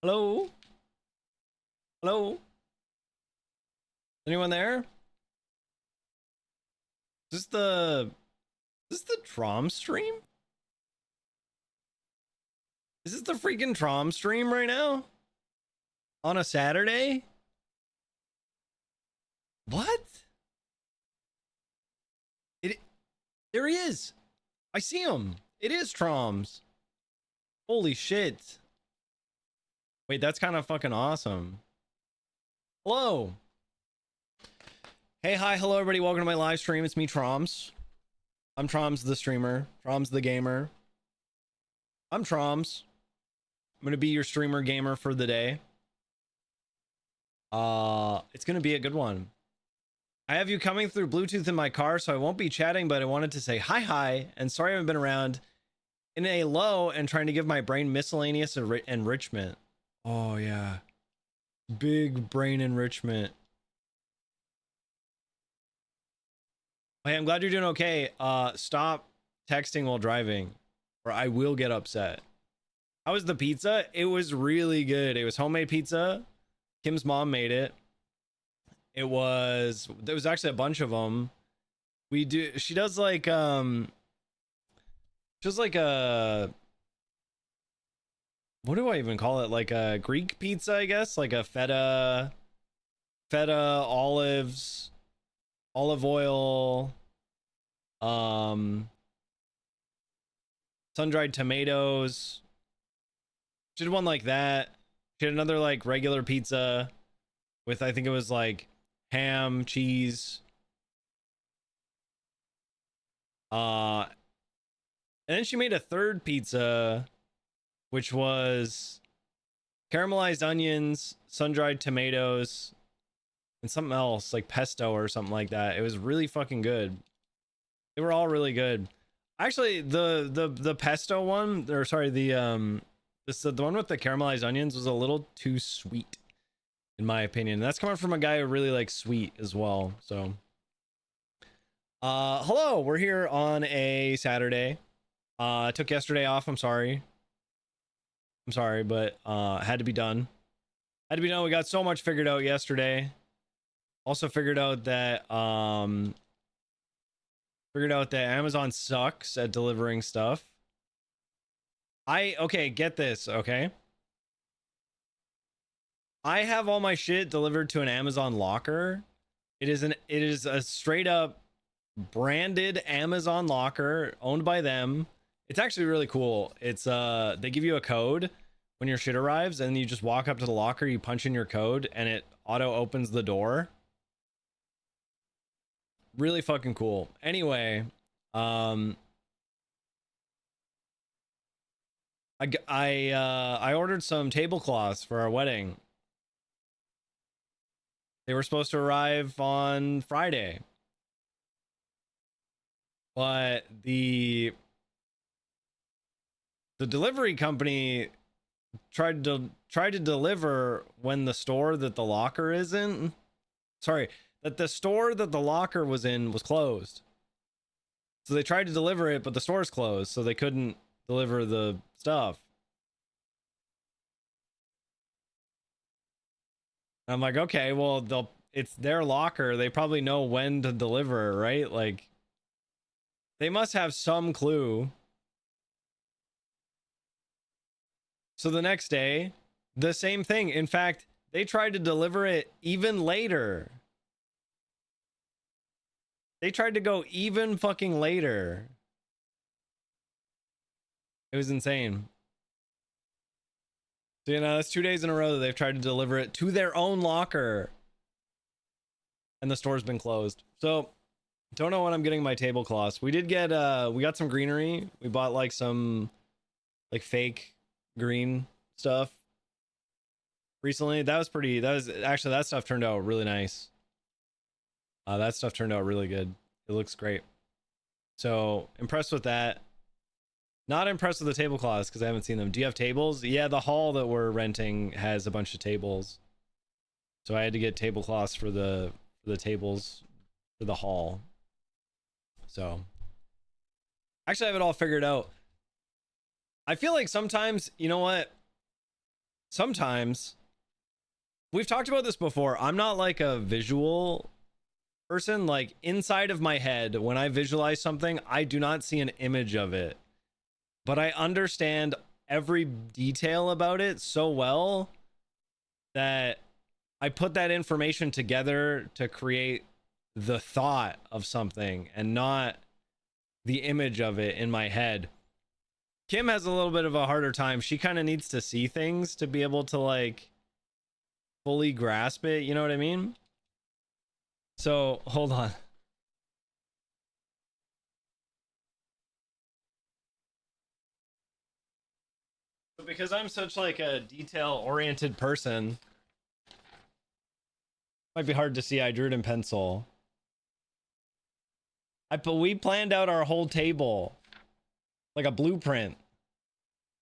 Hello? Hello? Anyone there? Is this the Traumz stream? Is this the freaking Traumz stream right now? On a Saturday? What? It There he is. I see him. It is Traumz. Holy shit. Wait, that's kind of fucking awesome. Hello. Hey, hi, hello everybody. Welcome to my live stream. It's me, Traumz. I'm Traumz the streamer. Traumz the gamer. I'm Traumz. I'm gonna be your streamer gamer for the day. It's gonna be a good one. I have you coming through Bluetooth in my car, so I won't be chatting, but I wanted to say hi, and sorry I haven't been around in a low and trying to give my brain miscellaneous enrichment. Oh yeah, big brain enrichment. Hey, I'm glad you're doing okay. Stop texting while driving, or I will get upset. How was the pizza? It was really good. It was homemade pizza. Kim's mom made it. There was actually a bunch of them. She does like just like a, what do I even call it? Like a Greek pizza, I guess, like a feta, olives, olive oil, sun-dried tomatoes. She did one like that. She had another like regular pizza with, I think it was like ham, cheese. And then she made a third pizza, which was caramelized onions, sun-dried tomatoes, and something else like pesto or something like that. It was really fucking good. They were all really good. Actually, the pesto one, or sorry, the one with the caramelized onions was a little too sweet, in my opinion. That's coming from a guy who really likes sweet as well. So, hello, we're here on a Saturday. I took yesterday off. I'm sorry, but had to be done. Had to be done. We got so much figured out yesterday. Also figured out that Amazon sucks at delivering stuff. Okay, get this, okay? I have all my shit delivered to an Amazon locker. It is a straight up branded Amazon locker owned by them. It's actually really cool. It's they give you a code when your shit arrives, and you just walk up to the locker, you punch in your code, and it auto opens the door. Really fucking cool. Anyway, I ordered some tablecloths for our wedding. They were supposed to arrive on Friday, but the delivery company tried to deliver when the store that the locker is in, sorry, that the store that the locker was in was closed. So they tried to deliver it, but the store's closed, so they couldn't deliver the stuff. I'm like, okay, well, it's their locker. They probably know when to deliver, right? Like, they must have some clue. So the next day, the same thing. In fact, they tried to deliver it even later. They tried to go even fucking later. It was insane. So, that's 2 days in a row that they've tried to deliver it to their own locker, and the store's been closed. So, don't know when I'm getting my tablecloths. We got some greenery. We bought like some like fake green stuff recently. That stuff turned out really nice. That stuff turned out really good. It looks great. So, impressed with that. Not impressed with the tablecloths because I haven't seen them. Do you have tables? Yeah, the hall that we're renting has a bunch of tables. So I had to get tablecloths for the tables for the hall. So actually I have it all figured out. I feel like sometimes, you know what? sometimes we've talked about this before. I'm not like a visual person. Like inside of my head, when I visualize something, I do not see an image of it, but I understand every detail about it so well that I put that information together to create the thought of something and not the image of it in my head. Kim has a little bit of a harder time. She kind of needs to see things to be able to like fully grasp it. You know what I mean? So hold on. But because I'm such like a detail oriented person, might be hard to see. I drew it in pencil. But we planned out our whole table like a blueprint.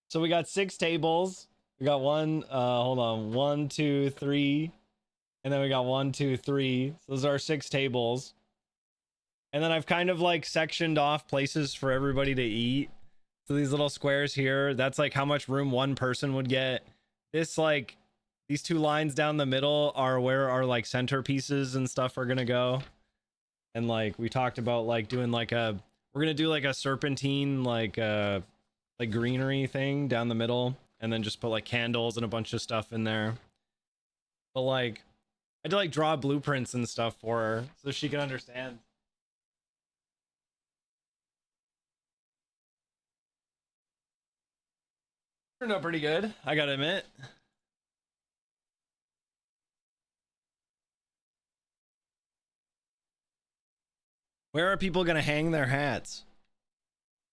So we got 6 tables. We got one, hold on, 1, 2, 3, and then we got 1, 2, 3. So those are our 6 tables. And then I've kind of like sectioned off places for everybody to eat. So these little squares here, that's like how much room one person would get. This like these 2 lines down the middle are where our like centerpieces and stuff are gonna go. And like we talked about like doing like we're gonna do like a serpentine like greenery thing down the middle, and then just put like candles and a bunch of stuff in there. But like I had to like draw blueprints and stuff for her so she can understand. Turned out pretty good, I gotta admit. Where are people gonna hang their hats?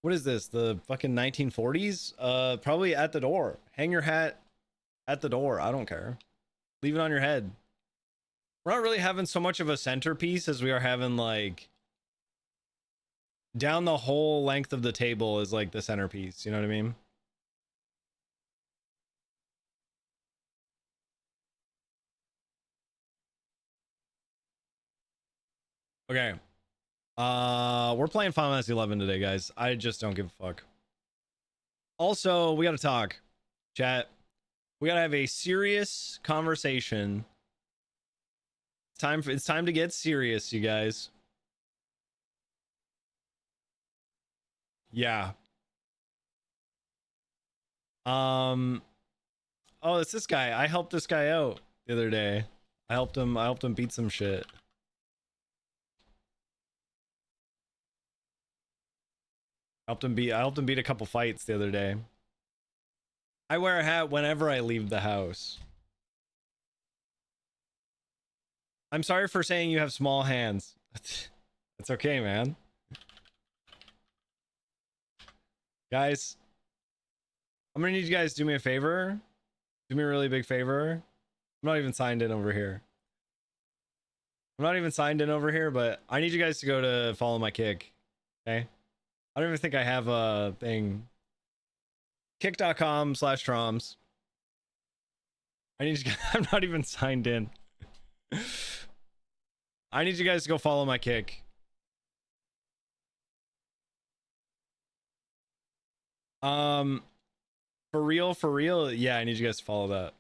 What is this? The fucking 1940s? Probably at the door. Hang your hat at the door. I don't care. Leave it on your head. We're not really having so much of a centerpiece as we are having like down the whole length of the table is like the centerpiece. You know what I mean? Okay. We're playing Final Fantasy 11 today, guys. I just don't give a fuck. Also, we gotta talk. Chat. We gotta have a serious conversation. It's time to get serious, you guys. Yeah. Oh, it's this guy. I helped this guy out the other day. I helped him beat some shit. I helped him beat a couple fights the other day. I wear a hat whenever I leave the house. I'm sorry for saying you have small hands. That's okay, man. Guys, I'm gonna need you guys to do me a favor. Do me a really big favor. I'm not even signed in over here. But I need you guys to go to follow my kick. Okay? I don't even think I have a thing. Kick.com/Traumz. I need you. I'm not even signed in. I need you guys to go follow my kick. For real, yeah, I need you guys to follow that.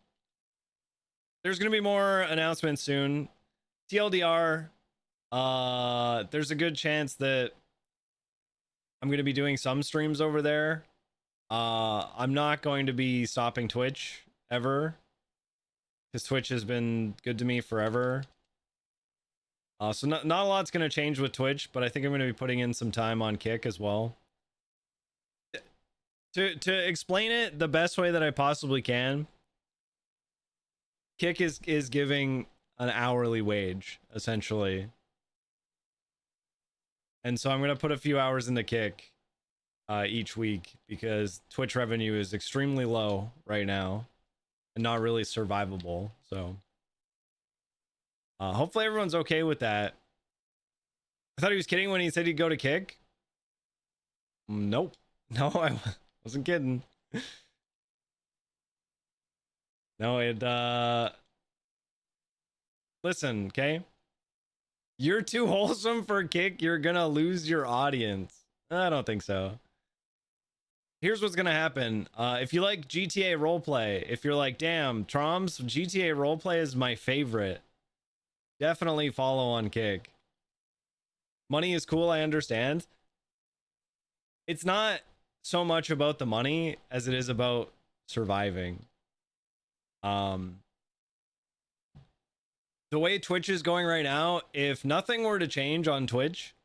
There's gonna be more announcements soon. TLDR, there's a good chance that I'm gonna be doing some streams over there. I'm not going to be stopping Twitch ever, because Twitch has been good to me forever. So not a lot's gonna change with Twitch, but I think I'm gonna be putting in some time on Kick as well. To explain it the best way that I possibly can, Kick is giving an hourly wage essentially, and so I'm gonna put a few hours into Kick each week because Twitch revenue is extremely low right now and not really survivable. So hopefully everyone's okay with that. I thought he was kidding when he said he'd go to Kick. Nope. No, I wasn't kidding. No, listen, okay? You're too wholesome for Kick. You're gonna lose your audience. I don't think so. Here's what's gonna happen. If you like GTA roleplay, if you're like, damn, Traumz, GTA roleplay is my favorite, definitely follow on Kick. Money is cool, I understand. It's not so much about the money as it is about surviving. The way Twitch is going right now, if nothing were to change on Twitch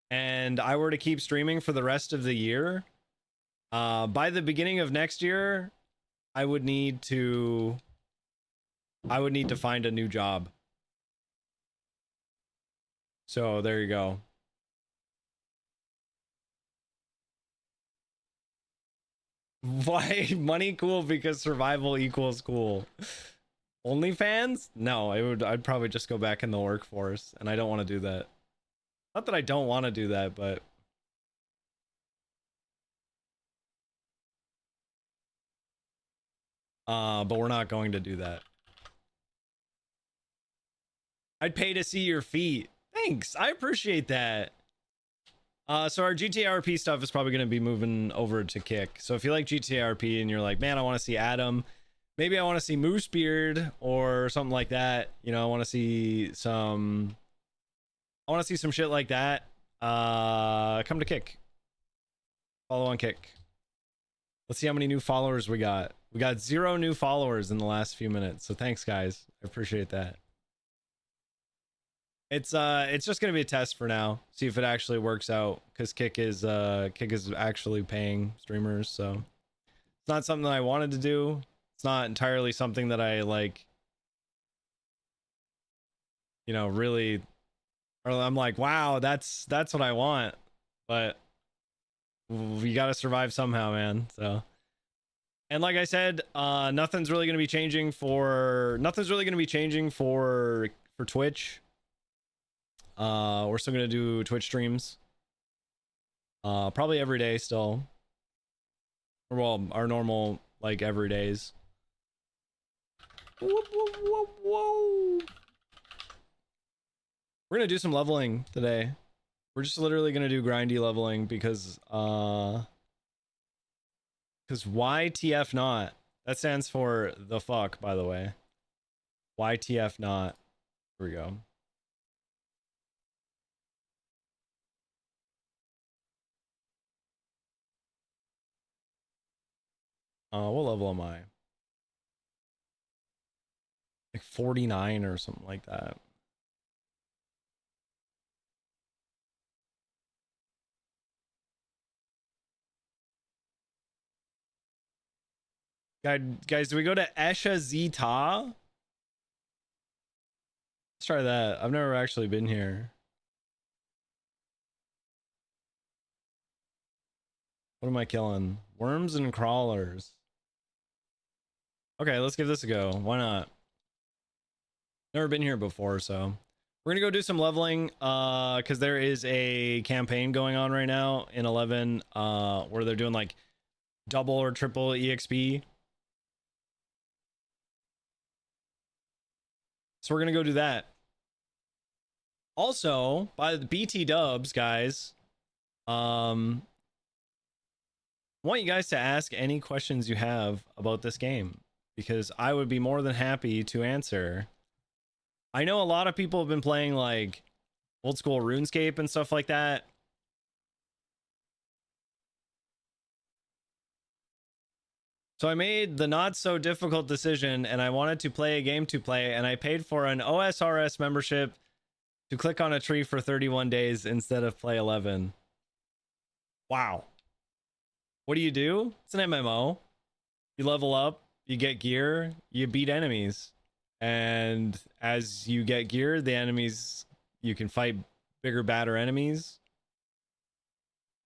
and I were to keep streaming for the rest of the year, by the beginning of next year, I would need to find a new job. So there you go. Why money cool? Because survival equals cool. OnlyFans? No, I'd probably just go back in the workforce, and I don't want to do that. Not that I don't want to do that, but we're not going to do that. I'd pay to see your feet. Thanks. I appreciate that. So our GTRP stuff is probably going to be moving over to Kick. So if you like GTRP and you're like, man, I want to see Adam, maybe I want to see Moosebeard or something like that. You know, I want to see some shit like that. Come to Kick. Follow on Kick. Let's see how many new followers we got. We got 0 new followers in the last few minutes. So thanks, guys. I appreciate that. It's just gonna be a test for now. See if it actually works out, because Kick is actually paying streamers, so it's not something that I wanted to do. It's not entirely something that I like, you know, really, or I'm like, wow, that's what I want, but we gotta survive somehow, man. So, and like I said, nothing's really gonna be changing for Twitch. We're still gonna do Twitch streams, probably every day still, or well, our normal like every days. Whoa, whoa, whoa, whoa. We're gonna do some leveling today. We're just literally gonna do grindy leveling because YTF not. That stands for the fuck, by the way. YTF not. Here we go. What level am I? Like 49 or something like that. Guys, do we go to Esha Zita? Let's try that. I've never actually been here. What am I killing? Worms and crawlers. Okay, let's give this a go. Why not? Never been here before, so we're gonna go do some leveling, because there is a campaign going on right now in 11, where they're doing like double or triple EXP. So we're gonna go do that. Also, by the BT dubs, guys, I want you guys to ask any questions you have about this game, because I would be more than happy to answer. I know a lot of people have been playing like old school RuneScape and stuff like that. So I made the not so difficult decision, and I wanted to play a game to play, and I paid for an OSRS membership to click on a tree for 31 days instead of play 11. Wow. What do? It's an MMO. You level up, you get gear, you beat enemies. And as you get gear, the enemies, you can fight bigger, badder enemies.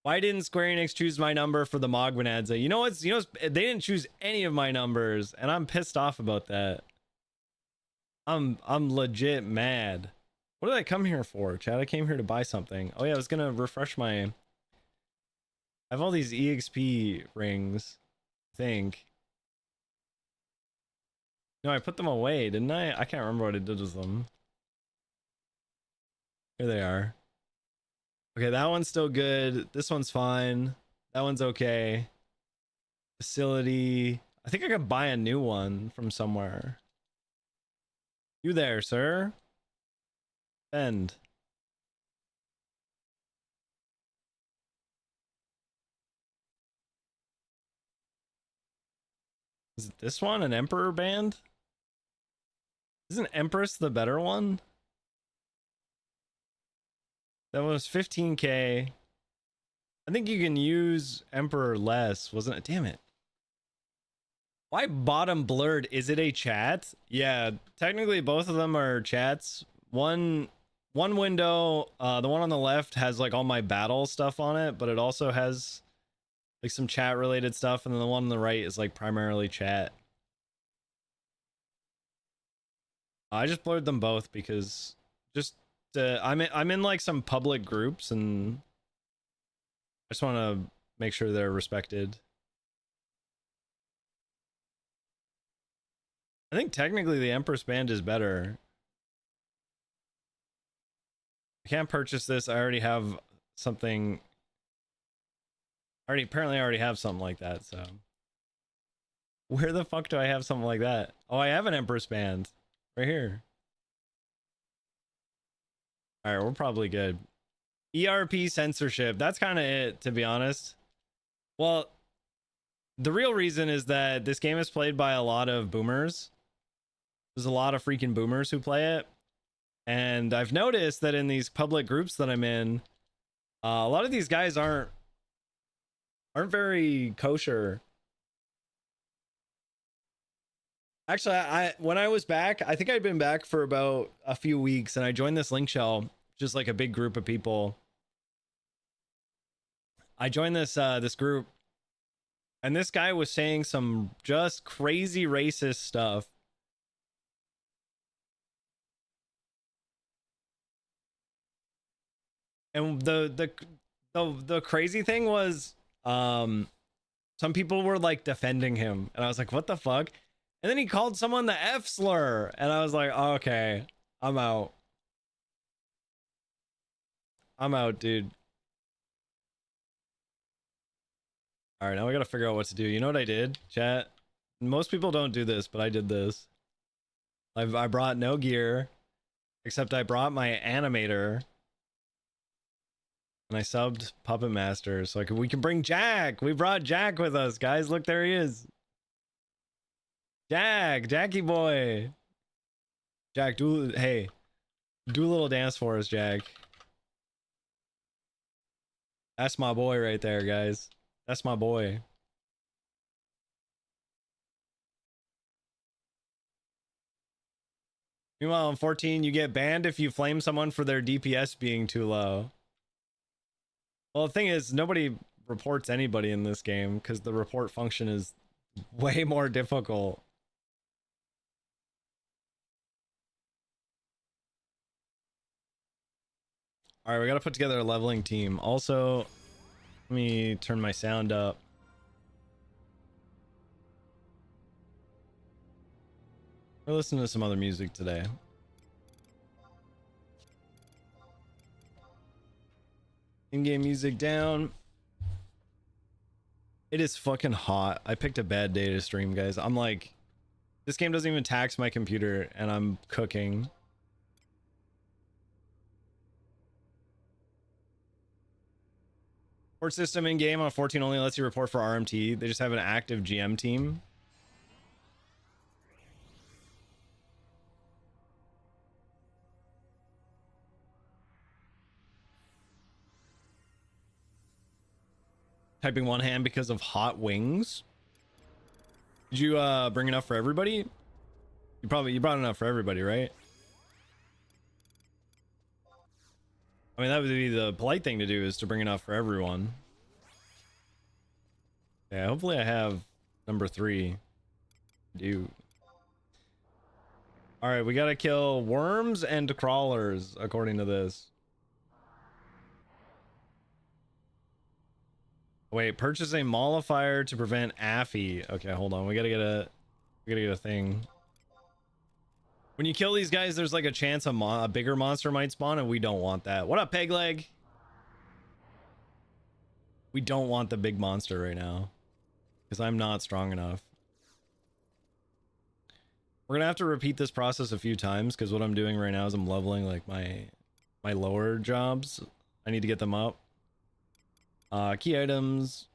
Why didn't Square Enix choose my number for the Mogwinadze? You know what's, they didn't choose any of my numbers, and I'm pissed off about that. I'm legit mad. What did I come here for, Chad? I came here to buy something. Oh yeah, I was gonna refresh my... I have all these EXP rings, I think. No, I put them away, didn't I? I can't remember what I did with them. Here they are. Okay, that one's still good. This one's fine. That one's okay. Facility. I think I could buy a new one from somewhere. You there, sir? Bend. Is it this one an Emperor band? Isn't Empress the better one? That was 15k. I think you can use Emperor less, wasn't it? Damn it. Why bottom blurred? Is it a chat? Yeah, technically both of them are chats. One window, the one on the left has like all my battle stuff on it, but it also has like some chat related stuff, and then the one on the right is like primarily chat. I just blurred them both because just I'm in like some public groups, and I just want to make sure they're respected. I think technically the Empress band is better. I can't purchase this. I already have something. Apparently I already have something like that, so. Where the fuck do I have something like that? Oh, I have an Empress band. Right here. Alright, we're probably good. ERP censorship. That's kind of it, to be honest. Well, the real reason is that this game is played by a lot of boomers. There's a lot of freaking boomers who play it. And I've noticed that in these public groups that I'm in, a lot of these guys aren't very kosher. Actually, when I was back, I think I'd been back for about a few weeks, and I joined this link shell, just like a big group of people. I joined this this group, and this guy was saying some just crazy racist stuff. And the crazy thing was, some people were like defending him, and I was like, what the fuck? And then he called someone the F slur, and I was like, oh, okay, I'm out. I'm out, dude. All right, now we gotta figure out what to do. You know what I did, chat? Most people don't do this, but I did this. I brought no gear, except I brought my animator. And I subbed Puppet Master so we can bring Jack. We brought Jack with us, guys. Look, there he is. Jackie boy. Jack, do a little dance for us, Jack. That's my boy right there, guys. That's my boy. Meanwhile, in 14, you get banned if you flame someone for their DPS being too low. Well, the thing is, nobody reports anybody in this game because the report function is way more difficult. All right, we got to put together a leveling team. Also, let me turn my sound up. We're listening to some other music today. In-game music down. It is fucking hot. I picked a bad day to stream, guys. I'm like, this game doesn't even tax my computer, and I'm cooking. Report system in game on 14 only lets you report for RMT. They just have an active GM team. Typing one hand because of hot wings. Did you bring enough for everybody? You brought enough for everybody, right? I mean, that would be the polite thing to do, is to bring enough for everyone. Yeah, hopefully I have number 3. All right, we gotta kill worms and crawlers according to this. Wait, purchase a mollifier to prevent Affy. Okay, hold on. We gotta get a thing. When you kill these guys, there's like a chance a bigger monster might spawn, and we don't want that. What up, Pegleg? We don't want the big monster right now. because I'm not strong enough. We're gonna have to repeat this process a few times because what I'm doing right now is I'm leveling like my lower jobs. I need to get them up. Key items.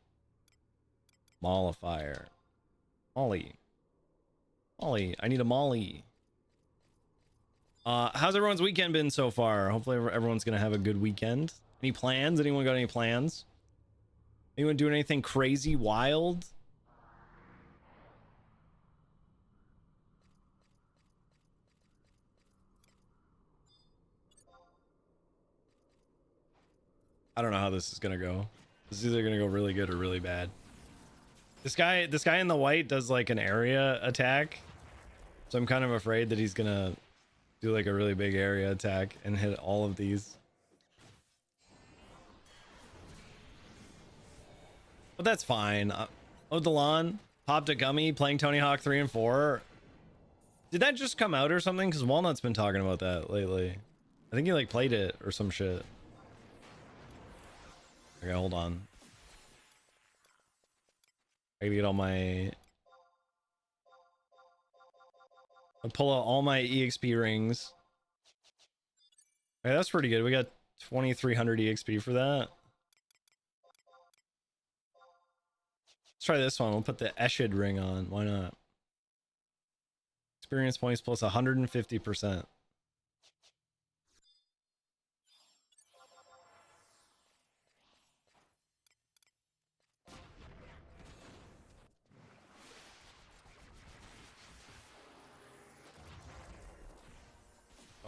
Mollifier. Molly. Molly. I need a Molly. How's everyone's weekend been so far? Hopefully everyone's gonna have a good weekend. Any plans? Anyone got any plans? Anyone doing anything crazy, wild? I don't know how this is gonna go. This is either gonna go really good or really bad. This guy in the white does like an area attack, so I'm kind of afraid that he's gonna do like a really big area attack and hit all of these. But that's fine. Odalon popped a gummy playing Tony Hawk 3 and 4. Did that just come out or something? Because Walnut's been talking about that lately. I think he like played it or some shit. Okay, hold on. I gotta get all my... I'll pull out all my EXP rings. Okay, that's pretty good. We got 2300 EXP for that. Let's try this one. We'll put the Eshid ring on. Why not? Experience points plus 150%.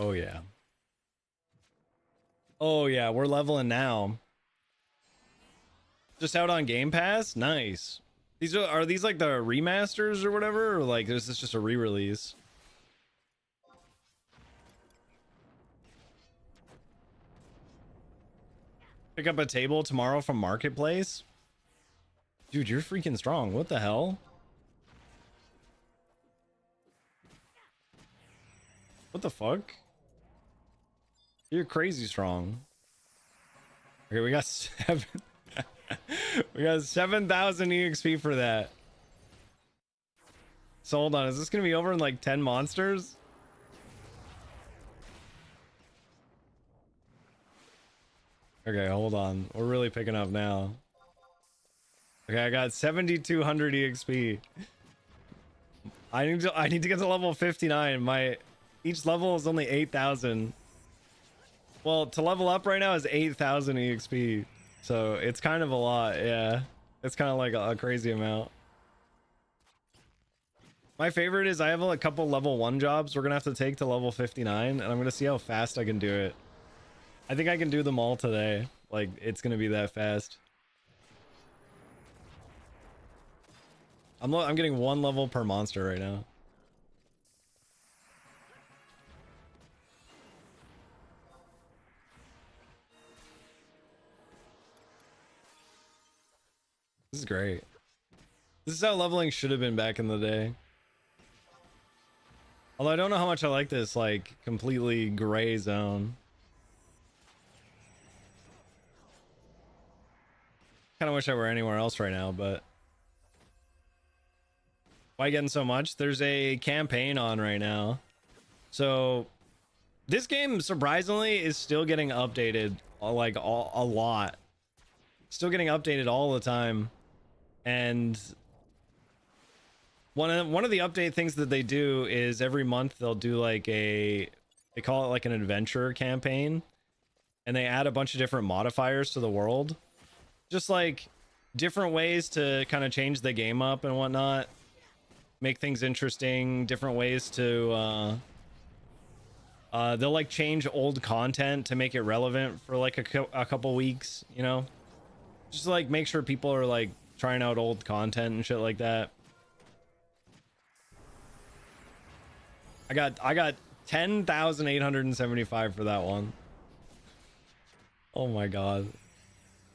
Oh yeah. Oh yeah, we're leveling now. Just out on Game Pass? Nice. These are these like the remasters or whatever? Or like is this just a re-release? Pick up a table tomorrow from Marketplace? Dude, you're freaking strong. What the hell? What the fuck? You're crazy strong. Okay, we got 7,000 EXP for that. So hold on, is this gonna be over in like 10 monsters? Okay, hold on. We're really picking up now. Okay, I got 7,200 EXP. I need to get to level 59. Each level is only 8,000. Well, to level up right now is 8,000 EXP. So it's kind of a lot, yeah. It's kind of like a crazy amount. My favorite is I have a couple level 1 jobs we're gonna have to take to level 59, and I'm gonna see how fast I can do it. I think I can do them all today. Like, it's gonna be that fast. I'm getting 1 level per monster right now. This is great. This is how leveling should have been back in the day. Although I don't know how much I like this, like, completely gray zone. Kind of wish I were anywhere else right now, but... Why getting so much? There's a campaign on right now. So, this game, surprisingly, is still getting updated, like, a lot. Still getting updated all the time. And... One of the update things that they do is every month they'll do like they call it like an adventure campaign, and they add a bunch of different modifiers to the world, just like different ways to kind of change the game up and whatnot, make things interesting, different ways to they'll like change old content to make it relevant for like a couple weeks, you know, just to, like, make sure people are like trying out old content and shit like that. I got 10,875 for that one. Oh my god.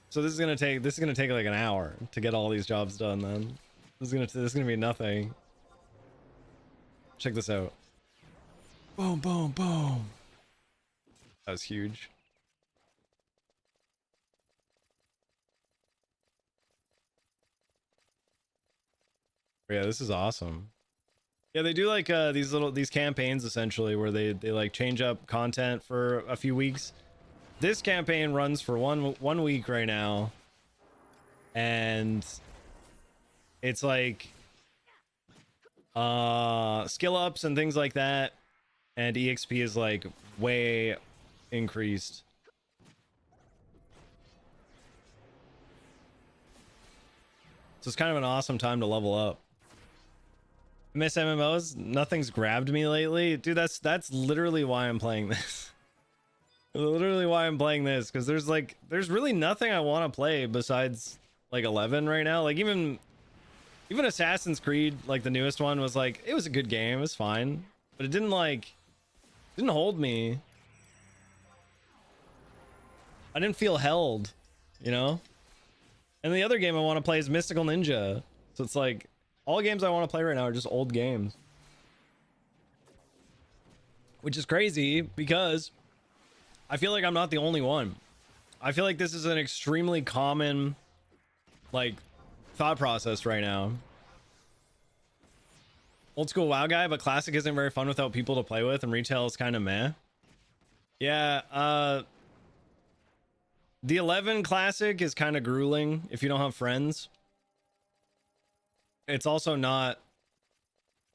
So this is gonna take like an hour to get all these jobs done. Then this is gonna be nothing. Check this out. Boom, boom, boom. That was huge. Yeah, this is awesome. Yeah, they do like these campaigns essentially where they like change up content for a few weeks. This campaign runs for one week right now, and it's like skill ups and things like that, and EXP is like way increased. So it's kind of an awesome time to level up. Miss MMOs, nothing's grabbed me lately, dude. That's literally why I'm playing this. Literally why I'm playing this, because there's really nothing I want to play besides like 11 right now. Like even Assassin's Creed, like the newest one, was like, it was a good game, it was fine, but it didn't hold me. I didn't feel held, you know. And the other game I want to play is Mystical Ninja, so it's like all games I want to play right now are just old games, which is crazy because I feel like I'm not the only one. I feel like this is an extremely common like thought process right now. Old school WoW guy, but classic isn't very fun without people to play with, and retail is kind of meh. Yeah, the 11 classic is kind of grueling if you don't have friends. It's also not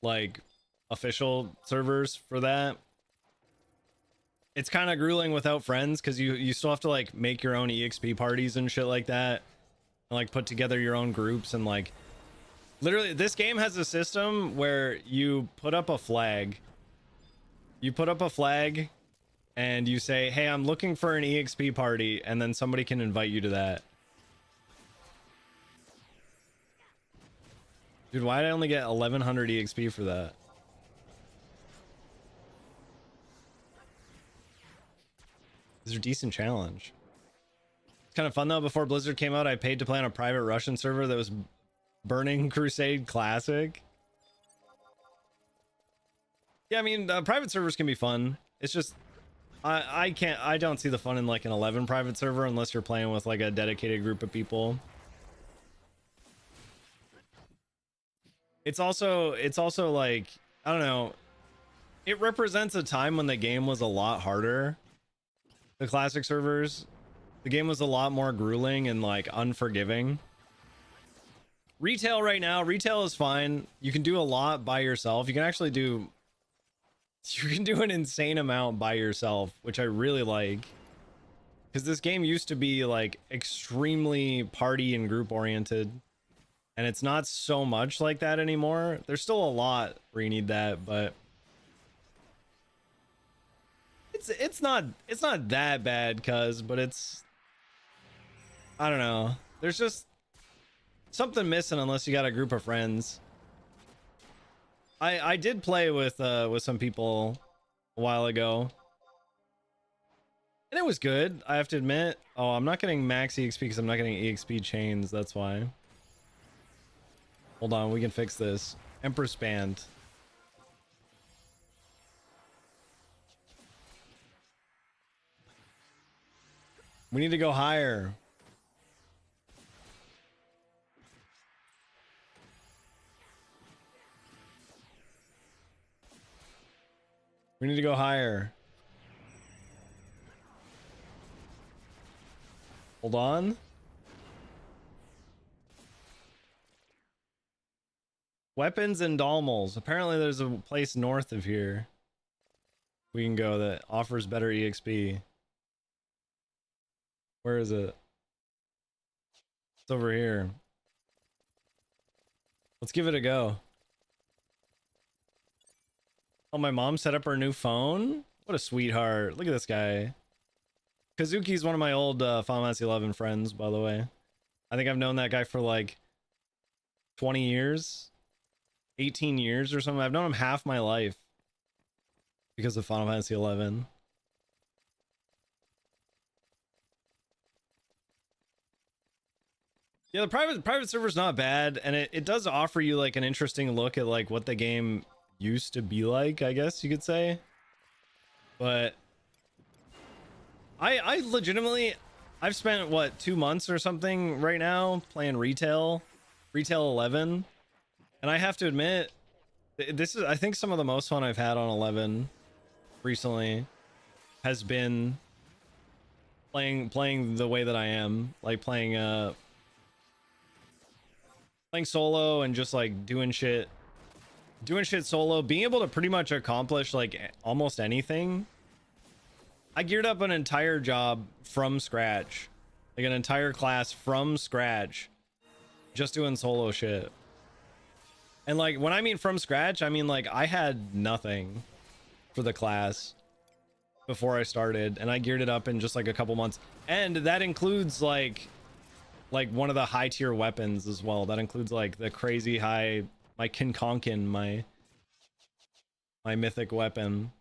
like official servers for that. It's kind of grueling without friends because you still have to like make your own EXP parties and shit like that, and like put together your own groups. And like literally this game has a system where you put up a flag and you say, hey, I'm looking for an EXP party, and then somebody can invite you to that. Dude, why did I only get 1100 EXP for that? These are decent challenge. It's kind of fun though. Before Blizzard came out, I paid to play on a private Russian server that was Burning Crusade Classic. Yeah, I mean, private servers can be fun. It's just I don't see the fun in like an 11 private server unless you're playing with like a dedicated group of people. It's also like, I don't know, it represents a time when the game was a lot harder. The classic servers, the game was a lot more grueling and like unforgiving. Retail right now, retail is fine. You can do a lot by yourself. You can do an insane amount by yourself, which I really like, because this game used to be like extremely party and group oriented, and it's not so much like that anymore. There's still a lot where you need that, but it's not that bad, but it's, I don't know, there's just something missing unless you got a group of friends. I did play with some people a while ago, and it was good, I have to admit. Oh, I'm not getting max EXP because I'm not getting EXP chains, that's why. Hold on, we can fix this. Empress Band. We need to go higher. We need to go higher. Hold on. Weapons and Dalmals. Apparently there's a place north of here we can go that offers better EXP. Where is it? It's over here. Let's give it a go. Oh, my mom set up her new phone? What a sweetheart. Look at this guy. Kazuki's one of my old Final Fantasy 11 friends, by the way. I think I've known that guy for like 20 years, 18 years or something. I've known him half my life because of Final Fantasy 11. Yeah, the private server's not bad, and it does offer you like an interesting look at like what the game used to be like, I guess you could say. But I legitimately, I've spent what, 2 months or something right now playing retail 11, And I have to admit, this is, I think, some of the most fun I've had on 11 recently has been playing the way that I am, like playing solo and just like doing shit solo, being able to pretty much accomplish like almost anything. I geared up an entire job from scratch, like an entire class from scratch, just doing solo shit. And like when I mean from scratch, I mean like I had nothing for the class before I started, and I geared it up in just like a couple months. And that includes like one of the high tier weapons as well. That includes like the crazy high, my Kinkonkin, my mythic weapon.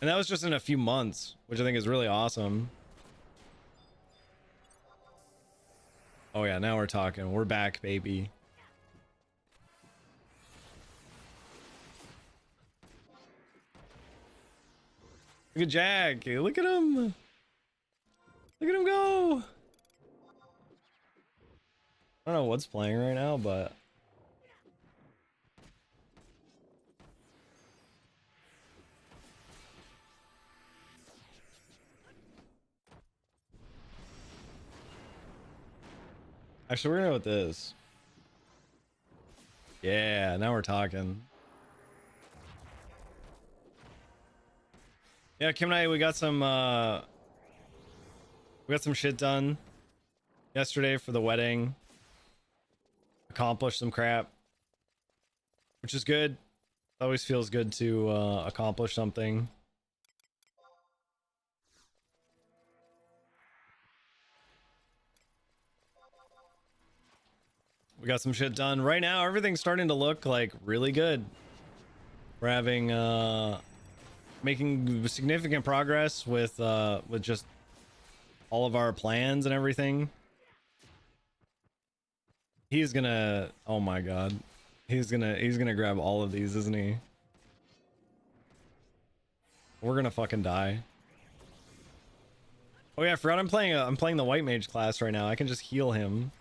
And that was just in a few months, which I think is really awesome. Oh yeah, now we're talking. We're back, baby. Look at Jack. Look at him. Look at him go. I don't know what's playing right now, but actually we're gonna go with this. Yeah, now we're talking. Yeah, Kim and I, we got some shit done yesterday for the wedding. Accomplished some crap, which is good. It always feels good to accomplish something. We got some shit done. Right now, everything's starting to look like really good. We're having making significant progress with just all of our plans and everything. He's gonna, oh my god, he's gonna grab all of these, isn't he? We're gonna fucking die. Oh yeah, I forgot I'm playing the white mage class right now. I can just heal him.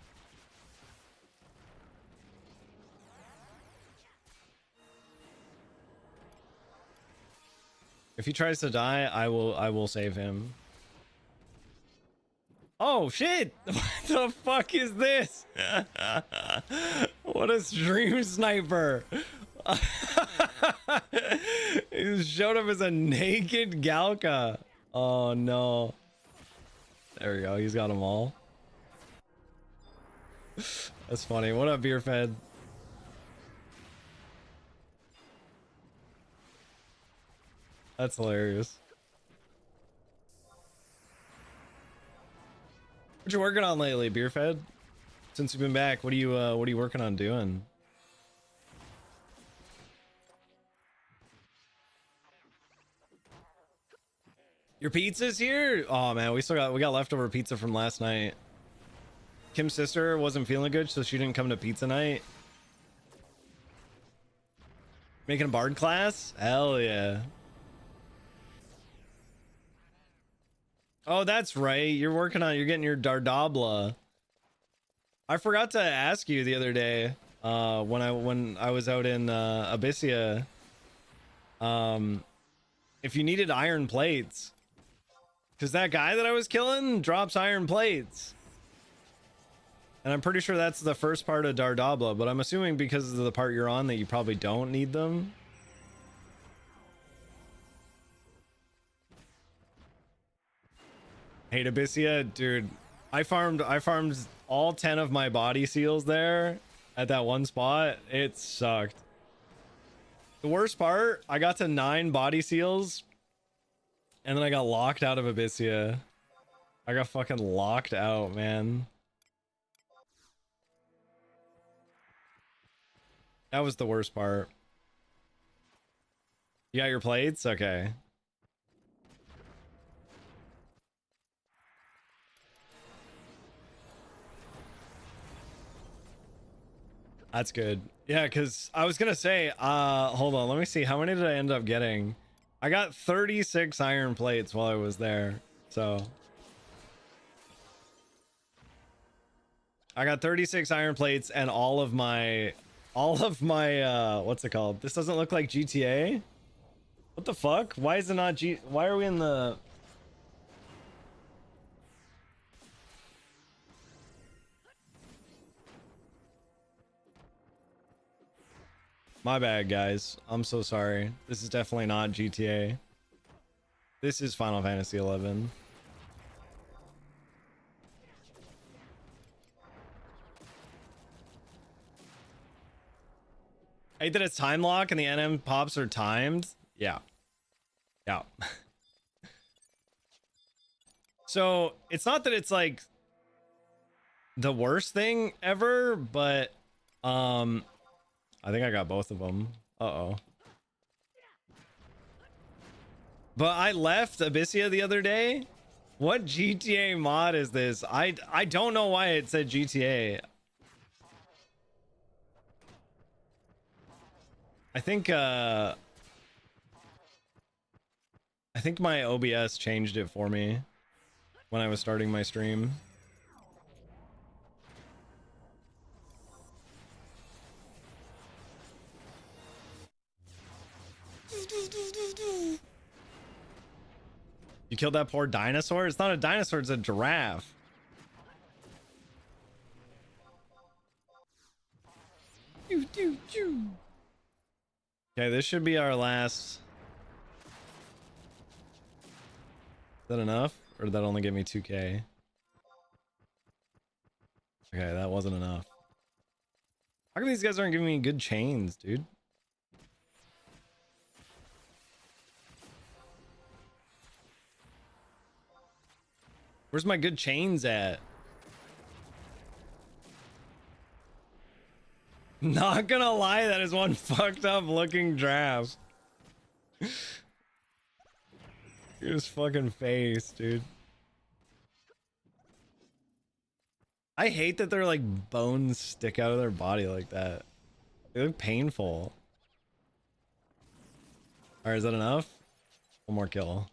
If he tries to die, I will save him. Oh shit! What the fuck is this? What a stream sniper! He showed up as a naked Galka. Oh no. There we go, he's got them all. That's funny. What up, Beer Fed? That's hilarious. What you working on lately, Beer Fed? Since you've been back, what are you working on doing? Your pizza's here? Oh man, we got leftover pizza from last night. Kim's sister wasn't feeling good, so she didn't come to pizza night. Making a bard class? Hell yeah. Oh, that's right. You're getting your Dardabla. I forgot to ask you the other day, when I was out in Abyssia, if you needed iron plates. Because that guy that I was killing drops iron plates. And I'm pretty sure that's the first part of Dardabla, but I'm assuming because of the part you're on that you probably don't need them. Hate Abyssia, dude. I farmed all 10 of my body seals there at that one spot. It sucked. The worst part, I got to 9 body seals and then I got locked out of Abyssia. I got fucking locked out, man. That was the worst part. You got your plates? Okay. That's good. Yeah, because I was gonna say, hold on, let me see. How many did I end up getting? I got 36 iron plates while I was there. So I got 36 iron plates and all of my All of my what's it called? This doesn't look like GTA. What the fuck? Why is it not why are we in the My bad, guys. I'm so sorry. This is definitely not GTA. This is Final Fantasy 11. I hate that it's time lock and the NM pops are timed. Yeah. Yeah. So it's not that it's like the worst thing ever, but I think I got both of them. Uh-oh. But I left Abyssia the other day. What GTA mod is this? I don't know why it said GTA. I think my OBS changed it for me when I was starting my stream. You killed that poor dinosaur? It's not a dinosaur, it's a giraffe. Okay, this should be our last. Is that enough? Or did that only give me 2k? Okay, that wasn't enough. How come these guys aren't giving me good chains, dude? Where's my good chains at? Not gonna lie, that is one fucked up looking draft. His fucking face, dude. I hate that their like bones stick out of their body like that. They look painful. Alright, is that enough? One more kill.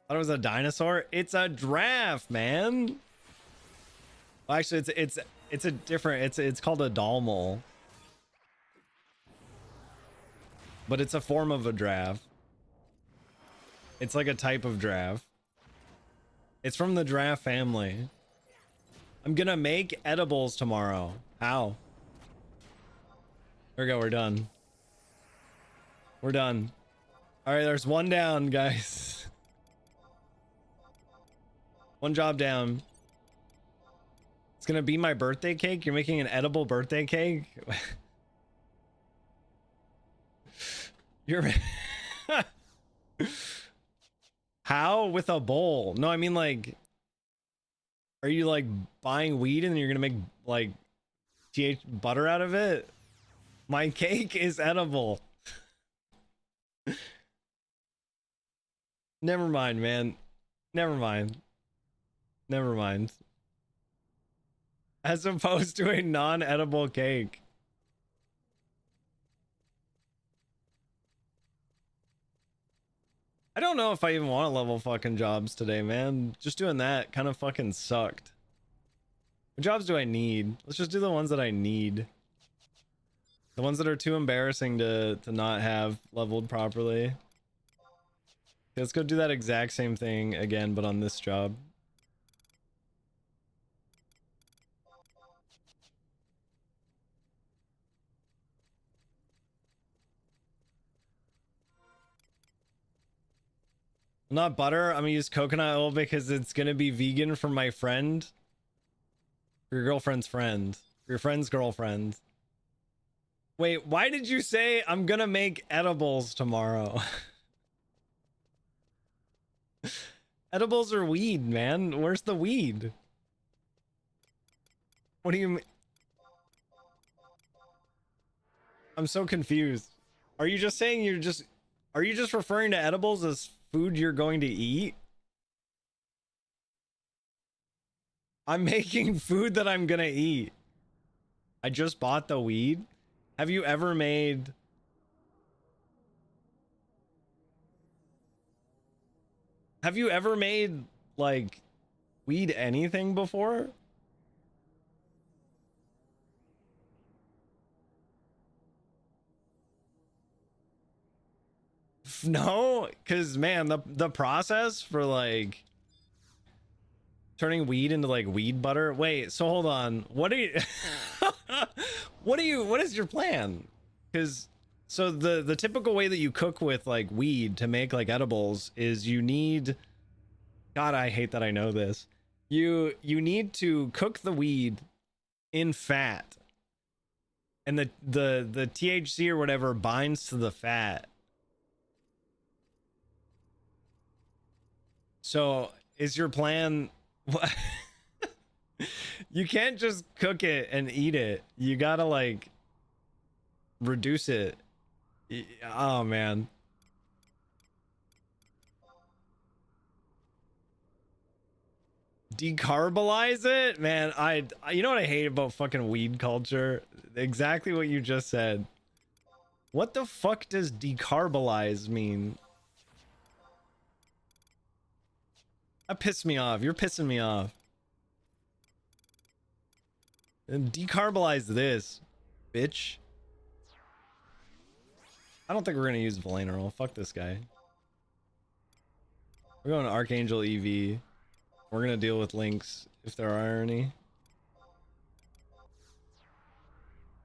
Thought it was a dinosaur. It's a giraffe, man. Well, actually, it's a different. It's called a dalmal, but it's a form of a giraffe. It's like a type of giraffe. It's from the giraffe family. I'm gonna make edibles tomorrow. How? There we go. We're done. We're done. All right, there's one down, guys. One job down. It's gonna be my birthday cake. You're making an edible birthday cake. You're how with a bowl? No, I mean like, are you like buying weed and you're gonna make like butter out of it? My cake is edible. Never mind, man. Never mind. Never mind. As opposed to a non-edible cake. I don't know if I even want to level fucking jobs today, man. Just doing that kind of fucking sucked. What jobs do I need? Let's just do the ones that I need. The ones that are too embarrassing to not have leveled properly. Okay, let's go do that exact same thing again, but on this job. Not butter. I'm gonna use coconut oil because it's gonna be vegan for my friend. For your girlfriend's friend. For your friend's girlfriend. Wait, why did you say I'm gonna make edibles tomorrow? Edibles are weed, man. Where's the weed? What do you mean? I'm so confused. Are you just saying are you just referring to edibles as food you're going to eat? I'm making food that I'm gonna eat. I just bought the weed. Have you ever made... Have you ever made, like, weed anything before? No, because man, the process for like turning weed into like weed butter. Wait, so hold on. What are you what is your plan? Because so the typical way that you cook with like weed to make like edibles is you need, God, I hate that I know this. You need to cook the weed in fat. And the THC or whatever binds to the fat. So is your plan what? You can't just cook it and eat it. You gotta like reduce it. Oh man. Decarbolize it, man. You know what I hate about fucking weed culture? Exactly what you just said. What the fuck does decarbolize mean? That pissed me off. You're pissing me off. And decarbolize this, bitch. I don't think we're gonna use Valanerol. Fuck this guy. We're going to Archangel EV. We're gonna deal with links if there are any.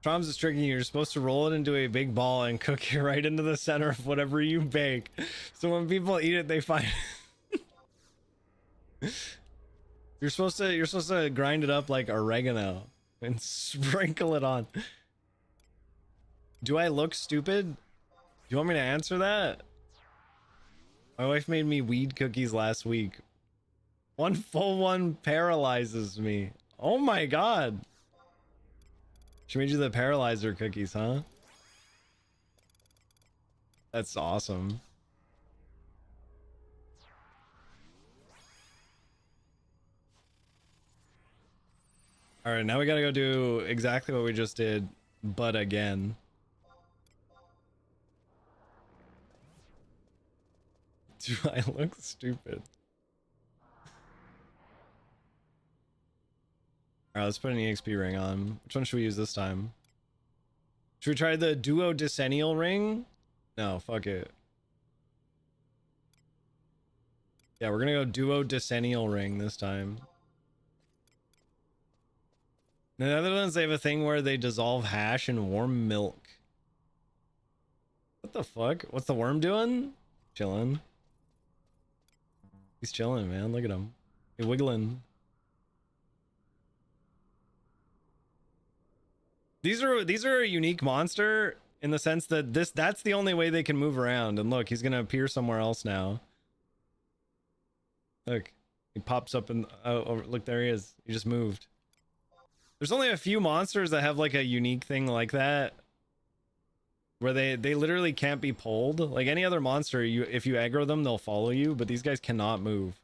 Traumz is tricking you. You're supposed to roll it into a big ball and cook it right into the center of whatever you bake. So when people eat it, they find you're supposed to grind it up like oregano and sprinkle it on. Do I look stupid? Do you want me to answer that? My wife made me weed cookies last week. One full one paralyzes me. Oh my god. She made you the paralyzer cookies, huh? That's awesome. All right, now we gotta go do exactly what we just did, but again. Do I look stupid? Alright, let's put an EXP ring on. Which one should we use this time? Should we try the duo decennial ring? No, fuck it. Yeah, we're gonna go duo decennial ring this time. In the Netherlands, they have a thing where they dissolve hash in warm milk. What the fuck? What's the worm doing? Chilling. He's chilling, man. Look at him. He's wiggling. These are a unique monster in the sense that that's the only way they can move around. And look, he's gonna appear somewhere else now. Look, he pops up and oh, look, there he is. He just moved. There's only a few monsters that have like a unique thing like that, where they literally can't be pulled. Like any other monster, if you aggro them, they'll follow you, but these guys cannot move.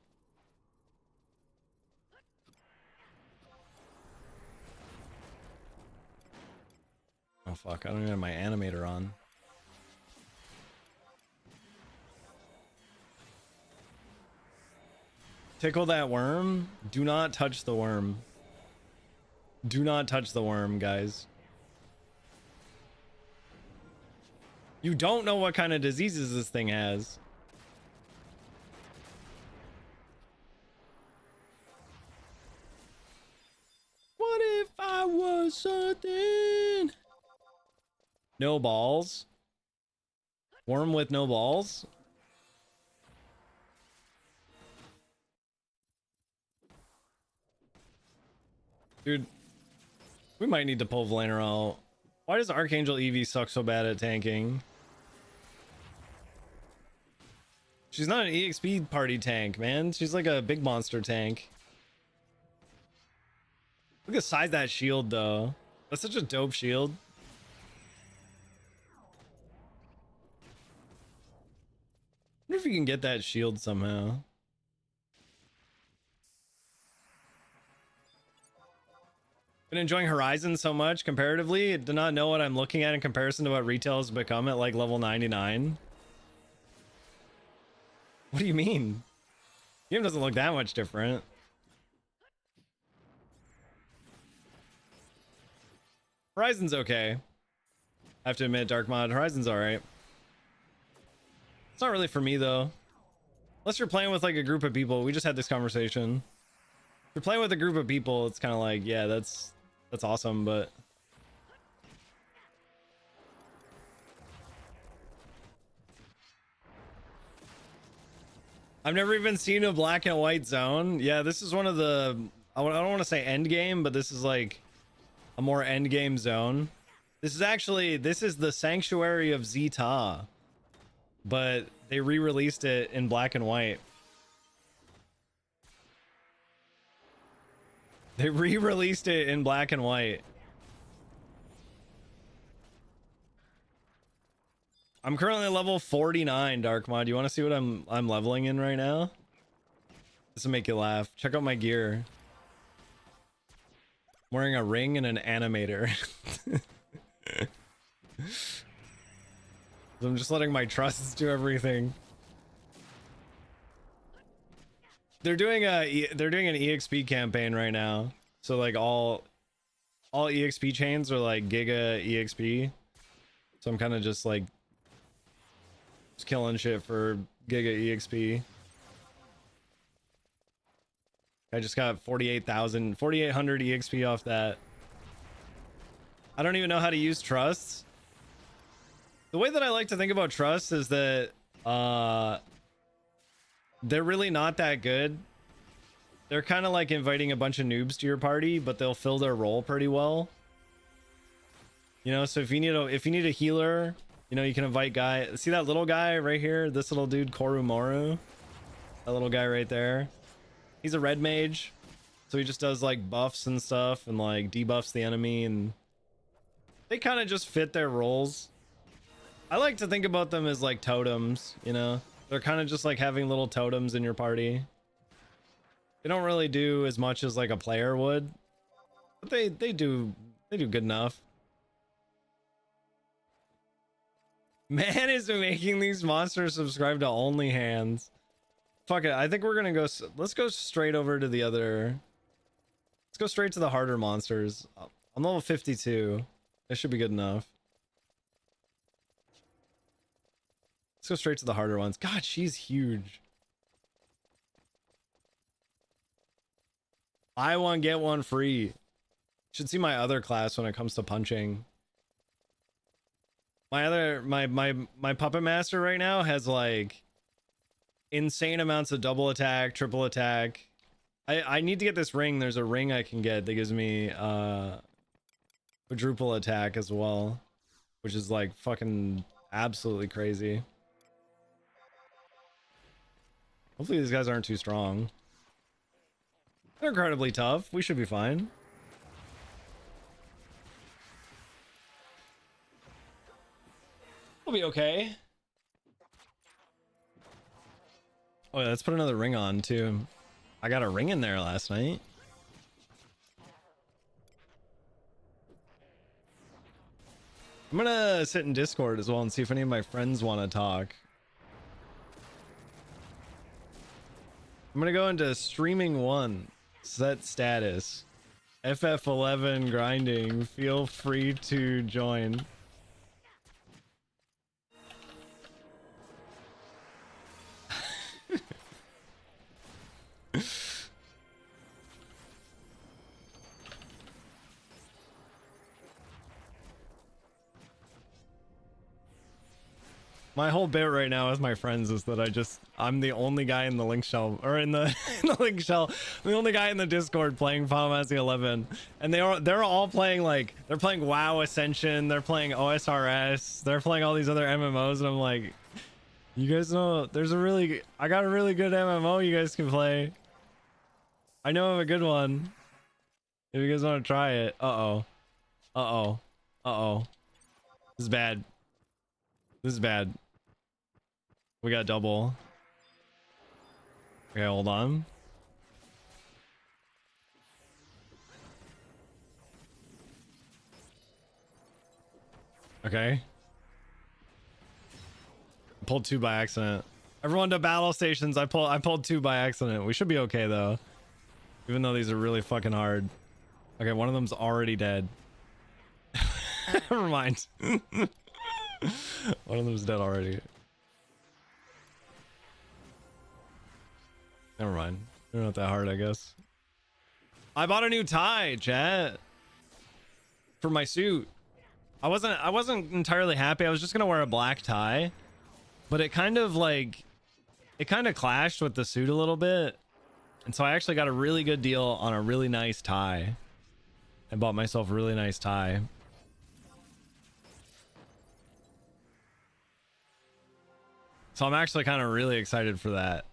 Oh fuck, I don't even have my animator on. Tickle that worm? Do not touch the worm. Do not touch the worm, guys. You don't know what kind of diseases this thing has. What if I was something? No balls? Worm with no balls? Dude, we might need to pull Valanerol. Why does Archangel EV suck so bad at tanking? She's not an EXP party tank, man. She's like a big monster tank. Look at the size of that shield, though. That's such a dope shield. I wonder if you can get that shield somehow. Been enjoying Horizon so much comparatively. Do not know what I'm looking at in comparison to what retail has become at like level 99. What do you mean? The game doesn't look that much different. Horizon's okay. I have to admit, Dark Mod, Horizon's alright. It's not really for me though. Unless you're playing with like a group of people. We just had this conversation. If you're playing with a group of people, it's kind of like, yeah, that's awesome, but I've never even seen a black and white zone. Yeah, this is one of the, I don't want to say end game, but this is like a more end game zone. This is the Sanctuary of Zeta, but they re-released it in black and white. They re-released it in black and white. I'm currently level 49, Dark Mod. You want to see what I'm leveling in right now? This will make you laugh. Check out my gear. I'm wearing a ring and an animator. I'm just letting my trusts do everything. They're doing an EXP campaign right now. So like all EXP chains are like Giga EXP. So I'm kind of just like killing shit for Giga EXP. I just got 4,800 EXP off that. I don't even know how to use trusts. The way that I like to think about trusts is that they're really not that good. They're kind of like inviting a bunch of noobs to your party, but they'll fill their role pretty well. You know, so if you need a healer, you know, you can invite guy. See that little guy right here? This little dude, Korumoru. That little guy right there. He's a red mage. So he just does like buffs and stuff and like debuffs the enemy, and they kind of just fit their roles. I like to think about them as like totems, you know? They're kind of just like having little totems in your party. They don't really do as much as like a player would, but they do good enough. Man is making these monsters subscribe to only hands. Fuck it. I think we're gonna go. Let's go straight over to the other. Let's go straight to the harder monsters. I'm level 52. That should be good enough. Let's go straight to the harder ones. God, she's huge. Buy one, get one free. Should see my other class when it comes to punching. My puppet master right now has like insane amounts of double attack, triple attack. I need to get this ring. There's a ring I can get that gives me quadruple attack as well, which is like fucking absolutely crazy. Hopefully these guys aren't too strong. They're incredibly tough. We should be fine. We'll be okay. Oh yeah, let's put another ring on too. I got a ring in there last night. I'm gonna sit in Discord as well and see if any of my friends want to talk. I'm gonna go into streaming 1, set status, FF11 grinding. Feel free to join. My whole bit right now with my friends is that I'm the only guy in the link shell, or in the, in the link shell, the only guy in the Discord playing Final Fantasy 11, and they're all playing, like, they're playing WoW Ascension, they're playing OSRS, they're playing all these other MMOs, and I'm like, you guys know I got a really good MMO you guys can play. I know of a good one. If you guys want to try it. Uh-oh. Uh-oh. Uh-oh. This is bad. This is bad. We got double. Okay, hold on. Okay. I pulled 2 by accident. Everyone to battle stations. I pulled 2 by accident. We should be okay though. Even though these are really fucking hard. Okay, one of them's already dead. Never mind. One of them's dead already. Never mind. They're not that hard, I guess. I bought a new tie, chat, for my suit. I wasn't entirely happy. I was just gonna wear a black tie, but it kind of clashed with the suit a little bit. And so I actually got a really good deal on a really nice tie. I bought myself a really nice tie. So I'm actually kind of really excited for that.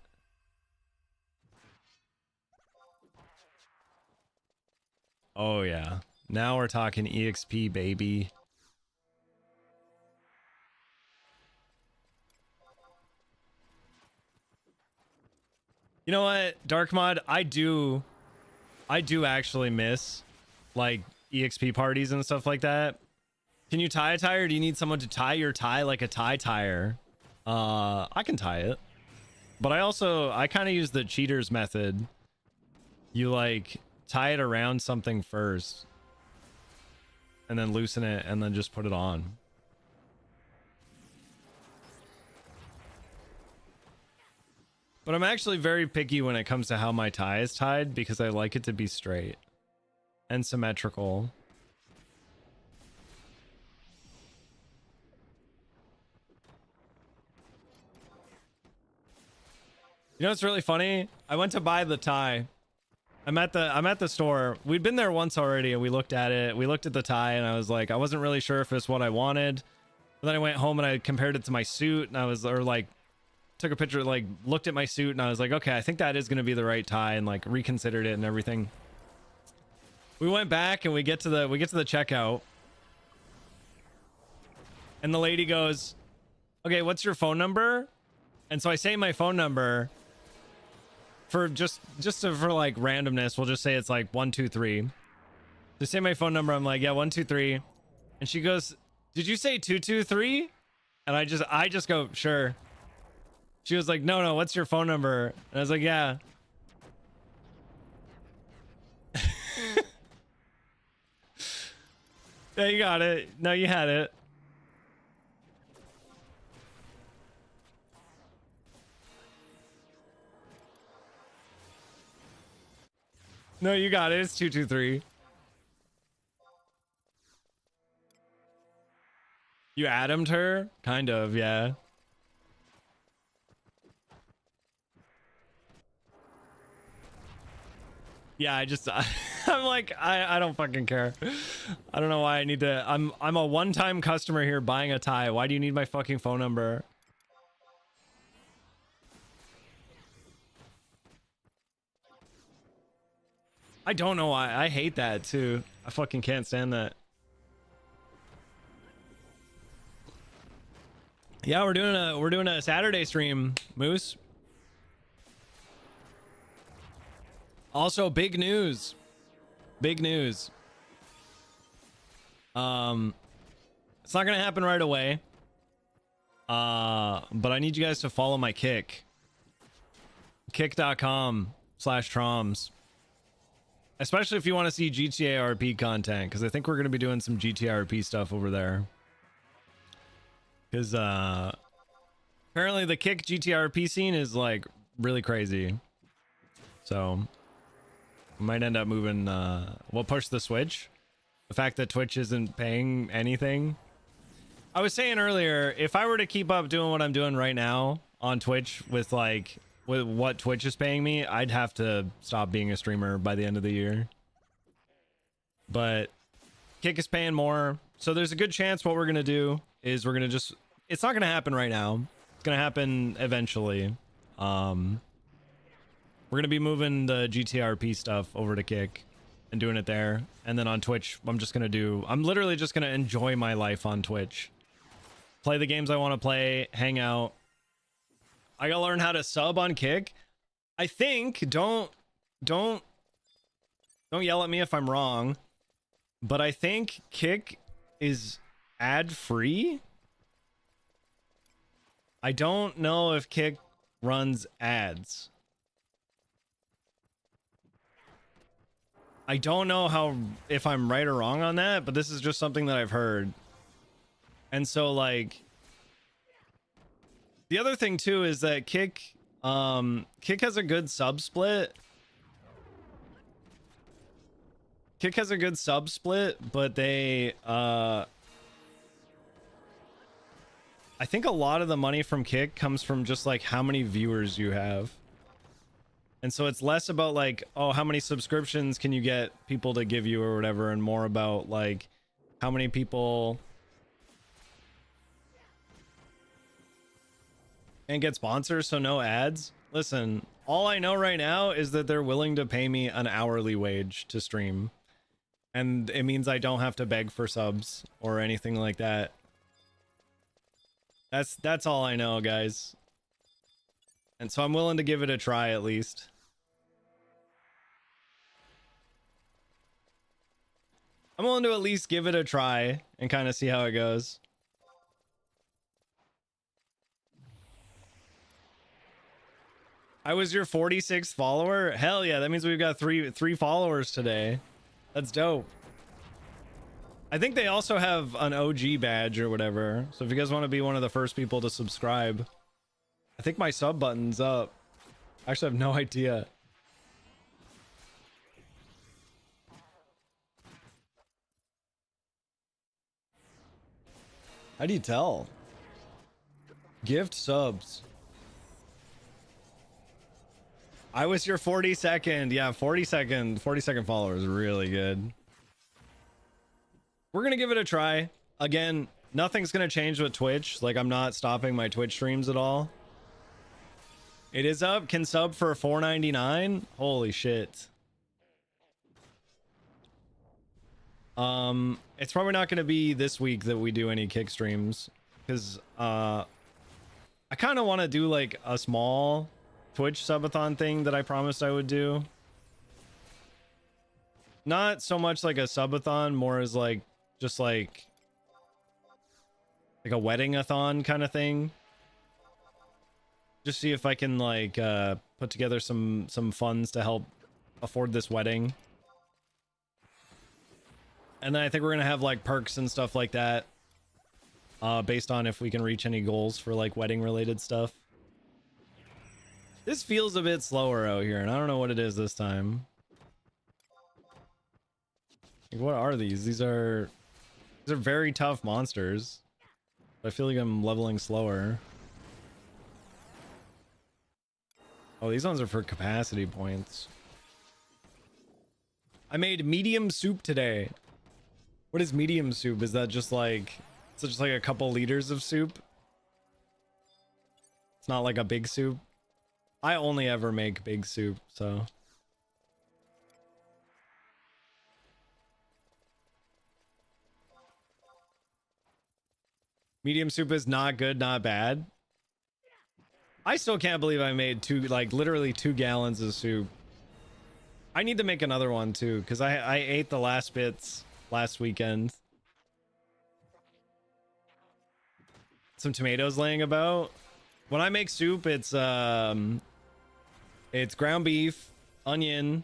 Oh yeah. Now we're talking EXP, baby. You know what, Dark Mod, I do actually miss like EXP parties and stuff like that. Can you tie a tie, or do you need someone to tie your tie like a tie tire? I can tie it, but I kind of use the cheaters method. You like tie it around something first and then loosen it and then just put it on. But I'm actually very picky when it comes to how my tie is tied, because I like it to be straight and symmetrical. You know what's really funny? I went to buy the tie. I'm at the store. We'd been there once already and we looked at it. We looked at the tie and I was like, I wasn't really sure if it's what I wanted. But then I went home and I compared it to my suit, and I was, or like took a picture, like looked at my suit, and I was like, okay, I think that is going to be the right tie, and like reconsidered it and everything. We went back and we get to the checkout, and the lady goes, okay, what's your phone number? And so I say my phone number for for like randomness. We'll just say it's like 123. To say my phone number, I'm like, yeah, 123. And she goes, did you say 223? And I just go, sure. She was like, no, what's your phone number? And I was like, yeah. Yeah, you got it. No, you had it. No, you got it. It's 223. You Adam'd her? Kind of, yeah. Yeah, I'm like, I don't fucking care. I don't know why I need to. I'm a one-time customer here buying a tie. Why do you need my fucking phone number? I don't know why. I hate that too. I fucking can't stand that. Yeah, we're doing a Saturday stream, Moose. Also, big news. Big news. It's not gonna happen right away. But I need you guys to follow my Kick. Kick.com/Traumz. Especially if you want to see GTA RP content, because I think we're gonna be doing some GTA RP stuff over there. Because apparently the Kick GTA RP scene is like really crazy. So might end up moving, we'll push the Switch. The fact that Twitch isn't paying anything. I was saying earlier, if I were to keep up doing what I'm doing right now on Twitch with what Twitch is paying me, I'd have to stop being a streamer by the end of the year. But Kick is paying more. So there's a good chance what we're going to do is we're going to it's not going to happen right now. It's going to happen eventually. We're gonna be moving the GTRP stuff over to Kick and doing it there, and then on Twitch I'm literally just gonna enjoy my life on Twitch, play the games I want to play, hang out. I gotta learn how to sub on Kick. I think don't yell at me if I'm wrong, but I think Kick is ad free. I don't know if Kick runs ads. I don't know if I'm right or wrong on that, but this is just something that I've heard. And so like the other thing too is that Kick Kick has a good sub split. Kick has a good sub split, but they I think a lot of the money from Kick comes from just like how many viewers you have. And so it's less about like, oh, how many subscriptions can you get people to give you or whatever, and more about like how many people and get sponsors, so no ads. Listen, all I know right now is that they're willing to pay me an hourly wage to stream. And it means I don't have to beg for subs or anything like that. That's all I know, guys. And so I'm willing to give it a try at least. I'm willing to at least give it a try and kind of see how it goes. I was your 46th follower? Hell yeah, that means we've got three followers today. That's dope. I think they also have an OG badge or whatever. So if you guys want to be one of the first people to subscribe, I think my sub button's up. I actually have no idea. How do you tell? Gift subs. I was your 42nd. Yeah, 40-second follower is really good. We're gonna give it a try. Again, nothing's gonna change with Twitch. Like, I'm not stopping my Twitch streams at all. It is up. Can sub for $4.99. Holy shit. It's probably not gonna be this week that we do any Kick streams, because I kind of want to do like a small Twitch subathon thing that I promised I would do. Not so much like a subathon, more as like just like a wedding-a-thon kind of thing. Just see if I can like put together some funds to help afford this wedding. And then I think we're gonna have like perks and stuff like that, based on if we can reach any goals for like wedding related stuff. This feels a bit slower out here, and I don't know what it is this time. Like, what are these? These are very tough monsters. I feel like I'm leveling slower. Oh, these ones are for capacity points. I made medium soup today. What is medium soup? Is that just like, it's just like a couple liters of soup? It's not like a big soup. I only ever make big soup, so. Medium soup is not good, not bad. I still can't believe I made literally 2 gallons of soup. I need to make another one too, because I ate the last bits last weekend. Some tomatoes laying about. When I make soup, it's ground beef, onion,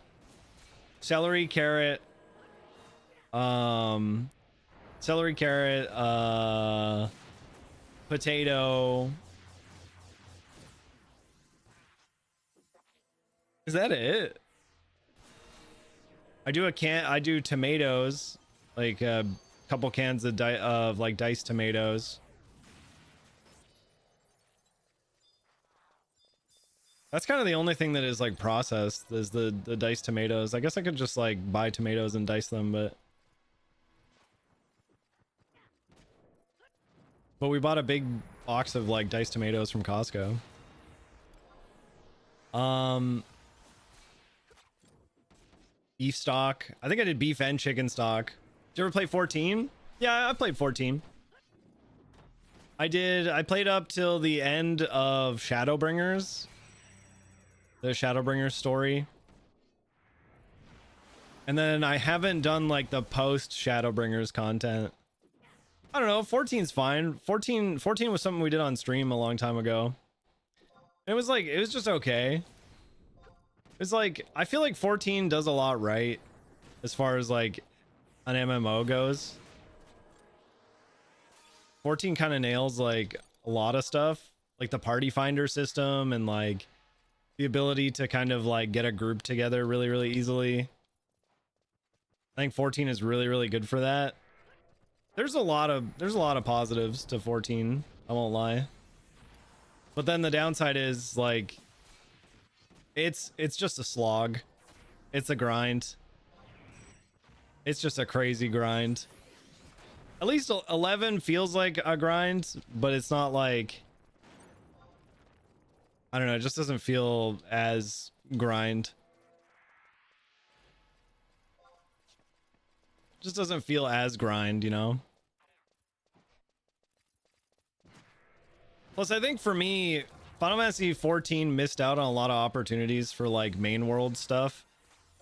celery, carrot, potato. Is that it? I do tomatoes, like a couple cans of like diced tomatoes. That's kind of the only thing that is like processed is the diced tomatoes. I guess I could just like buy tomatoes and dice them, but we bought a big box of like diced tomatoes from Costco. Beef stock. I think I did beef and chicken stock. Did you ever play 14? Yeah, I played 14. I played up till the end of Shadowbringers. The Shadowbringers story. And then I haven't done like the post Shadowbringers content. I don't know, 14's fine. 14 was something we did on stream a long time ago. It was just okay. It's like, I feel like 14 does a lot right as far as like an MMO goes. 14 kind of nails like a lot of stuff, like the party finder system and like the ability to kind of like get a group together really, really easily. I think 14 is really, really good for that. There's a lot of positives to 14, I won't lie. But then the downside is like it's just a slog. It's a grind. It's just a crazy grind. At least 11 feels like a grind, but it's not like, I don't know, it just doesn't feel as grind. Just doesn't feel as grind, you know? Plus, I think for me, Final Fantasy 14 missed out on a lot of opportunities for like main world stuff.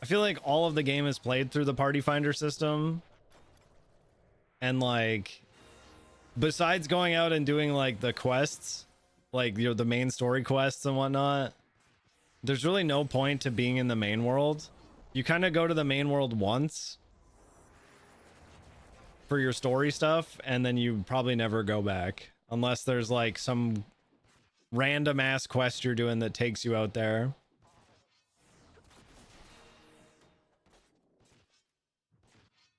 I feel like all of the game is played through the party finder system. And like, besides going out and doing like the quests, like the main story quests and whatnot, there's really no point to being in the main world. You kind of go to the main world once for your story stuff, and then you probably never go back unless there's like some random ass quest you're doing that takes you out there.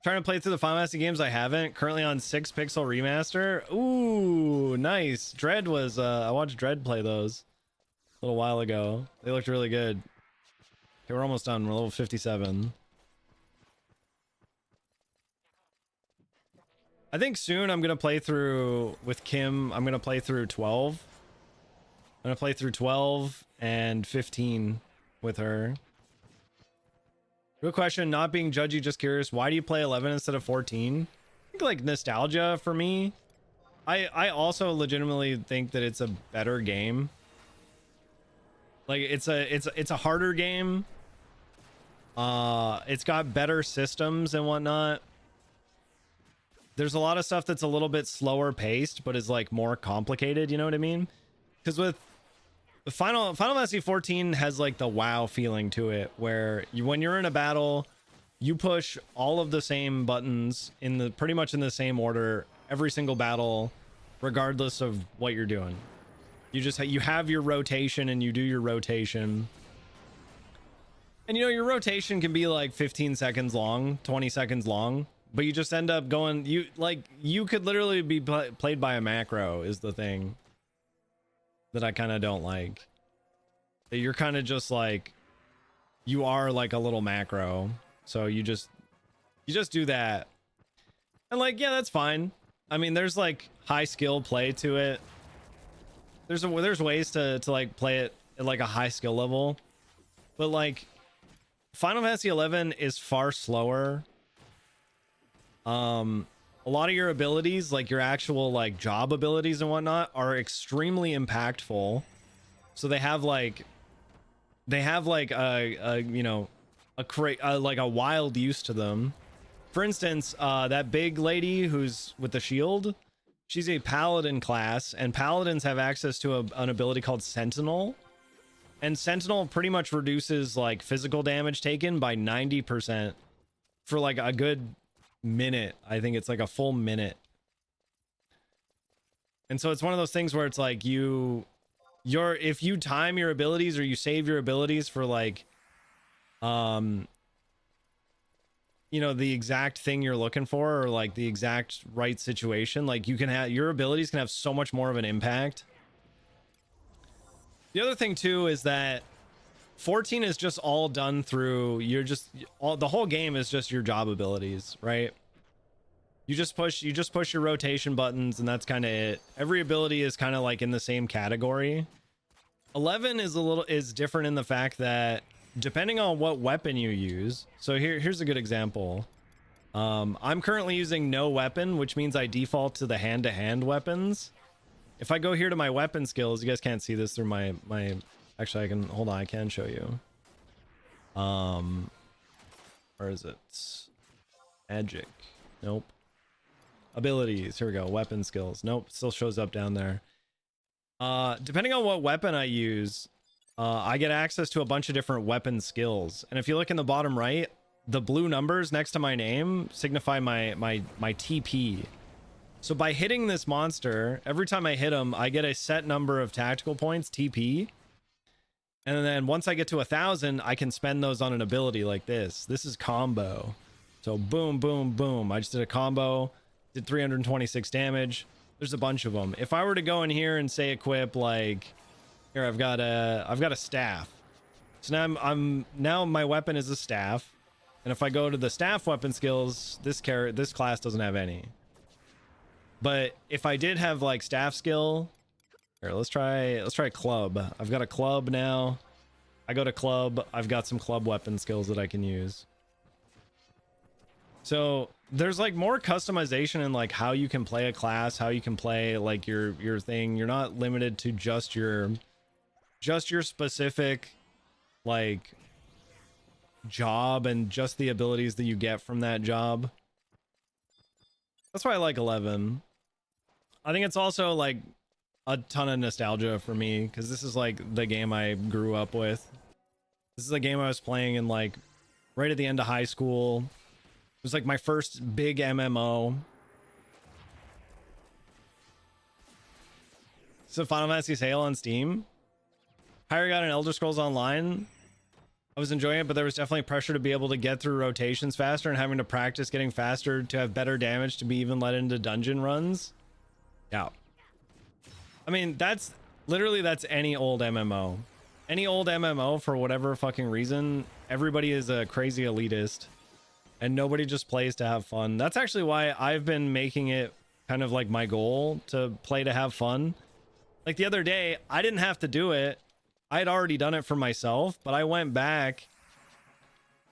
Trying to play through the Final Fantasy games I haven't. Currently on 6 Pixel Remaster. Ooh, nice. Dread was, I watched Dread play those a little while ago. They looked really good. Okay, we're almost done. We're level 57. I think soon I'm going to play through, with Kim, I'm going to play through 12. I'm going to play through 12 and 15 with her. Real question, not being judgy, just curious, why do you play 11 instead of 14? I think like nostalgia for me. I also legitimately think that it's a better game. Like it's a harder game. It's got better systems and whatnot. There's a lot of stuff that's a little bit slower paced, but is like more complicated, you know what I mean? Because with Final Fantasy 14 has like the WoW feeling to it, where when you're in a battle, you push all of the same buttons in the pretty much in the same order every single battle, regardless of what you're doing. You have your rotation and you do your rotation. And you know, your rotation can be like 15 seconds long, 20 seconds long, but you just end up going, you could literally be played by a macro is the thing that I kind of don't like. You're kind of just like, you are like a little macro, so you just do that, and like, yeah, that's fine. I mean, there's like high skill play to it. There's ways to like play it at like a high skill level, but like Final Fantasy 11 is far slower. A lot of your abilities, like your actual like job abilities and whatnot, are extremely impactful. So they have like a you know, like a wild use to them. For instance, that big lady who's with the shield, she's a paladin class, and paladins have access to an ability called Sentinel. And Sentinel pretty much reduces like physical damage taken by 90% for like a good minute. I think it's like a full minute. And so it's one of those things where it's like if you time your abilities or you save your abilities for like you know, the exact thing you're looking for, or like the exact right situation, like you can have your abilities can have so much more of an impact. The other thing too is that 14 is just all done through, the whole game is just your job abilities, right? You just push your rotation buttons, and that's kind of it. Every ability is kind of like in the same category. 11 is different in the fact that depending on what weapon you use. So here's a good example. I'm currently using no weapon, which means I default to the hand-to-hand weapons. If I go here to my weapon skills, you guys can't see this through my actually, I can show you. Where is it? Magic. Nope. Abilities. Here we go. Weapon skills. Nope. Still shows up down there. Depending on what weapon I use, I get access to a bunch of different weapon skills. And if you look in the bottom right, the blue numbers next to my name signify my TP. So by hitting this monster, every time I hit him, I get a set number of tactical points, TP. And then once I get to 1,000, I can spend those on an ability like this. This is combo. So boom, boom, boom. I just did a combo, did 326 damage. There's a bunch of them. If I were to go in here and say equip like, here I've got a staff. So now now my weapon is a staff. And if I go to the staff weapon skills, this class doesn't have any. But if I did have like staff skill, here, let's try club. I've got a club now. I go to club. I've got some club weapon skills that I can use. So there's like more customization in like how you can play a class, how you can play like your thing. You're not limited to just your specific like job and just the abilities that you get from that job. That's why I like 11. I think it's also like a ton of nostalgia for me because this is like the game I grew up with. This is a game I was playing in like right at the end of high school. It was like my first big MMO. So Final Fantasy sale on Steam. Higher got an Elder Scrolls Online. I was enjoying it, but there was definitely pressure to be able to get through rotations faster and having to practice getting faster to have better damage to be even let into dungeon runs. Yeah. I mean, that's any old MMO. Any old MMO, for whatever fucking reason, everybody is a crazy elitist and nobody just plays to have fun. That's actually why I've been making it kind of like my goal to play to have fun. Like the other day, I didn't have to do it. I had already done it for myself, but I went back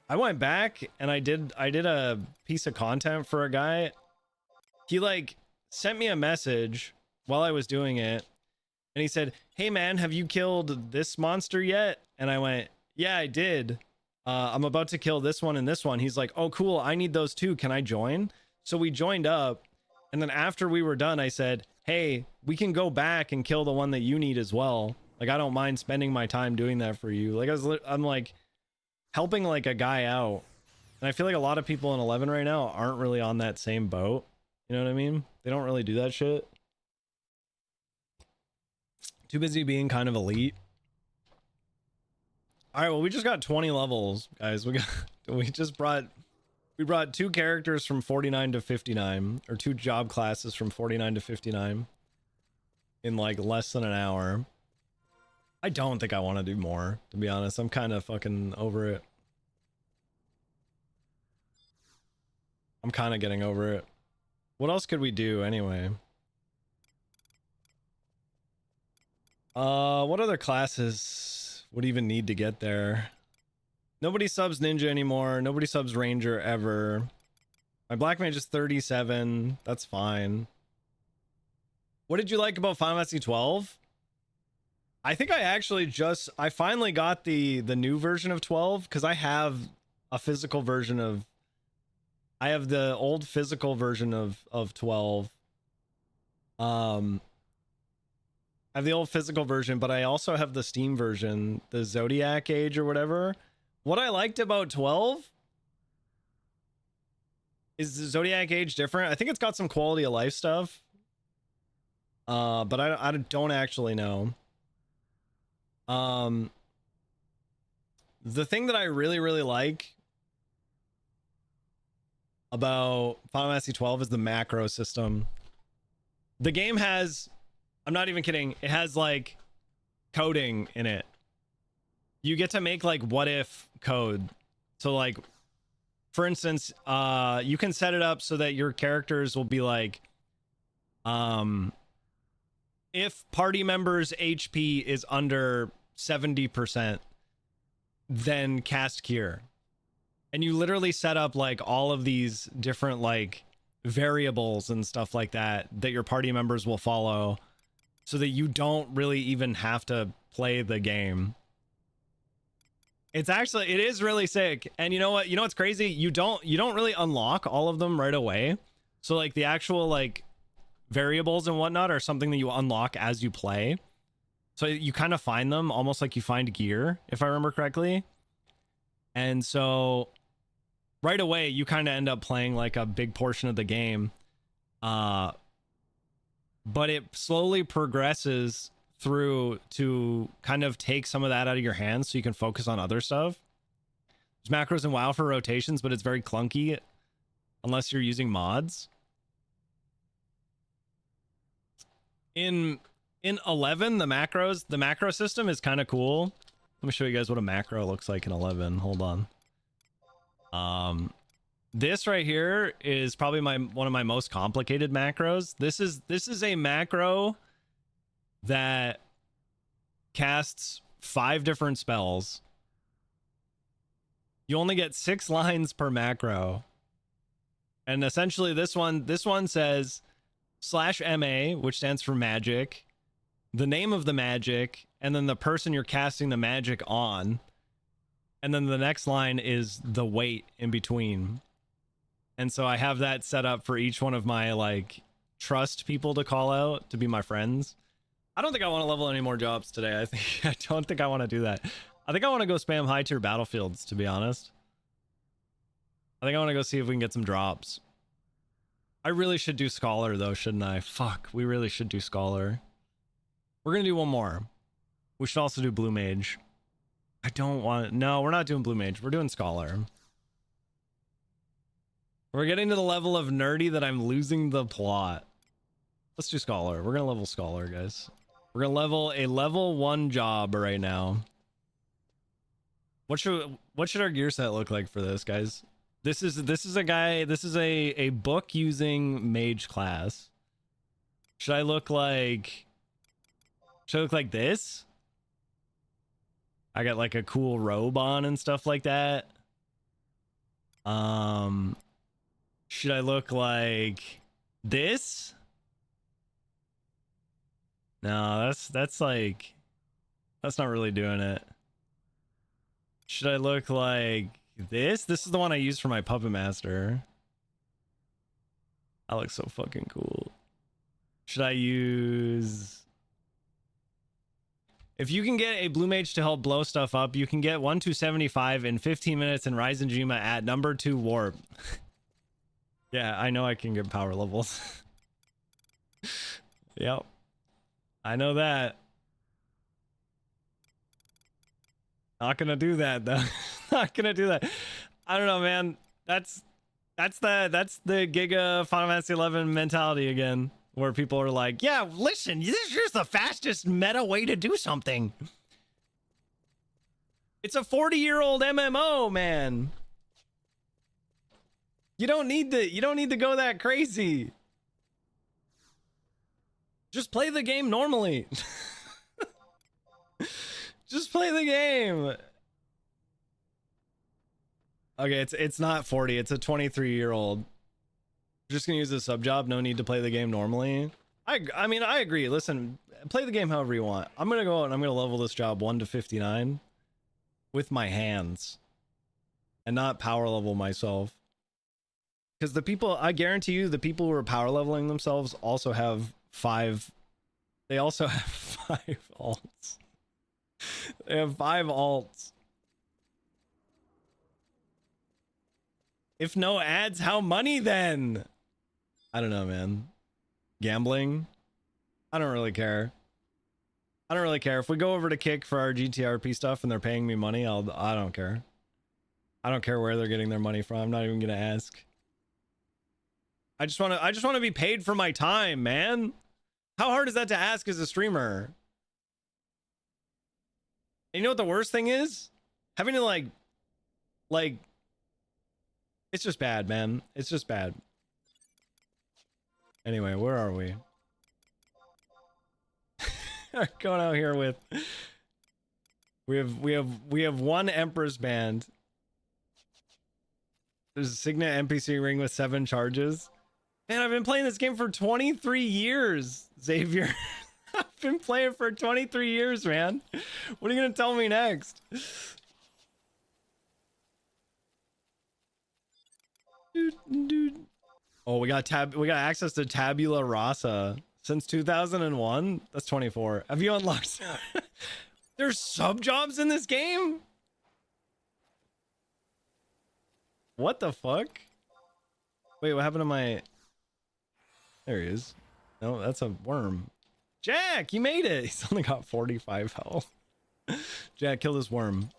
and I did a piece of content for a guy. He like sent me a message while I was doing it and he said, "Hey man, have you killed this monster yet?" And I went, "Yeah, I did. I'm about to kill this one and this one." He's like, "Oh cool, I need those too. Can I join?" So we joined up, and then after we were done, I said, "Hey, we can go back and kill the one that you need as well. Like, I don't mind spending my time doing that for you." Like, I'm like helping like a guy out. And I feel like a lot of people in 11 right now aren't really on that same boat. You know what I mean? They don't really do that shit. Too busy being kind of elite. All right, well, we just got 20 levels, guys. We brought two characters from 49 to 59, or two job classes from 49 to 59 in like less than an hour. I don't think I want to do more, to be honest. I'm kind of fucking over it. I'm kind of getting over it. What else could we do anyway? What other classes would even need to get there? Nobody subs Ninja anymore. Nobody subs Ranger ever. My Black Mage is 37. That's fine. What did you like about Final Fantasy 12? I think I finally got the new version of 12 because I have a physical version of, I have the old physical version of 12. I have the old physical version, but I also have the Steam version, the Zodiac Age or whatever. What I liked about 12 is the Zodiac Age different. I think it's got some quality of life stuff. But I don't actually know. The thing that I really, really like about Final Fantasy 12 is the macro system. The game has, I'm not even kidding, it has like coding in it. You get to make like what if code. So like, for instance, you can set it up so that your characters will be like, if party members' HP is under 70%, then cast cure. And you literally set up like all of these different like variables and stuff like that your party members will follow so that you don't really even have to play the game. It is really sick. And you know what's crazy? You don't really unlock all of them right away. So like the actual like variables and whatnot are something that you unlock as you play. So you kind of find them almost like you find gear, if I remember correctly. And so right away you kind of end up playing like a big portion of the game. But it slowly progresses through to kind of take some of that out of your hands so you can focus on other stuff. There's macros in WoW for rotations, but it's very clunky unless you're using mods. In 11, the macro system is kind of cool. Let me show you guys what a macro looks like in 11. Hold on. This right here is probably one of my most complicated macros. This is a macro that casts 5 different spells. You only get 6 lines per macro. And essentially this one says /MA, which stands for magic, the name of the magic, and then the person you're casting the magic on. And then the next line is the weight in between. And so I have that set up for each one of my like trust people to call out to be my friends. I don't think I want to level any more jobs today. I don't think I want to do that. I think I want to go spam high tier battlefields, to be honest. I think I want to go see if we can get some drops. I really should do Scholar though, shouldn't I? Fuck, we really should do Scholar. We're gonna do one more. We should also do Blue Mage. I don't want... No, we're not doing Blue Mage. We're doing Scholar. We're getting to the level of nerdy that I'm losing the plot. Let's do Scholar. We're gonna level Scholar, guys. We're gonna level a level 1 job right now. What should our gear set look like for this, guys? This is a book using mage class. Should I look like this? I got like a cool robe on and stuff like that. Should I look like this? No, that's like, that's not really doing it. Should I look like this? This is the one I use for my Puppet Master. That looks so fucking cool. Should I use... If you can get a Blue Mage to help blow stuff up, you can get 1-275 in 15 minutes in Ryzen Jima at number 2 warp. Yeah, I know I can get power levels. Yep. I know that. Not gonna do that though. Not gonna do that. I don't know, man. That's the Giga Final Fantasy 11 mentality again, where people are like, yeah, listen, this is just the fastest meta way to do something. It's a 40-year-old MMO, man. You don't need to go that crazy. Just play the game normally. Just play the game. Okay, it's not 40, it's a 23-year-old. Just gonna use a sub job, no need to play the game normally. I mean, I agree. Listen, play the game however you want. I'm gonna go out and I'm gonna level this job 1-59 with my hands and not power level myself. Because the people, I guarantee you, the people who are power leveling themselves also have 5. They also have 5 alts. They have 5 alts. If no ads, how money then? I don't know, man. Gambling? I don't really care. I don't really care. If we go over to Kick for our GTRP stuff and they're paying me money, I don't care. I don't care where they're getting their money from. I'm not even gonna ask. I just want to be paid for my time, man. How hard is that to ask as a streamer? And you know what the worst thing is? Having to like it's just bad, man. It's just bad. Anyway, where are we? Going out here with we have one Empress band. There's a Signet NPC ring with 7 charges. Man, I've been playing this game for 23 years, Xavier. I've been playing for 23 years, man. What are you gonna tell me next? Dude. Oh, we got access to Tabula Rasa since 2001. That's 24. Have you unlocked? There's sub jobs in this game? What the fuck? Wait, what happened to my... There he is. No, that's a worm. Jack, you made it. He's only got 45 health. Jack, kill this worm.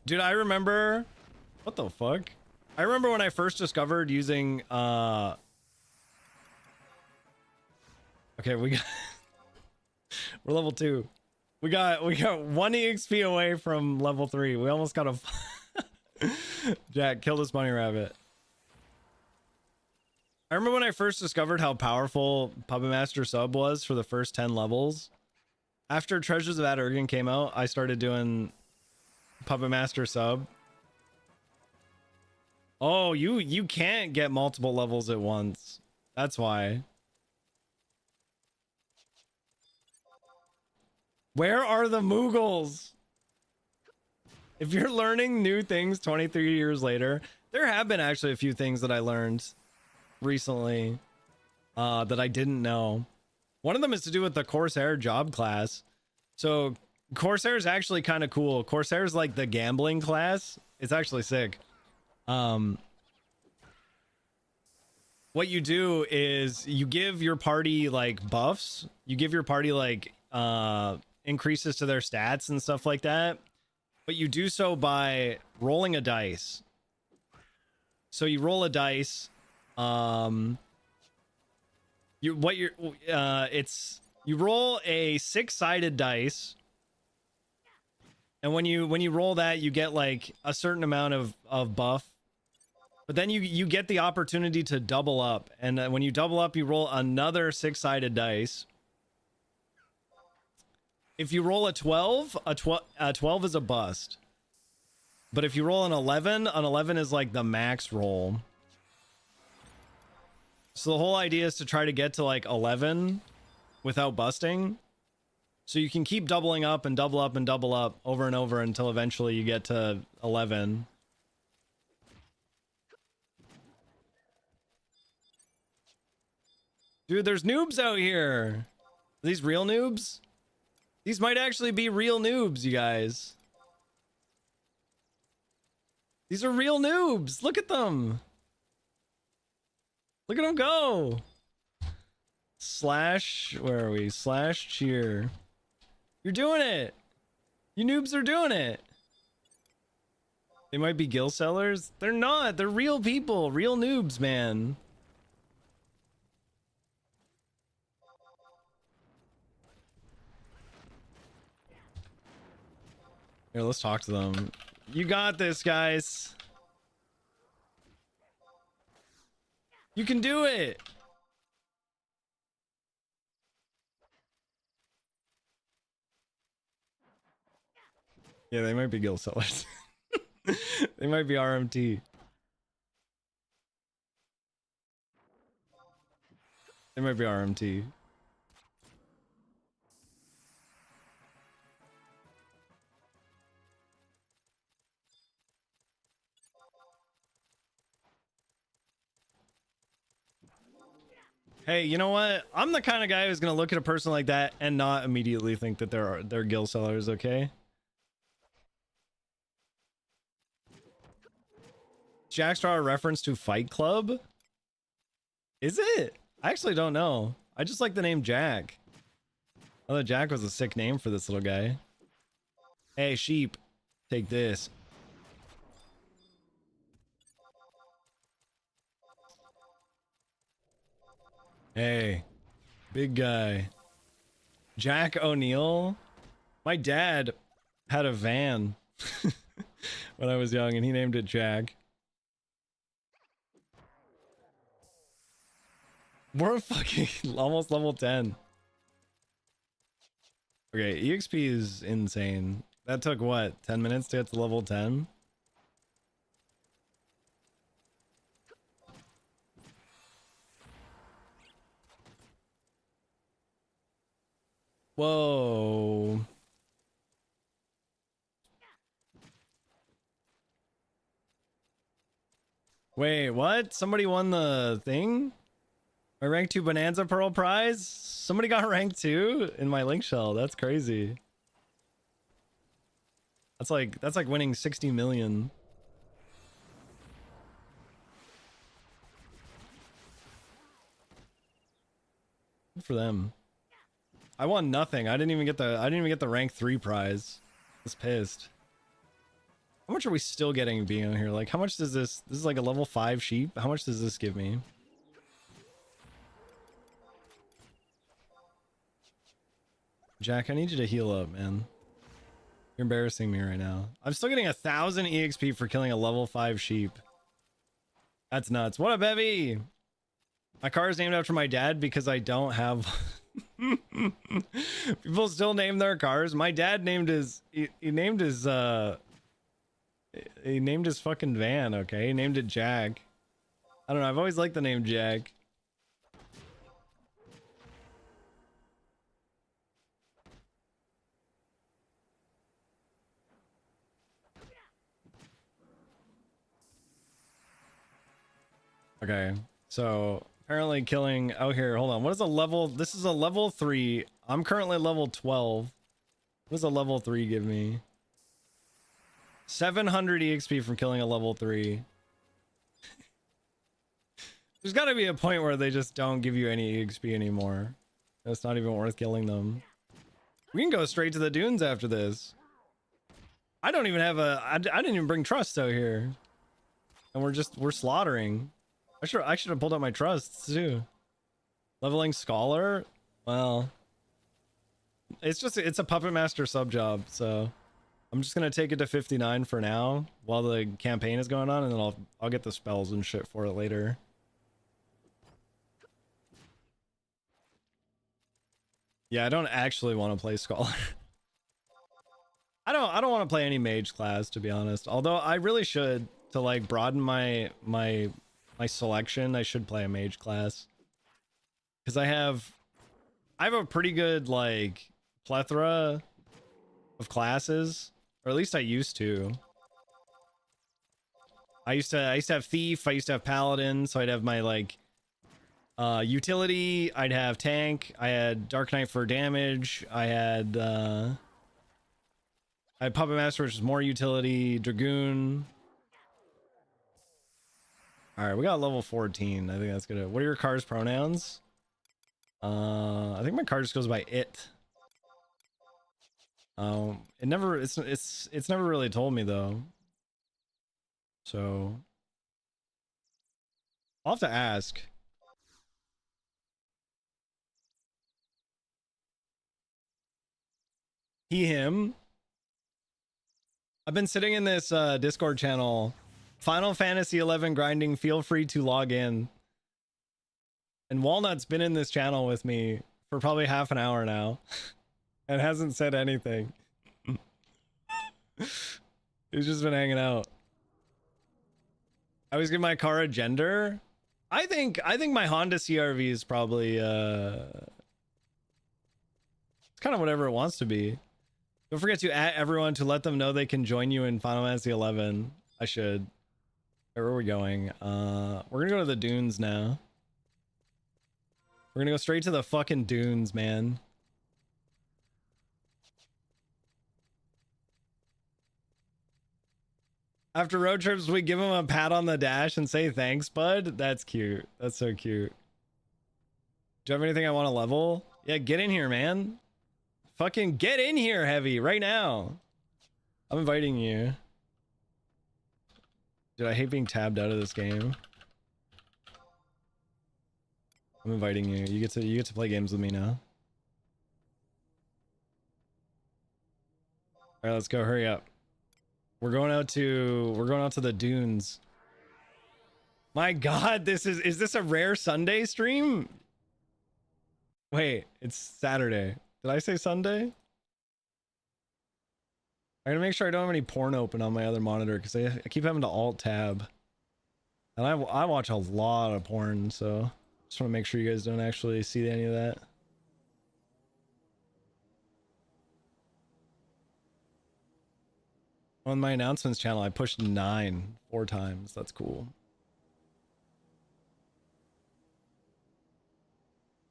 Dude, I remember... What the fuck? I remember when I first discovered using... Okay, we got... We're level 2. We got 1 EXP away from level 3. We almost got a... Jack, kill this bunny rabbit. I remember when I first discovered how powerful Puppet Master Sub was for the first 10 levels. After Treasures of Aturgan came out, I started doing Puppet Master Sub. Oh, you can't get multiple levels at once. That's why. Where are the Moogles? If you're learning new things 23 years later, there have been actually a few things that I learned recently that I didn't know. One of them is to do with the Corsair job class. So Corsair is actually kind of cool. Corsair is like the gambling class. It's actually sick. What you do is you give your party like buffs. You give your party like increases to their stats and stuff like that. But you do so by rolling a dice. So you roll a dice. You roll a 6-sided dice, and when you roll that, you get like a certain amount of buff. But then you get the opportunity to double up, and when you double up, you roll another 6-sided dice. If you roll a 12, a 12 is a bust. But if you roll an 11 is like the max roll. So the whole idea is to try to get to like 11 without busting. So you can keep doubling up and double up and double up over and over until eventually you get to 11. Dude, there's noobs out here. Are these real noobs? These might actually be real noobs, you guys. These are real noobs. Look at them. Look at them go. Slash, where are we? Slash cheer. You're doing it. You noobs are doing it. They might be gill sellers. They're not. They're real people. Real noobs, man. Here, let's talk to them. You got this, guys. You can do it. Yeah, they might be gill sellers. They might be RMT. They might be RMT. Hey, you know what? I'm the kind of guy who's gonna look at a person like that and not immediately think that they're gill sellers, okay? Jackstar a reference to Fight Club? Is it? I actually don't know. I just like the name Jack. I thought Jack was a sick name for this little guy. Hey, sheep, take this. Hey, big guy. Jack O'Neill? My dad had a van when I was young, and he named it Jack. We're fucking almost level 10. Okay, EXP is insane. That took what, 10 minutes to get to level 10? Whoa. Wait, what? Somebody won the thing? My rank 2 Bonanza Pearl prize? Somebody got rank 2 in my link shell. That's crazy. That's like winning 60 million. Good for them. I won nothing. I didn't even get the rank 3 prize. I was pissed. How much are we still getting being on here? Like, how much does this is like a level 5 sheep. How much does this give me? Jack, I need you to heal up, man. You're embarrassing me right now. I'm still getting 1,000 EXP for killing a level 5 sheep. That's nuts. What up, Evie? My car is named after my dad because I don't have... People still name their cars. My dad named his... He named his fucking van, okay? He named it Jack. I don't know. I've always liked the name Jack. Okay, so apparently killing out here. Hold on. What is a level? This is a level 3. I'm currently level 12. What does a level 3 give me? 700 EXP from killing a level 3. There's got to be a point where they just don't give you any EXP anymore. It's not even worth killing them. We can go straight to the dunes after this. I don't even have a... I didn't even bring trusts out here. And we're slaughtering. I should have pulled out my trusts too. Leveling scholar? Well, it's a puppet master sub job, so I'm just gonna take it to 59 for now while the campaign is going on, and then I'll get the spells and shit for it later. Yeah, I don't actually want to play scholar. I don't want to play any mage class, to be honest. Although I really should, to like broaden my selection. I should play a mage class because I have a pretty good like plethora of classes, or at least I used to. I used to have thief. I used to have paladin, so I'd have my like utility. I'd have tank. I had Dark Knight for damage. I had Puppet Master, which is more utility. Dragoon. All right, we got level 14. I think that's good. What are your car's pronouns? I think my car just goes by it. It's never really told me though. So I'll have to ask. He, him. I've been sitting in this Discord channel. Final Fantasy 11 grinding, feel free to log in. And Walnut's been in this channel with me for probably half an hour now and hasn't said anything. He's just been hanging out. I always give my car a gender. I think my Honda CRV is probably it's kind of whatever it wants to be. Don't forget to add everyone to let them know they can join you in Final Fantasy 11. I should. Where are we going? We're gonna go to the dunes now. We're gonna go straight to the fucking dunes, man. After road trips, we give him a pat on the dash and say thanks, bud. That's cute. That's so cute. Do you have anything I want to level? Yeah, get in here, man. Fucking get in here, Heavy, right now. I'm inviting you. Dude, I hate being tabbed out of this game. I'm inviting you. You get to play games with me now. All right, let's go. Hurry up. We're going out to the dunes. My God, is this a rare Sunday stream? Wait, it's Saturday. Did I say Sunday? I gotta make sure I don't have any porn open on my other monitor because I keep having to alt tab. And I watch a lot of porn, so just want to make sure you guys don't actually see any of that. On my announcements channel, I pushed 9 4 times. That's cool.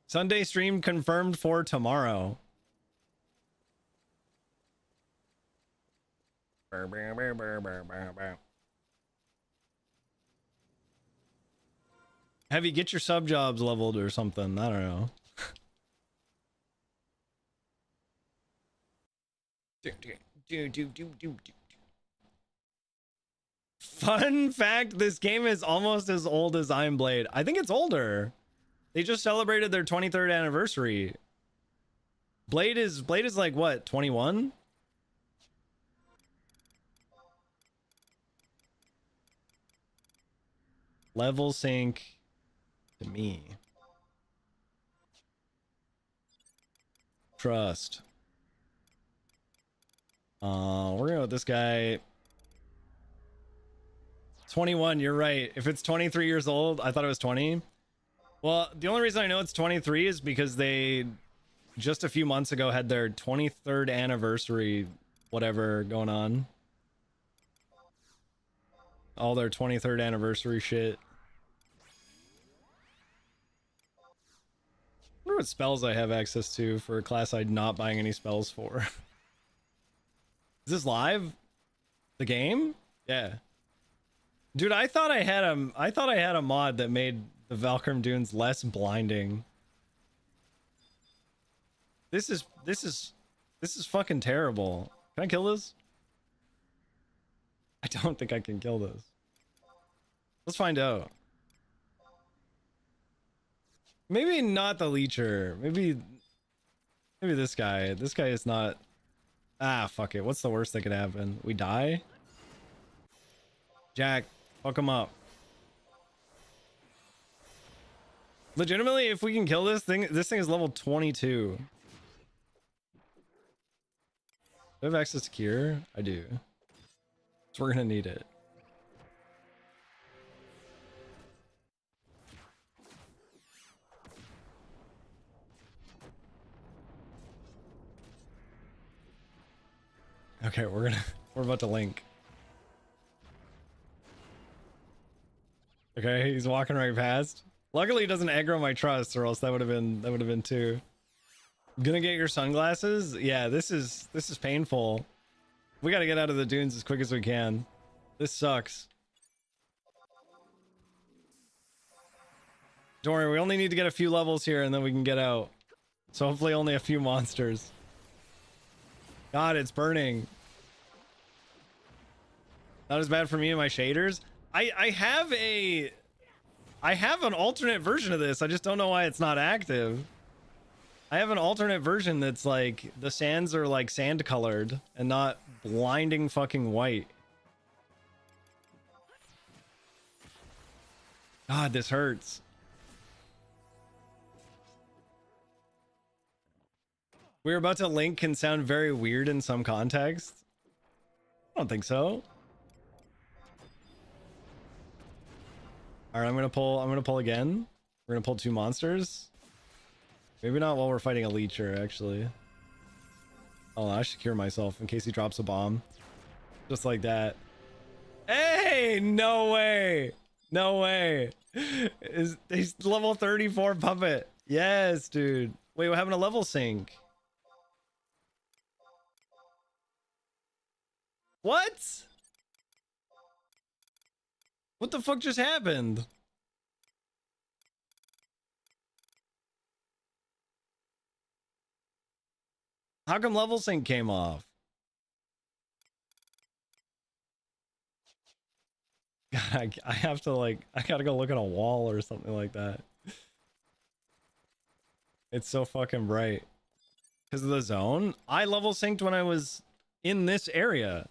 Sunday stream confirmed for tomorrow. Heavy, get your sub jobs leveled or something. I don't know. Fun fact, this game is almost as old as Iron Blade. I think it's older. They just celebrated their 23rd anniversary. Blade is like what, 21? Level sync to me. Trust. We're gonna go with this guy. 21, you're right. If it's 23 years old, I thought it was 20. Well, the only reason I know it's 23 is because they just a few months ago had their 23rd anniversary, whatever, going on. All their 23rd anniversary shit. I wonder what spells I have access to for a class I'm not buying any spells for. Is this live? The game? Yeah. Dude, I thought I had a mod that made the Valkyrie Dunes less blinding. This is fucking terrible. Can I kill this? I don't think I can kill this. Let's find out. Maybe not the Leecher. Maybe this guy. This guy is not. Ah, fuck it. What's the worst that could happen? We die? Jack, fuck him up. Legitimately, if we can kill this thing is level 22. Do I have access to cure? I do. So we're gonna need it. Okay, we're about to link. Okay, he's walking right past. Luckily he doesn't aggro my trust, or else that would have been too. Gonna get your sunglasses? Yeah, this is painful. We gotta get out of the dunes as quick as we can. This sucks. Don't worry, we only need to get a few levels here and then we can get out. So hopefully only a few monsters. God, it's burning. Not as bad for me and my shaders. I have an alternate version of this. I just don't know why it's not active. I have an alternate version that's like the sands are like sand colored and not blinding fucking white. God, this hurts. We're about to link can sound very weird in some context. I don't think so. All right, I'm gonna pull again. We're gonna pull 2 monsters. Maybe not while we're fighting a Leecher, actually. Oh, I should cure myself in case he drops a bomb. Just like that. Hey, no way. No way. He's level 34 puppet. Yes, dude. Wait, we're having a level sync. What? What the fuck just happened? How come level sync came off? God, I have to like, I gotta go look at a wall or something like that. It's so fucking bright. Because of the zone? I level synced when I was in this area.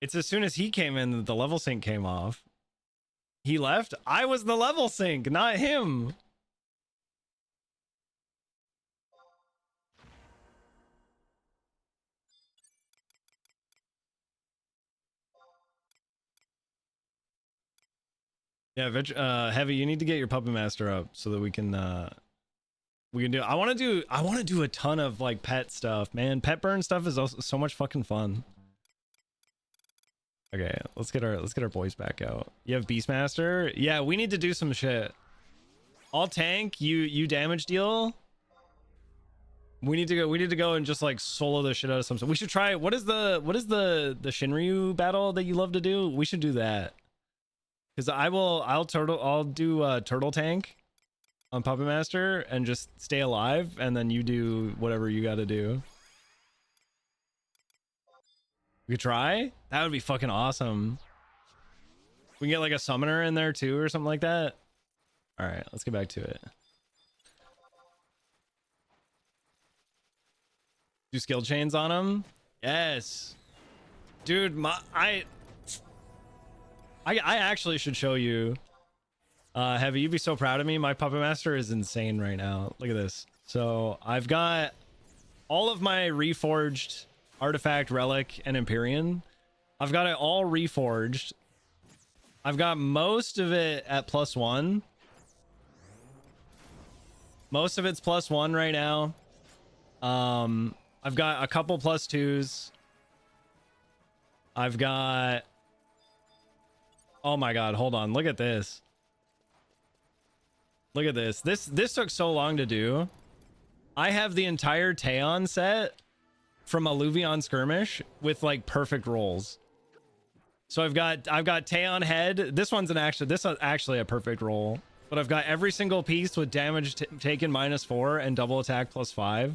It's as soon as he came in that the level sync came off. He left? I was the level sync, not him. Yeah, Heavy, you need to get your Puppet Master up so that we can do. I want to do a ton of like pet stuff, man. Pet burn stuff is also so much fucking fun. Okay, let's get our boys back out. You have Beastmaster? Yeah, we need to do some shit. I'll tank, you damage deal. We need to go and just like solo the shit out of some stuff. We should try. What is the Shinryu battle that you love to do? We should do that. Because I'll do turtle tank. on Puppet Master and just stay alive, and then you do whatever you got to do. We could try? That would be fucking awesome. We can get like a summoner in there too or something like that. All right, let's get back to it. Do skill chains on him? Yes. Dude, I actually should show you. Heavy, you'd be so proud of me. My Puppet Master is insane right now. Look at this. So I've got all of my reforged artifact, relic, and Empyrean. I've got it all reforged. I've got most of it at +1. Most of it's +1 right now. I've got a couple +2s. I've got... Oh my god, hold on. Look at this. Look at this. This took so long to do. I have the entire Taeon set from Alluvion Skirmish with like perfect rolls. So I've got Taeon head. This one's actually a perfect roll. But I've got every single piece with damage taken -4 and double attack +5.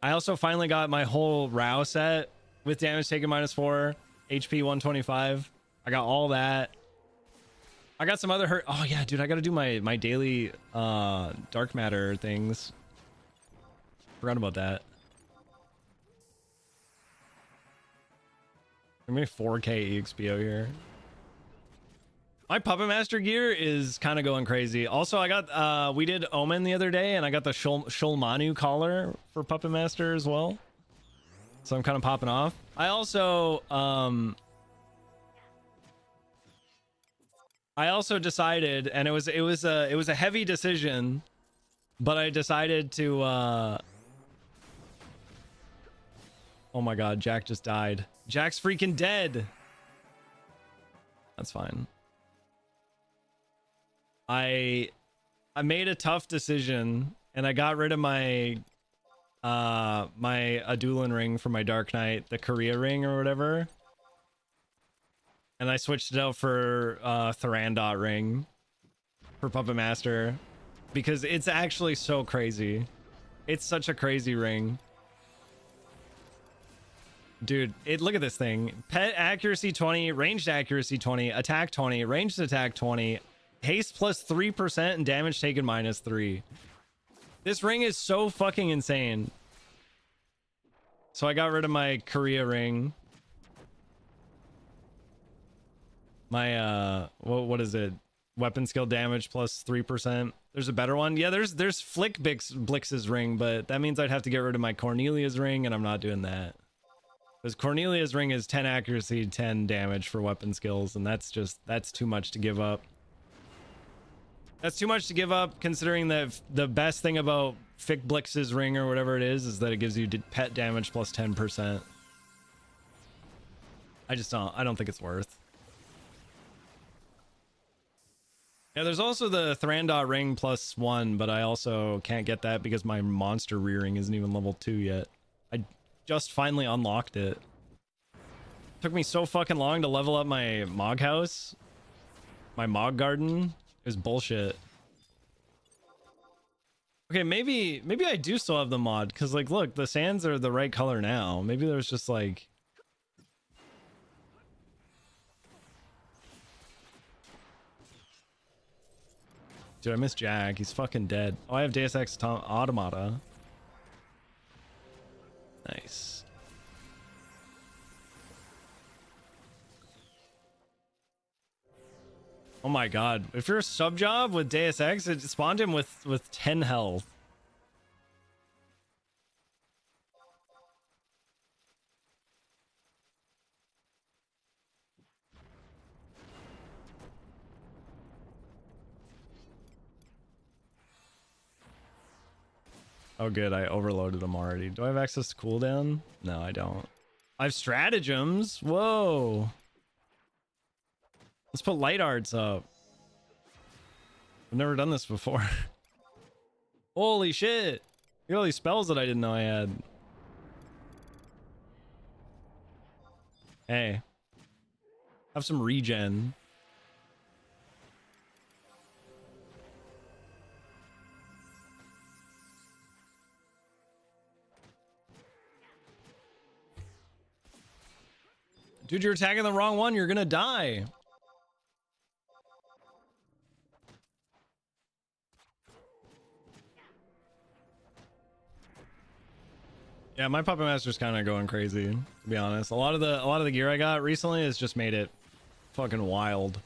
I also finally got my whole Rao set with damage taken -4, HP 125. I got all that. I got some other hurt. Oh yeah, dude, I got to do my daily dark matter things. Forgot about that. I'm gonna 4K EXP out here. My Puppet Master gear is kind of going crazy. Also, I got we did Omen the other day, and I got the Shulmanu collar for Puppet Master as well. So I'm kind of popping off. I also decided, and it was a heavy decision, but I decided to oh my god, Jack just died. Jack's freaking dead. That's fine. I made a tough decision, and I got rid of my my Adulin ring for my Dark Knight, the Korea ring or whatever. And I switched it out for Thranduil ring for Puppet Master because it's actually so crazy. It's such a crazy ring. Dude, look at this thing. Pet accuracy 20, ranged accuracy 20, attack 20, ranged attack 20, haste +3% and damage taken -3. This ring is so fucking insane. So I got rid of my Korea ring. My what is it? Weapon skill damage +3%. There's a better one. Yeah, there's Flick Blix's ring, but that means I'd have to get rid of my Cornelia's ring, and I'm not doing that. Because Cornelia's ring is 10 accuracy, 10 damage for weapon skills, and that's too much to give up. That's too much to give up, considering that the best thing about Fick Blix's ring or whatever it is that it gives you pet damage +10%. I don't think it's worth. Yeah, there's also the Thranduil ring +1, but I also can't get that because my monster rearing isn't even level 2 yet. I just finally unlocked it. Took me so fucking long to level up my Mog house. My Mog garden is bullshit. Okay, maybe I do still have the mod, because like look, the sands are the right color now. Maybe there's just like... Dude, I miss Jack. He's fucking dead. Oh, I have Deus Ex Automata. Nice. Oh my god. If you're a sub job with Deus Ex, it spawned him with 10 health. Oh good, I overloaded them already. Do I have access to cooldown? No, I don't. I have stratagems. Whoa. Let's put light arts up. I've never done this before. Holy shit. Look at all these spells that I didn't know I had. Hey. Have some regen. Dude, you're attacking the wrong one. You're gonna die. Yeah, my Puppet Master's kind of going crazy, to be honest. A lot of the gear I got recently has just made it fucking wild.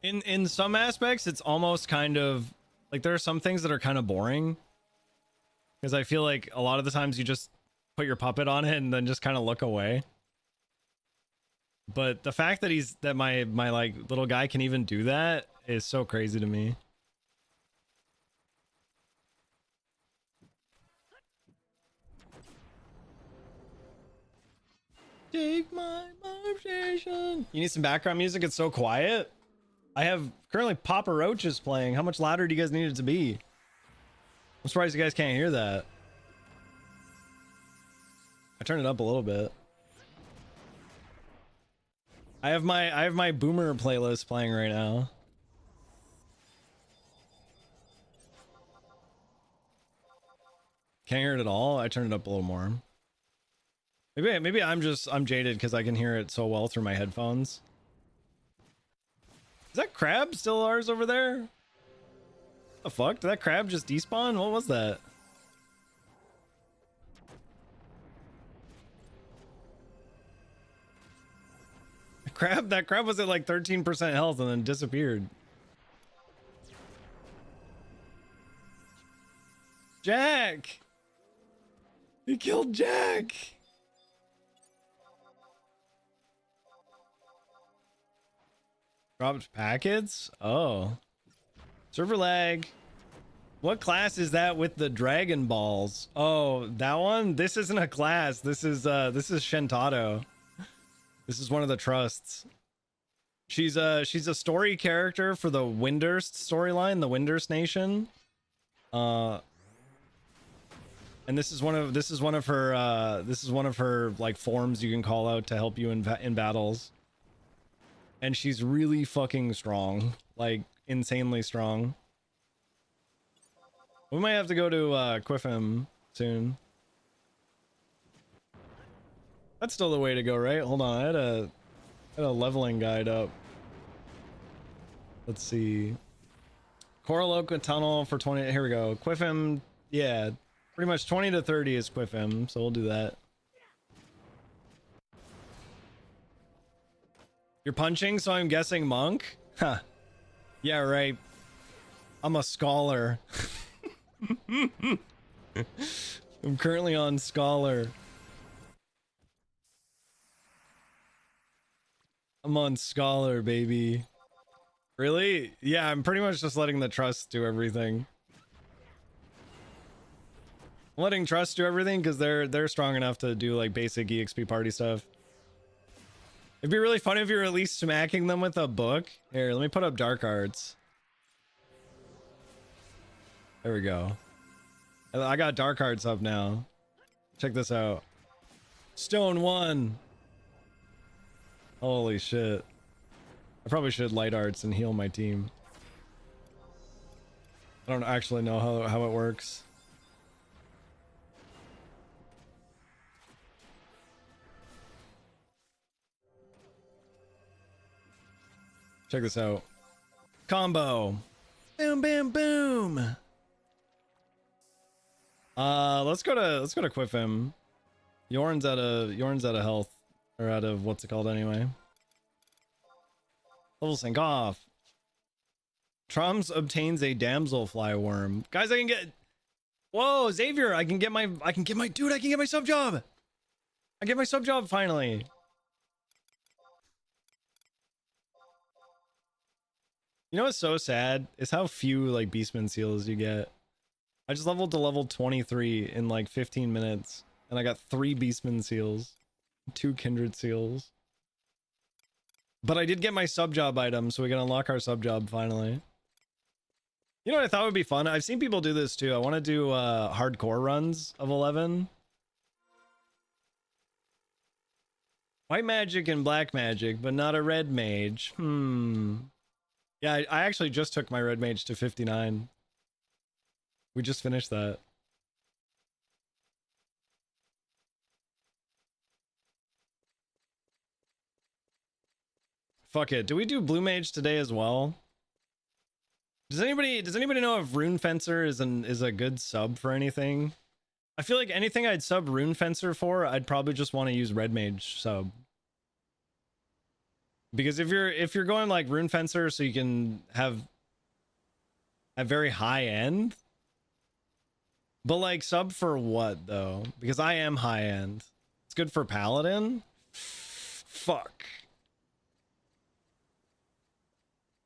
In some aspects, it's almost kind of like there are some things that are kind of boring. Because I feel like a lot of the times you just put your puppet on it and then just kind of look away. But the fact that my like little guy can even do that is so crazy to me. Take my motivation. You need some background music? It's so quiet. I have currently Papa Roaches playing. How much louder do you guys need it to be? I'm surprised you guys can't hear that. I turned it up a little bit. I have my Boomer playlist playing right now. Can't hear it at all. I turned it up a little more. Maybe I'm jaded because I can hear it so well through my headphones. Is that crab still ours over there? The fuck? Did that crab just despawn? What was that? That crab was at like 13% health and then disappeared. Jack! He killed Jack! Dropped packets? Oh. Server lag. What class is that with the Dragon Balls? Oh, that one? This isn't a class. This is Shentado. This is one of the trusts. She's a story character for the Windurst storyline, the Windurst Nation. And this is one of her like forms you can call out to help you in battles. And she's really fucking strong, like insanely strong. We might have to go to Quiffim soon. That's still the way to go, right? Hold on, I had a leveling guide up. Let's see. Coraloka Tunnel for 20. Here we go. Quiffim, yeah, pretty much 20 to 30 is Quiffim, so we'll do that. You're punching, so I'm guessing monk? Huh. Yeah, right. I'm a scholar. I'm currently on scholar. I'm on scholar, baby. Really? Yeah, I'm pretty much just letting the trust do everything. I'm letting trust do everything because they're strong enough to do like basic EXP party stuff. It'd be really funny if you're at least smacking them with a book. Here, let me put up Dark Arts. There we go. I got Dark Arts up now. Check this out. Stone 1. Holy shit. I probably should light arts and heal my team. I don't actually know how it works. Check this out. Combo. Boom, bam, boom. Let's go to Quiffim. Yorn's out of health, or out of what's it called anyway. Level sync off. Traumz obtains a damsel fly worm. Guys, I can get. Whoa, Xavier! I can get my sub job. I get my sub job finally. You know what's so sad is how few like Beastman seals you get. I just leveled to level 23 in like 15 minutes, and I got 3 Beastman seals, 2 Kindred seals. But I did get my sub job item, so we can unlock our sub job finally. You know what I thought would be fun? I've seen people do this too. I want to do hardcore runs of 11. White magic and black magic, but not a red mage. Yeah, I actually just took my red mage to 59. We just finished that. Fuck it. Do we do Blue Mage today as well? Does anybody know if Rune Fencer is a good sub for anything? I feel like anything I'd sub Rune Fencer for, I'd probably just want to use Red Mage sub. Because if you're going like Rune Fencer so you can have a very high end, but like sub for what though? Because I am high end. It's good for Paladin. Fuck.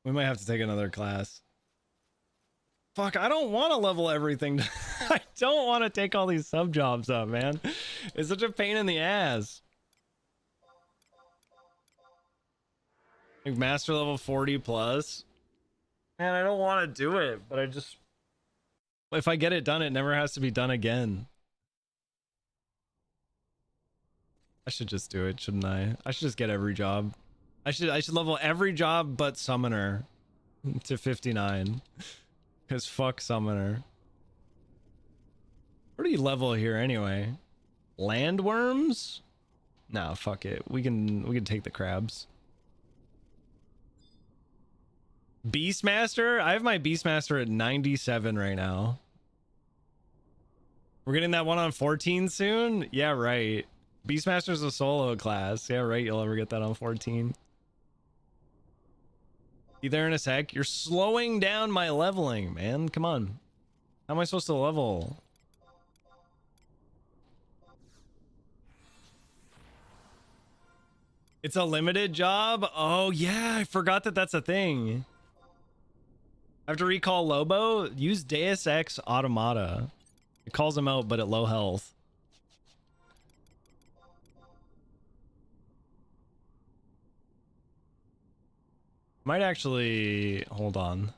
We might have to take another class. Fuck, I don't want to level everything. I don't want to take all these sub jobs up, man. It's such a pain in the ass. Like master level 40 plus. Man, I don't want to do it, but I just... If I get it done, it never has to be done again. I should just do it, shouldn't I? I should just get every job. I should level every job but Summoner to 59. Because fuck Summoner. What do you level here anyway? Landworms? Nah, fuck it. We can take the crabs. Beastmaster? I have my Beastmaster at 97 right now. We're getting that one on 14 soon? Yeah, right. Beastmaster's a solo class. Yeah, right. You'll ever get that on 14. Be there in a sec. You're slowing down my leveling, man. Come on. How am I supposed to level? It's a limited job? Oh, yeah. I forgot that that's a thing. I have to recall Lobo. Use Deus Ex Automata. It calls him out, but at low health. Might actually... Hold on.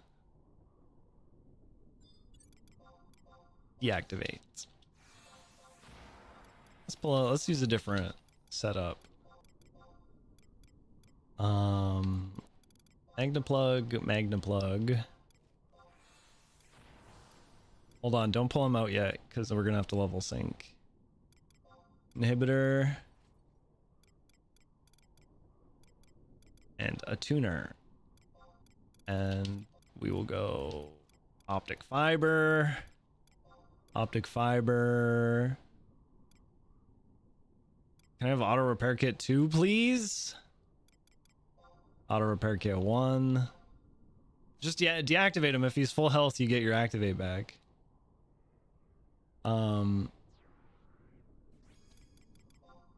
Deactivate. Let's use a different setup. Magna plug. Hold on, don't pull him out yet, because we're gonna have to level sync. Inhibitor. And a tuner. And we will go optic fiber. Optic fiber. Can I have auto repair kit 2, please? Auto repair kit 1. Just deactivate him. If he's full health, you get your activate back.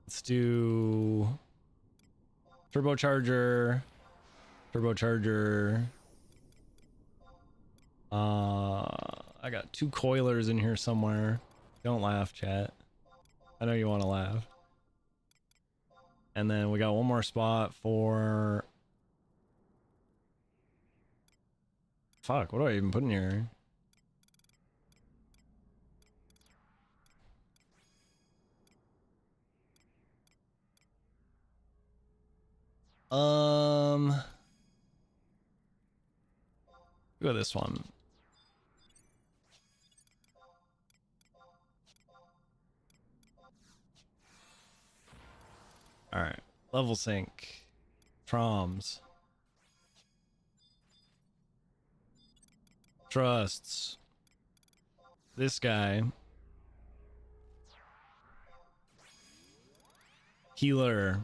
Let's do turbocharger. I got 2 coilers in here somewhere. Don't laugh, chat. I know you want to laugh. And then we got one more spot for... Fuck, what do I even put in here? Go this one. All right, level sync. Traumz. Trusts. This guy. Healer.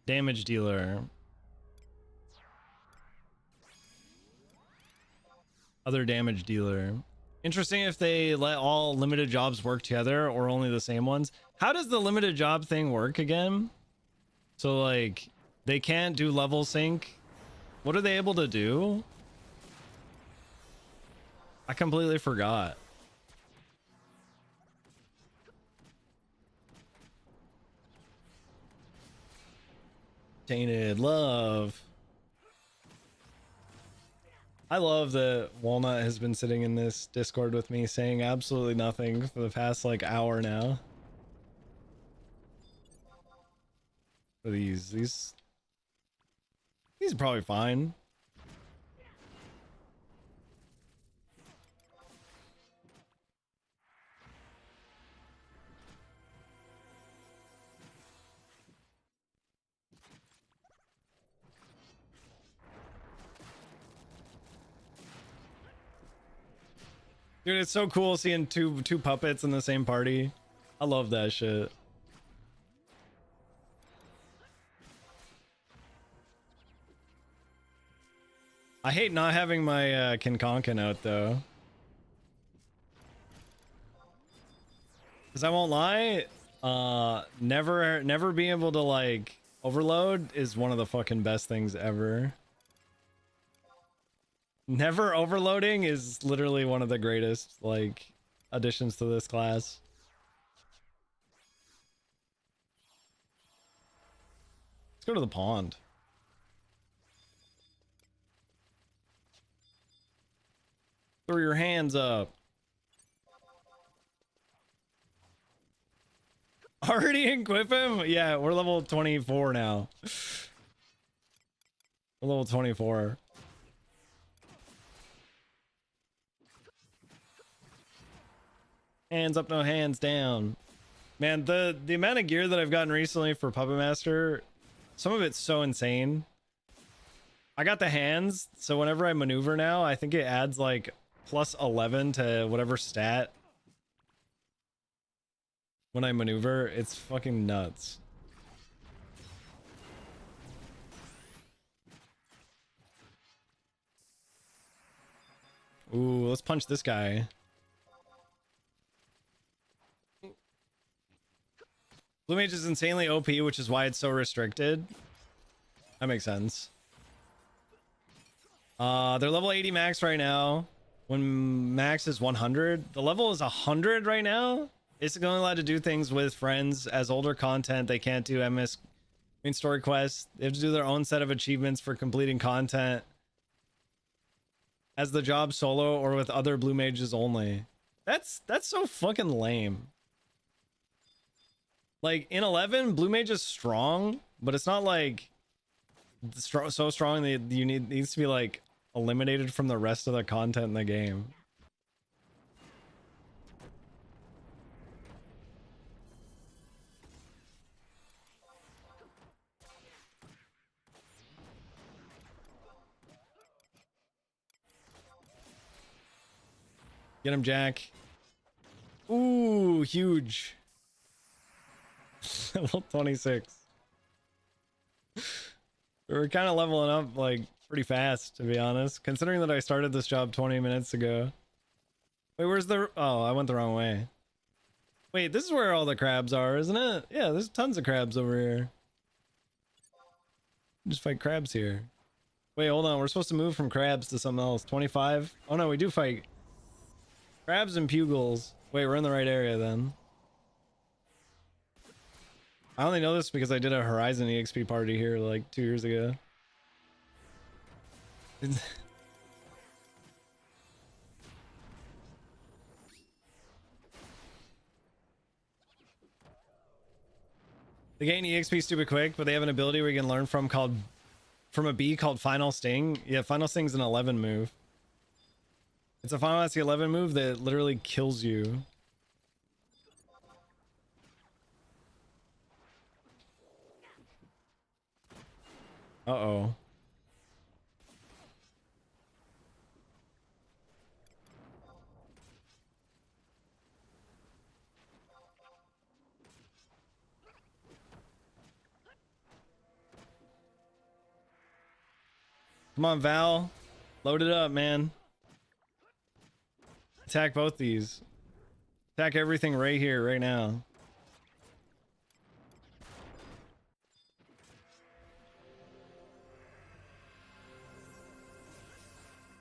Damage dealer. Other damage dealer. Interesting if they let all limited jobs work together or only the same ones. How does the limited job thing work again? So like they can't do level sync. What are they able to do? I completely forgot. Tainted love. I love that Walnut has been sitting in this Discord with me saying absolutely nothing for the past like hour now. For these are probably fine. Dude, it's so cool seeing two puppets in the same party. I love that shit. I hate not having my Kinkonkin out though. Cause I won't lie, never being able to like overload is one of the fucking best things ever. Never overloading is literally one of the greatest like additions to this class. Let's go to the pond. Throw your hands up. Already equip him? Yeah, we're level 24 now. We're level 24. Hands up, no hands down. Man, the amount of gear that I've gotten recently for Puppet Master, some of it's so insane. I got the hands, so whenever I maneuver now, I think it adds like plus 11 to whatever stat. When I maneuver, it's fucking nuts. Ooh, let's punch this guy. Blue Mage is insanely OP, which is why it's so restricted. That makes sense. They're level 80 max right now. When max is 100. The level is 100 right now. It's only allowed to do things with friends. As older content, they can't do main story quests. They have to do their own set of achievements for completing content. As the job solo or with other blue mages only. That's so fucking lame. Like in 11, blue mage is strong, but it's not like so strong that needs to be like eliminated from the rest of the content in the game. Get him, Jack. Ooh, huge. Level 26. We're kind of leveling up like pretty fast, to be honest, considering that I started this job 20 minutes ago. Wait, where's the... Oh, I went the wrong way. Wait, this is where all the crabs are, isn't it? Yeah, there's tons of crabs over here. Just fight crabs here. Wait, hold on. We're supposed to move from crabs to something else. 25? Oh no, we do fight crabs and pugils. Wait, we're in the right area then. I only know this because I did a Horizon EXP party here like 2 years ago. They gain EXP stupid quick, but they have an ability where you can learn from a bee called Final Sting. Yeah, Final Sting's an 11 move. It's a Final Fantasy 11 move that literally kills you. Uh-oh. Come on, Val. Load it up, man. Attack both these. Attack everything right here, right now.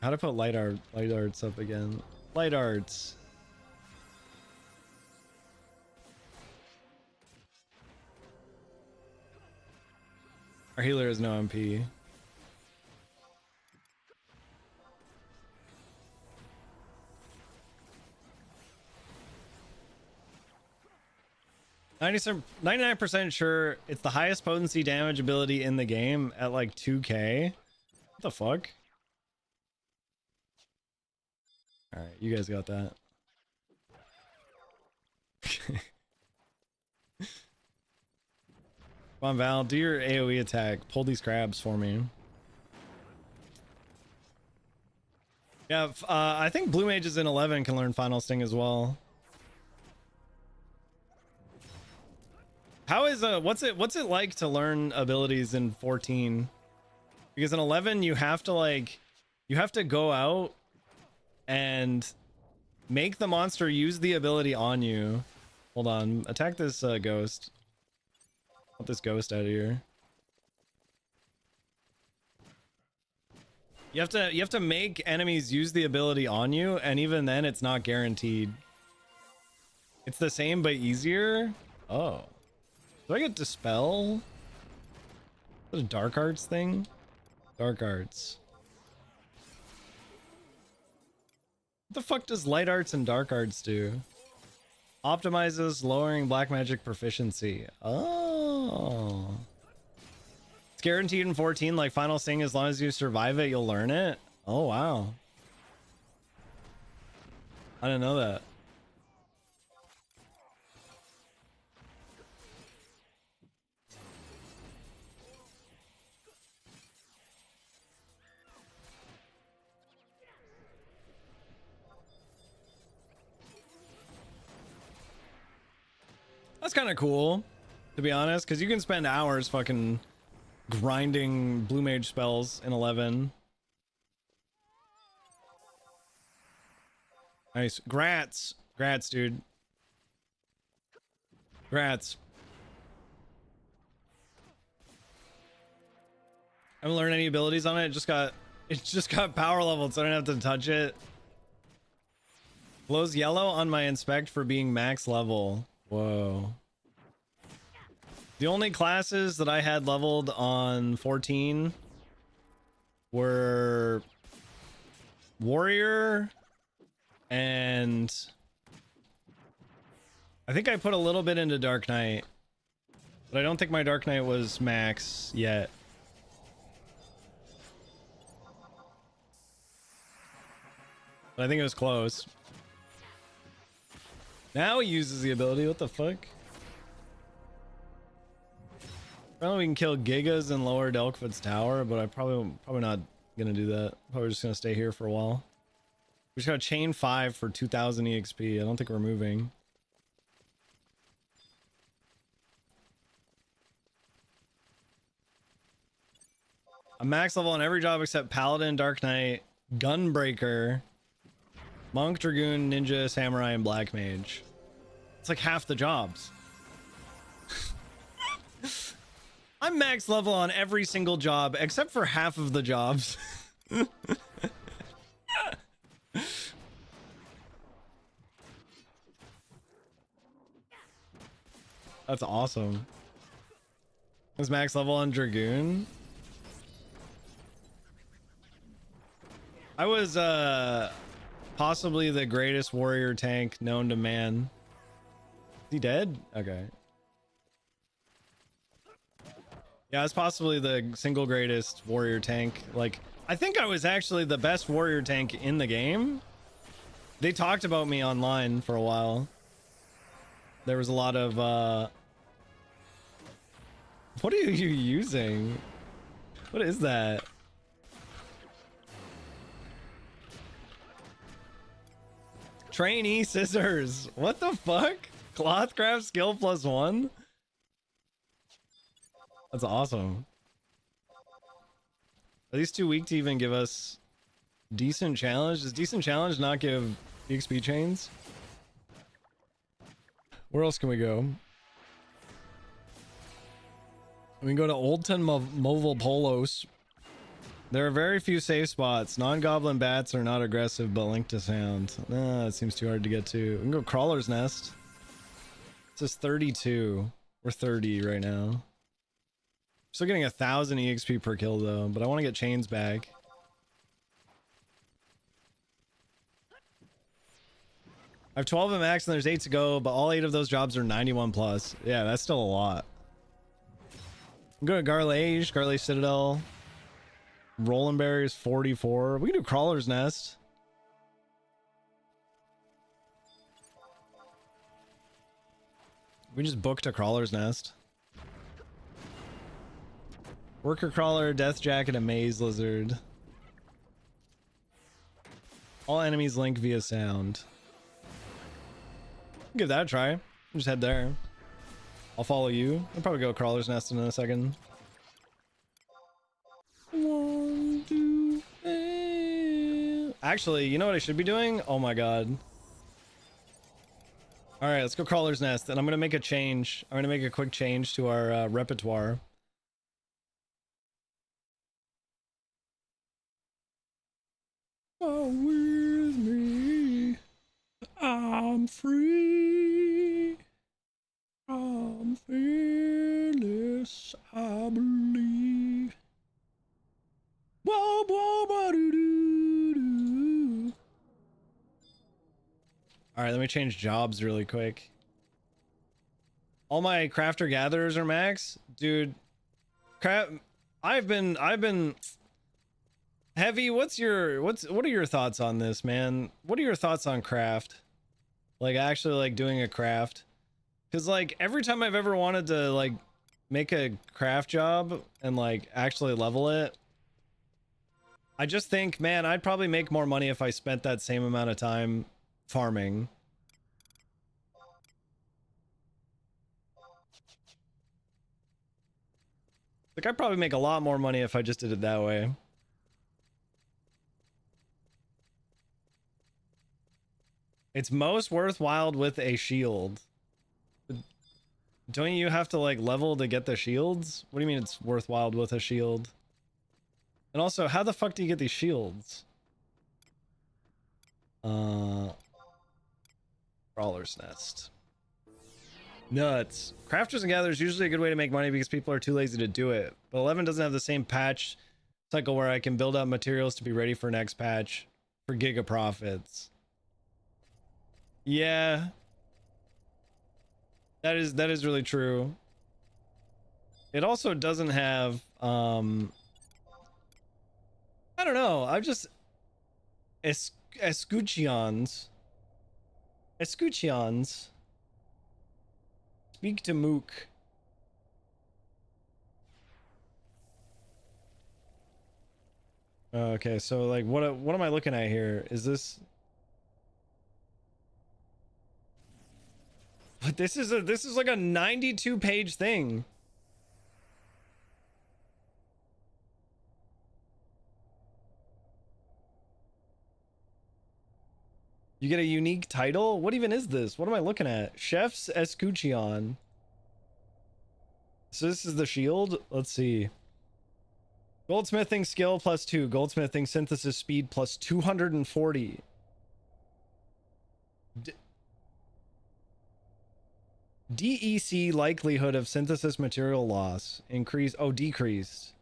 How to put light arts up again? Light arts. Our healer has no MP. $97, 99% sure it's the highest potency damage ability in the game at like 2k. What the fuck? Alright, you guys got that. Come on, Val, do your AoE attack. Pull these crabs for me. Yeah, I think blue mages in 11 can learn Final Sting as well. How is what's it like to learn abilities in 14? Because in 11 you have to go out and make the monster use the ability on you. Hold on, attack this ghost. Get this ghost out of here. You have to make enemies use the ability on you, and even then it's not guaranteed. It's the same but easier. Oh. Do I get Dispel? Is that a Dark Arts thing? Dark Arts. What the fuck does Light Arts and Dark Arts do? Optimizes lowering black magic proficiency. Oh. It's guaranteed in 14, like Final Sting, as long as you survive it, you'll learn it. Oh, wow. I didn't know that. That's kind of cool, to be honest, because you can spend hours fucking grinding blue mage spells in 11. Nice. Grats, dude. Grats. I haven't learned any abilities on it. It just got power leveled, so I don't have to touch it. Glows yellow on my inspect for being max level. Whoa. The only classes that I had leveled on 14 were warrior, and I think I put a little bit into Dark Knight, but I don't think my Dark Knight was max yet. But I think it was close. Now he uses the ability. What the fuck? Probably we can kill Gigas and lower Delkfoot's tower, but I probably not gonna do that. Probably just gonna stay here for a while. We just got chain 5 for 2000 EXP. I don't think we're moving. I'm max level on every job except Paladin, Dark Knight, Gunbreaker, Monk, Dragoon, Ninja, Samurai, and Black Mage. It's like half the jobs. I'm max level on every single job except for half of the jobs. That's awesome. Is max level on Dragoon? I was possibly the greatest warrior tank known to man. Is he dead? Okay. Yeah, I was possibly the single greatest warrior tank. Like, I think I was actually the best warrior tank in the game. They talked about me online for a while. There was a lot of what are you using? What is that? Trainee scissors. What the fuck? Clothcraft skill +1? That's awesome. Are these too weak to even give us decent challenge? Does decent challenge not give EXP chains? Where else can we go? We can go to Oldton Mobile Polos. There are very few safe spots. Non-goblin bats are not aggressive, but linked to sound. Nah, it seems too hard to get to. We can go Crawler's Nest. It says 32. We're 30 right now. Still getting 1,000 EXP per kill though, but I want to get chains back. I have 12 at max and there's 8 to go, but all 8 of those jobs are 91 plus. Yeah, that's still a lot. I'm going to Garlage Citadel. Rolling Berry is 44. We can do Crawler's Nest. We just booked a Crawler's Nest. Worker Crawler, Death Jacket, and Maze Lizard. All enemies link via sound. Give that a try. Just head there. I'll follow you. I'll probably go Crawler's Nest in a second. 1, 2, 3. Actually, you know what I should be doing? Oh my god. All right, let's go Crawler's Nest, and I'm gonna make a change. I'm gonna make a quick change to our repertoire. Oh, with me, I'm free. I'm fearless, I believe. Whoa, whoa, whoa, doo, doo, doo. All right, let me change jobs really quick. All my crafter gatherers are max, dude. I've been heavy. What are your thoughts on this, man? What are your thoughts on craft? Like actually like doing a craft? Because like every time I've ever wanted to like make a craft job and like actually level it, I just think, man, I'd probably make more money if I spent that same amount of time farming. Like I'd probably make a lot more money if I just did it that way. It's most worthwhile with a shield. Don't you have to like level to get the shields? What do you mean it's worthwhile with a shield? And also, how the fuck do you get these shields? Crawler's Nest. Nuts. Crafters and gatherers usually a good way to make money because people are too lazy to do it. But 11 doesn't have the same patch cycle where I can build up materials to be ready for next patch for giga profits. Yeah. That is really true. It also doesn't have I don't know. I've just escuchions. Speak to Mook. Okay, so like what am I looking at here? Is this But this is like a 92-page thing. You get a unique title? What even is this? What am I looking at? Chef's Escuchion. So this is the shield? Let's see. Goldsmithing skill +2. Goldsmithing synthesis speed +240. DEC likelihood of synthesis material loss. Decreased.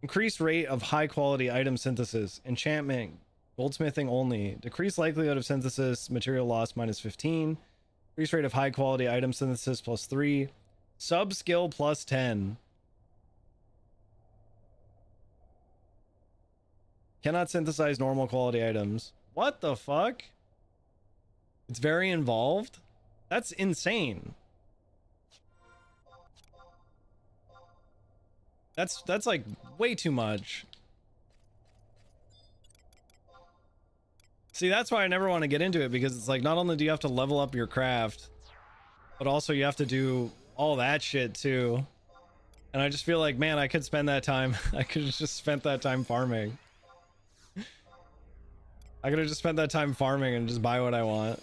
Increased rate of high quality item synthesis. Enchantment. Goldsmithing only. Decreased likelihood of synthesis material loss -15. Increased rate of high quality item synthesis +3. Sub skill +10. Cannot synthesize normal quality items. What the fuck? It's very involved? That's insane. That's like way too much. See, that's why I never want to get into it, because it's like not only do you have to level up your craft, but also you have to do all that shit too. And I just feel like, man, I could spend that time. I could have just spent that time farming. I could have just spent that time farming and just buy what I want.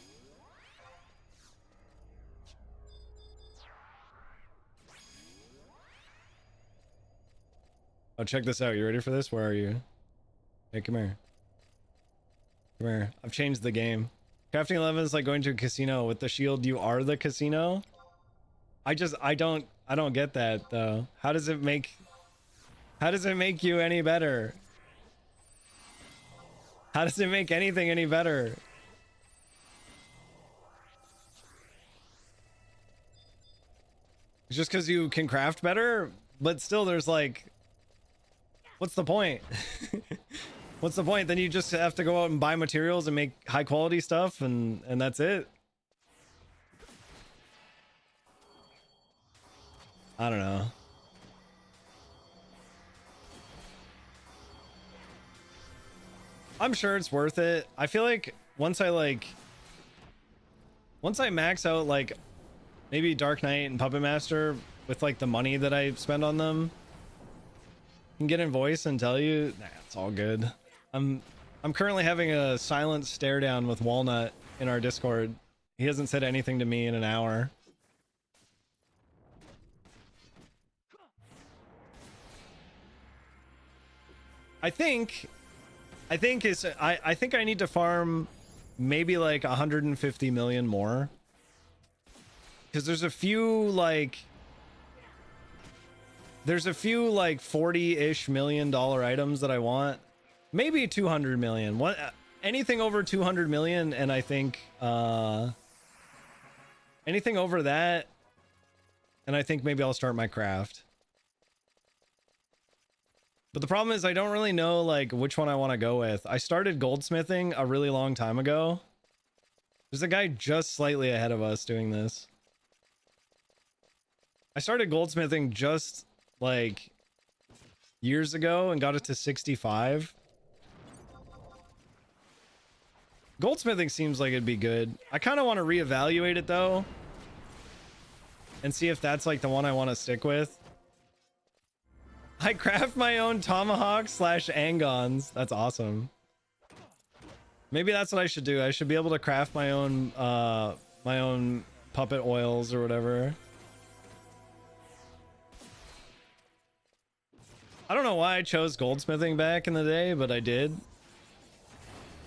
Oh, check this out. You ready for this? Where are you? Hey, come here. Come here. I've changed the game. Crafting 11 is like going to a casino. With the shield, you are the casino? I don't get that though. How does it make you any better? How does it make anything any better? It's just because you can craft better? But still, there's like, what's the point? What's the point? Then you just have to go out and buy materials and make high quality stuff, and that's it. I don't know. I'm sure it's worth it. I feel like once I max out like maybe Dark Knight and Puppet Master with like the money that I spend on them, I can get in voice and tell you, nah, it's all good. I'm currently having a silent stare down with Walnut in our Discord. He hasn't said anything to me in an hour. I think I think I need to farm maybe like 150 million more. Because there's a few like 40-ish million dollar items that I want. Maybe 200 million. What anything over 200 million, and I think anything over that, and I think maybe I'll start my craft. But the problem is I don't really know like which one I want to go with. I started goldsmithing a really long time ago. There's a guy just slightly ahead of us doing this. I started goldsmithing just like years ago and got it to 65. Goldsmithing seems like it'd be good. I kind of want to reevaluate it though and see if that's like the one I want to stick with. I craft my own tomahawks / angons. That's awesome. Maybe that's what I should do. I should be able to craft my own puppet oils or whatever. I don't know why I chose goldsmithing back in the day, but I did.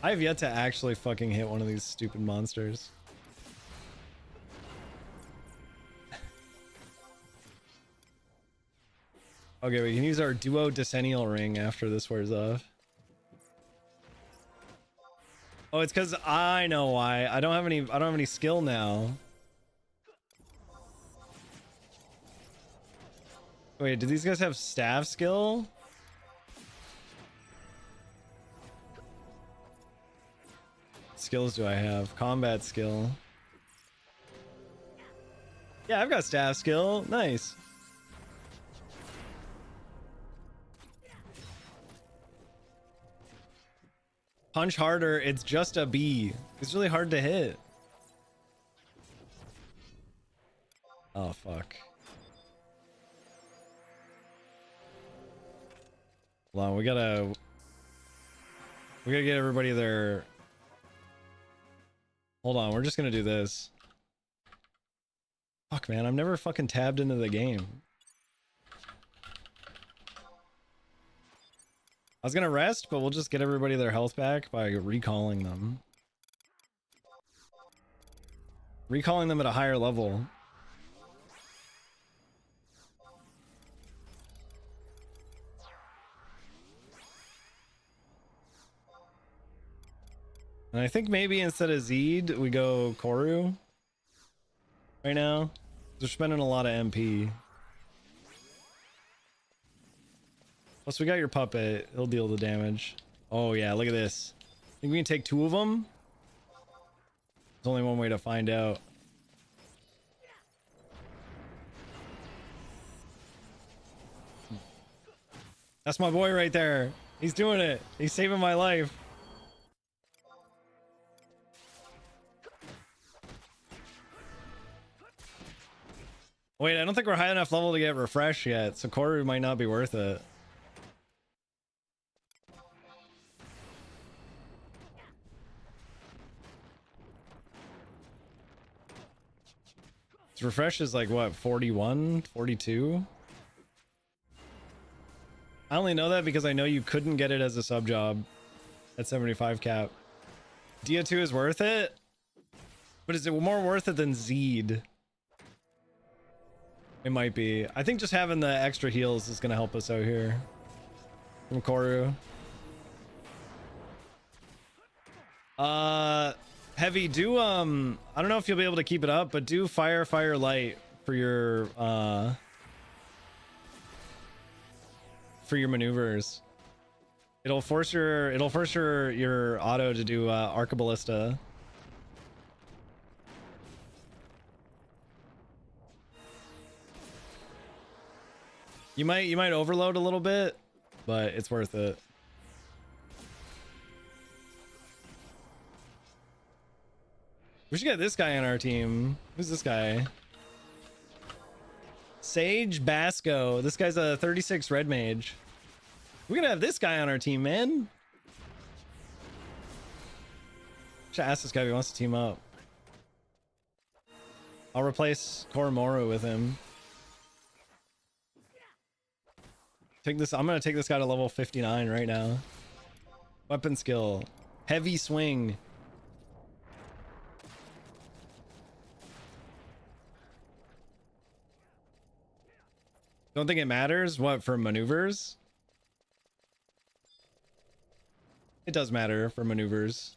I have yet to actually fucking hit one of these stupid monsters. Okay, we can use our duo decennial ring after this wears off. Oh, it's because I know why. I don't have any skill now. Wait, do these guys have staff skill? What skills do I have? Combat skill. Yeah, I've got staff skill. Nice. Punch harder, it's just a B. It's really hard to hit. Oh, fuck. Hold on, we gotta get everybody there. Hold on, we're just gonna do this. Fuck, man, I'm never fucking tabbed into the game. I was gonna rest, but we'll just get everybody their health back by recalling them. Recalling them at a higher level. And I think maybe instead of Zed, we go Koru. Right now. They're spending a lot of MP. Plus, we got your puppet. He'll deal the damage. Oh, yeah. Look at this. Think we can take 2 of them? There's only one way to find out. That's my boy right there. He's doing it. He's saving my life. Wait, I don't think we're high enough level to get refresh yet, so Koru might not be worth it. Refresh is like what, 41, 42? I only know that because I know you couldn't get it as a sub job at 75 cap. Dia 2 is worth it, but is it more worth it than Zed? It might be. I think just having the extra heals is gonna help us out here. From Koru. Heavy, do I don't know if you'll be able to keep it up, but do fire light for your maneuvers. It'll force your auto to do Arcaballista. You might overload a little bit, but it's worth it. We should get this guy on our team. Who's this guy? Sage Basco. This guy's a 36 red mage. We're gonna have this guy on our team, man. Should ask this guy if he wants to team up. I'll replace Koromoru with him. Take this. I'm gonna take this guy to level 59 right now. Weapon skill. Heavy swing. Don't think it matters? What, for maneuvers? It does matter for maneuvers.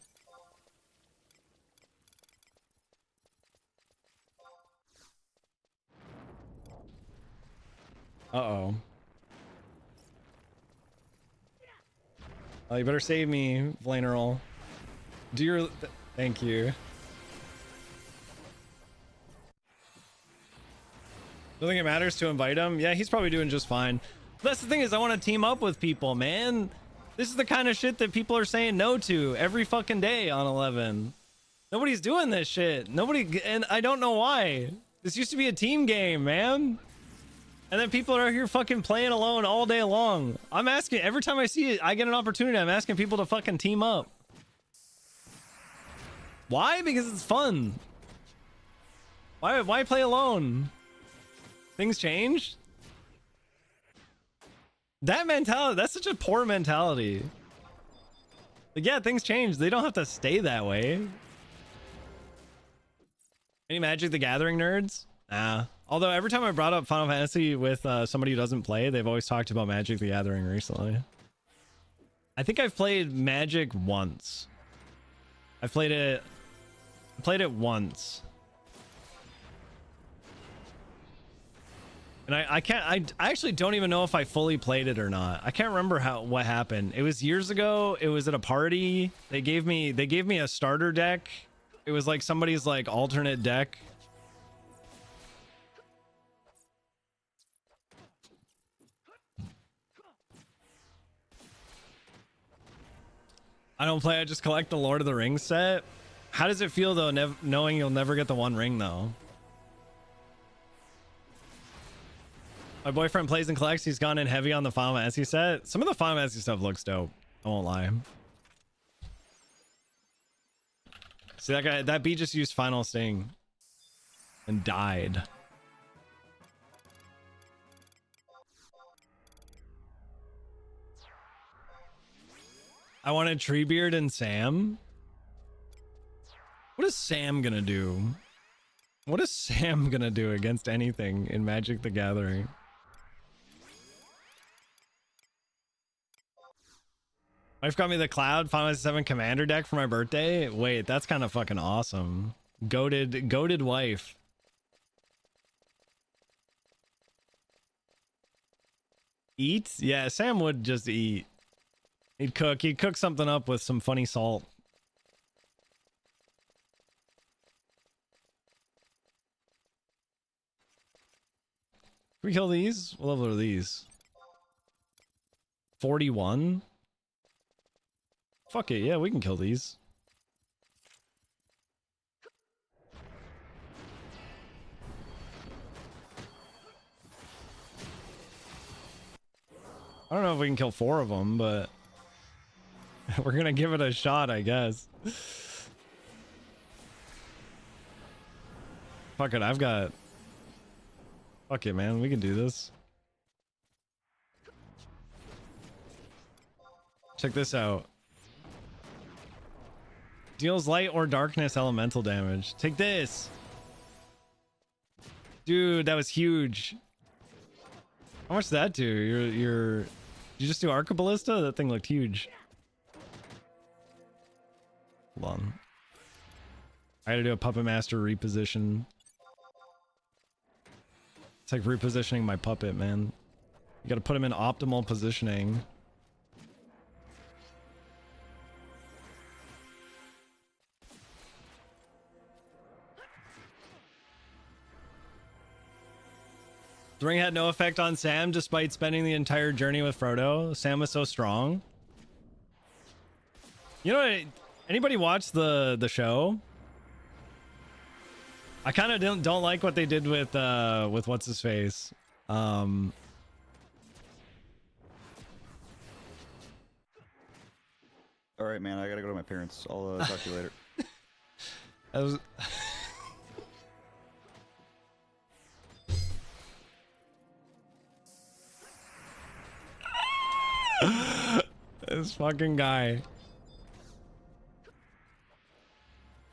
Uh-oh. Oh, you better save me, Vlaneral. Do your... Thank you. Don't think it matters to invite him? Yeah, he's probably doing just fine. That's the thing, is I want to team up with people, man. This is the kind of shit that people are saying no to every fucking day on 11. Nobody's doing this shit. Nobody, and I don't know why. This used to be a team game, man. And then people are here fucking playing alone all day long. I'm asking, every time I see it, I get an opportunity, I'm asking people to fucking team up. Why? Because it's fun. Why play alone? Things change? That mentality, that's such a poor mentality. Like, yeah, things change. They don't have to stay that way. Any Magic the Gathering nerds? Nah. Although every time I brought up Final Fantasy with somebody who doesn't play, they've always talked about Magic the Gathering recently. I think I've played Magic once. I've played it once. And I actually don't even know if I fully played it or not. I can't remember what happened. It was years ago. It was at a party. They gave me a starter deck. It was like somebody's like alternate deck. I don't play, I just collect the Lord of the Rings set. How does it feel though, knowing you'll never get the One Ring though? My boyfriend plays and collects. He's gone in heavy on the Final Fantasy set. Some of the Final Fantasy stuff looks dope. I won't lie. See that guy, that bee just used Final Sting and died. I wanted Treebeard and Sam. What is Sam gonna do? What is Sam gonna do against anything in Magic the Gathering? Wife got me the Cloud Final Fantasy 7 Commander deck for my birthday. Wait, that's kind of fucking awesome. Goated wife. Eat? Yeah, Sam would just eat. He'd cook something up with some funny salt. Can we kill these? What level are these? 41? Fuck it, yeah, we can kill these. I don't know if we can kill 4 of them, but we're gonna give it a shot, I guess. Fuck it, I've got... Fuck it, man, we can do this. Check this out. Deals light or darkness elemental damage. Take this. Dude, that was huge. How much did that do? You just do Arcaballista? That thing looked huge. Hold on. I gotta do a Puppet Master reposition. It's like repositioning my puppet, man. You gotta put him in optimal positioning. The ring had no effect on Sam despite spending the entire journey with Frodo. Sam was so strong. You know what? Anybody watch the show? I kind of don't like what they did with what's his face. All right, man. I gotta go to my parents. I'll talk to you later. That was this fucking guy.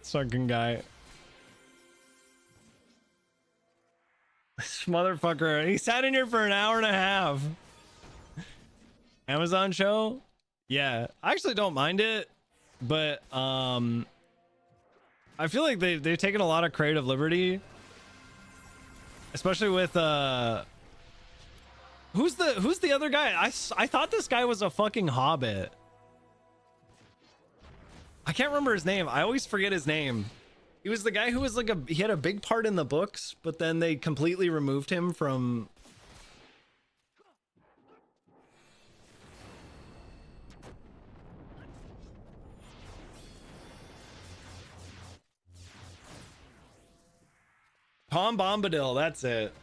This fucking guy. This motherfucker. He sat in here for an hour and a half. Amazon show? Yeah. I actually don't mind it, but I feel like they've taken a lot of creative liberty. Especially with who's the other guy? I thought this guy was a fucking hobbit. I can't remember his name. I always forget his name. He was the guy who was like he had a big part in the books, but then they completely removed him from. Tom Bombadil, that's it.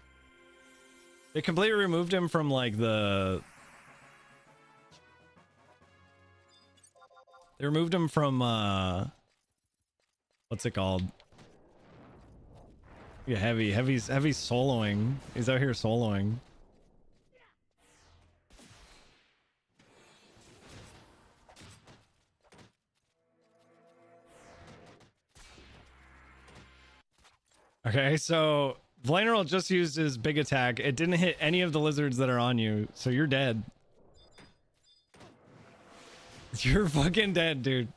They completely removed him from like the. They removed him from what's it called? Yeah, heavy soloing. He's out here soloing. Okay, so Vlaneral just used his big attack. It didn't hit any of the lizards that are on you, so you're dead. You're fucking dead, dude.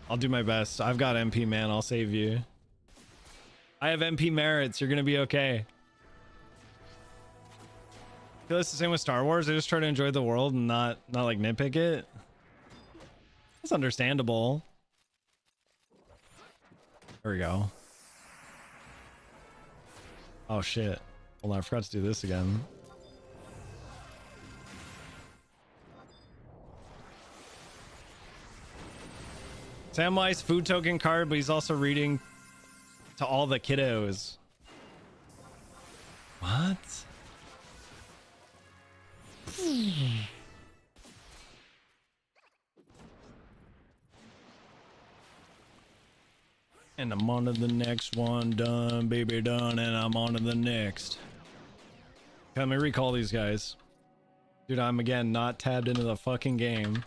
I'll do my best. I've got MP, man. I'll save you. I have MP merits. You're gonna be okay. I feel it's the same with Star Wars. I just try to enjoy the world and not like nitpick it. That's understandable. There we go. Oh shit. Hold on, I forgot to do this again. Samwise food token card, but he's also reading to all the kiddos. What? And I'm on to the next one. Done, baby, done. And I'm on to the next. Okay, let me recall these guys. Dude, I'm again not tabbed into the fucking game.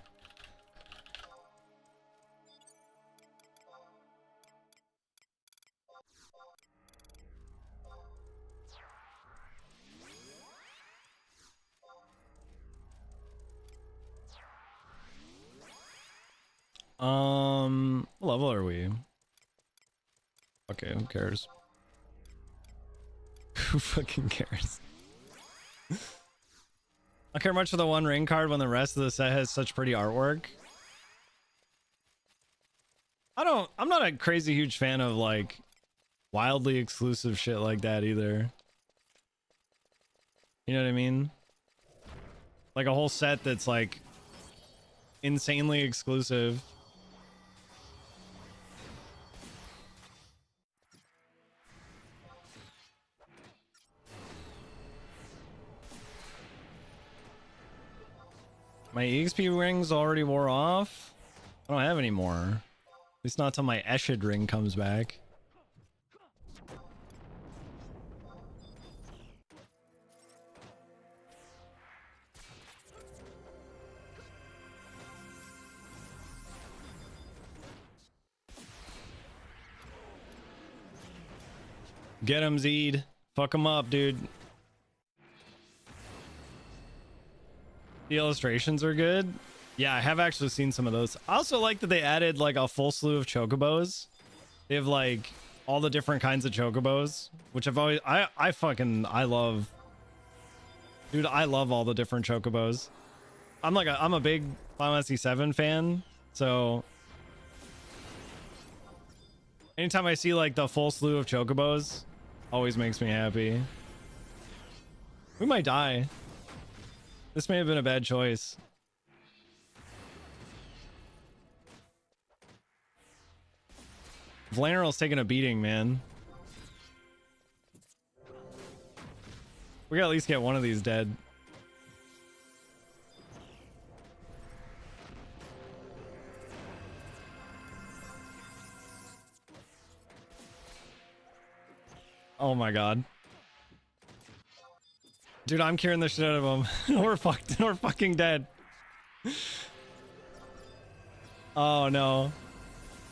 What level are we? Okay, who cares? Who fucking cares? I don't care much for the One Ring card when the rest of the set has such pretty artwork. I'm not a crazy huge fan of like wildly exclusive shit like that either. You know what I mean? Like a whole set that's like insanely exclusive. My EXP rings already wore off. I don't have any more. At least not till my Eshid ring comes back. Get him, Zed. Fuck him up, dude. The illustrations are good. Yeah, I have actually seen some of those. I also like that they added like a full slew of chocobos. They have like all the different kinds of chocobos, which I've always I love. Dude, I love all the different chocobos. I'm a big Final Fantasy 7 fan, so anytime I see like the full slew of chocobos, always makes me happy. We might die. This may have been a bad choice. Vlanarel's taking a beating, man. We gotta at least get one of these dead. Oh my god. Dude, I'm curing the shit out of him. We're fucked. We're fucking dead. Oh no.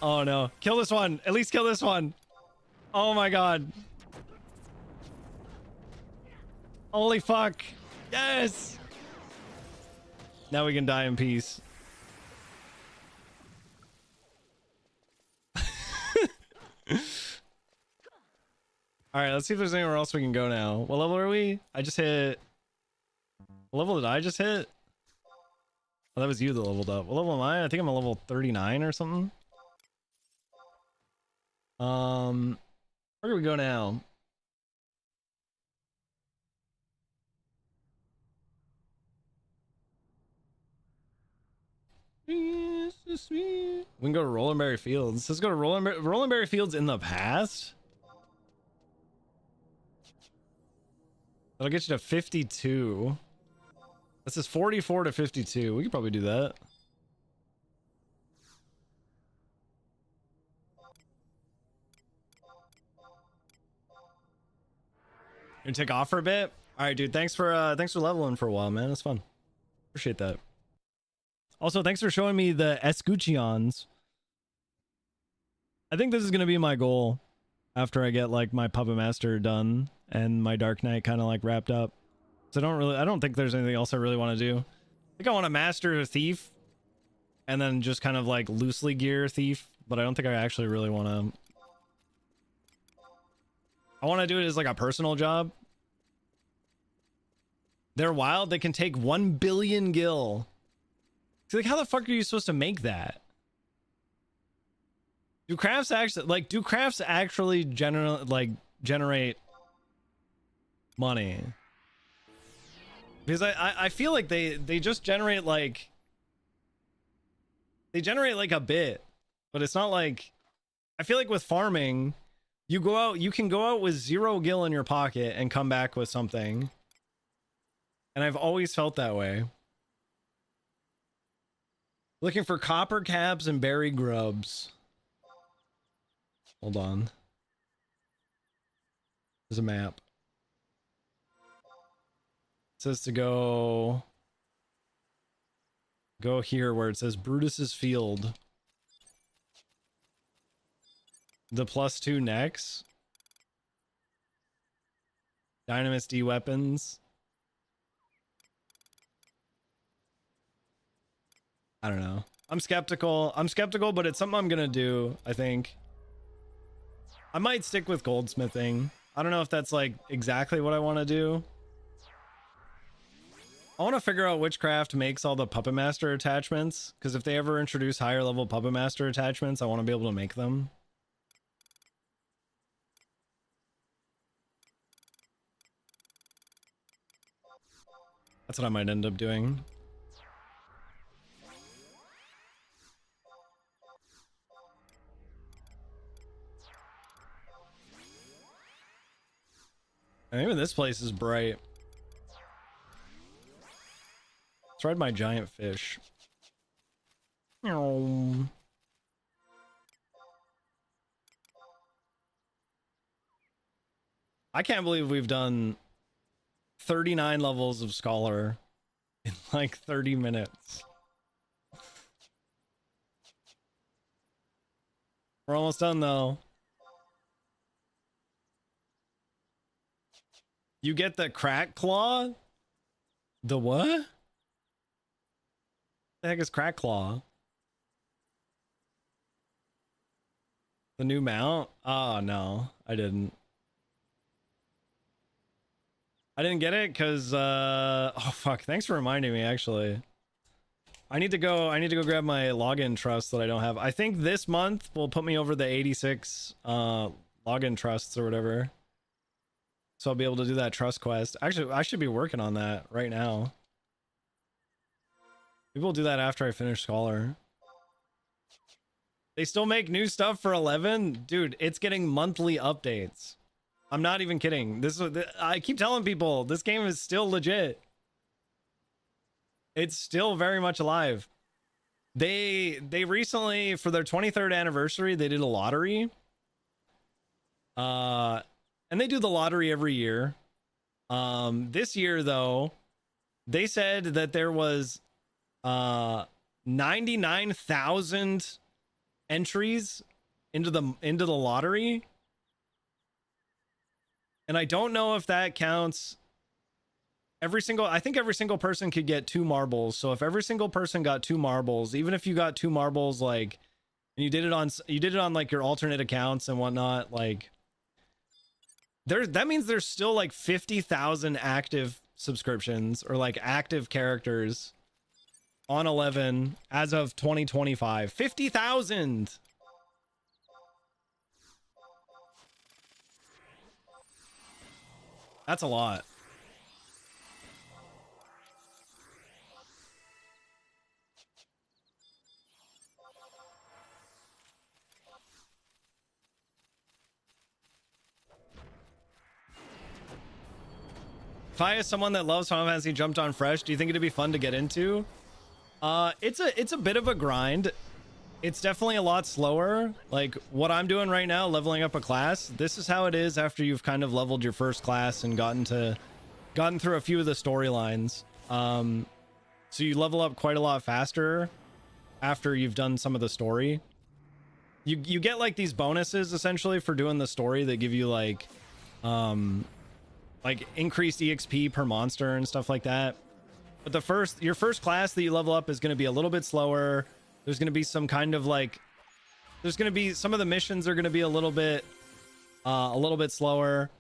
Oh no. Kill this one. At least kill this one. Oh my god. Holy fuck. Yes. Now we can die in peace. All right, let's see if there's anywhere else we can go now. What level are we? I just hit... What level did I just hit? Oh, that was you that leveled up. What level am I? I think I'm a level 39 or something. Where do we go now? We can go to Rollenberry Fields. Let's go to Rollenberry Fields in the past. That'll get you to 52. This is 44 to 52. We could probably do that. You take off for a bit? All right, dude. Thanks for leveling for a while, man. It's fun. Appreciate that. Also, thanks for showing me the Escuchions. I think this is gonna be my goal after I get like my Puppet Master done and my Dark Knight kind of like wrapped up. So I don't think there's anything else I really want to do. I think I want to master Thief and then just kind of like loosely gear Thief, but I don't think I actually really want to. I want to do it as like a personal job. They're wild. They can take 1 billion gil. So like, how the fuck are you supposed to make that? Do crafts actually generate money? Because I feel like they just generate like a bit, but it's not like, I feel like with farming, you can go out with 0 gil in your pocket and come back with something. And I've always felt that way. Looking for copper caps and berry grubs. Hold on. There's a map. It says to go here where it says Brutus's Field. The +2 next. Dynamis D weapons. I don't know. I'm skeptical, but it's something I'm gonna do, I think. I might stick with goldsmithing. I don't know if that's like exactly what I want to do. I want to figure out which craft makes all the Puppet Master attachments, because if they ever introduce higher level Puppet Master attachments, I want to be able to make them. That's what I might end up doing. And even this place is bright. Let's ride my giant fish. Meow. I can't believe we've done 39 levels of Scholar in like 30 minutes. We're almost done though. You get the crack claw? The what? The heck is crack claw? The new mount? Oh no, I didn't get it because oh fuck, thanks for reminding me. Actually, I need to go grab my login trust that I don't have. I think this month will put me over the 86 login trusts or whatever, so I'll be able to do that trust quest. Actually, I should be working on that right now. Maybe we'll do that after I finish Scholar. They still make new stuff for 11? Dude, it's getting monthly updates. I'm not even kidding. I keep telling people this game is still legit. It's still very much alive. They recently, for their 23rd anniversary, they did a lottery. And they do the lottery every year. This year though, they said that there was 99,000 entries into the lottery. And I don't know if that counts I think every single person could get 2 marbles. So if every single person got 2 marbles, even if you got 2 marbles, like, and you did it on like your alternate accounts and whatnot, like, that means there's still like 50,000 active subscriptions or like active characters on 11 as of 2025. 50,000. That's a lot. If I as someone that loves Final Fantasy jumped on fresh, do you think it'd be fun to get into? It's a bit of a grind. It's definitely a lot slower. Like what I'm doing right now, leveling up a class, this is how it is after you've kind of leveled your first class and gotten through a few of the storylines. So you level up quite a lot faster after you've done some of the story. You get like these bonuses essentially for doing the story that give you like increased EXP per monster and stuff like that. But your first class that you level up is going to be a little bit slower. There's going to be some kind of like, some of the missions are going to be a little bit slower,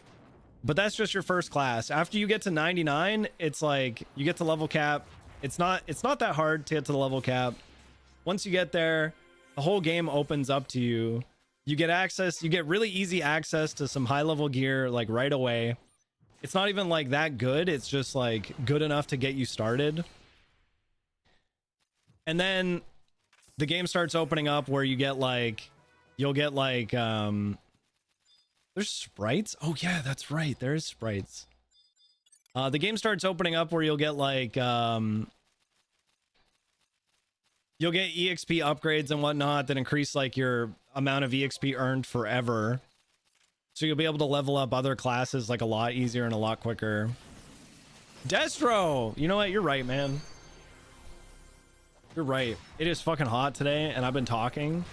but that's just your first class. After you get to 99, it's like you get to level cap. It's not that hard to get to the level cap. Once you get there, the whole game opens up to you. You get really easy access to some high level gear like right away. It's not even like that good. It's just like good enough to get you started. And then the game starts opening up where you'll get like there's sprites. Oh yeah, that's right. There's sprites. The game starts opening up where you'll get like you'll get EXP upgrades and whatnot that increase like your amount of EXP earned forever. So you'll be able to level up other classes like a lot easier and a lot quicker. Destro! You know what? You're right, man. You're right. It is fucking hot today, and I've been talking.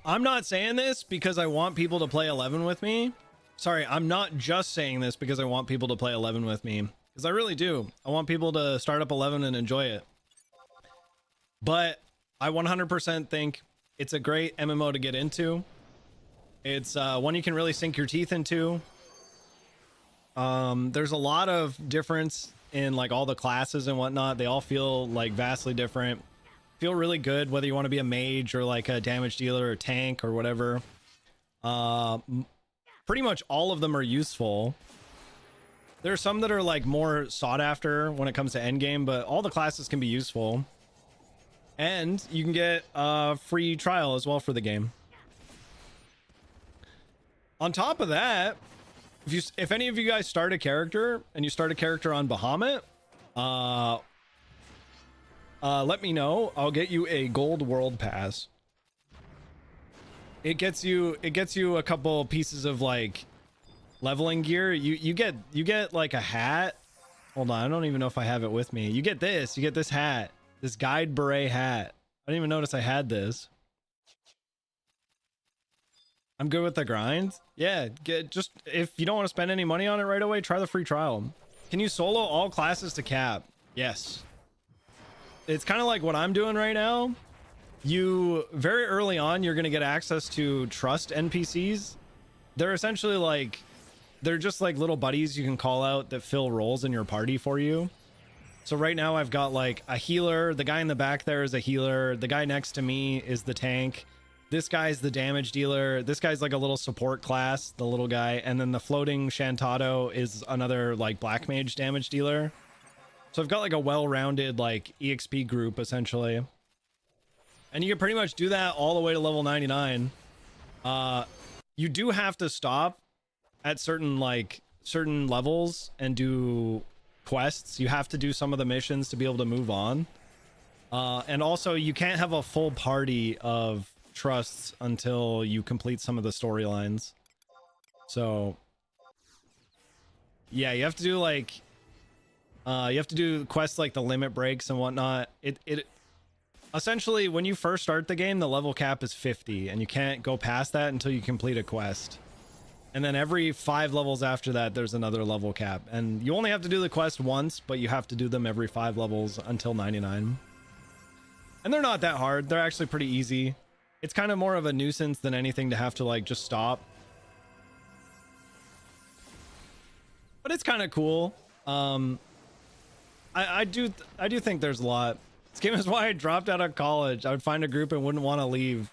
I'm not saying this because I want people to play 11 with me. Sorry, I'm not just saying this because I want people to play 11 with me. Because I really do. I want people to start up 11 and enjoy it. But I 100% think it's a great MMO to get into. It's one you can really sink your teeth into. There's a lot of difference in like all the classes and whatnot. They all feel like vastly different. Feel really good whether you want to be a mage or like a damage dealer or tank or whatever. Pretty much all of them are useful. There's some that are like more sought after when it comes to endgame, but all the classes can be useful. And you can get a free trial as well for the game. On top of that, if any of you guys start a character and you start a character on Bahamut, let me know. I'll get you a gold world pass. It gets you a couple pieces of like leveling gear. You get like a hat. Hold on, I don't even know if I have it with me. You get this hat, this guide beret hat. I didn't even notice I had this. I'm good with the grind. Yeah, just if you don't want to spend any money on it right away, try the free trial. Can you solo all classes to cap? Yes. It's kind of like what I'm doing right now. You very early on, you're going to get access to trust NPCs. They're essentially like, they're just like little buddies you can call out that fill roles in your party for you. So right now I've got like a healer. The guy in the back there is a healer. The guy next to me is the tank. This guy's the damage dealer. This guy's like a little support class, the little guy. And then the floating Shantado is another like black mage damage dealer. So I've got like a well-rounded like EXP group essentially. And you can pretty much do that all the way to level 99. You do have to stop at certain levels and do quests. You have to do some of the missions to be able to move on. And also you can't have a full party of trusts until you complete some of the storylines. So yeah, you have to do like you have to do quests like the limit breaks and whatnot. It essentially, when you first start the game, the level cap is 50 and you can't go past that until you complete a quest. And then every 5 levels after that, there's another level cap. And you only have to do the quest once, but you have to do them every 5 levels until 99. And they're not that hard. They're actually pretty easy. It's kind of more of a nuisance than anything to have to like just stop. But it's kind of cool. I do think there's a lot. This game is why I dropped out of college. I would find a group and wouldn't want to leave.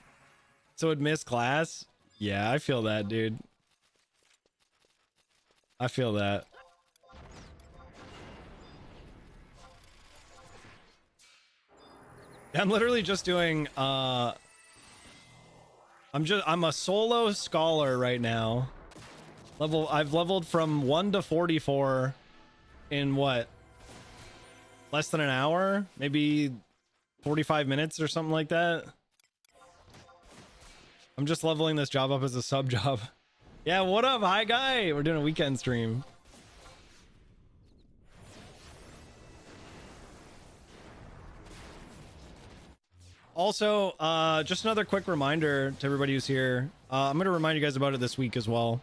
So I'd miss class. Yeah, I feel that, dude. I feel that. I'm literally just doing I'm a solo scholar right now. I've leveled from 1 to 44 in what? Less than an hour? Maybe 45 minutes or something like that. I'm just leveling this job up as a sub job. Yeah, what up, hi guy? We're doing a weekend stream. Also, just another quick reminder to everybody who's here. I'm going to remind you guys about it this week as well.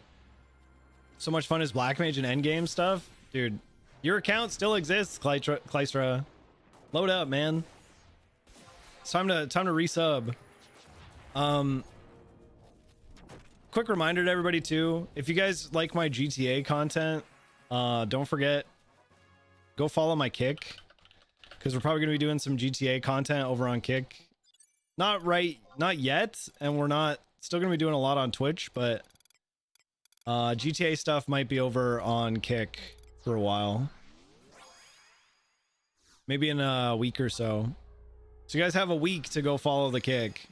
So Much Fun is Black Mage and Endgame stuff. Dude, your account still exists, Klystra. Load up, man. It's time to resub. Quick reminder to everybody too, if you guys like my GTA content, don't forget, go follow my Kick, because we're probably going to be doing some GTA content over on Kick. Not yet, and we're not still going to be doing a lot on Twitch, but GTA stuff might be over on Kick for a while. Maybe in a week or so. So you guys have a week to go follow the Kick.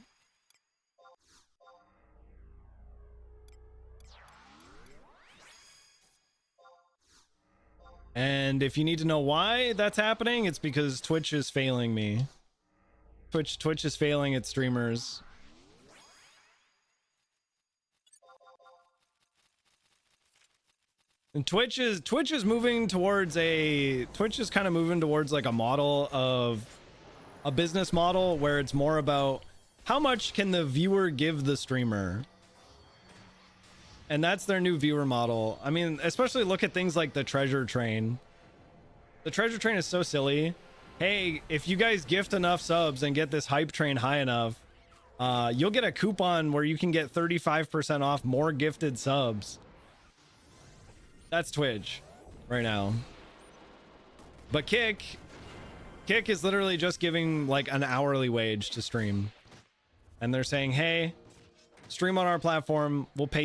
And if you need to know why that's happening, it's because Twitch is failing me. Twitch is failing its streamers. And Twitch is moving towards Twitch is kind of moving towards like a model of a business model where it's more about how much can the viewer give the streamer. And that's their new viewer model. I mean, especially look at things like the treasure train. The treasure train is so silly. Hey, if you guys gift enough subs and get this hype train high enough, you'll get a coupon where you can get 35% off more gifted subs. That's Twitch right now. But Kick is literally just giving like an hourly wage to stream. And they're saying, hey, stream on our platform, we'll pay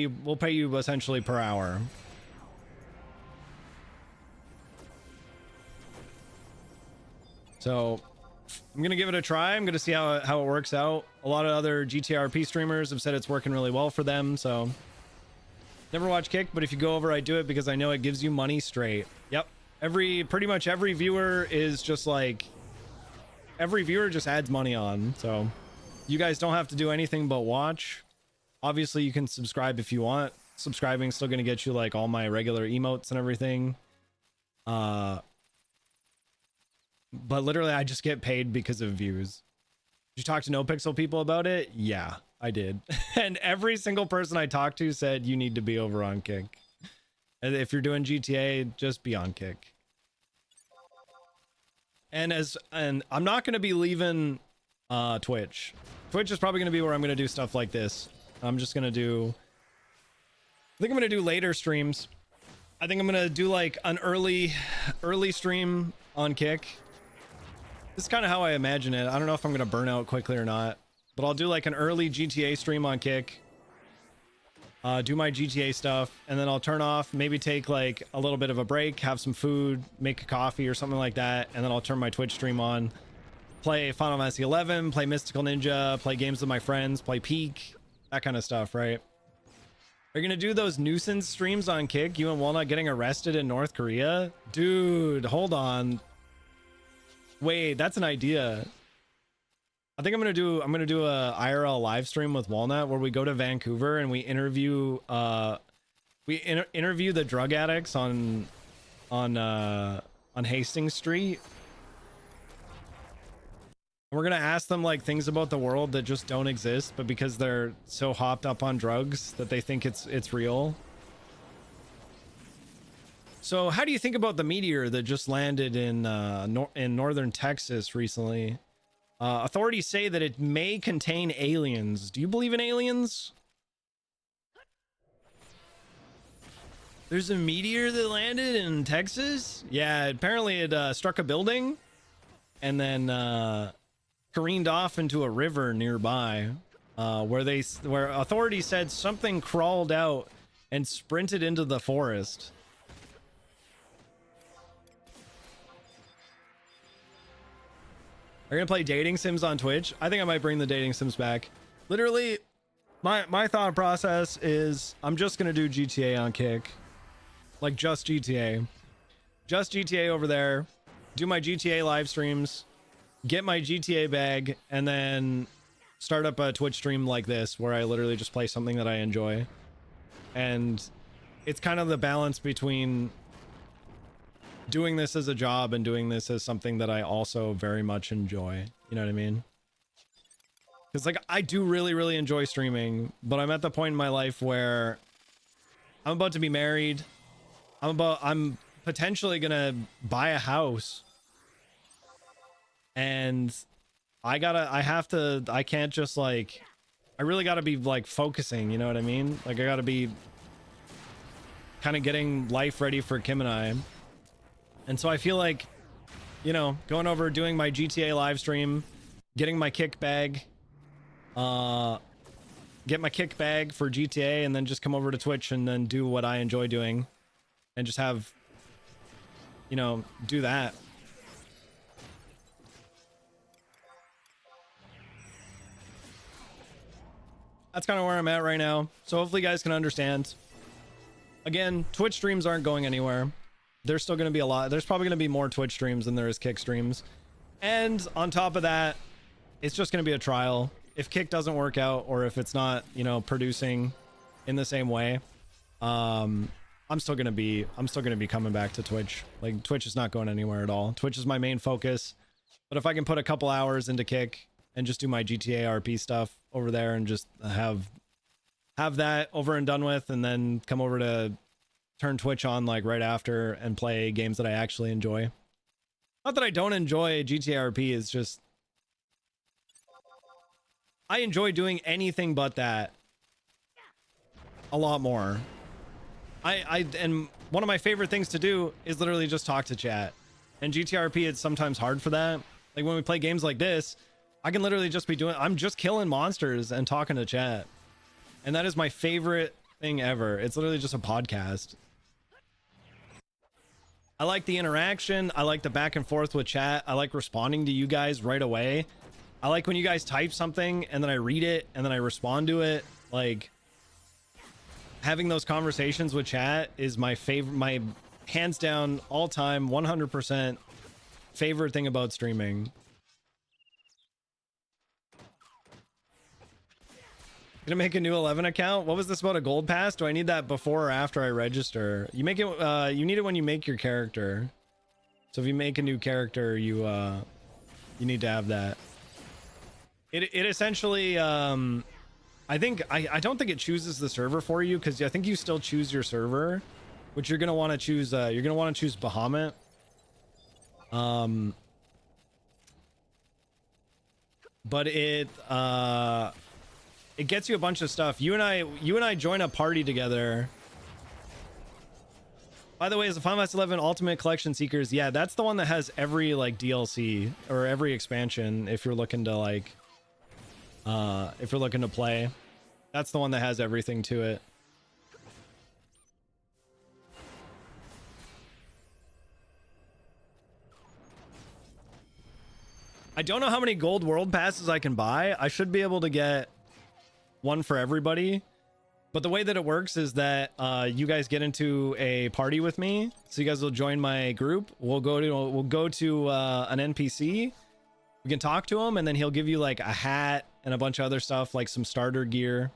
you essentially per hour. So I'm gonna give it a try. I'm gonna see how it works out. A lot of other GTRP streamers have said it's working really well for them. So never watch Kick, but if you go over, I do it because I know it gives you money straight. Yep. Pretty much every viewer is just like, every viewer just adds money on. So you guys don't have to do anything but watch. Obviously you can subscribe if you want. Subscribing is still going to get you like all my regular emotes and everything. But literally I just get paid because of views. Did you talk to No Pixel people about it? Yeah, I did. And every single person I talked to said you need to be over on Kick. And if you're doing GTA, just be on Kick. And I'm not going to be leaving Twitch. Twitch is probably going to be where I'm going to do stuff like this. I'm just going to do, I think I'm going to do later streams. I think I'm going to do like an early stream on Kick. This is kind of how I imagine it. I don't know if I'm going to burn out quickly or not. but I'll do like an early GTA stream on Kick. Do my GTA stuff, and then I'll turn off, maybe take like a little bit of a break, have some food, make a coffee or something like that, and then I'll turn my Twitch stream on, play Final Fantasy 11, play Mystical Ninja, play games with my friends, play Peak, that kind of stuff, right? Are you gonna do those nuisance streams on Kick? You and Walnut getting arrested in North Korea? Dude, hold on. Wait, that's an idea. I think I'm gonna do a IRL live stream with Walnut where we go to Vancouver and we interview interview the drug addicts on Hastings Street. We're gonna ask them like things about the world that just don't exist, but because they're so hopped up on drugs that they think it's real. So how do you think about the meteor that just landed in northern Texas recently? Authorities say that it may contain aliens. Do you believe in aliens? There's a meteor that landed in Texas? Yeah, apparently it struck a building and then careened off into a river nearby, where authorities said something crawled out and sprinted into the forest. Are you gonna play dating sims on Twitch? I think I might bring the dating sims back. Literally, my thought process is I'm just gonna do GTA on Kick. Like just GTA. Just GTA over there. Do my GTA live streams. Get my GTA bag. And then start up a Twitch stream like this where I literally just play something that I enjoy. And it's kind of the balance between doing this as a job and doing this as something that I also very much enjoy. You know what I mean? Because like I do really enjoy streaming, but I'm at the point in my life where I'm about to be married. I'm potentially gonna buy a house, and I can't just like, I really gotta be like focusing, you know what I mean? Like I gotta be kind of getting life ready for Kim and I. And so I feel like, you know, going over, doing my GTA live stream, getting my kick bag, get my kick bag for GTA, and then just come over to Twitch and then do what I enjoy doing and just have, you know, do that. That's kind of where I'm at right now. So hopefully you guys can understand. Again, Twitch streams aren't going anywhere. There's still going to be a lot. There's probably going to be more Twitch streams than there is Kick streams. And on top of that, it's just going to be a trial. If Kick doesn't work out, or if it's not, you know, producing in the same way, I'm still going to be coming back to Twitch. Like Twitch is not going anywhere at all. Twitch is my main focus. But if I can put a couple hours into Kick and just do my GTA RP stuff over there and just have that over and done with, and then come over to turn Twitch on like right after and play games that I actually enjoy. Not that I don't enjoy GTA RP, it's just I enjoy doing anything but that a lot more. And one of my favorite things to do is literally just talk to chat. And GTA RP, it's sometimes hard for that. Like when we play games like this, I can literally just be I'm just killing monsters and talking to chat. And that is my favorite thing ever. It's literally just a podcast. I like the interaction. I like the back and forth with chat. I like responding to you guys right away. I like when you guys type something and then I read it and then I respond to it. Like having those conversations with chat is my favorite, my hands down all time 100% favorite thing about streaming. Gonna make a new 11 account. What was this about a gold pass? Do I need that before or after I register? You make it, you need it when you make your character. So if you make a new character, you need to have that. It essentially, I don't think it chooses the server for you, because I think you still choose your server, which you're gonna want to choose. You're gonna want to choose Bahamut. But it gets you a bunch of stuff. You and I join a party together. By the way, is the Final Fantasy 11 Ultimate Collection Seekers? Yeah, that's the one that has every like DLC or every expansion. If you're looking to like if you're looking to play. That's the one that has everything to it. I don't know how many gold world passes I can buy. I should be able to get one for everybody. But the way that it works is that you guys get into a party with me. So you guys will join my group. We'll go to an NPC. We can talk to him, and then he'll give you like a hat and a bunch of other stuff, like some starter gear.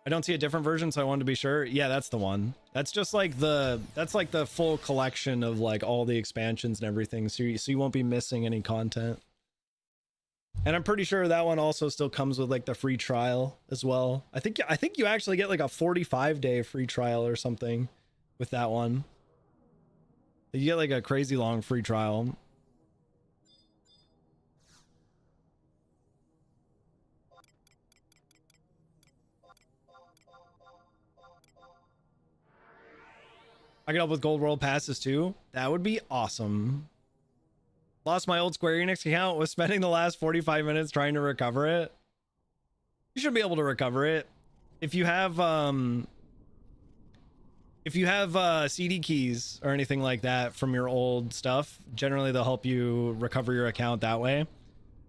I don't see a different version, so I wanted to be sure. Yeah, that's the one. That's just like that's like the full collection of like all the expansions and everything. So you won't be missing any content. And I'm pretty sure that one also still comes with like the free trial as well. I think you actually get like a 45-day free trial or something with that one. You get like a crazy long free trial. I can help with gold world passes too. That would be awesome. Lost my old Square Enix account. Was spending the last 45 minutes trying to recover it. You should be able to recover it if you have CD keys or anything like that from your old stuff. Generally, they'll help you recover your account that way.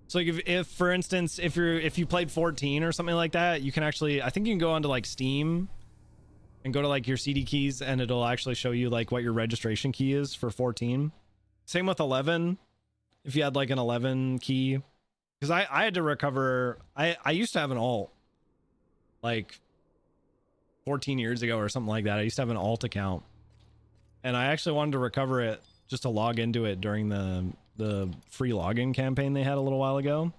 So like if for instance, if you played 14 or something like that, you can actually, I think you can go onto like Steam and go to like your CD keys, and it'll actually show you like what your registration key is for 14. Same with 11. If you had like an 11 key, because I had to recover. I used to have an alt like 14 years ago or something like that. I used to have an alt account, and I actually wanted to recover it just to log into it during the free login campaign they had a little while ago.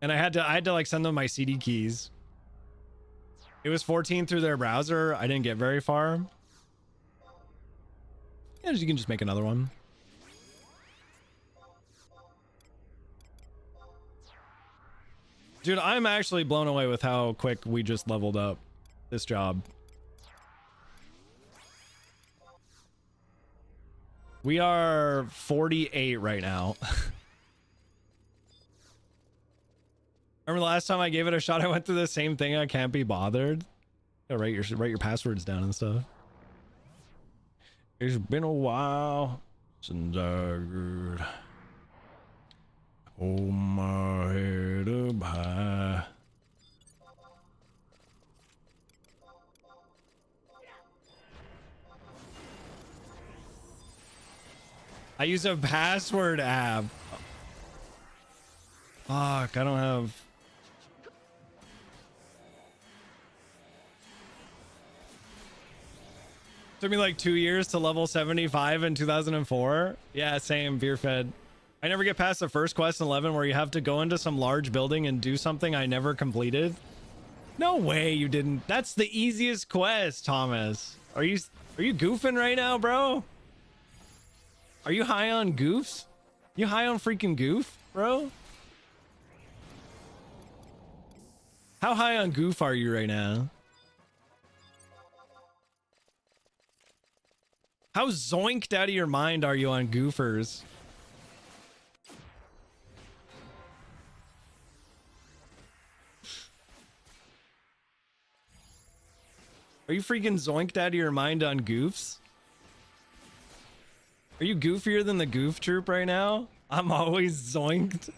And I had to like send them my CD keys. It was 14 through their browser. I didn't get very far. Yeah, you can just make another one. Dude, I'm actually blown away with how quick we just leveled up this job. We are 48 right now. Remember the last time I gave it a shot, I went through the same thing. I can't be bothered. Gotta write your passwords down and stuff. It's been a while since I could hold my head up high. I use a password app. Fuck, I don't have... Took me like 2 years to level 75 in 2004. Yeah, same, beer fed. I never get past the first quest in 11 where you have to go into some large building and do something I never completed. No way you didn't. That's the easiest quest, Thomas. Are you goofing right now, bro? Are you high on goofs? You high on freaking goof, bro? How high on goof are you right now? How zoinked out of your mind are you on goofers? Are you freaking zoinked out of your mind on goofs? Are you goofier than the goof troop right now? I'm always zoinked.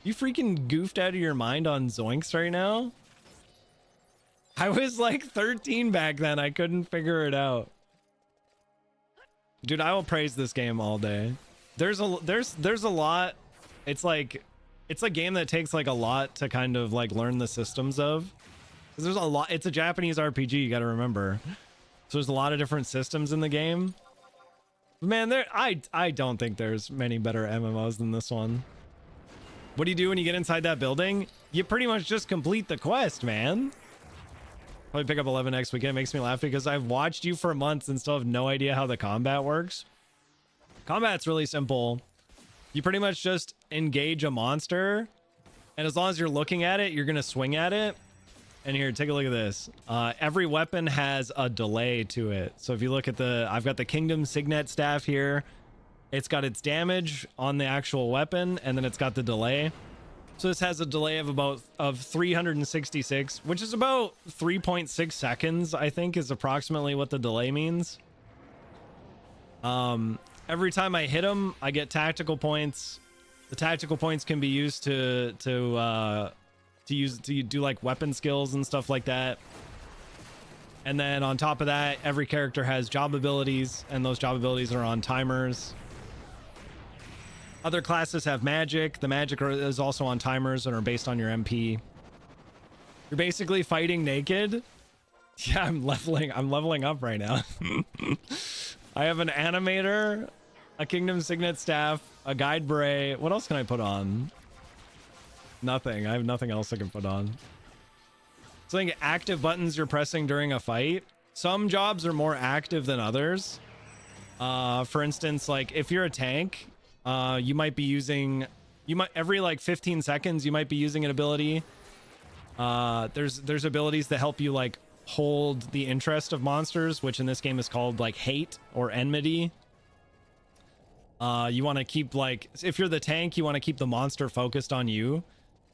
You freaking goofed out of your mind on zoinks right now? I was like 13 back then. I couldn't figure it out. Dude, I will praise this game all day. There's a lot. It's a game that takes like a lot to kind of like learn the systems of. There's a lot. It's a Japanese RPG, you got to remember. So there's a lot of different systems in the game. Man, I don't think there's many better MMOs than this one. What do you do when you get inside that building? You pretty much just complete the quest, man. Probably pick up 11 next weekend. It makes me laugh because I've watched you for months and still have no idea how the combat works. Combat's really simple. You pretty much just engage a monster, and as long as you're looking at it, you're gonna swing at it. And here, take a look at this. Every weapon has a delay to it. So if you look at I've got the Kingdom Signet staff here. It's got its damage on the actual weapon, and then it's got the delay. So this has a delay of about 366, which is about 3.6 seconds, I think, is approximately what the delay means. Every time I hit him, I get tactical points. The tactical points can be used to do like weapon skills and stuff like that. And then on top of that, every character has job abilities, and those job abilities are on timers. Other classes have magic. The magic is also on timers and are based on your MP. You're basically fighting naked. Yeah, I'm leveling up right now. I have an animator, a kingdom signet staff, a guide beret. What else can I put on? Nothing. I have nothing else I can put on. So I think active buttons you're pressing during a fight. Some jobs are more active than others. For instance, like if you're a tank, you might be using, every like 15 seconds, you might be using an ability. There's abilities that help you like hold the interest of monsters, which in this game is called like hate or enmity. You want to keep like, if you're the tank, you want to keep the monster focused on you.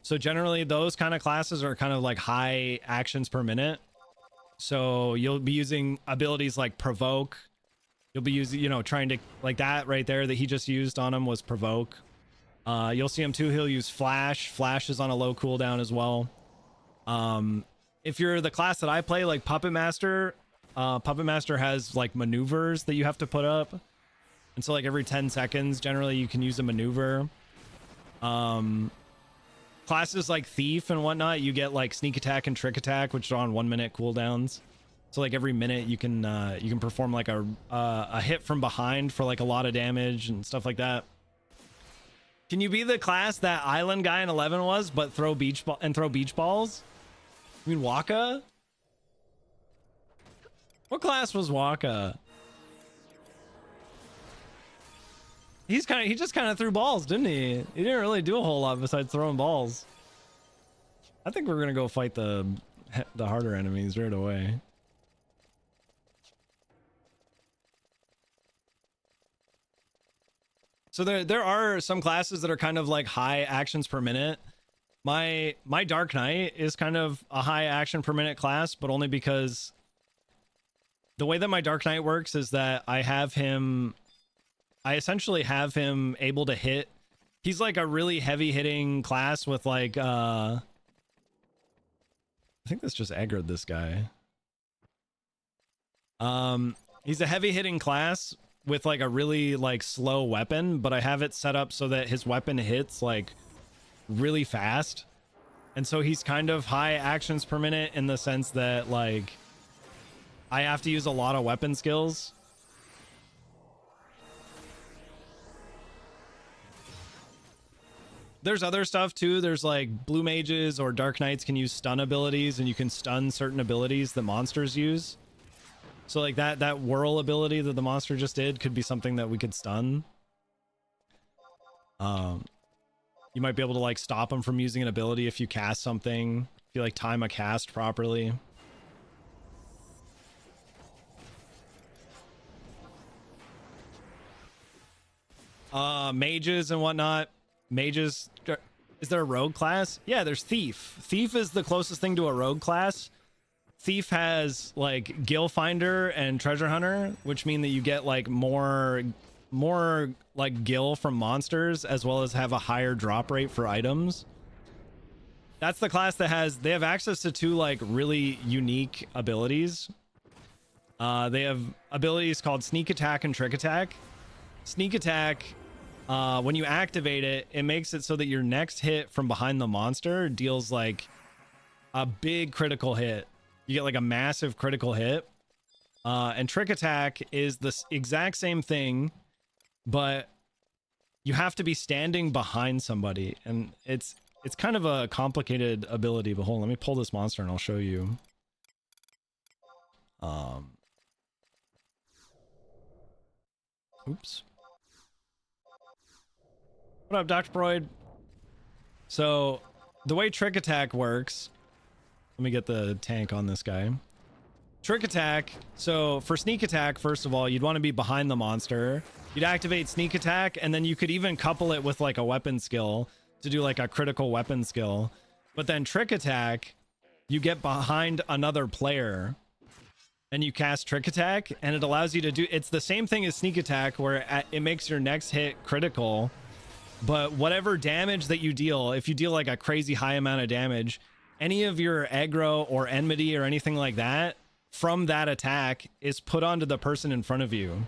So generally those kind of classes are kind of like high actions per minute. So you'll be using abilities like provoke. You'll be using, trying to, like that right there that he just used on him was provoke. You'll see him too. He'll use flash. Flash is on a low cooldown as well. If you're the class that I play, like Puppet Master has like maneuvers that you have to put up. And so like every 10 seconds, generally you can use a maneuver. Classes like Thief and whatnot, you get like Sneak Attack and Trick Attack, which are on 1 minute cooldowns. So like every minute you can perform like a hit from behind for like a lot of damage and stuff like that. Can you be the class that Island Guy in 11 was, but throw beach balls? I mean Waka? What class was Waka? He just kind of threw balls, didn't he? He didn't really do a whole lot besides throwing balls. I think we're gonna go fight the harder enemies right away. So there are some classes that are kind of like high actions per minute. My Dark Knight is kind of a high action per minute class, but only because the way that my Dark Knight works is that I essentially have him able to hit. He's like a really heavy hitting class with like I think this just aggroed this guy. He's a heavy hitting class with like a really like slow weapon, but I have it set up so that his weapon hits like really fast. And so he's kind of high actions per minute in the sense that like I have to use a lot of weapon skills. There's other stuff too. There's like blue mages or dark knights can use stun abilities, and you can stun certain abilities that monsters use. So like that whirl ability that the monster just did could be something that we could stun. You might be able to like stop him from using an ability if you cast something, if you like time a cast properly. Mages and whatnot. Mages, is there a rogue class? Yeah, there's Thief. Thief is the closest thing to a rogue class. Thief has like Gil Finder and Treasure Hunter, which mean that you get like more like gil from monsters, as well as have a higher drop rate for items. That's the class that they have access to two like really unique abilities. They have abilities called Sneak Attack and Trick Attack. Sneak Attack, when you activate it, it makes it so that your next hit from behind the monster deals like a big critical hit. You get like a massive critical hit. And Trick Attack is the exact same thing, but you have to be standing behind somebody, and it's kind of a complicated ability. But hold on, let me pull this monster and I'll show you. Oops. What up, Dr. Broid? So the way Trick Attack works, let me get the tank on this guy. Trick attack. So for sneak attack, first of all, you'd want to be behind the monster. You'd activate sneak attack, and then you could even couple it with like a weapon skill to do like a critical weapon skill. But then trick attack, you get behind another player and you cast trick attack, and it allows you to do, it's the same thing as sneak attack where it makes your next hit critical, but whatever damage that you deal, if you deal like a crazy high amount of damage, any of your aggro or enmity or anything like that from that attack is put onto the person in front of you.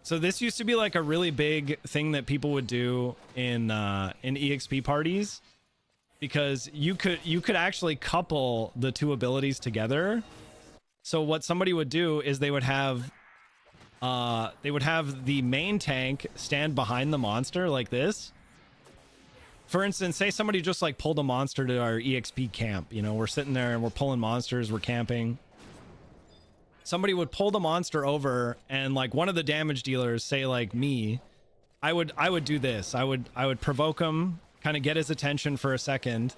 So this used to be like a really big thing that people would do in EXP parties, because you could actually couple the two abilities together. So what somebody would do is they would have the main tank stand behind the monster like this. For instance, say somebody just like pulled a monster to our EXP camp. You know, we're sitting there and we're pulling monsters, we're camping. Somebody would pull the monster over, and like one of the damage dealers, say like me, I would do this. I would provoke him, kind of get his attention for a second.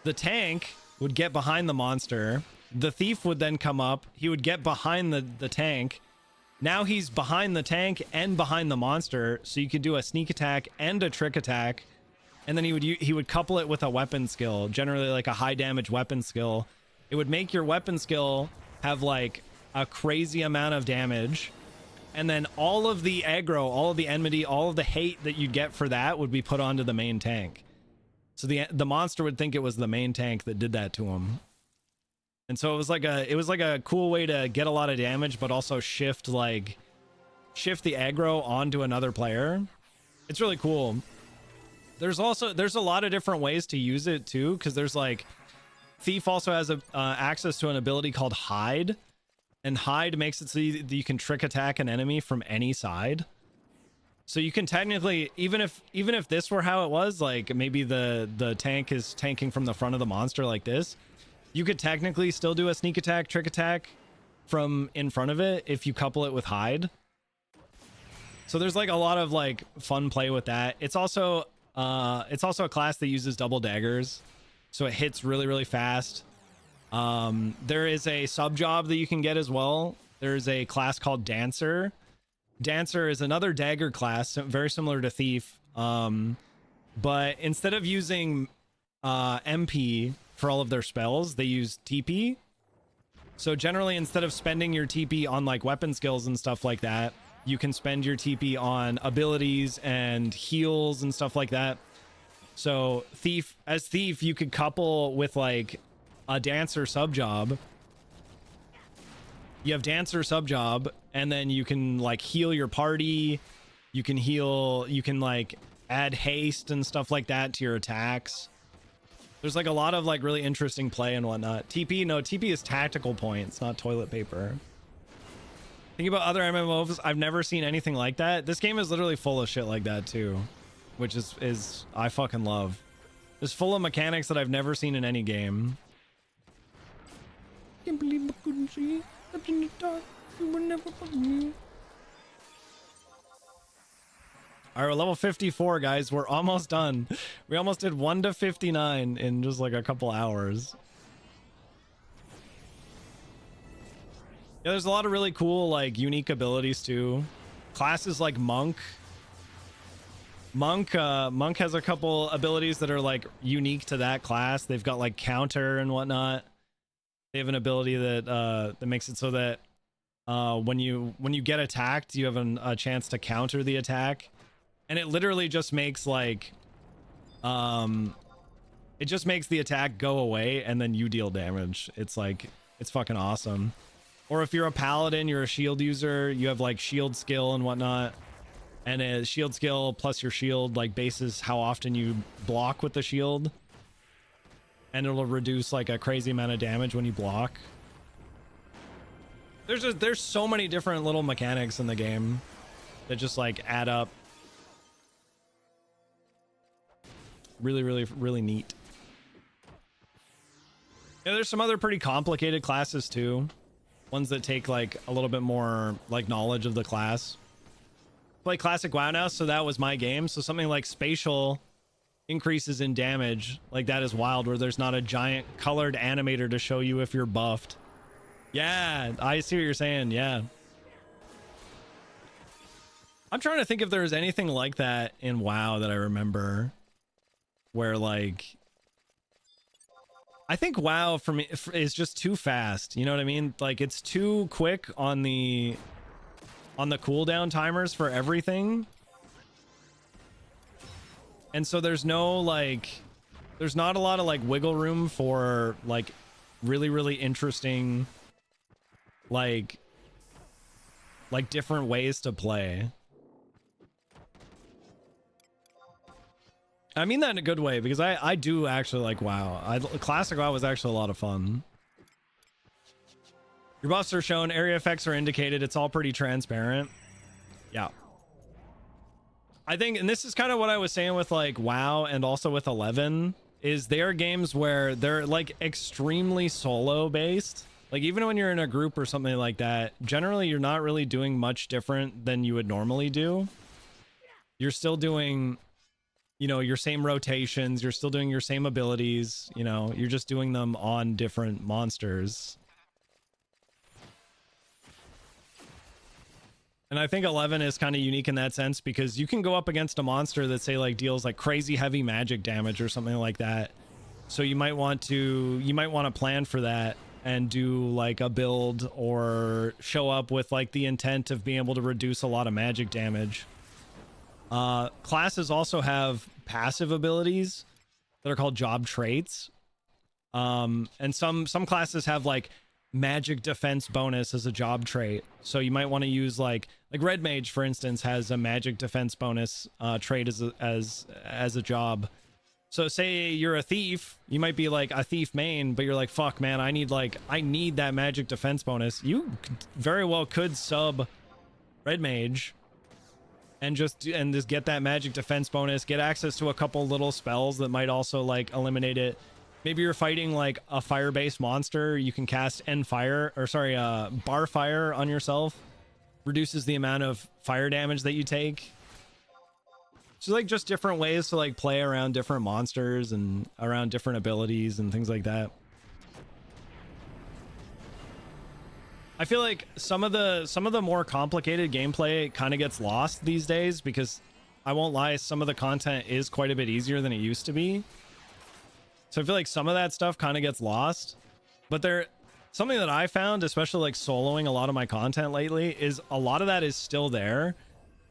The tank would get behind the monster. The thief would then come up. He would get behind the tank. Now he's behind the tank and behind the monster, so you could do a sneak attack and a trick attack. And then he would couple it with a weapon skill, generally like a high damage weapon skill. It would make your weapon skill have like a crazy amount of damage, and then all of the aggro, all of the enmity, all of the hate that you'd get for that would be put onto the main tank. So the monster would think it was the main tank that did that to him. And so it was like a cool way to get a lot of damage, but also shift the aggro onto another player. It's really cool. There's a lot of different ways to use it too, because there's like Thief also has access to an ability called Hide, and Hide makes it so you can trick attack an enemy from any side. So you can technically, even if this were how it was, like maybe the tank is tanking from the front of the monster like this, you could technically still do a sneak attack, trick attack from in front of it if you couple it with Hide. So there's like a lot of like fun play with that. It's also a class that uses double daggers, so it hits really, really fast. There is a sub job that you can get as well. There's a class called Dancer. Dancer is another dagger class, very similar to Thief. But instead of using MP for all of their spells, they use TP. So generally, instead of spending your TP on like weapon skills and stuff like that, you can spend your TP on abilities and heals and stuff like that. So Thief, you could couple with like a Dancer sub job. You have Dancer sub job, and then you can like heal your party. You can like add haste and stuff like that to your attacks. There's like a lot of like really interesting play and whatnot. TP is tactical points, not toilet paper. Think about other MMOs, I've never seen anything like that. This game is literally full of shit like that too, which is I fucking love. It's full of mechanics that I've never seen in any game. Can't believe I couldn't see up in the dark. You were never me. All right, we're level 54, guys. We're almost done. We almost did 1 to 59 in just like a couple hours. Yeah, there's a lot of really cool, like, unique abilities too. Classes like Monk. Monk has a couple abilities that are like unique to that class. They've got like counter and whatnot. They have an ability that makes it so that when you get attacked, you have a chance to counter the attack. And it literally just makes like it just makes the attack go away and then you deal damage. It's like, it's fucking awesome. Or if you're a paladin, you're a shield user, you have like shield skill and whatnot, and a shield skill plus your shield like bases how often you block with the shield, and it'll reduce like a crazy amount of damage when you block. There's so many different little mechanics in the game that just like add up. Really, really, really neat. Yeah, there's some other pretty complicated classes too. Ones that take like a little bit more like knowledge of the class. Play classic WoW now, so that was my game. So something like spatial increases in damage, like that is wild, where there's not a giant colored animator to show you if you're buffed. Yeah, I see what you're saying. Yeah. I'm trying to think if there's anything like that in WoW that I remember where like I think WoW for me is just too fast. You know what I mean? Like it's too quick on the cooldown timers for everything. And so there's no like there's not a lot of like wiggle room for like really really interesting like different ways to play. I mean that in a good way because I do actually like WoW. Classic WoW was actually a lot of fun. Your buffs are shown, area effects are indicated. It's all pretty transparent. Yeah. I think, and this is kind of what I was saying with like WoW and also with 11, is they are games where they're like extremely solo based. Like even when you're in a group or something like that, generally you're not really doing much different than you would normally do. You're still doing, you know, your same rotations, you're still doing your same abilities, you know, you're just doing them on different monsters. And I think 11 is kind of unique in that sense because you can go up against a monster that say like deals like crazy heavy magic damage or something like that. So you might want to plan for that and do like a build or show up with like the intent of being able to reduce a lot of magic damage. Classes also have passive abilities that are called job traits. And some classes have like magic defense bonus as a job trait. So you might want to use like Red Mage, for instance, has a magic defense bonus trait as a job. So say you're a thief, you might be like a thief main, but you're like, fuck man, I need that magic defense bonus. You very well could sub Red Mage and just get that magic defense bonus, get access to a couple little spells that might also like eliminate it. Maybe you're fighting like a fire-based monster, you can cast Bar Fire on yourself. Reduces the amount of fire damage that you take. So like just different ways to like play around different monsters and around different abilities and things like that. I feel like some of the more complicated gameplay kind of gets lost these days because I won't lie, some of the content is quite a bit easier than it used to be. So I feel like some of that stuff kind of gets lost, but something that I found, especially like soloing a lot of my content lately, is a lot of that is still there.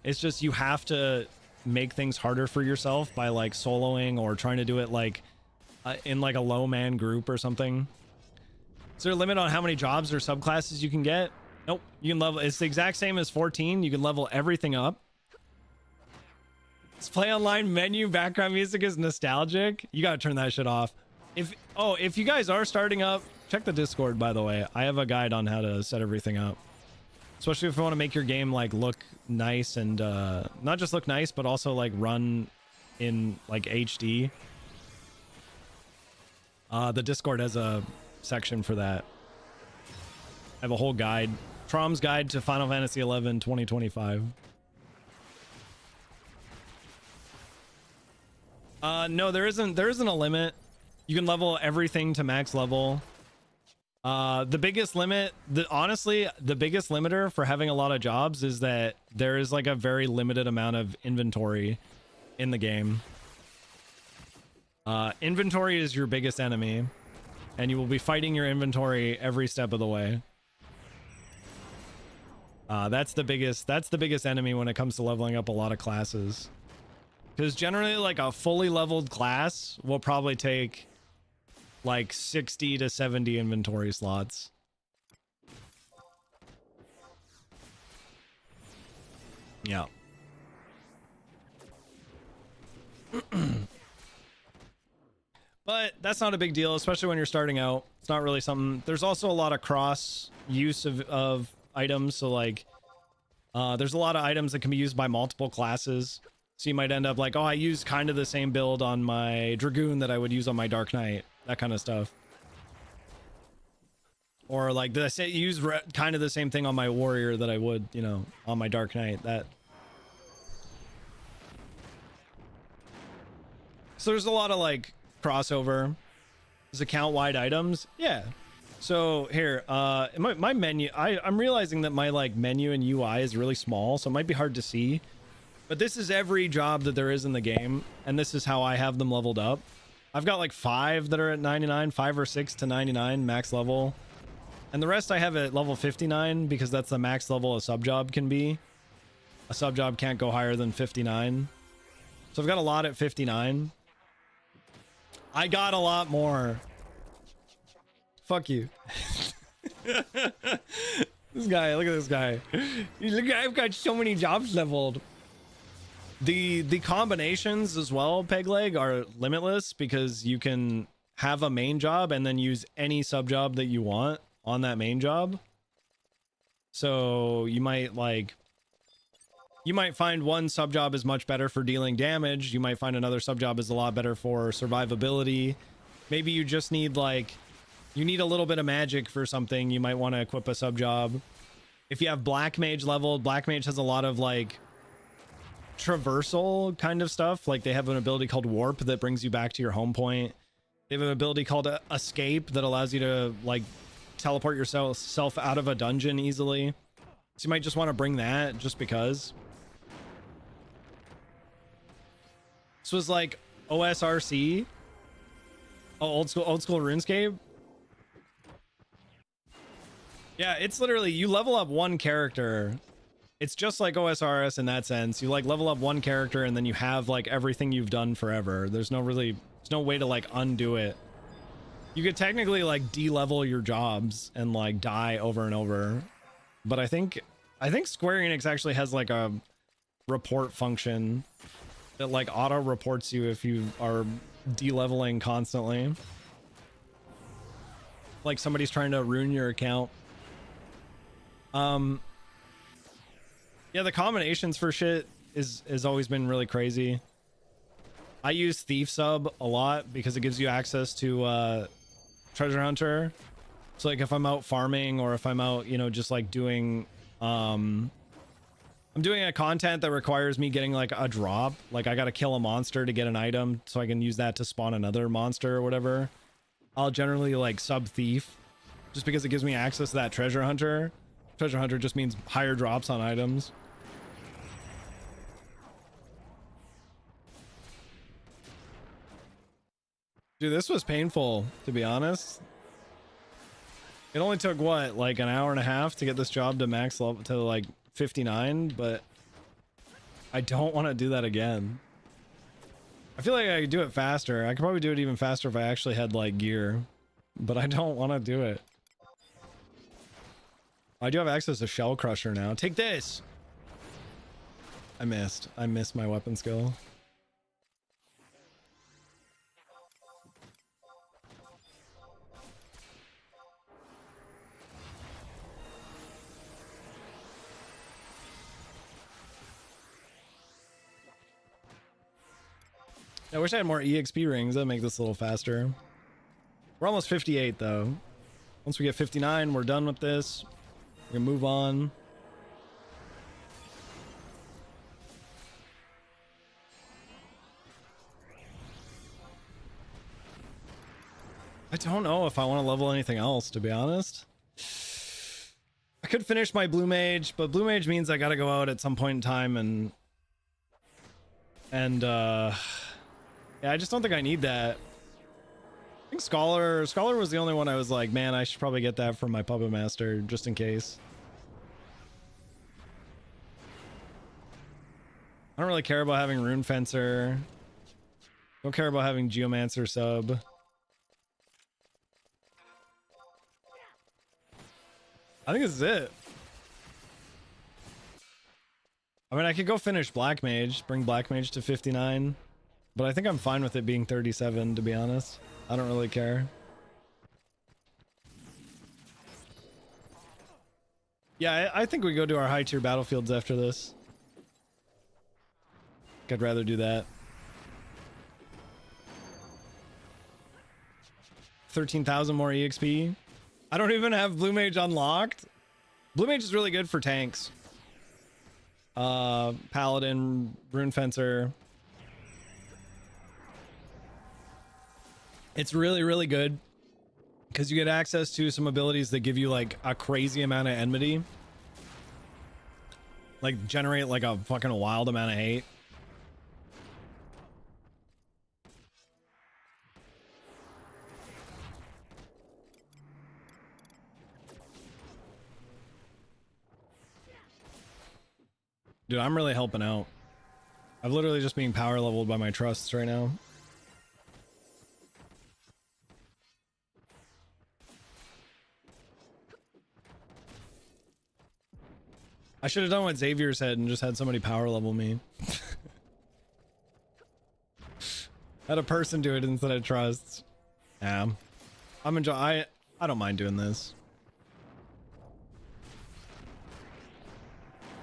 It's just you have to make things harder for yourself by like soloing or trying to do it like in like a low man group or something. Is there a limit on how many jobs or subclasses you can get? Nope. You can level. It's the exact same as 14. You can level everything up. This play online menu background music is nostalgic. You gotta turn that shit off. If you guys are starting up, check the Discord, by the way. I have a guide on how to set everything up. Especially if you want to make your game like look nice and not just look nice, but also like run in like HD. The Discord has a section for that. I have a whole guide. Traumz Guide to Final Fantasy XI 2025. No, there isn't a limit. You can level everything to max level. The biggest limit, honestly, the biggest limiter for having a lot of jobs is that there is like a very limited amount of inventory in the game. Inventory is your biggest enemy, and you will be fighting your inventory every step of the way. That's the biggest enemy when it comes to leveling up a lot of classes. Because generally, like a fully leveled class will probably take like 60 to 70 inventory slots. Yeah. But that's not a big deal, especially when you're starting out. It's not really something. There's also a lot of cross use of items. So like, there's a lot of items that can be used by multiple classes. So you might end up like, oh, I use kind of the same build on my Dragoon that I would use on my Dark Knight. That kind of stuff. Or like, did I say use kind of the same thing on my Warrior that I would, you know, on my Dark Knight? That. So there's a lot of like crossover. There's account-wide items. Yeah. So here, my menu, I'm realizing that my like menu and UI is really small, so it might be hard to see. But this is every job that there is in the game, and this is how I have them leveled up. I've got like 5 that are at 99, 5 or 6 to 99 max level. And the rest I have at level 59 because that's the max level a sub job can be. A sub job can't go higher than 59. So I've got a lot at 59. I got a lot more. Fuck you. This guy, look at this guy. Look, I've got so many jobs leveled. The combinations as well, Pegleg, are limitless because you can have a main job and then use any sub job that you want on that main job. So you might find one sub job is much better for dealing damage. You might find another sub job is a lot better for survivability. Maybe you just need you need a little bit of magic for something. You might want to equip a sub job. If you have Black Mage leveled, Black Mage has a lot of traversal kind of stuff. Like they have an ability called Warp that brings you back to your home point. They have an ability called Escape that allows you to teleport yourself out of a dungeon easily. So you might just want to bring that just because. This was like OSRC. Oh, old school RuneScape. Yeah, it's literally you level up one character. It's just like OSRS in that sense. You level up one character and then you have everything you've done forever. There's no way to undo it. You could technically de-level your jobs and die over and over. But I think Square Enix actually has a report function that auto reports you if you are de-leveling constantly. Like somebody's trying to ruin your account. Yeah, the combinations for shit has always been really crazy. I use Thief Sub a lot because it gives you access to Treasure Hunter. So if I'm out farming or if I'm out, just doing I'm doing a content that requires me getting a drop, I gotta kill a monster to get an item so I can use that to spawn another monster or whatever. I'll generally sub Thief just because it gives me access to that Treasure Hunter. Treasure Hunter just means higher drops on items. Dude, this was painful, to be honest. It only took what, an hour and a half to get this job to max level to 59, but I don't want to do that again. I feel like I could do it faster. I could probably do it even faster if I actually had gear, but I don't want to do it. I do have access to Shell Crusher now. Take this. I missed my weapon skill. I wish I had more EXP rings. That'd make this a little faster. We're almost 58 though. Once we get 59, we're done with this. We're gonna move on. I don't know if I want to level anything else, to be honest. I could finish my Blue Mage, but Blue Mage means I gotta go out at some point in time and yeah, I just don't think I need that. I think Scholar was the only one I was like, man, I should probably get that from my Puppet Master just in case. I don't really care about having Rune Fencer. Don't care about having Geomancer sub. I think this is it. I mean, I could go finish Black Mage, bring Black Mage to 59. But I think I'm fine with it being 37, to be honest. I don't really care. Yeah, I think we go to our high tier battlefields after this. I'd rather do that. 13,000 more EXP. I don't even have Blue Mage unlocked. Blue Mage is really good for tanks. Paladin, Rune Fencer. It's really, really good because you get access to some abilities that give you like a crazy amount of enmity, like generate like a fucking wild amount of hate. Dude, I'm really helping out. I'm literally just being power leveled by my trusts right now. I should have done what Xavier said and just had somebody power level me. Had a person do it instead of trusts. Yeah. I'm enjoying. I don't mind doing this.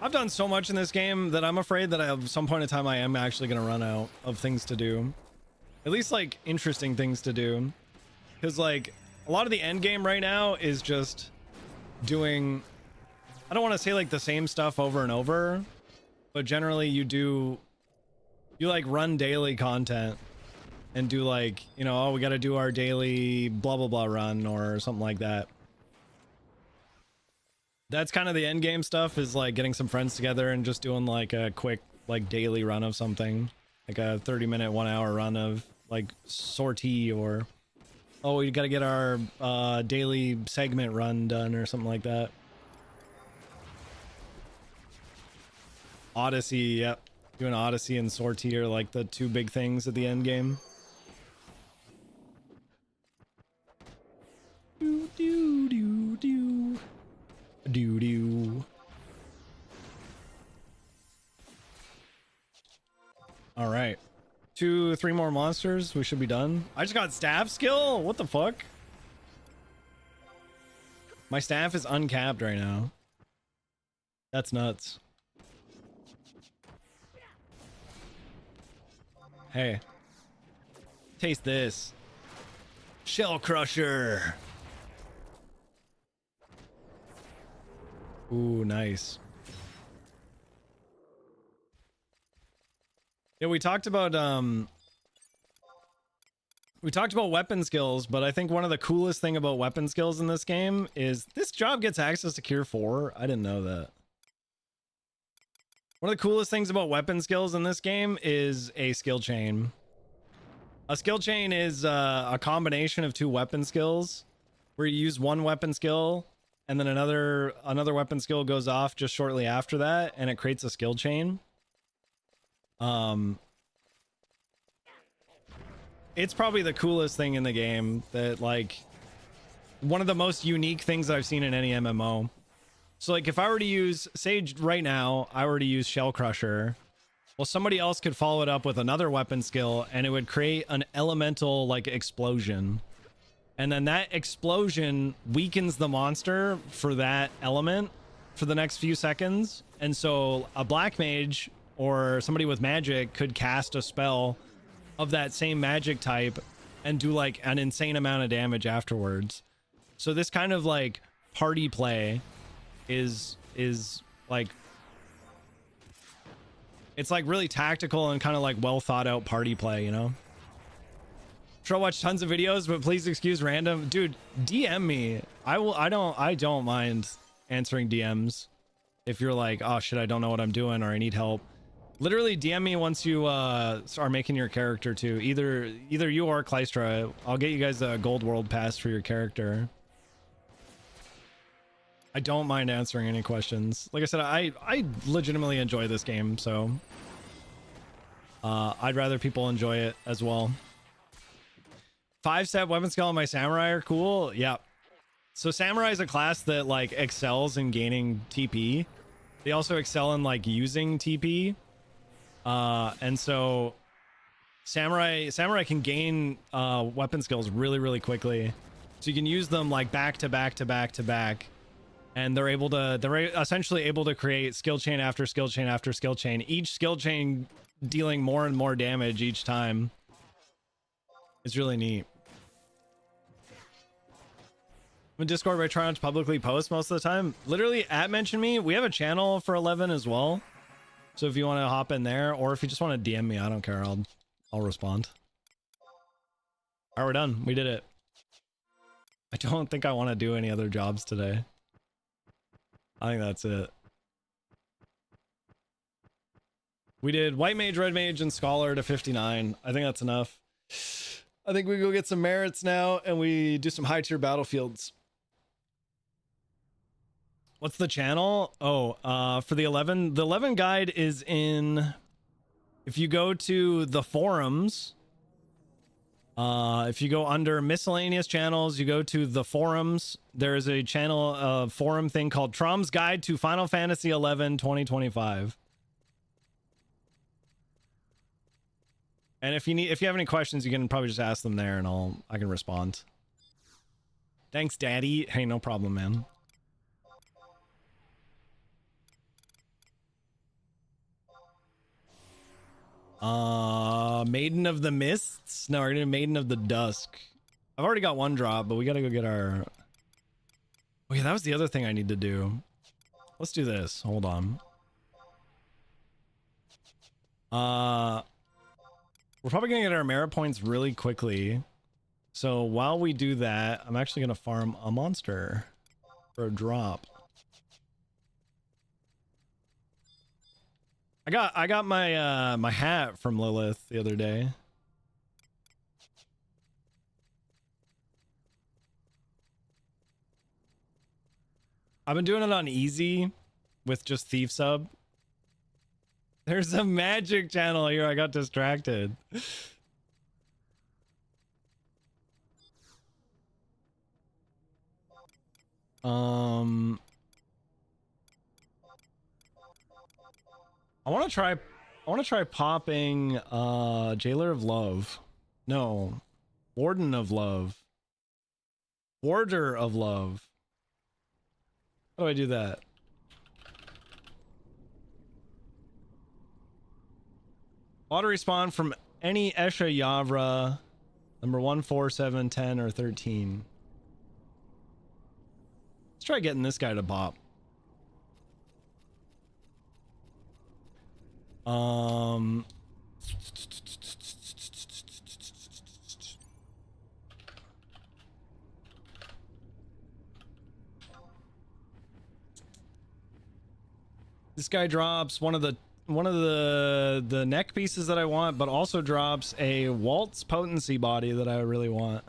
I've done so much in this game that I'm afraid that at some point in time I am actually going to run out of things to do. At least like interesting things to do. Because like a lot of the end game right now is just doing, I don't want to say like the same stuff over and over, but generally you like run daily content and do like, you know, oh, we got to do our daily blah, blah, blah run or something like that. That's kind of the end game stuff, is like getting some friends together and just doing like a quick like daily run of something, like a 30-minute 1 hour run of like sortie, or oh, we got to get our daily segment run done or something like that. Odyssey, yep. Doing Odyssey and sortie are like the two big things at the end game. Do do do do. Do do. All right, 2-3 more monsters, we should be done. I just got staff skill. What the fuck? My staff is uncapped right now. That's nuts. Hey, taste this. Shell Crusher. Ooh, nice. Yeah, we talked about weapon skills, but I think one of the coolest thing about weapon skills in this game is this job gets access to Cure 4. I didn't know that. One of the coolest things about weapon skills in this game is a skill chain. A skill chain is a combination of two weapon skills where you use one weapon skill and then another weapon skill goes off just shortly after that, and it creates a skill chain. It's probably the coolest thing in the game, that like one of the most unique things I've seen in any MMO. So like if I were to use, say right now, I were to use Shell Crusher, well, somebody else could follow it up with another weapon skill and it would create an elemental like explosion. And then that explosion weakens the monster for that element for the next few seconds. And so a black mage or somebody with magic could cast a spell of that same magic type and do like an insane amount of damage afterwards. So this kind of like party play is like, it's like really tactical and kind of like well thought out party play, you know? Sure, watch tons of videos, but please excuse random. Dude, DM me. I don't mind answering DMs if you're like, oh shit, I don't know what I'm doing or I need help. Literally DM me once you are making your character too. Either you or Klystra. I'll get you guys a gold world pass for your character. I don't mind answering any questions. Like I said, I legitimately enjoy this game, so I'd rather people enjoy it as well. 5-step weapon skill on my samurai are cool. Yeah. So samurai is a class that like excels in gaining TP. They also excel in like using TP. And so samurai can gain weapon skills really quickly. So you can use them like back to back. And they're essentially able to create skill chain after skill chain after skill chain. Each skill chain dealing more and more damage each time. It's really neat. I'm in Discord where I try not to publicly post most of the time. Literally @mention me. We have a channel for 11 as well. So if you want to hop in there, or if you just want to DM me, I don't care. I'll respond. All right, we're done. We did it. I don't think I want to do any other jobs today. I think that's it. We did White Mage, Red Mage, and Scholar to 59. I think that's enough. I think we go get some merits now and we do some high tier battlefields. What's the channel? Oh, for the 11 guide is in, if you go to the forums, if you go under miscellaneous channels, you go to the forums, there is a channel, forum thing called Traumz Guide to Final Fantasy 11 2025. And if you have any questions, you can probably just ask them there and I can respond. Thanks, Daddy. Hey, no problem, man. Maiden of the Mists? No, we're gonna do Maiden of the Dusk. I've already got one drop, but we gotta go get our... Oh yeah, that was the other thing I need to do. Let's do this. Hold on. We're probably gonna get our merit points really quickly. So while we do that, I'm actually gonna farm a monster for a drop. I got my my hat from Lilith the other day. I've been doing it on easy with just Thief Sub. There's a magic channel here. I got distracted. I want to try popping Jailer of Love. No. Warden of Love. Warder of Love. How do I do that? Auto respawn from any Esha Yavra number 1, 4, 7, 10, or 13. Let's try getting this guy to pop. This guy drops one of the neck pieces that I want, but also drops a Waltz Potency body that I really want.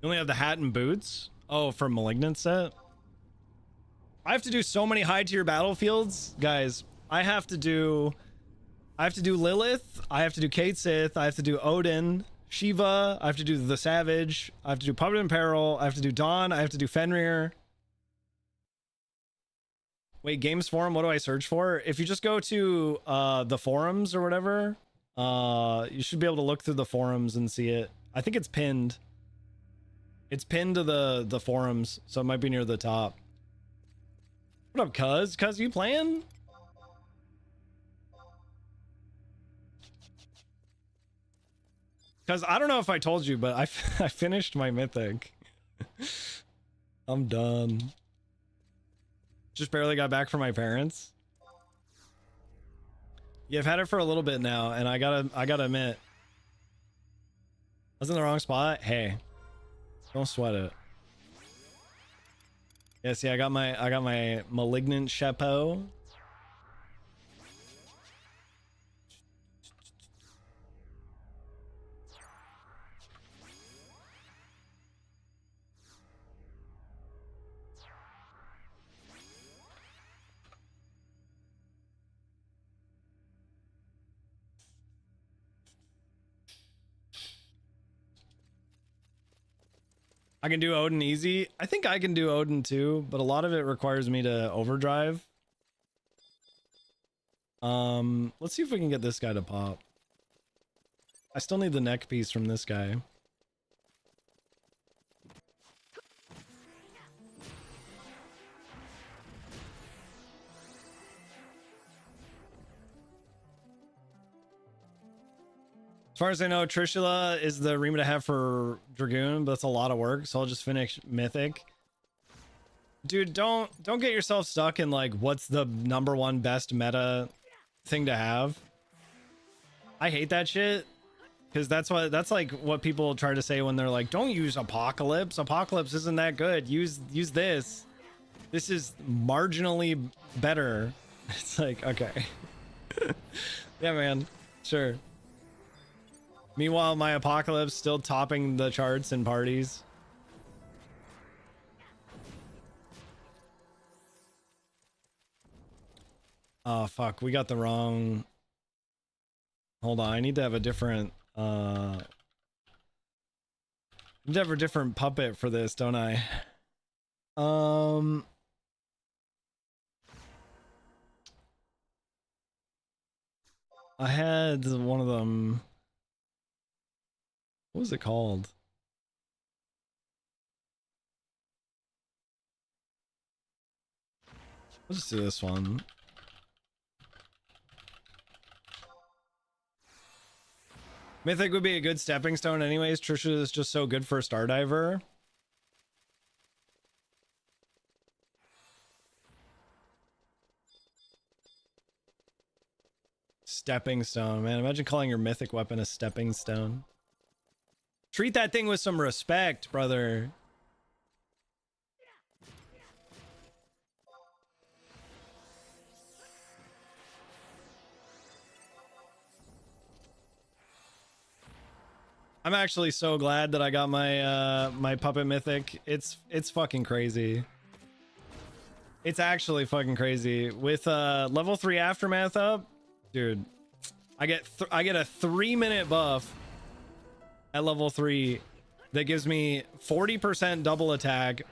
You only have the hat and boots? Oh, for Malignant set? I have to do so many high tier battlefields, guys. I have to do Lilith, I have to do Kate Sith, I have to do Odin, Shiva, I have to do the Savage, I have to do Puppet in Peril, I have to do Dawn, I have to do Fenrir. Wait, Games Forum, what do I search for? If you just go to the forums or whatever, you should be able to look through the forums and see it. I think it's pinned. It's pinned to the forums, so it might be near the top. What up, cuz? Cuz, you playing? Cuz, I don't know if I told you, but I finished my mythic. I'm done. Just barely got back from my parents. Yeah, I've had it for a little bit now, and I gotta admit, I was in the wrong spot. Hey, don't sweat it. Yeah, see, I got my Malignant Chapeau. I can do Odin easy. I think I can do Odin too, but a lot of it requires me to overdrive. Let's see if we can get this guy to pop. I still need the neck piece from this guy. As far as I know, Trishula is the Rima to have for Dragoon, but that's a lot of work, so I'll just finish Mythic. Dude, don't get yourself stuck in like what's the #1 best meta thing to have. I hate that shit. Because that's like what people try to say when they're like, don't use Apocalypse. Apocalypse isn't that good. Use this. This is marginally better. It's like, okay. Yeah, man. Sure. Meanwhile, my Apocalypse still topping the charts in parties. Oh, fuck. We got the wrong... Hold on. I need to have a different... I need to have a different puppet for this, don't I? I had one of them. What was it called? Let's just do this one. Mythic would be a good stepping stone anyways. Trisha is just so good for a Stardiver. Stepping stone, man. Imagine calling your mythic weapon a stepping stone. Treat that thing with some respect, brother. I'm actually so glad that I got my my puppet mythic. It's fucking crazy. It's actually fucking crazy. With level 3 aftermath up, dude, I get a 3-minute buff at level 3 that gives me 40% double attack,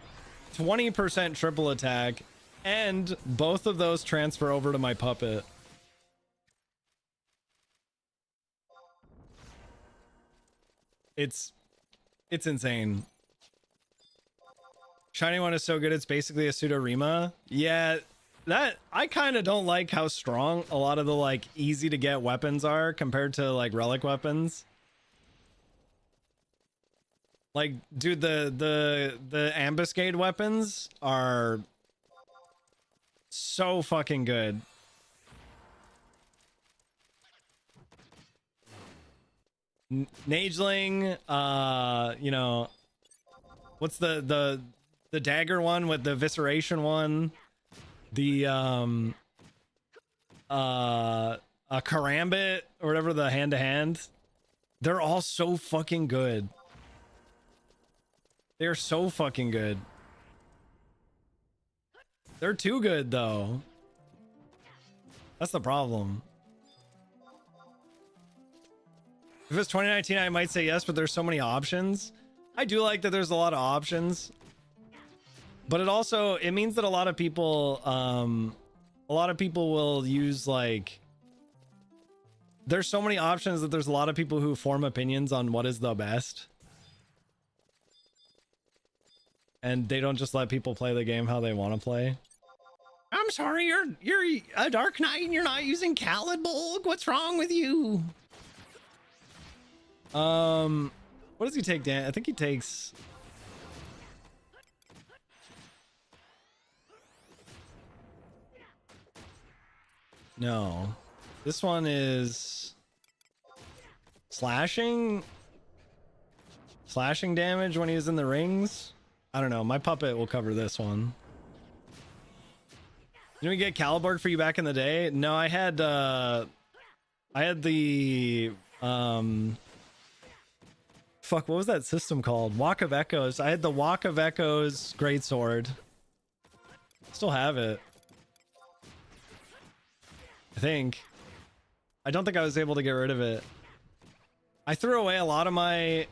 20% triple attack, and both of those transfer over to my puppet. It's insane. Shiny one is so good, it's basically a pseudo Rima. Yeah, that I kind of don't like how strong a lot of the like easy to get weapons are compared to like relic weapons. Like, dude, the ambuscade weapons are so fucking good. Nageling, you know, what's the dagger one with the visceration one, the a karambit or whatever, the hand to hand, they're all so fucking good. They're so fucking good. They're too good though. That's the problem. If it's 2019, I might say yes, but there's so many options. I do like that there's a lot of options, but it also, it means that a lot of people will use like, there's so many options that there's a lot of people who form opinions on what is the best. And they don't just let people play the game how they want to play. I'm sorry, you're a Dark Knight and you're not using Khalid Bulg. What's wrong with you? What does he take, Dan? I think he takes... No. This one is... Slashing damage when he's in the rings? I don't know. My puppet will cover this one. Didn't we get Caliburg for you back in the day? No, I had the... Fuck, what was that system called? Walk of Echoes. I had the Walk of Echoes greatsword. Still have it. I think. I don't think I was able to get rid of it. I threw away a lot of my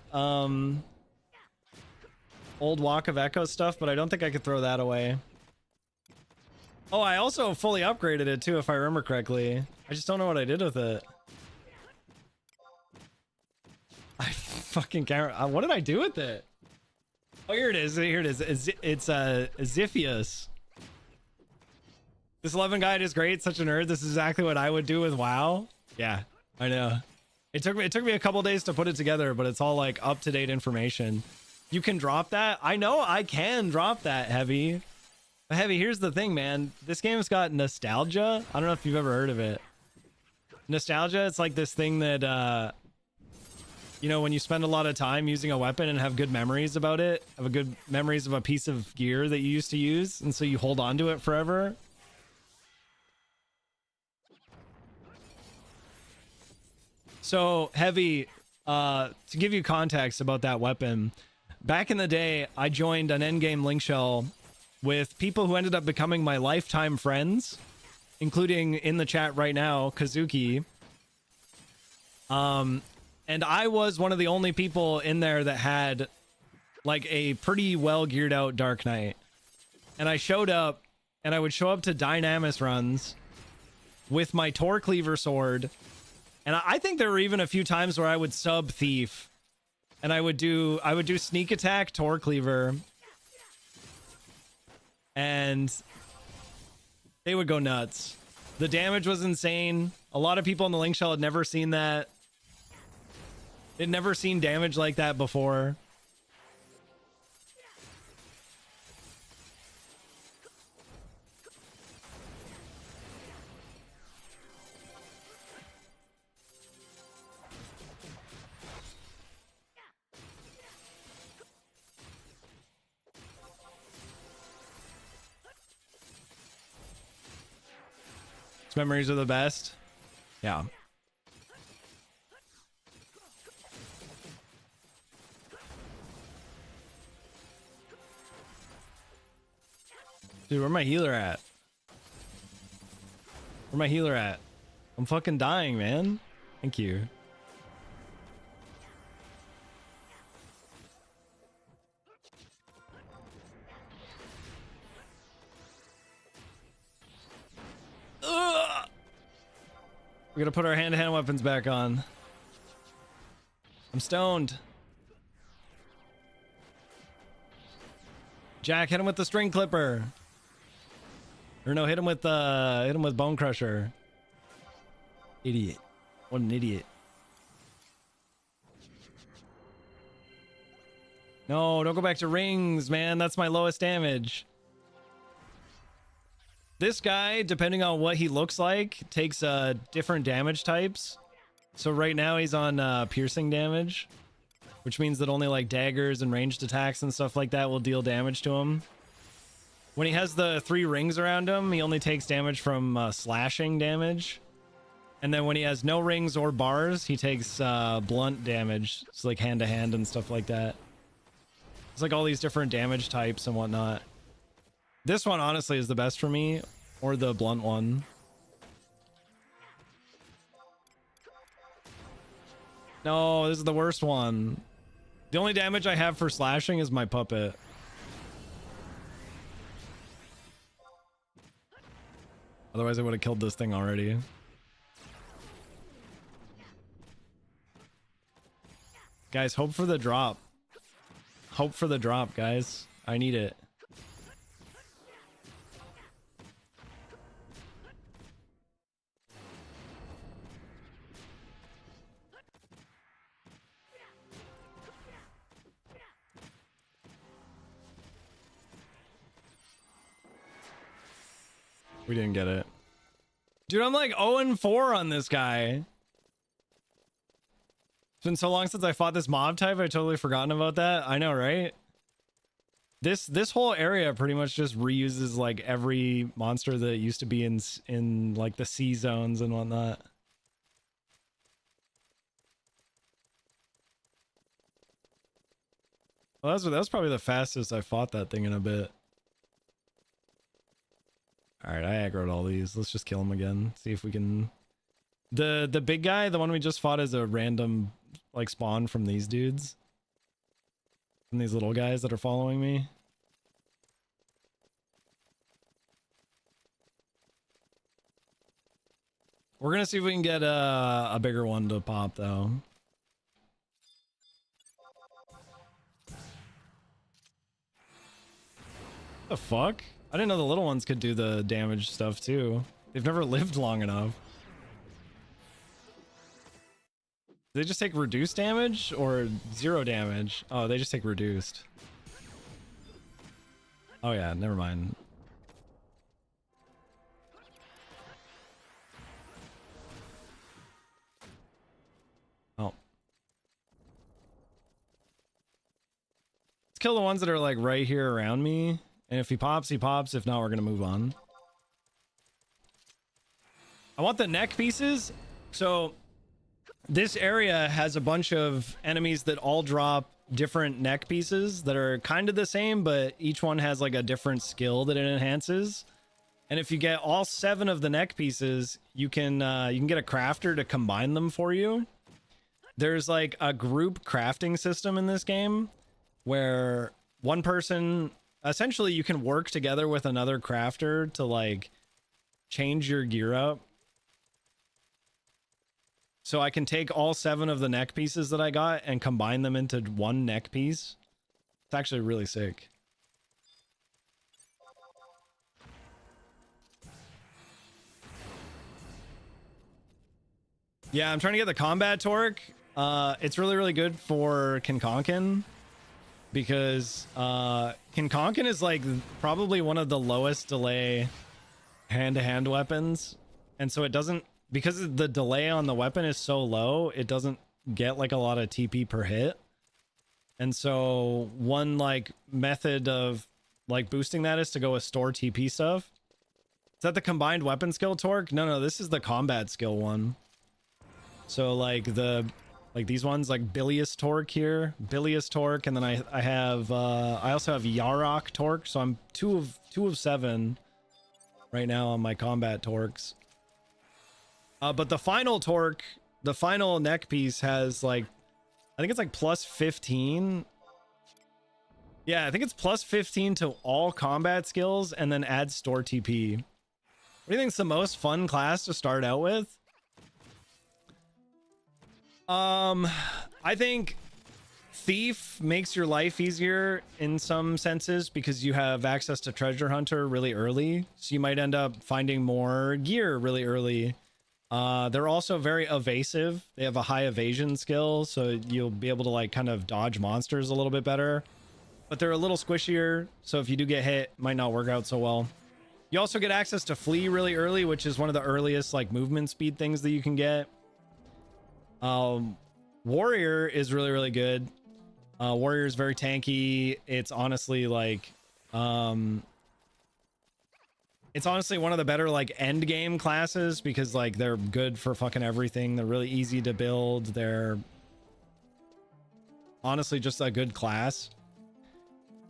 old Walk of Echoes stuff, but I don't think I could throw that away. Oh, I also fully upgraded it too, if I remember correctly. I just don't know what I did with it. I fucking can't. What did I do with it? Oh, here it is. Here it is. It's Ziphius. This 11 guide is great. Such a nerd. This is exactly what I would do with WoW. Yeah, I know. It took me a couple days to put it together, but it's all like up to date information. You can drop that. I know I can drop that, Heavy. But Heavy, here's the thing, man. This game's got nostalgia. I don't know if you've ever heard of it. Nostalgia. It's like this thing that you know, when you spend a lot of time using a weapon and have good memories about it, have a good memories of a piece of gear that you used to use, and so you hold on to it forever. So Heavy, to give you context about that weapon, back in the day, I joined an endgame link shell with people who ended up becoming my lifetime friends, including in the chat right now, Kazuki. And I was one of the only people in there that had like a pretty well geared out Dark Knight. And I showed up, and I would show up to Dynamis runs with my Tor Cleaver sword. And I think there were even a few times where I would sub Thief, and I would do sneak attack Tor Cleaver, and they would go nuts. The damage was insane. A lot of people in the link shell had never seen that. They'd never seen damage like that before. These memories are the best. Yeah. Dude, where my healer at? Where my healer at? I'm fucking dying, man. Thank you. Ugh! We gotta put our hand-to-hand weapons back on. I'm stoned. Jack, hit him with the string clipper. Or no, hit him with Bone Crusher. Idiot. What an idiot. No, don't go back to rings, man. That's my lowest damage. This guy, depending on what he looks like, takes different damage types. So right now he's on piercing damage, which means that only like daggers and ranged attacks and stuff like that will deal damage to him. When he has the 3 rings around him, he only takes damage from slashing damage. And then when he has no rings or bars, he takes blunt damage. It's like hand to hand and stuff like that. It's like all these different damage types and whatnot. This one honestly is the best for me, or the blunt one. No, this is the worst one. The only damage I have for slashing is my puppet. Otherwise I would have killed this thing already. Guys, hope for the drop. Hope for the drop, guys. I need it. We didn't get it. Dude, I'm like 0-4 on this guy. It's been so long since I fought this mob type, I totally forgotten about that. I know, right? This whole area pretty much just reuses like every monster that used to be in like the sea zones and whatnot. Well, that was probably the fastest I fought that thing in a bit. Alright, I aggroed all these. Let's just kill him again. See if we can... The big guy, the one we just fought, is a random like spawn from these dudes. From these little guys that are following me. We're gonna see if we can get a bigger one to pop though. The fuck? I didn't know the little ones could do the damage stuff too. They've never lived long enough. Do they just take reduced damage or 0 damage? Oh, they just take reduced. Oh yeah, never mind. Oh. Let's kill the ones that are like right here around me. And if he pops, he pops. If not, we're going to move on. I want the neck pieces. So this area has a bunch of enemies that all drop different neck pieces that are kind of the same, but each one has like a different skill that it enhances. And if you get all 7 of the neck pieces, you can get a crafter to combine them for you. There's like a group crafting system in this game where one person, essentially you can work together with another crafter to like change your gear up. So I can take all 7 of the neck pieces that I got and combine them into one neck piece. It's actually really sick. Yeah, I'm trying to get the combat torque. It's really, really good for Kinkonkin because Kinkonkin is like probably one of the lowest delay hand-to-hand weapons. And so it doesn't, because the delay on the weapon is so low, it doesn't get like a lot of TP per hit. And so one like method of like boosting that is to go with store TP stuff. Is that the combined weapon skill torque? No, this is the combat skill one. So like these ones like Bilious torque here, Bilious torque, and then I have I also have Yarok torque, so I'm 2 of 7 right now on my combat torques. But the final torque, the final neck piece has like, I think it's like plus 15. Yeah, I think it's plus 15 to all combat skills and then add store TP. What do you think's the most fun class to start out with? I think Thief makes your life easier in some senses because you have access to Treasure Hunter really early. So you might end up finding more gear really early. They're also very evasive. They have a high evasion skill, so you'll be able to like kind of dodge monsters a little bit better. But they're a little squishier, so if you do get hit, it might not work out so well. You also get access to Flee really early, which is one of the earliest like movement speed things that you can get. Warrior is really, really good. Warrior is very tanky. It's honestly like, it's honestly one of the better like end game classes because like they're good for fucking everything. They're really easy to build. They're honestly just a good class.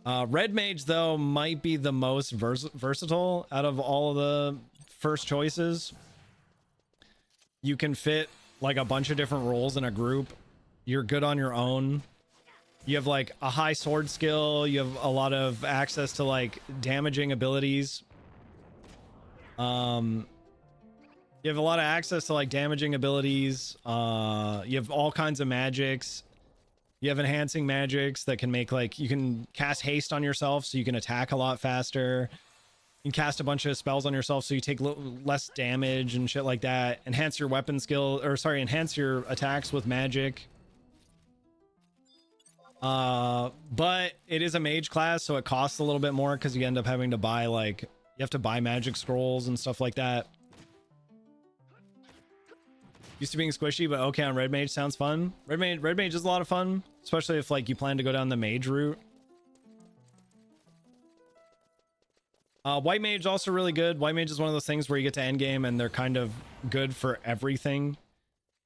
Red Mage though might be the most versatile out of all of the first choices. You can fit like a bunch of different roles in a group. You're good on your own. You have like a high sword skill. You have a lot of access to like damaging abilities. You have a lot of access to like damaging abilities. You have all kinds of magics. You have enhancing magics that can make like, you can cast haste on yourself so you can attack a lot faster. You can cast a bunch of spells on yourself so you take less damage and shit like that. Enhance your weapon skill, or sorry, enhance your attacks with magic. But it is a mage class, so it costs a little bit more because you end up having to buy like, you have to buy magic scrolls and stuff like that. Used to being squishy, but okay on Red Mage sounds fun. Red Mage is a lot of fun, especially if like you plan to go down the mage route. White Mage also really good. White Mage is one of those things where you get to end game and they're kind of good for everything.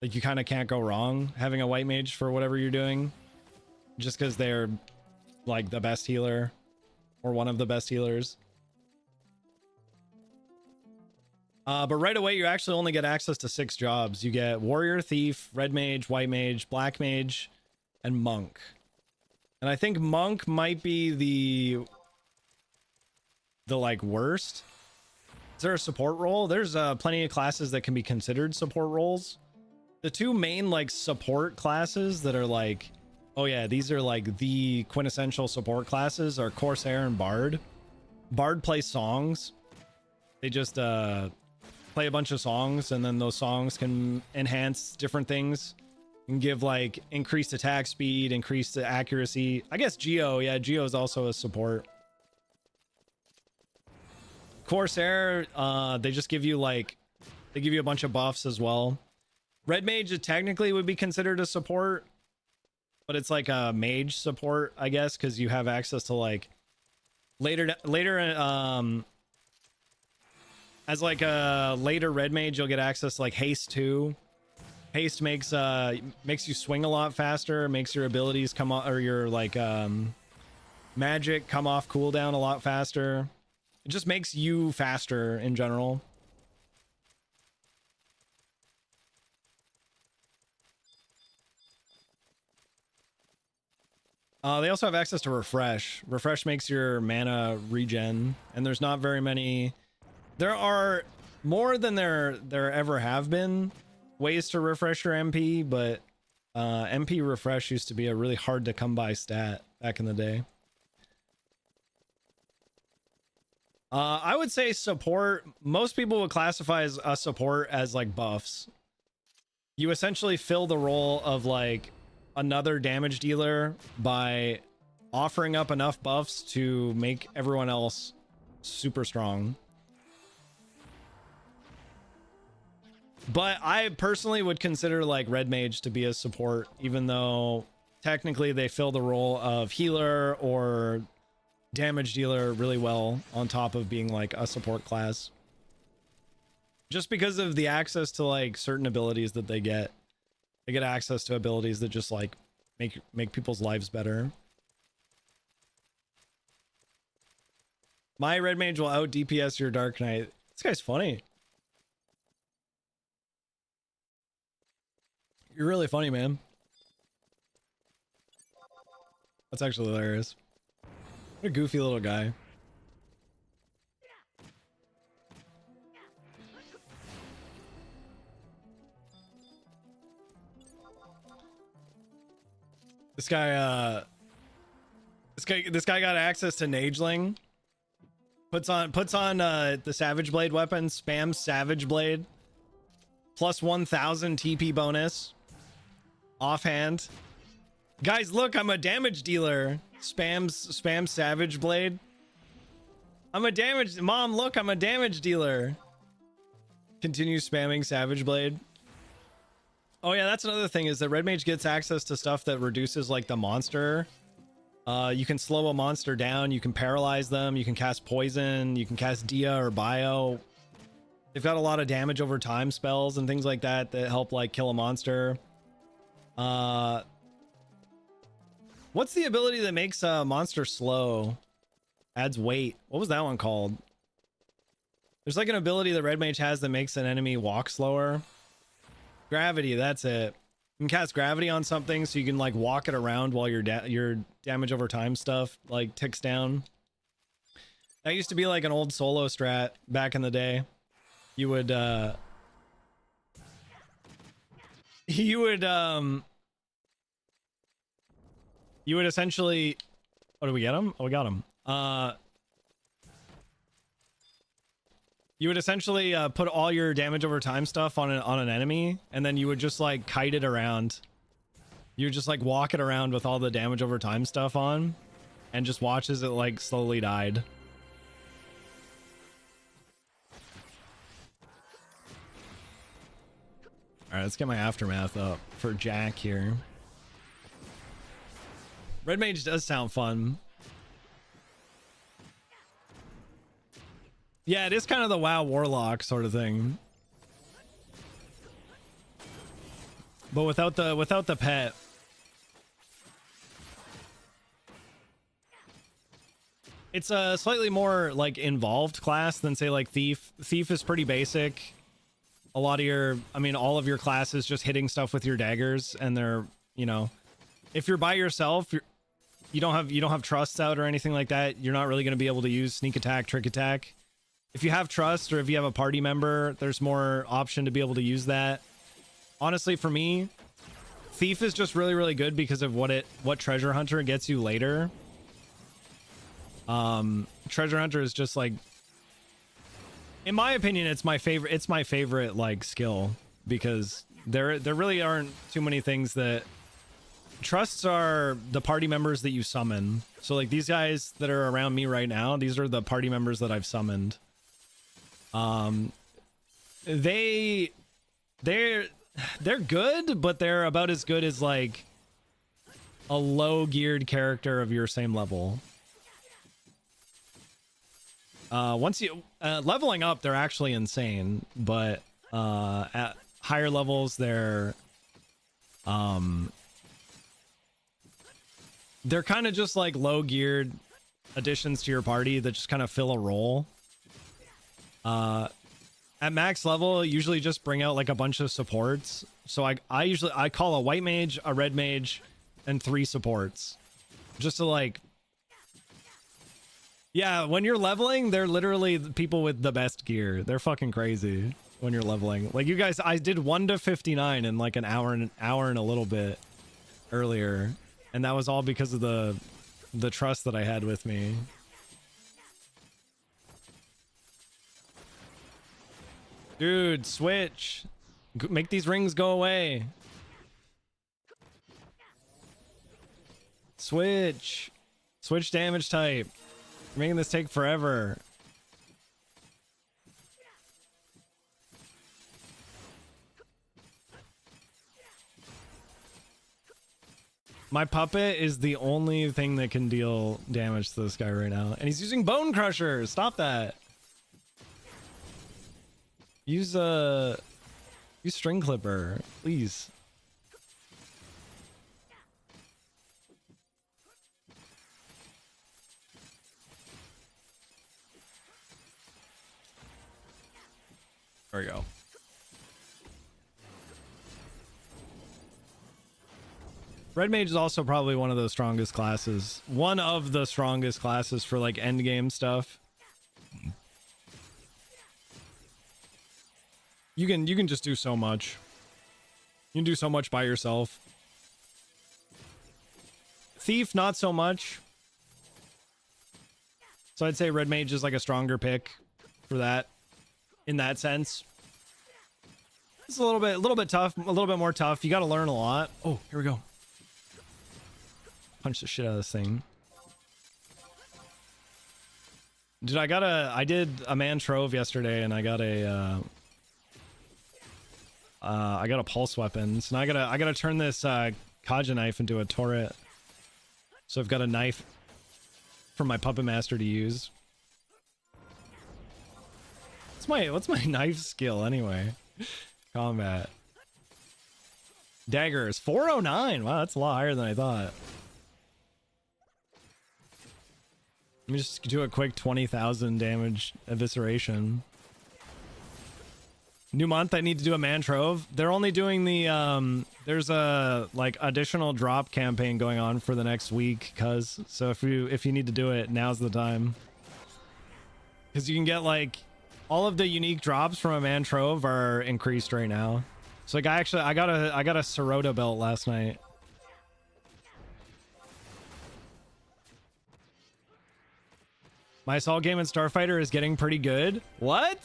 Like you kind of can't go wrong having a White Mage for whatever you're doing, just because they're like the best healer or one of the best healers. But right away you actually only get access to 6 jobs. You get Warrior, Thief, Red Mage, White Mage, Black Mage, and Monk. And I think Monk might be the like worst. Is there a support role? There's plenty of classes that can be considered support roles. The 2 main like support classes that are like, oh yeah, these are like the quintessential support classes are Corsair and Bard. Bard plays songs. They just play a bunch of songs, and then those songs can enhance different things. You can give like increased attack speed, increased accuracy. I guess Geo, yeah, Geo is also a support. Corsair, they just give you like, they give you a bunch of buffs as well. Red Mage technically would be considered a support, but it's like a mage support, I guess, because you have access to like later as like a later red mage, you'll get access to like haste 2. Haste makes you swing a lot faster, makes your abilities come off, or your like magic come off cooldown a lot faster. It just makes you faster in general. They also have access to refresh. Refresh makes your mana regen, and there's not very many. There are more than there ever have been ways to refresh your MP, but MP refresh used to be a really hard to come by stat back in the day. I would say support. Most people would classify as a support as like buffs. You essentially fill the role of like another damage dealer by offering up enough buffs to make everyone else super strong. But I personally would consider like red mage to be a support, even though technically they fill the role of healer or damage dealer really well on top of being like a support class. Just because of the access to like certain abilities that they get. They get access to abilities that just like make people's lives better. My red mage will out DPS your dark knight. This guy's funny. You're really funny, man. That's actually hilarious. What a goofy little guy. This guy got access to Nageling. Puts on the Savage Blade weapon, spams Savage Blade. Plus 1000 TP bonus. Offhand. Guys, look, I'm a damage dealer. Spam Savage Blade. Mom, look, I'm a damage dealer. Continue spamming Savage Blade. Oh yeah, that's another thing, is that red mage gets access to stuff that reduces like the monster. You can slow a monster down, you can paralyze them, you can cast poison, you can cast Dia or Bio. They've got a lot of damage over time spells and things like that that help like kill a monster. What's the ability that makes a monster slow? Adds weight. What was that one called? There's like an ability that red mage has that makes an enemy walk slower. Gravity, that's it. You can cast gravity on something so you can like walk it around while your damage over time stuff like ticks down. That used to be like an old solo strat back in the day. You would essentially, oh, did we get him? Oh, we got him. You would essentially put all your damage over time stuff on an enemy, and then you would just like kite it around. You would just like walk it around with all the damage over time stuff on, and just watch as it like slowly died. All right, let's get my aftermath up for Jack here. Red mage does sound fun. Yeah, it is kind of the WoW warlock sort of thing, but without the pet. It's a slightly more like involved class than say like thief. Thief is pretty basic. A lot of your, I mean, all of your classes just hitting stuff with your daggers, and they're, you know, if you're by yourself, you don't have trusts out or anything like that. You're not really going to be able to use sneak attack, trick attack. If you have trust, or if you have a party member, there's more option to be able to use that. Honestly, for me, thief is just really, really good because of what treasure hunter gets you later. Treasure hunter is just like, in my opinion, it's my favorite like skill, because there really aren't too many things that trusts are the party members that you summon. So like these guys that are around me right now, these are the party members that I've summoned. They're good, but they're about as good as like a low geared character of your same level. Once you leveling up, they're actually insane, but at higher levels, they're kind of just like low geared additions to your party that just kind of fill a role. At max level, usually just bring out like a bunch of supports. So I usually call a white mage, a red mage, and 3 supports, just to like. Yeah, when you're leveling, they're literally the people with the best gear. They're fucking crazy when you're leveling. Like you guys, I did 1 to 59 in like an hour and a little bit earlier, and that was all because of the trust that I had with me. Dude, switch. Make these rings go away. Switch. Switch damage type. You're making this take forever. My puppet is the only thing that can deal damage to this guy right now. And he's using Bone Crusher. Stop that. Use String Clipper, please. There we go. Red Mage is also probably one of the strongest classes. One of the strongest classes for like end game stuff. You can just do so much. You can do so much by yourself. Thief, not so much. So I'd say Red Mage is like a stronger pick for that. In that sense. It's a little bit tough, a little bit more tough. You got to learn a lot. Oh, here we go. Punch the shit out of this thing. Dude, I did a man trove yesterday, and I got a pulse weapon. So now I gotta turn this Kaja knife into a turret. So I've got a knife for my puppet master to use. What's my knife skill anyway? Combat. Daggers 409. Wow, that's a lot higher than I thought. Let me just do a quick 20,000 damage evisceration. New month, I need to do a man trove. They're only doing the there's a like additional drop campaign going on for the next week, so if you need to do it, now's the time. Because you can get like all of the unique drops from a man trove are increased right now. So like I got a Sirota belt last night. My assault game in Starfighter is getting pretty good. What?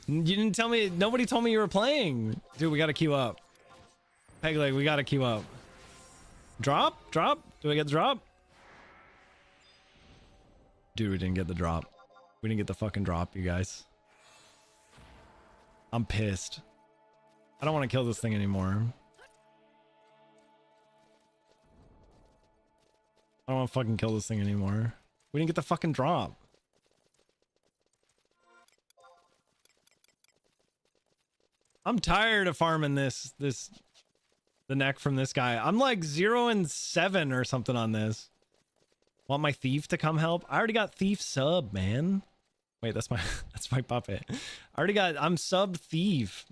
You didn't tell me. Nobody told me you were playing. Dude, we gotta queue up. Pegleg, we gotta queue up. Drop? Do I get the drop? Dude, we didn't get the drop. We didn't get the fucking drop, you guys. I'm pissed. I don't want to kill this thing anymore. I don't want to fucking kill this thing anymore. We didn't get the fucking drop. I'm tired of farming the neck from this guy. I'm like 0 and 7 or something on this. Want my thief to come help? I already got thief sub, man. Wait, that's my puppet. I'm sub thief.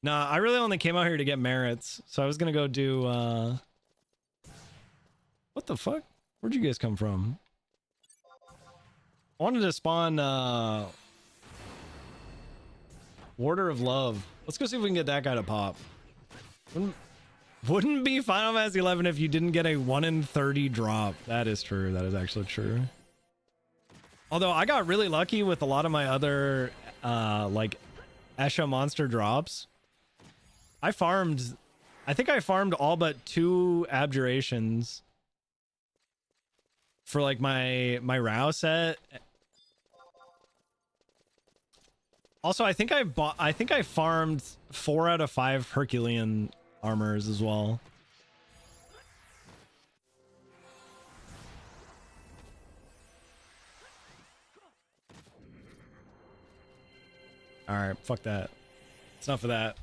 Nah, I really only came out here to get merits. So I was gonna go do what the fuck? Where'd you guys come from? I wanted to spawn Warder of Love. Let's go see if we can get that guy to pop. Wouldn't be Final Fantasy 11 if you didn't get a 1 in 30 drop. That is true. That is actually true. Although I got really lucky with a lot of my other like Esha monster drops. I think I farmed all but 2 abjurations for like my Rao set. Also, I think I farmed 4 out of 5 Herculean armors as well. All right, fuck that. It's enough of that.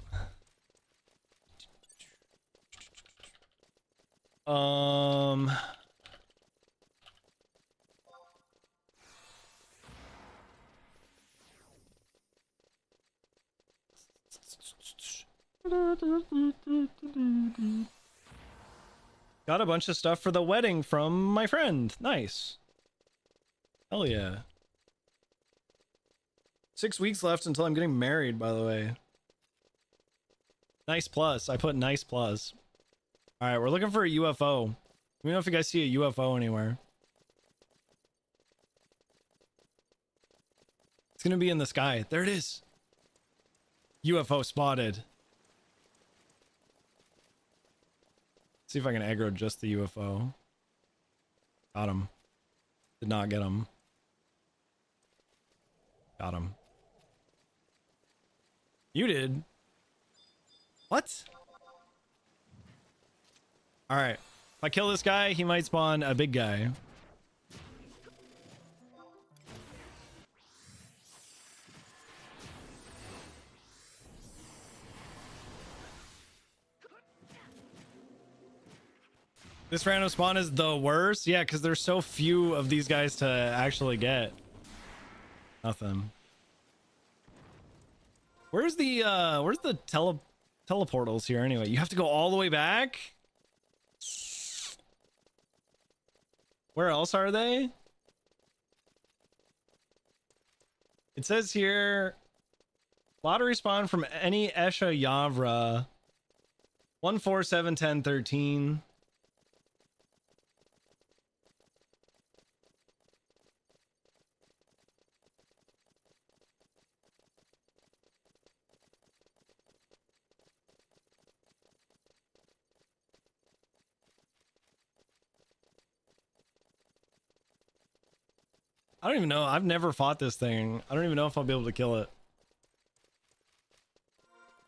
Got a bunch of stuff for the wedding from my friend. Nice. Hell yeah. 6 weeks left until I'm getting married, by the way. Nice plus. I put nice plus. All right, we're looking for a UFO. Let me know if you guys see a UFO anywhere. It's gonna be in the sky. There it is. UFO spotted. See if I can aggro just the UFO. Got him. Did not get him. Got him. You did. What? All right. If I kill this guy, he might spawn a big guy. This random spawn is the worst? Yeah, because there's so few of these guys to actually get. Nothing. Where's the teleportals here anyway? You have to go all the way back? Where else are they? It says here, lottery spawn from any Esha Yavra. 1, 4, 7, 10, 13. I don't even know. I've never fought this thing. I don't even know if I'll be able to kill it.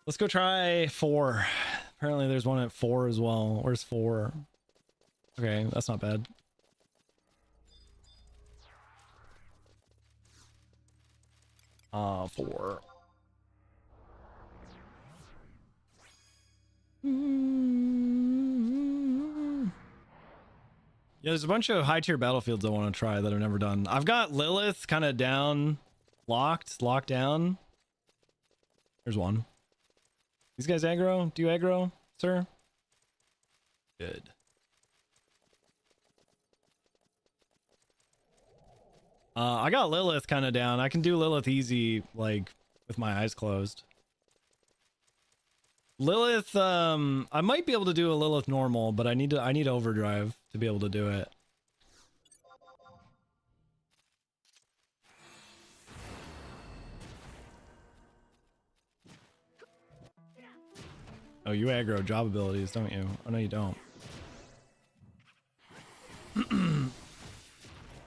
Let's go try 4. Apparently there's one at 4 as well. Where's 4? Okay, that's not bad. Ah, 4. Yeah, there's a bunch of high tier battlefields I want to try that I've never done. I've got Lilith kind of down, locked down. There's one. These guys aggro? Do you aggro, sir? Good. I got Lilith kind of down. I can do Lilith easy, like, with my eyes closed. Lilith, I might be able to do a Lilith normal, but I need overdrive to be able to do it. Oh, you aggro job abilities, don't you? Oh, no, you don't.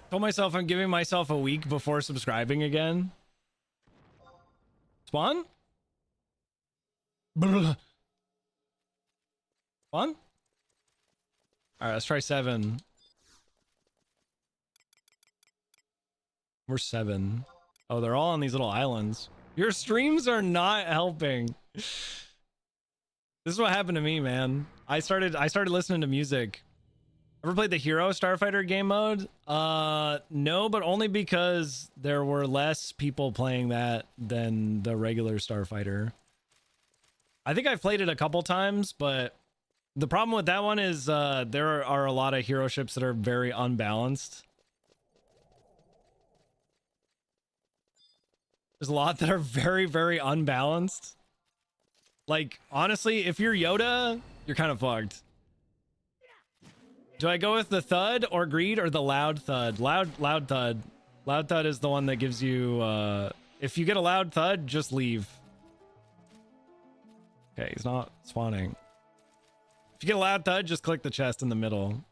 Told myself I'm giving myself a week before subscribing again. Spawn? Spawn? Alright, let's try 7. We're 7. Oh, they're all on these little islands. Your streams are not helping. This is what happened to me, man. I started listening to music. Ever played the Hero Starfighter game mode? No, but only because there were less people playing that than the regular Starfighter. I think I've played it a couple times, but the problem with that one is there are a lot of hero ships that are very unbalanced. There's a lot that are very, very unbalanced. Like, honestly, if you're Yoda, you're kind of fucked. Do I go with the thud or greed or the loud thud? Loud thud. Loud thud is the one that gives you, if you get a loud thud, just leave. Okay, he's not spawning. If you get a loud thud, just click the chest in the middle.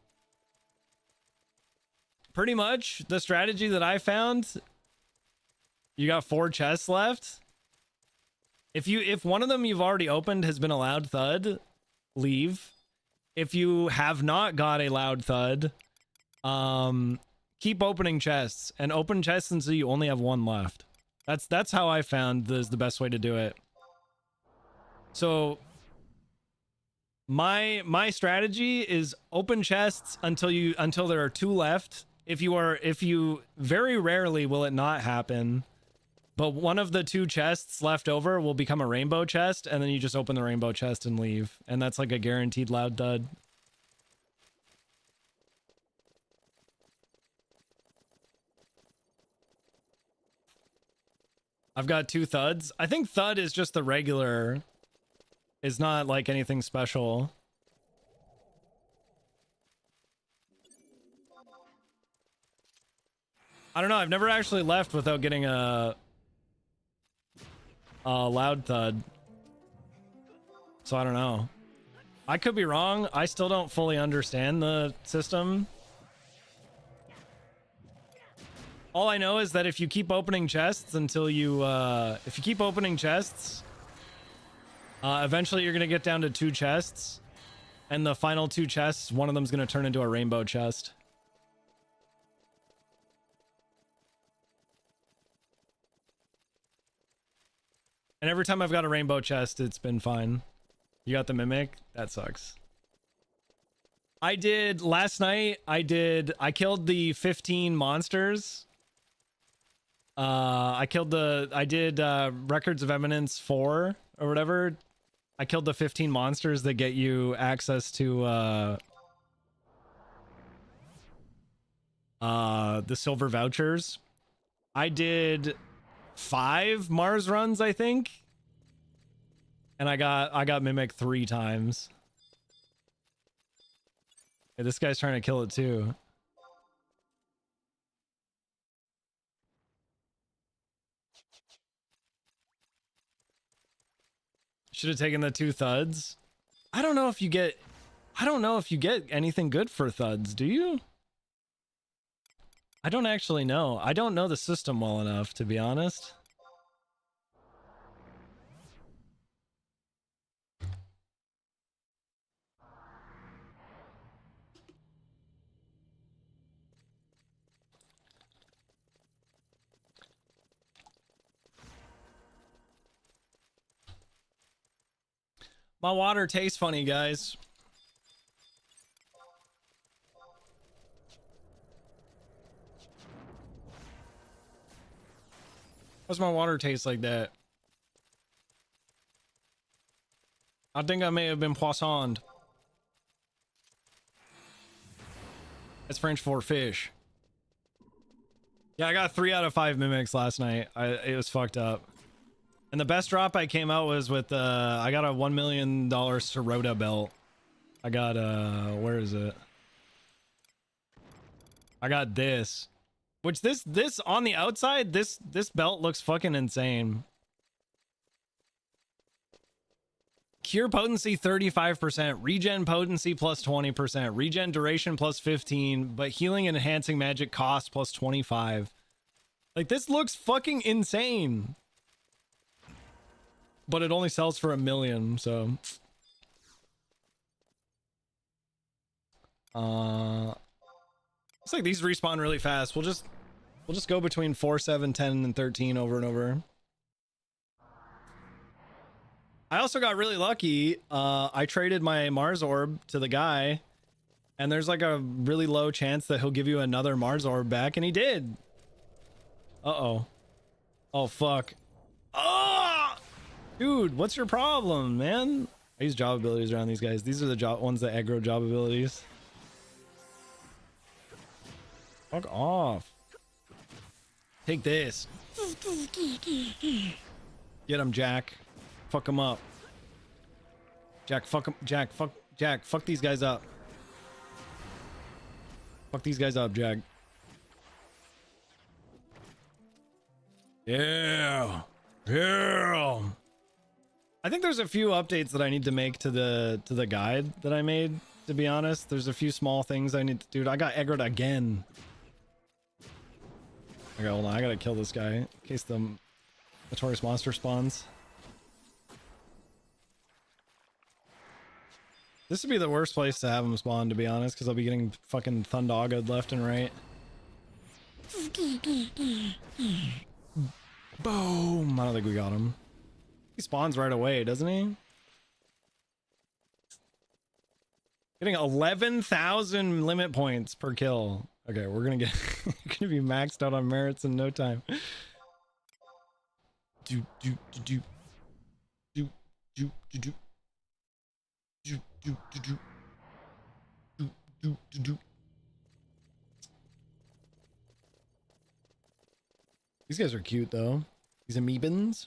Pretty much the strategy that I found, you got 4 chests left. If one of them you've already opened has been a loud thud, leave. If you have not got a loud thud, keep opening chests and open chests until you only have 1 left. That's how I found is the best way to do it. So my strategy is open chests until there are 2 left. If you very rarely will it not happen, but one of the 2 chests left over will become a rainbow chest, and then you just open the rainbow chest and leave, and that's like a guaranteed loud thud. I've got 2 thuds. I think thud is just the regular. It's not like anything special. I don't know. I've never actually left without getting a loud thud. So I don't know. I could be wrong. I still don't fully understand the system. All I know is that if you keep opening chests until you, if you keep opening chests, eventually you're going to get down to 2 chests. And the final 2 chests, one of them's going to turn into a rainbow chest. And every time I've got a rainbow chest, it's been fine. You got the mimic? That sucks. I did, last night, I killed the 15 monsters. I did Records of Eminence 4 or whatever. I killed the 15 monsters that get you access to the silver vouchers. I did 5 Mars runs, I think. And I got Mimic 3 times. Hey, this guy's trying to kill it too. Should have taken the 2 thuds. I don't know if you get anything good for thuds, do you? I don't actually know. I don't know the system well enough, to be honest. My water tastes funny, guys. Why's my water taste like that? I think I may have been poissoned. That's French for fish. Yeah, I got 3 out of 5 mimics last night. It was fucked up. And the best drop I came out was with I got a $1 million Sirota belt. I got where is it? I got this. Which this on the outside, this belt looks fucking insane. Cure potency 35%, regen potency plus 20%, regen duration plus 15, but healing and enhancing magic cost plus 25. Like, this looks fucking insane. But it only sells for $1 million, so it's like these respawn really fast. We'll just go between 4, 7, 10, and 13 over and over. I also got really lucky. I traded my Mars orb to the guy, and there's like a really low chance that he'll give you another Mars orb back, and he did. Uh-oh. Oh, fuck. Oh! Dude, what's your problem, man? I use job abilities around these guys. These are the ones that aggro job abilities. Fuck off. Take this. Get him, Jack. Fuck him up. Jack, fuck him. Jack, fuck these guys up. Fuck these guys up, Jack. Yeah. Yeah. I think there's a few updates that I need to make to the guide that I made, to be honest. There's a few small things I need to do. I got aggroed again. Okay, hold on. I gotta kill this guy in case the notorious monster spawns. This would be the worst place to have him spawn, to be honest, because I'll be getting fucking thundogged left and right. Boom. I don't think we got him. He spawns right away, doesn't he? Getting 11,000 limit points per kill. Okay, we're gonna get gonna be maxed out on merits in no time. Do do do do do do do do do do do do do do do. These guys are cute though. These amoebans.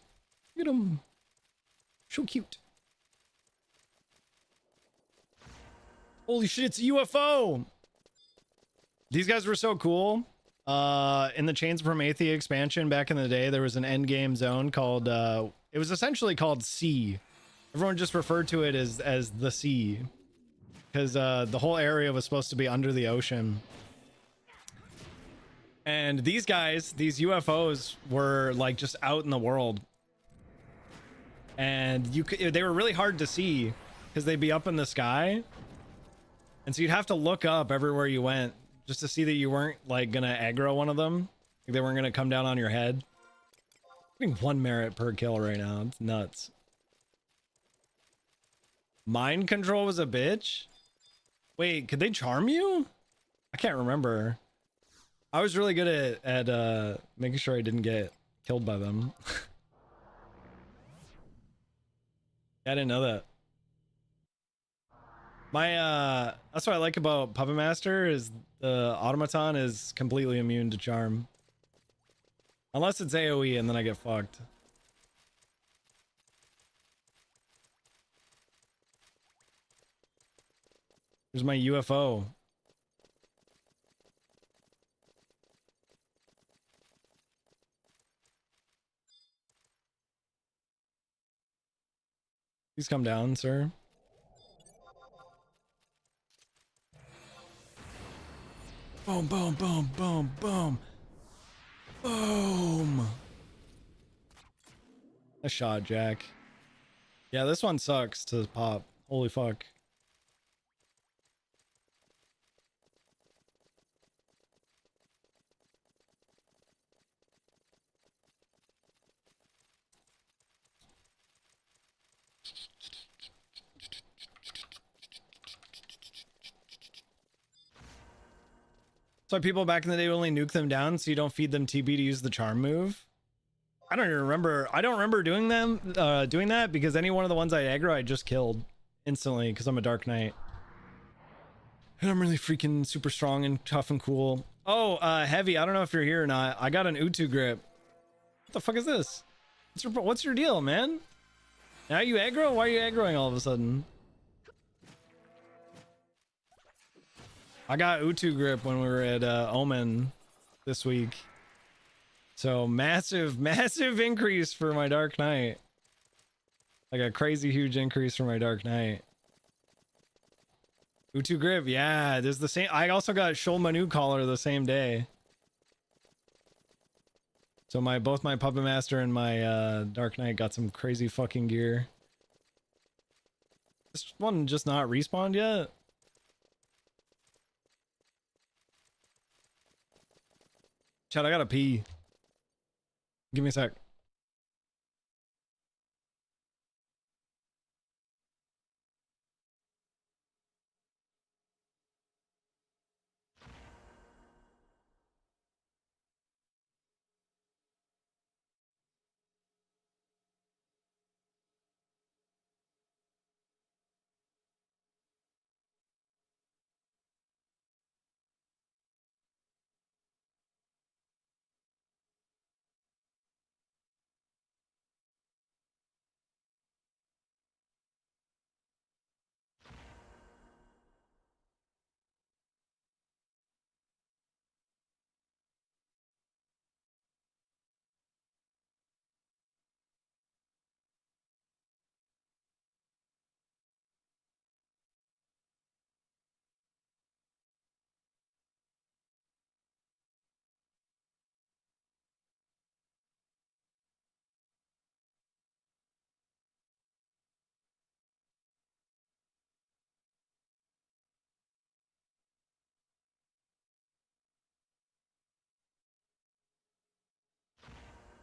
Look at them. So cute. Holy shit, it's a UFO! These guys were so cool. In the Chains of Prometheus expansion back in the day, there was an end game zone called, it was essentially called Sea. Everyone just referred to it as the Sea. Because the whole area was supposed to be under the ocean. And these guys, these UFOs, were like just out in the world. And they were really hard to see because they'd be up in the sky. And so you'd have to look up everywhere you went just to see that you weren't like gonna aggro one of them. Like they weren't gonna come down on your head. I'm getting 1 merit per kill right now. It's nuts. Mind control was a bitch? Wait, could they charm you? I can't remember. I was really good at making sure I didn't get killed by them. I didn't know that. My that's what I like about Puppet Master is the automaton is completely immune to charm. Unless it's AoE and then I get fucked. Here's my UFO. Please come down, sir. Boom, boom, boom, boom, boom. Boom. A shot, Jack. Yeah, this one sucks to pop. Holy fuck. So people back in the day only nuke them down so you don't feed them TB to use the charm move. I don't even remember. I don't remember doing that because any one of the ones I aggro I just killed instantly because I'm a Dark Knight. And I'm really freaking super strong and tough and cool. Oh, Heavy, I don't know if you're here or not. I got an Utu grip. What the fuck is this? What's your deal, man? Now you aggro? Why are you aggroing all of a sudden? I got Utu grip when we were at Omen this week. So massive increase for my Dark Knight. Like a crazy huge increase for my Dark Knight. Utu grip, yeah, there's the same. I also got Shol Manu collar the same day. So both my Puppet Master and my Dark Knight got some crazy fucking gear. This one just not respawned yet? Chad, I gotta pee. Give me a sec.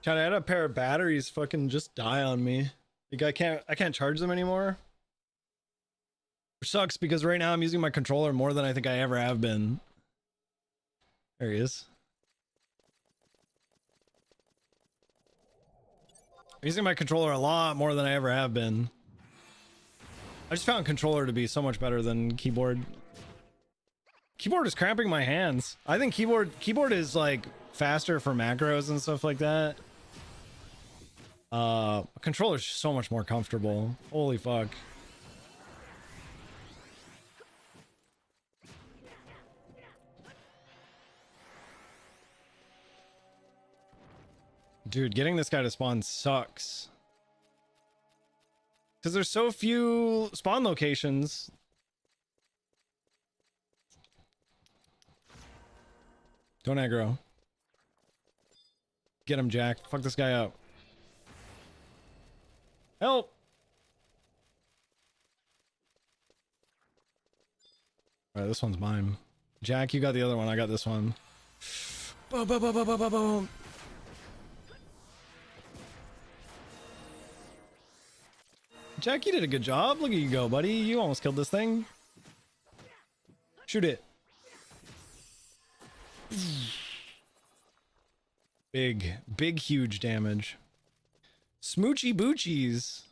Chat, I had a pair of batteries fucking just die on me. Like I can't charge them anymore. Which sucks because right now I'm using my controller more than I think I ever have been. There he is. I'm using my controller a lot more than I ever have been. I just found controller to be so much better than keyboard. Keyboard is cramping my hands. I think keyboard is like faster for macros and stuff like that. Controller's so much more comfortable. Holy fuck. Dude, getting this guy to spawn sucks. Because there's so few spawn locations. Don't aggro. Get him, Jack. Fuck this guy up. Help! Alright, this one's mine. Jack, you got the other one. I got this one. Boom, boom, boom, boom, boom, boom, boom. Jack, you did a good job. Look at you go, buddy. You almost killed this thing. Shoot it. Big, huge damage. Smoochy boochies.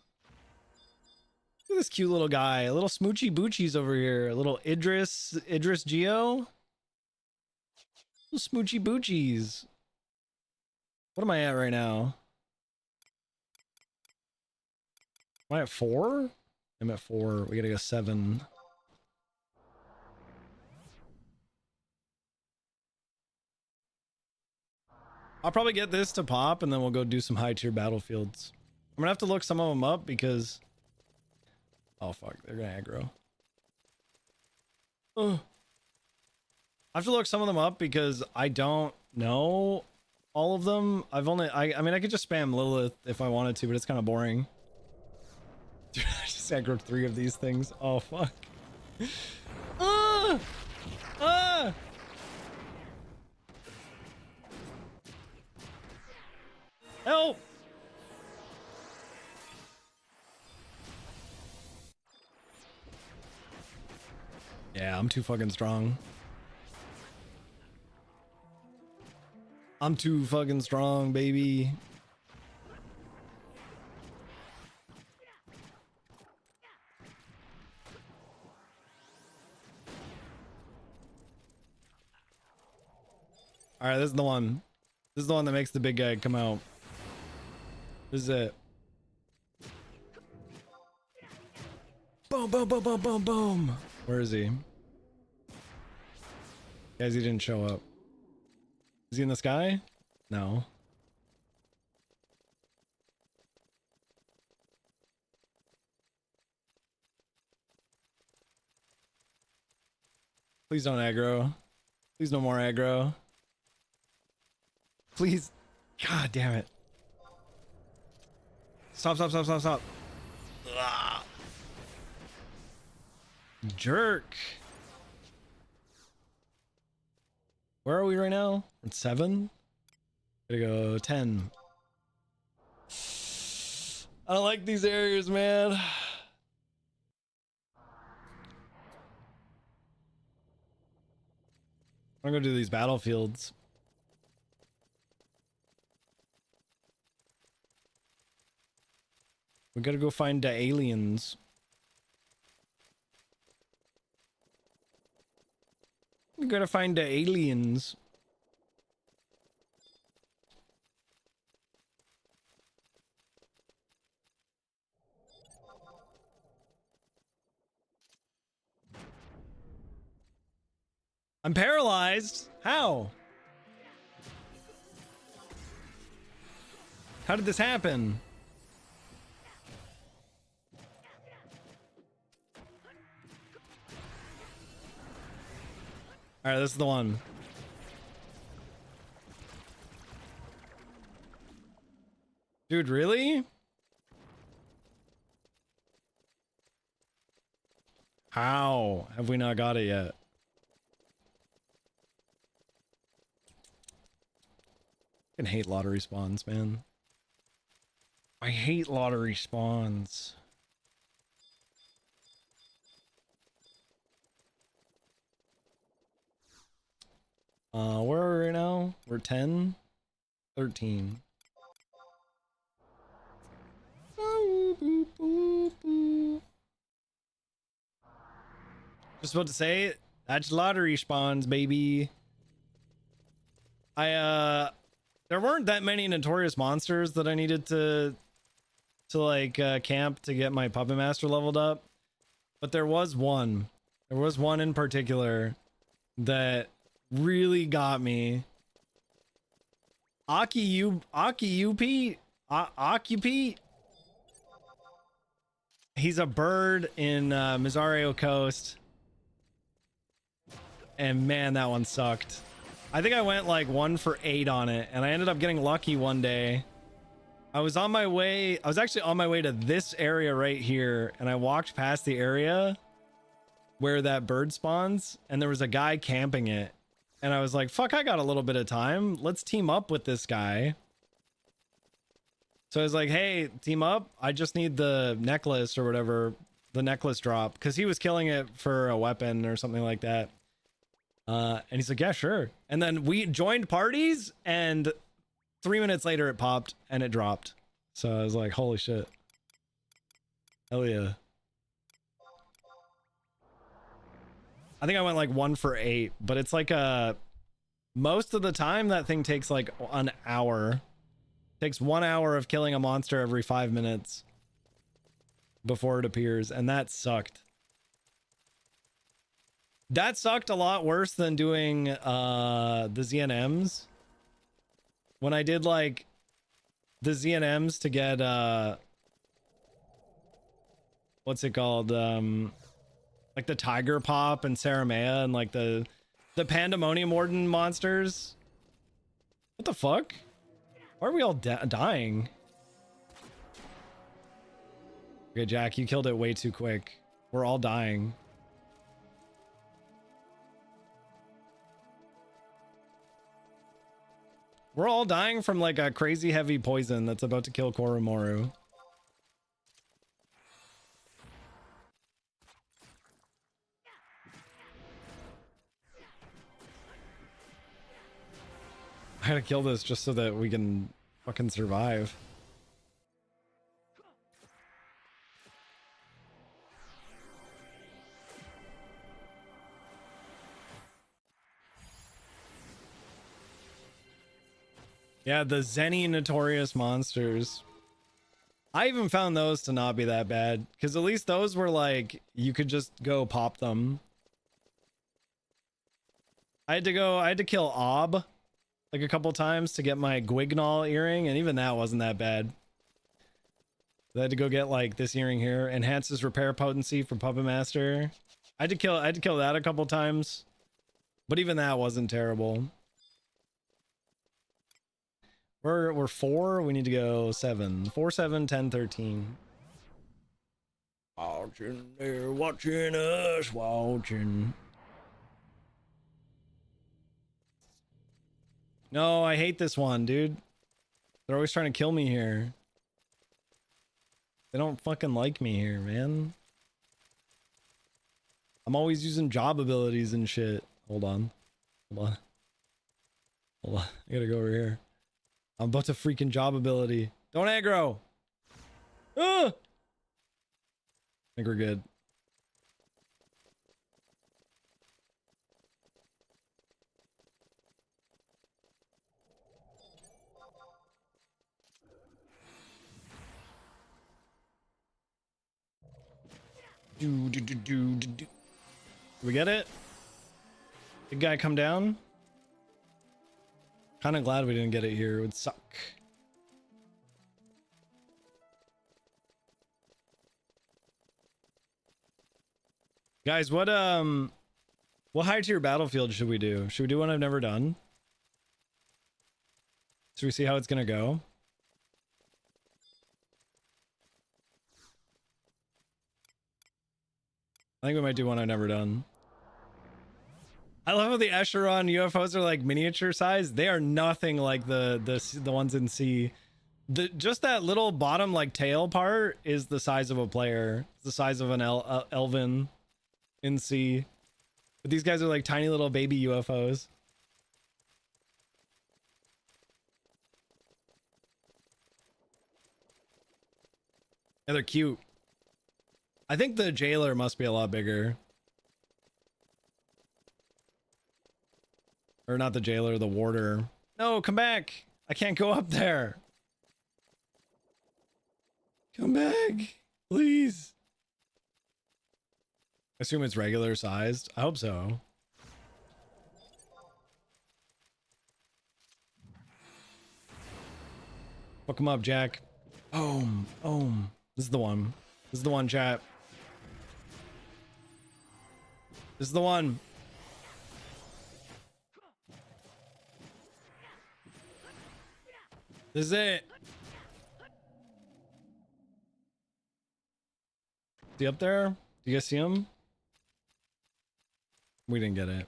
Look at this cute little guy. A little smoochy boochies over here. A little Idris Geo. Little smoochy boochies. What am I at right now? Am I at 4? I'm at 4. We gotta go 7. I'll probably get this to pop and then we'll go do some high tier battlefields. I'm gonna have to look some of them up because... Oh fuck, they're gonna aggro. Ugh. I have to look some of them up because I don't know all of them. I mean, I could just spam Lilith if I wanted to, but it's kind of boring. Dude, I just aggroed 3 of these things. Oh fuck. Ah! Ah! Help! Yeah, I'm too fucking strong. I'm too fucking strong, baby. All right, this is the one. This is the one that makes the big guy come out. This is it. Boom, boom, boom, boom, boom, boom. Where is he? Guys, he didn't show up. Is he in the sky? No. Please don't aggro. Please no more aggro. Please. God damn it. Stop, stop, stop, stop, stop. Ugh. Jerk. Where are we right now? We're at 7? Gotta go 10. I don't like these areas, man. I'm gonna go do these battlefields. We gotta go find the aliens. We gotta find the aliens. I'm paralyzed. How? How did this happen? All right, this is the one. Dude, really? How have we not got it yet? I hate lottery spawns, man. I hate lottery spawns. Where are we right now? We're 10, 13. Just about to say, that's lottery spawns, baby. There weren't that many notorious monsters that I needed to like camp to get my puppet master leveled up, but there was one. There was one in particular that really got me. Occupy. He's a bird in Misario Coast, and man, that one sucked. I think I went like 1 for 8 on it, and I ended up getting lucky one day. I was actually on my way to this area right here, and I walked past the area where that bird spawns, and there was a guy camping it. And I was like, fuck, I got a little bit of time. Let's team up with this guy. So I was like, hey, team up. I just need the necklace or whatever, the necklace drop, because he was killing it for a weapon or something like that. And he's like, yeah, sure. And then we joined parties, and 3 minutes later it popped and it dropped. So I was like, holy shit. Hell yeah. I think I went like 1 for 8, but it's like most of the time that thing takes like an hour. It takes 1 hour of killing a monster every 5 minutes before it appears, and that sucked. That sucked a lot worse than doing the ZNMs. When I did like the ZNMs to get what's it called? Like the Tiger Pop and Saramea and like the Pandemonium Warden monsters. What the fuck? Why are we all dying? Okay, Jack, you killed it way too quick. We're all dying. We're all dying from like a crazy heavy poison that's about to kill Koromoru. I gotta kill this just so that we can fucking survive. Yeah, the Zenny Notorious monsters. I even found those to not be that bad, because at least those were like, you could just go pop them. I had to kill Ob like a couple times to get my Guignol earring, and even that wasn't that bad. I had to go get like this earring here, enhances repair potency for Puppet Master. I had to kill that a couple times, but even that wasn't terrible. We're 4. We need to go 7. 4, 7, 10, 13. Watching, they're watching us, watching. No, I hate this one, dude. They're always trying to kill me here. They don't fucking like me here, man. I'm always using job abilities and shit. Hold on. Hold on. Hold on. I gotta go over here. I'm about to freaking job ability. Don't aggro. Ah! I think we're good. Do. We get it? Big guy come down? Kind of glad we didn't get it here. It would suck. Guys, what high tier battlefield should we do? Should we do one I've never done? So we see how it's gonna go. I think we might do one I've never done. I love how the Escheron UFOs are like miniature size. They are nothing like the ones in C. Just that little bottom like tail part is the size of a player. It's the size of an Elven in C. But these guys are like tiny little baby UFOs. Yeah, they're cute. I think the jailer must be a lot bigger. Or not the jailer, the warder. No, come back. I can't go up there. Come back, please. I assume it's regular sized. I hope so. Fuck him up, Jack. This is the one. This is the one, chat. This is the one. This is it. Is he up there? Do you guys see him? We didn't get it.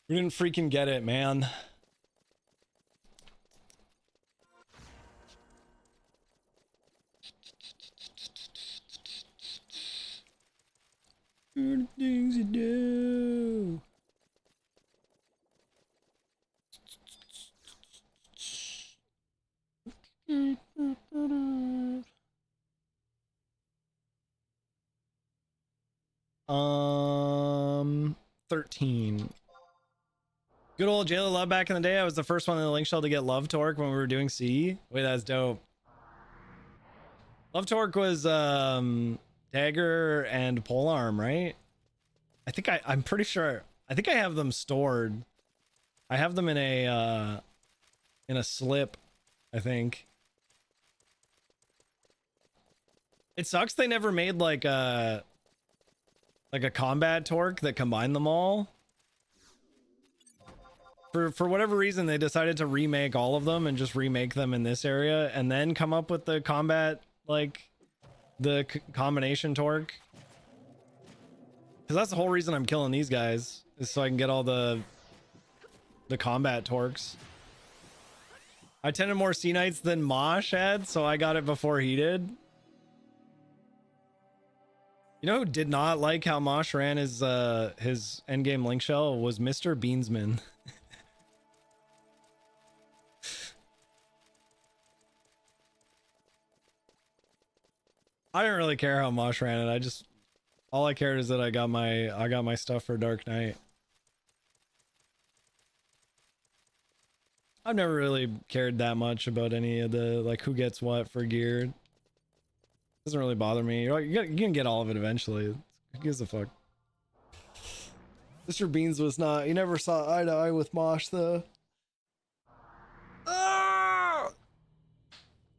We didn't freaking get it, man. Good things you do. Um, 13. Good old Jailer Love back in the day. I was the first one in the link shell to get Love Torque when we were doing C. Wait, that's dope. Love Torque was dagger and polearm, right? I'm pretty sure. I think I have them stored. I have them in a slip, I think. It sucks they never made like a combat torque that combined them all. For whatever reason, they decided to remake all of them and just remake them in this area and then come up with the combat, like the combination torque. Because that's the whole reason I'm killing these guys, is so I can get all the combat torques. I tended more Sea Knights than Mosh had, so I got it before he did. You know who did not like how Mosh ran his endgame link shell was Mr. Beansman. I didn't really care how Mosh ran it. All I cared is that I got my stuff for Dark Knight. I've never really cared that much about any of the like who gets what for gear. Doesn't really bother me. You can get all of it eventually. Who gives a fuck? Mr. Beans was not. He never saw eye to eye with Mosh though.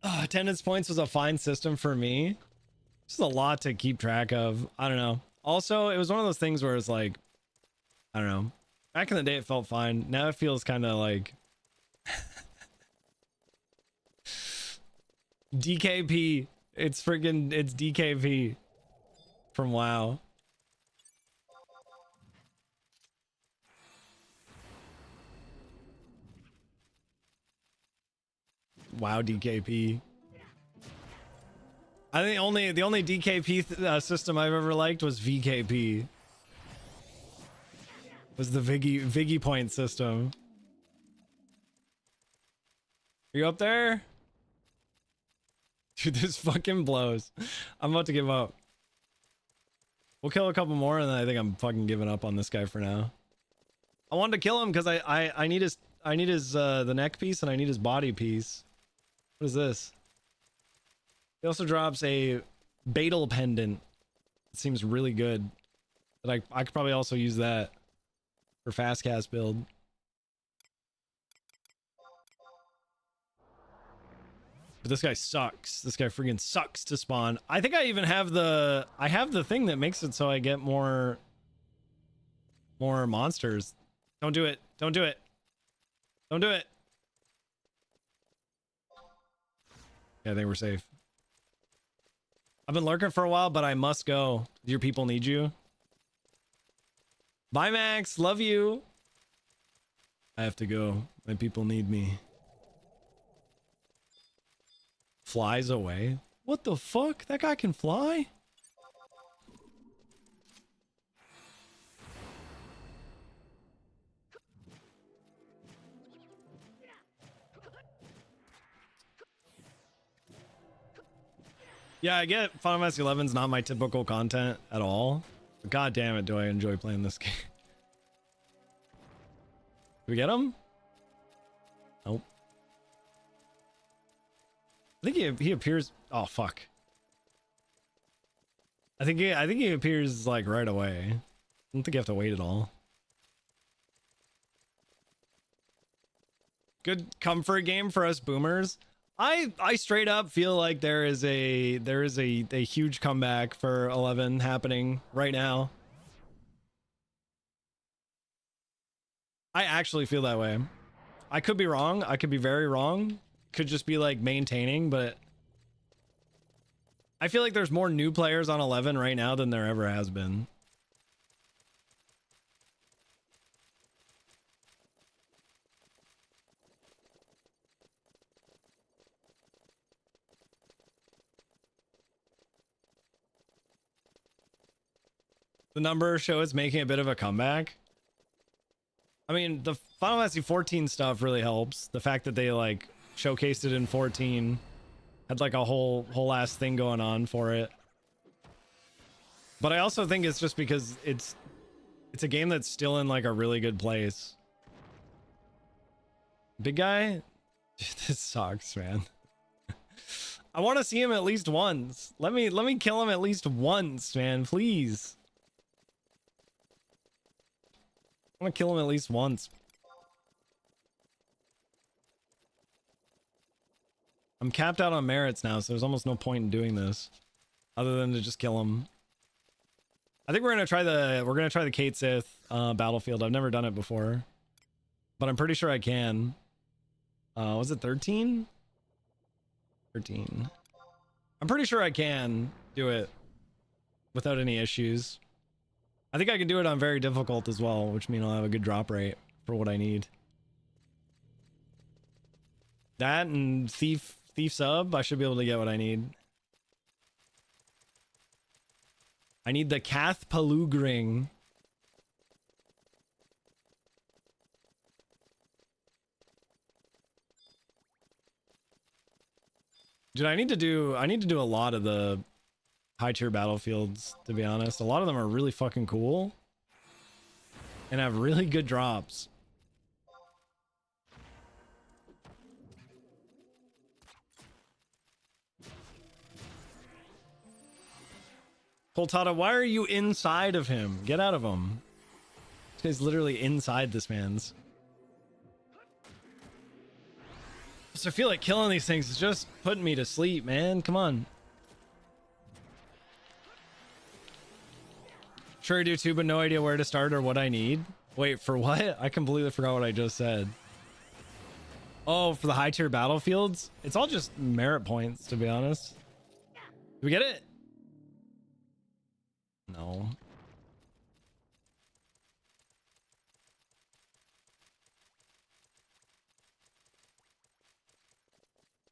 Attendance points was a fine system for me. Just a lot to keep track of. I don't know. Also, it was one of those things where it's like, I don't know. Back in the day, it felt fine. Now it feels kind of like DKP. It's DKP from WoW. WoW DKP. I think the only DKP system I've ever liked was VKP. Was the Viggy point system. Are you up there? Dude, this fucking blows. I'm about to give up. We'll kill a couple more and then I think I'm fucking giving up on this guy for now. I wanted to kill him because I need his the neck piece and I need his body piece. What is this? He also drops a Beetle pendant. It seems really good. But I could probably also use that for fast cast build. But this guy sucks. This guy freaking sucks to spawn. I think I even have the thing that makes it so I get more monsters. Don't do it. Don't do it. Don't do it. Yeah, I think we're safe. I've been lurking for a while, but I must go. Your people need you. Bye, Max. Love you. I have to go. My people need me. Flies away. What the fuck? That guy can fly? Yeah, I get Final Fantasy 11's not my typical content at all. But god damn it, do I enjoy playing this game. Did we get him? Nope. I think he appears. Oh fuck. I think he appears like right away. I don't think you have to wait at all. Good comfort game for us boomers. I straight up feel like there is a huge comeback for 11 happening right now. I actually feel that way. I could be wrong. I could be very wrong. Could just be like maintaining, but I feel like there's more new players on 11 right now than there ever has been. The numbers show it's making a bit of a comeback. I mean, the Final Fantasy 14 stuff really helps. The fact that they like showcased it in 14 had like a whole ass thing going on for it. But I also think it's just because it's a game that's still in like a really good place. Big guy? This sucks, man. I want to see him at least once. Let me kill him at least once, man, please. I want to kill him at least once. I'm capped out on merits now, so there's almost no point in doing this other than to just kill him. I think we're gonna try the Kate Sith battlefield. I've never done it before, but I'm pretty sure I can. Was it 13? 13. I'm pretty sure I can do it without any issues. I think I can do it on very difficult as well, which means I'll have a good drop rate for what I need. That and Thief sub, I should be able to get what I need. I need the Cath Palugring. Dude, I need to do a lot of the high tier battlefields, to be honest. A lot of them are really fucking cool and have really good drops. Poltata, why are you inside of him? Get out of him. This guy's literally inside this man's. So I feel like killing these things is just putting me to sleep, man. Come on. Sure I do too, but no idea where to start or what I need. Wait, for what? I completely forgot what I just said. Oh, for the high tier battlefields? It's all just merit points, to be honest. Did we get it? No.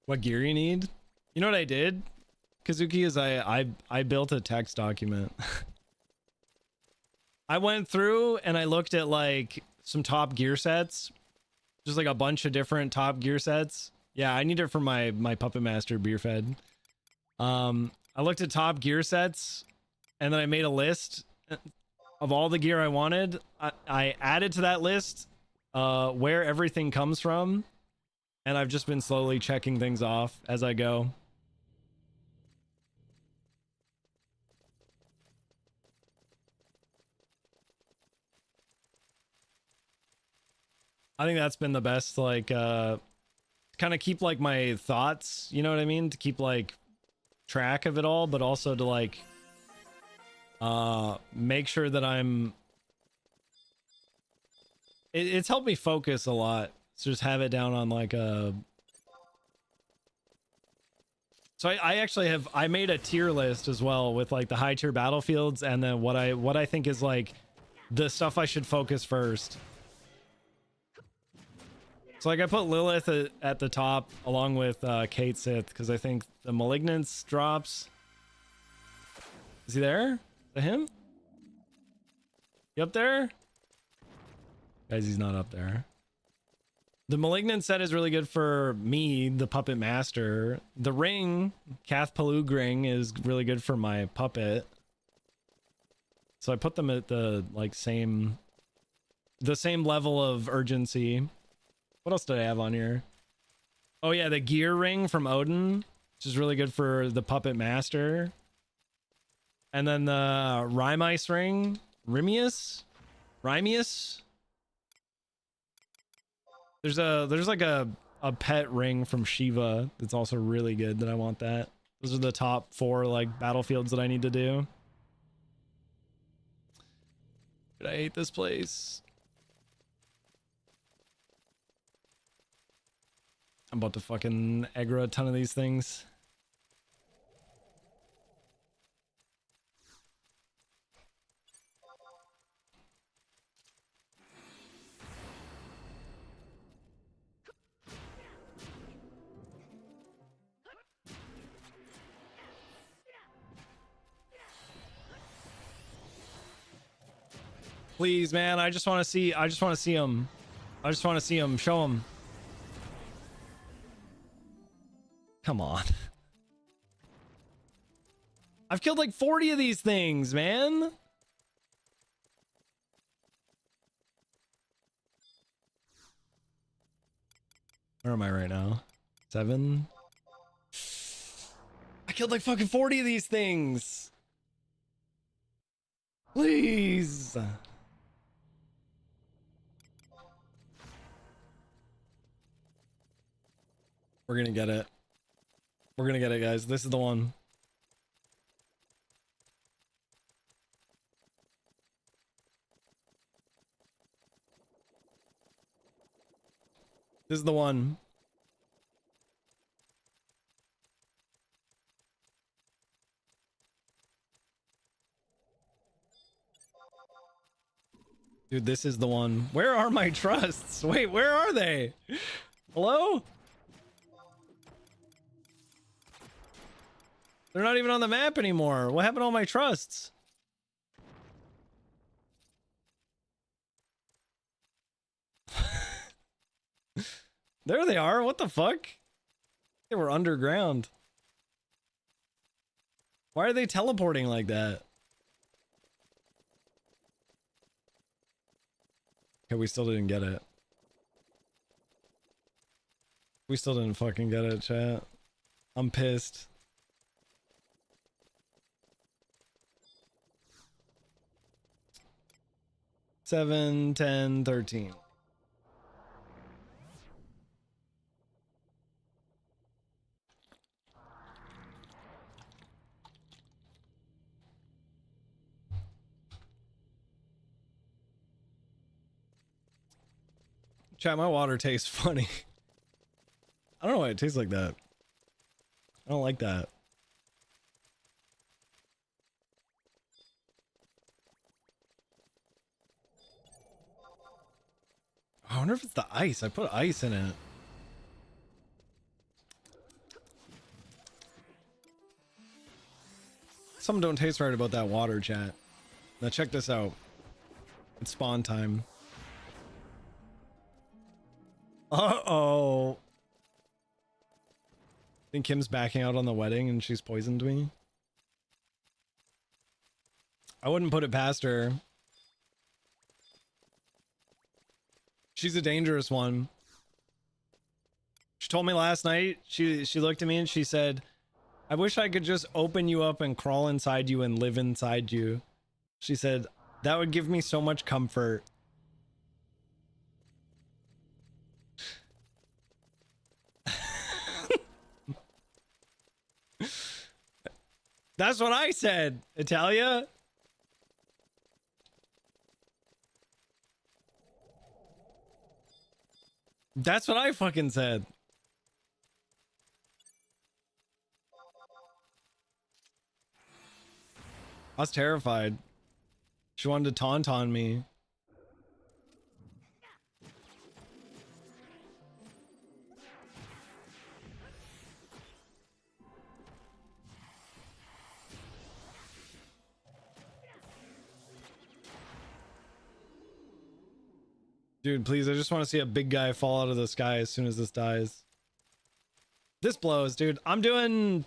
What gear you need? You know what I did, Kazuki, is I built a text document. I went through and I looked at like some top gear sets, just like a bunch of different top gear sets. Yeah, I need it for my Puppet Master beer fed. I looked at top gear sets and then I made a list of all the gear I wanted. I added to that list where everything comes from, and I've just been slowly checking things off as I go. I think that's been the best, like, kind of keep, like, my thoughts, you know what I mean? To keep, like, track of it all, but also to, like, make sure that I'm... It's helped me focus a lot. So just have it down on, like, a... So I actually have... I made a tier list as well with, like, the high tier battlefields and then what I think is, like, the stuff I should focus first. So like I put Lilith at the top along with Kate Sith because I think the Malignance drops. Is he there? Is that him? You up there? Guys, he's not up there. The Malignant set is really good for me, the Puppet Master. The ring, Kath Palug ring, is really good for my puppet. So I put them at the like same level of urgency. What else did I have on here? Oh yeah, the gear ring from Odin, which is really good for the Puppet Master. And then the Rhymice ring, Rimius? There's like a pet ring from Shiva that's also really good that I want that. Those are the top 4 like battlefields that I need to do. Dude, I hate this place. I'm about to fucking aggro a ton of these things. Please, man, I just want to see him. I just want to see him. Show him. Come on. I've killed like 40 of these things, man. Where am I right now? 7? I killed like fucking 40 of these things. Please. We're gonna get it. We're gonna get it, guys. This is the one. This is the one. Dude, this is the one. Where are my trusts? Wait, where are they? Hello? They're not even on the map anymore. What happened to all my trusts? There they are. What the fuck? They were underground. Why are they teleporting like that? Okay, we still didn't get it. We still didn't fucking get it, chat. I'm pissed. Seven, 10, 13. Chat, my water tastes funny. I don't know why it tastes like that. I don't like that. I wonder if it's the ice. I put ice in it. Something don't taste right about that water, chat. Now check this out. It's spawn time. Uh-oh. Think Kim's backing out on the wedding and she's poisoned me? I wouldn't put it past her. She's a dangerous one. She told me last night, she looked at me and she said, I wish I could just open you up and crawl inside you and live inside you. She said, that would give me so much comfort. That's what I said, Italia. That's what I fucking said. I was terrified. She wanted to taunt on me. Dude, please, I just want to see a big guy fall out of the sky as soon as this dies. This blows, dude. I'm gonna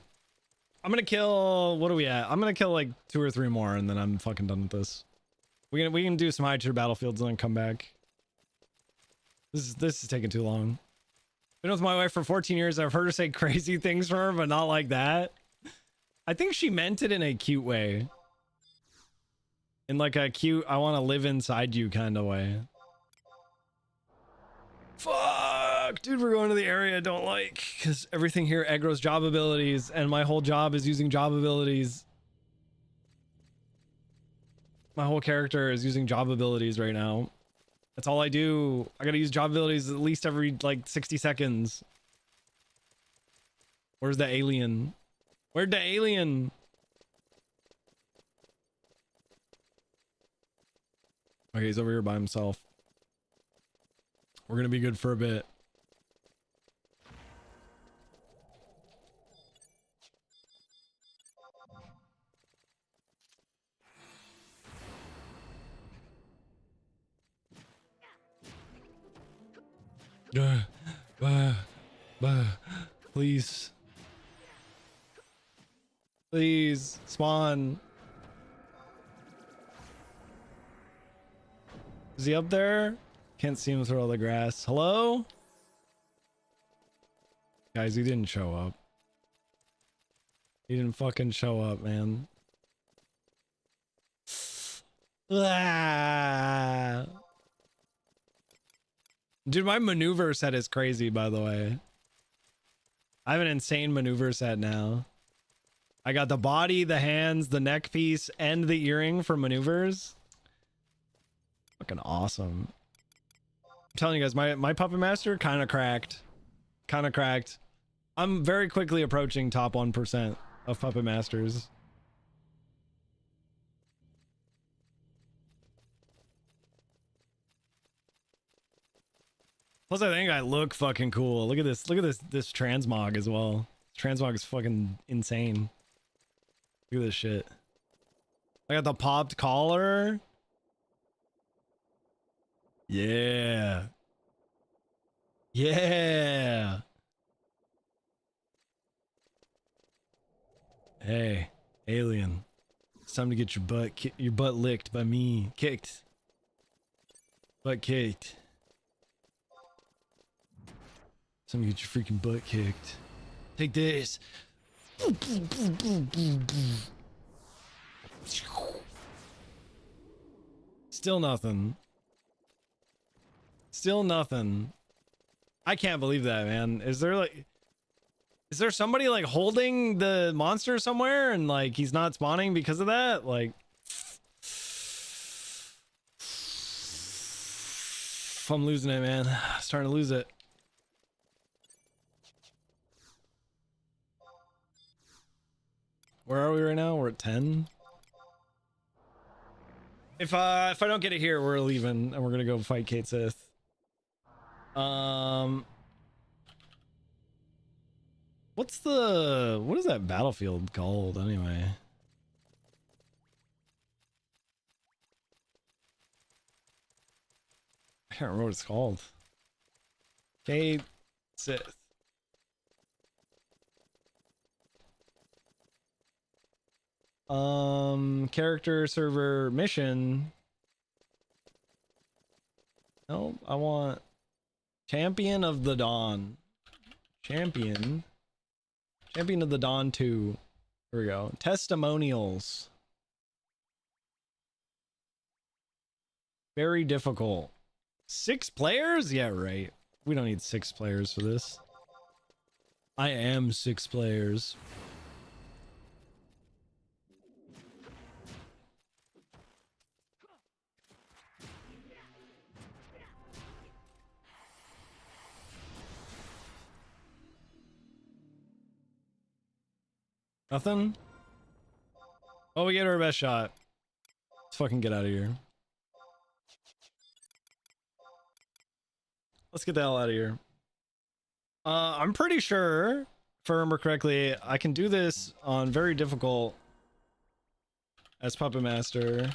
kill, what are we at? I'm gonna kill like 2 or 3 more and then I'm fucking done with this. We can do some high tier battlefields and then come back. This is taking too long. Been with my wife for 14 years. I've heard her say crazy things from her, but not like that. I think she meant it in a cute way. In like a cute, I want to live inside you kind of way. Fuck, dude, we're going to the area I don't like because everything here aggro's job abilities and my whole job is using job abilities. My whole character is using job abilities right now. That's all I do. I gotta use job abilities at least every like 60 seconds. Where's the alien? Where'd the alien? Okay, he's over here by himself. We're gonna be good for a bit. Please. Please, spawn. Is he up there? Can't see him through all the grass. Hello? Guys, he didn't show up. He didn't fucking show up, man. Ah. Dude, my maneuver set is crazy, by the way. I have an insane maneuver set now. I got the body, the hands, the neck piece, and the earring for maneuvers. Fucking awesome. I'm telling you guys, my Puppet Master kind of cracked. Kind of cracked. I'm very quickly approaching top 1% of Puppet Masters. Plus, I think I look fucking cool. Look at this. Look at this transmog as well. Transmog is fucking insane. Look at this shit. I got the popped collar. Yeah. Yeah. Hey, alien. It's time to get your butt licked by me. Kicked. Butt kicked. It's time to get your freaking butt kicked. Take this. Still nothing. Still nothing. I can't believe that, man. Is there somebody like holding the monster somewhere and like he's not spawning because of that? Like, I'm losing it, man. Starting to lose it. Where are we right now? We're at 10. If I don't get it here, we're leaving and we're gonna go fight Kate Sith. What is that battlefield called anyway? I can't remember what it's called. Kate Sith. Character server mission. No, I want Champion of the Dawn. Champion of the Dawn 2. Here we go. Testimonials. Very difficult. 6 players? Yeah, right. We don't need 6 players for this. I am 6 players. Nothing? Oh, we get our best shot. Let's fucking get out of here. Let's get the hell out of here. I'm pretty sure, if I remember correctly, I can do this on very difficult as Puppet Master.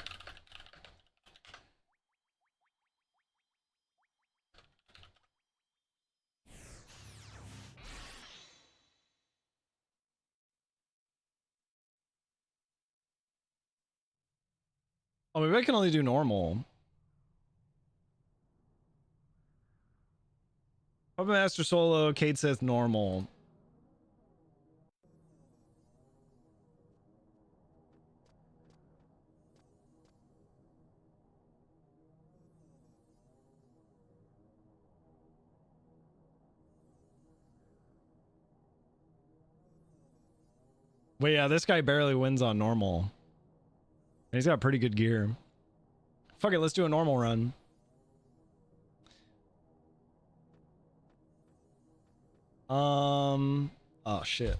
Oh, maybe I can only do normal. Puppet Master solo, Kate says normal. Well, yeah, this guy barely wins on normal. And he's got pretty good gear. Fuck it, let's do a normal run. Oh shit.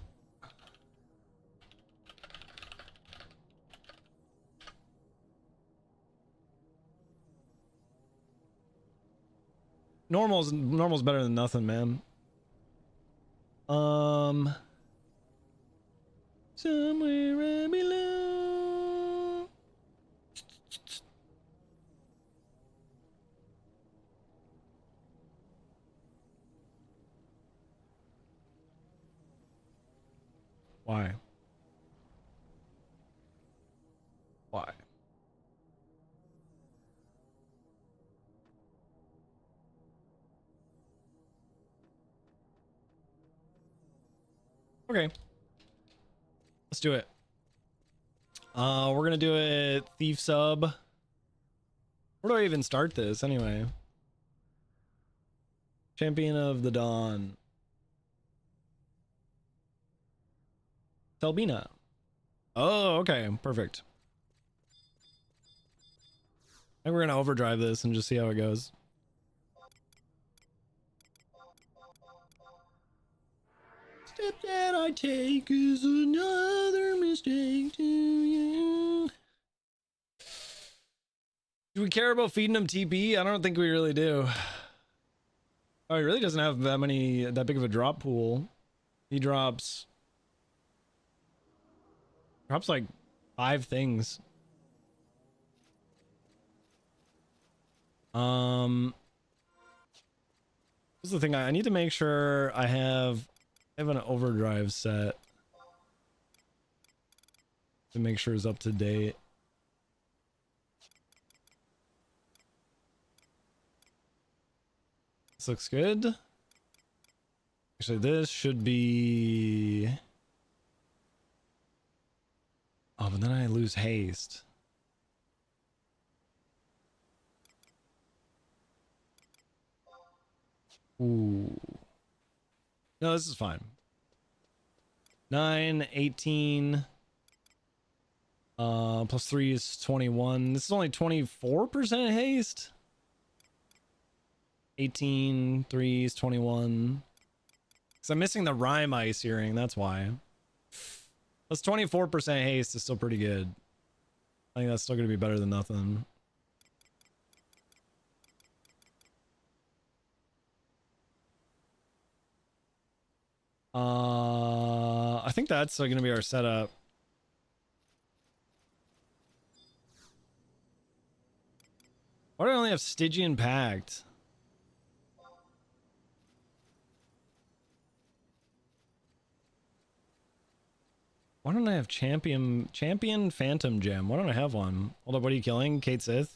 Normal's better than nothing, man. Somewhere I belong. Why? Why? Okay. Let's do it. We're gonna do it Thief Sub. Where do I even start this anyway? Champion of the Dawn. Selbina. Oh, okay. Perfect. I think we're gonna overdrive this and just see how it goes. Step that I take is another mistake to you. Do we care about feeding him TP? I don't think we really do. Oh, he really doesn't have that big of a drop pool. He drops like 5 things. What's the thing? I need to make sure I have an overdrive set to make sure it's up to date. This looks good. Actually, this should be... Oh, but then I lose haste. Ooh. No, this is fine. 9, 18. Plus 3 is 21. This is only 24% haste. 18, 3 is 21. Because I'm missing the rhyme ice earring, that's why. Plus 24% haste is still pretty good. I think that's still going to be better than nothing. I think that's going to be our setup. Why do I only have Stygian Pact? Why don't I have Champion Phantom Gem? Why don't I have one? Hold up, what are you killing? Kate Sith?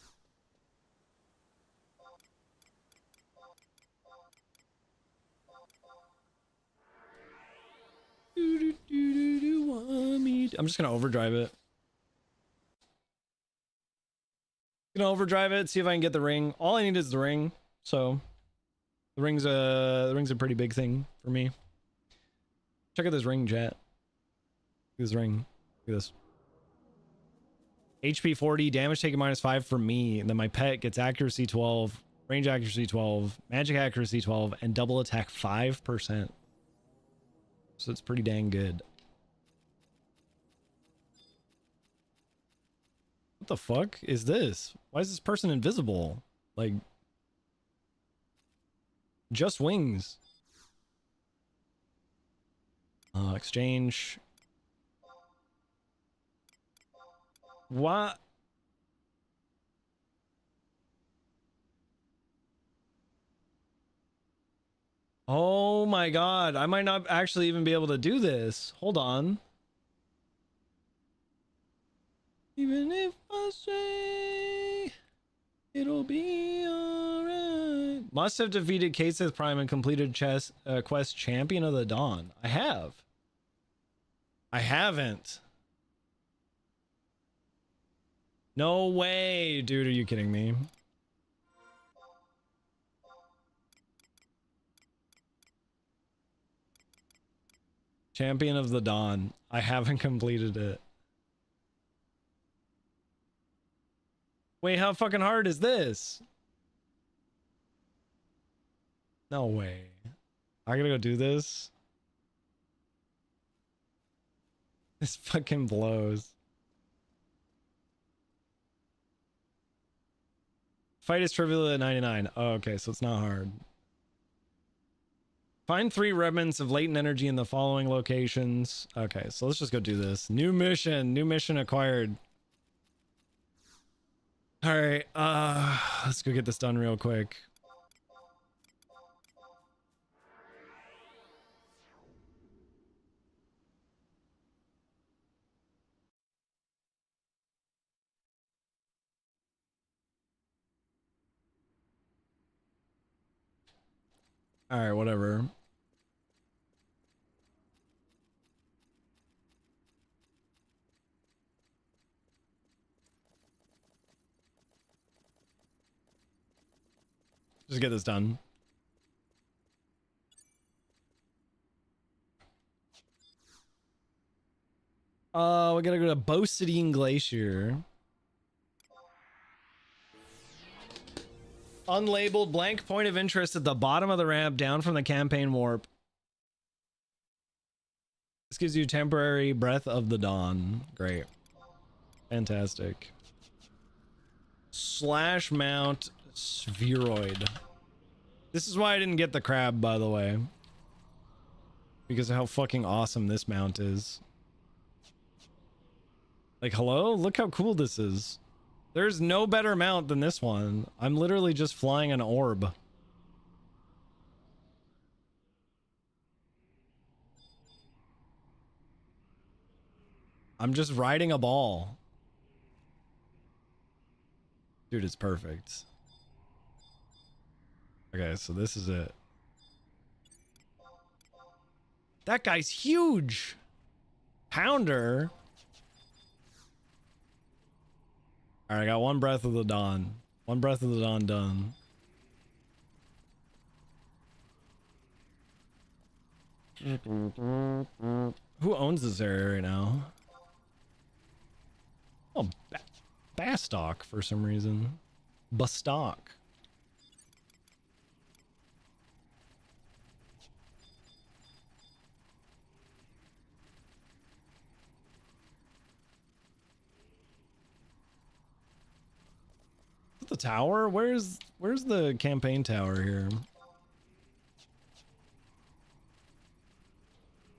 I'm just gonna overdrive it. Gonna overdrive it, see if I can get the ring. All I need is the ring, so the ring's a pretty big thing for me. Check out this ring, chat. Look at this ring. Look at this. HP 40, damage taken -5 for me, and then my pet gets accuracy 12, range accuracy 12, magic accuracy 12, and double attack 5%. So it's pretty dang good. What the fuck is this? Why is this person invisible? Like, just wings. Exchange. What? Oh my god, I might not actually even be able to do this. Hold on. Even if I say it'll be alright. Must have defeated Kaseth Prime and completed quest Champion of the Dawn. I have. I haven't. No way, dude. Are you kidding me? Champion of the Dawn. I haven't completed it. Wait, how fucking hard is this? No way. I gotta go do this? This fucking blows. Fight is trivial at 99. Oh, okay, so it's not hard. Find 3 remnants of latent energy in the following locations. Okay, so let's just go do this. New mission. New mission acquired. Alright, let's go get this done real quick. Alright, whatever. Just get this done. We gotta go to Bossidine Glacier. Unlabeled blank point of interest at the bottom of the ramp down from the campaign warp. This gives you temporary breath of the dawn. Great. Fantastic. Slash mount spheroid. This is why I didn't get the crab, by the way. Because of how fucking awesome this mount is. Like, hello? Look how cool this is. There's no better mount than this one. I'm literally just flying an orb. I'm just riding a ball. Dude, it's perfect. Okay, so this is it. That guy's huge! Pounder? Alright, I got one Breath of the Dawn. One Breath of the Dawn done. Who owns this area right now? Oh, Bastock for some reason. Bastock. The tower? Where's the campaign tower here?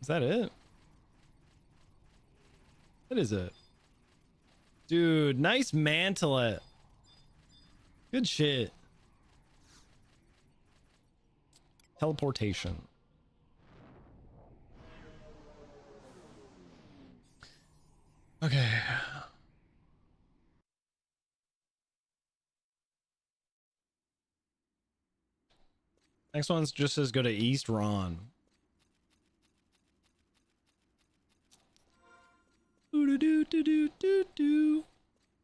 Is that it? That is it. Dude, nice mantelet. Good shit. Teleportation. Okay. Next one just says go to East Ron. Yeah,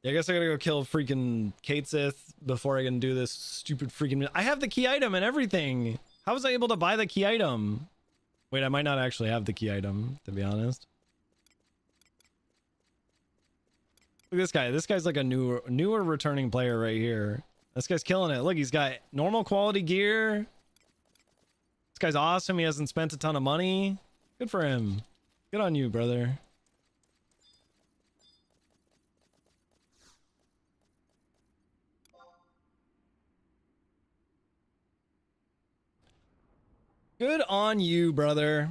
I guess I gotta go kill freaking Kaseth before I can do this stupid freaking... I have the key item and everything! How was I able to buy the key item? Wait, I might not actually have the key item, to be honest. Look at this guy. This guy's like a newer returning player right here. This guy's killing it. Look, he's got normal quality gear. This guy's awesome. He hasn't spent a ton of money. Good for him. Good on you, brother. Good on you, brother.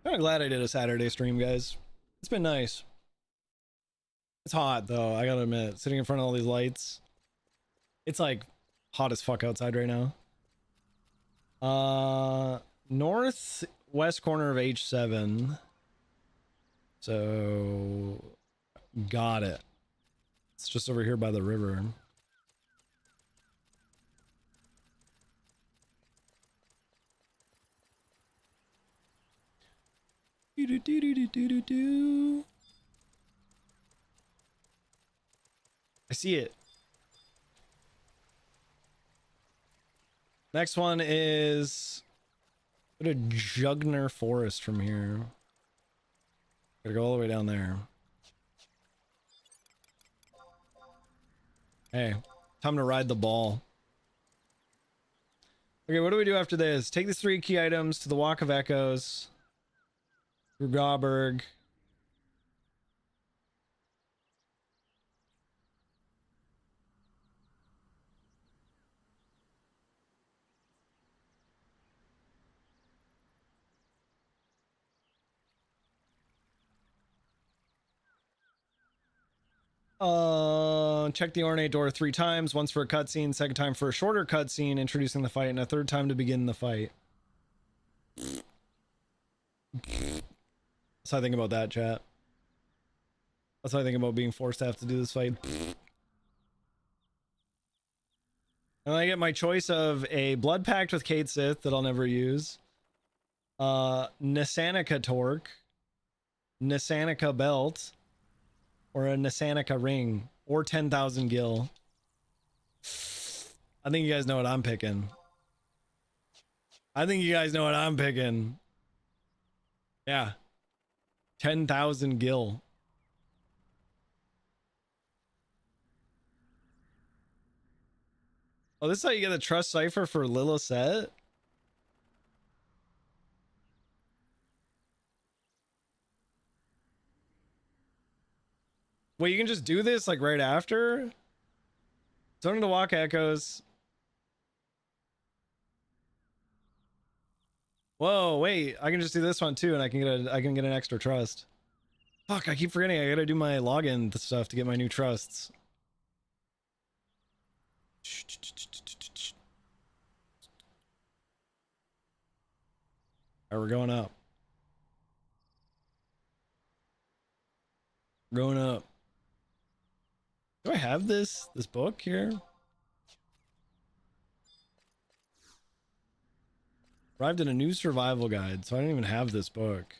Kind of glad I did a Saturday stream, guys. It's been nice. It's hot though, I gotta admit. Sitting in front of all these lights. It's like hot as fuck outside right now. Northwest corner of H7. So got it. It's just over here by the river. I see it. Next one is go to Jugner Forest from here. Gotta go all the way down there. Hey, time to ride the ball. Okay, what do we do after this? Take these 3 key items to the Walk of Echoes. Through Gauberg. Check the ornate door 3 times. Once for a cutscene, second time for a shorter cutscene introducing the fight, and a third time to begin the fight. That's how I think about that, chat. That's how I think about being forced to have to do this fight. And I get my choice of a Blood Pact with Kate Sith that I'll never use. Nisanica Torque. Nisanica Belt. Or a Nisanica Ring. Or 10,000 Gil. I think you guys know what I'm picking. I think you guys know what I'm picking. Yeah. 10,000 Gil. Oh, this is how you get the Trust Cipher for Lilith. Wait, you can just do this like right after? Zone to Walk Echoes. Whoa, wait, I can just do this one too, and I can get an extra trust. Fuck, I keep forgetting I gotta do my login stuff to get my new trusts. Alright, we're going up. Going up. Do I have this book here? Arrived in a new survival guide, so I don't even have this book.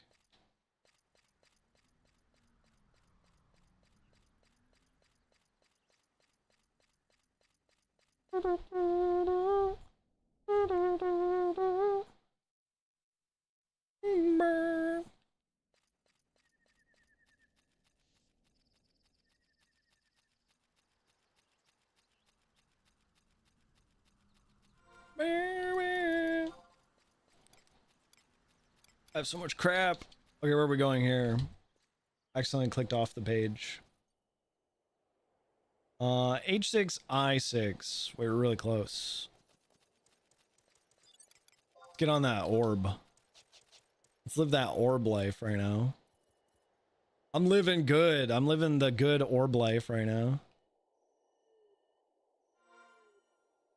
I have so much crap. Okay, where are we going here? Accidentally clicked off the page. H6, I6. We're really close. Let's get on that orb. Let's live that orb life right now. I'm living good. I'm living the good orb life right now.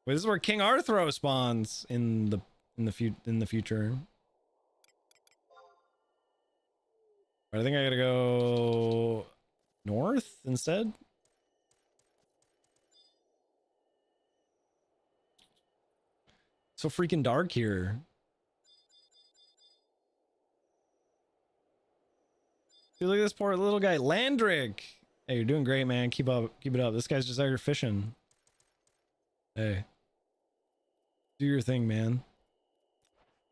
Wait, this is where King Arthro spawns in the future. I think I gotta go north instead. So freaking dark here. Dude, look at this poor little guy, Landrick. Hey, you're doing great, man. Keep up, keep it up. This guy's just out here fishing. Hey, do your thing, man.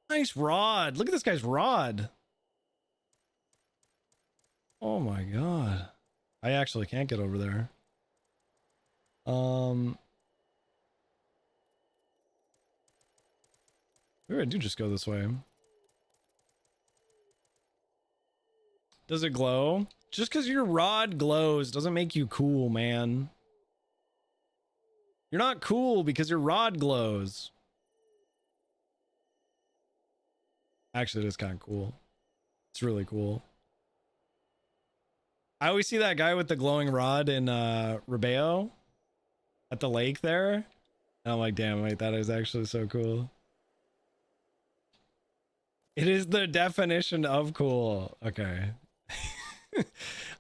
Nice rod. Look at this guy's rod. Oh my god. I actually can't get over there. Maybe I do just go this way. Does it glow? Just because your rod glows doesn't make you cool, man. You're not cool because your rod glows. Actually, it is kind of cool. It's really cool. I always see that guy with the glowing rod in Rebeo at the lake there. And I'm like, damn, wait, that is actually so cool. It is the definition of cool. Okay.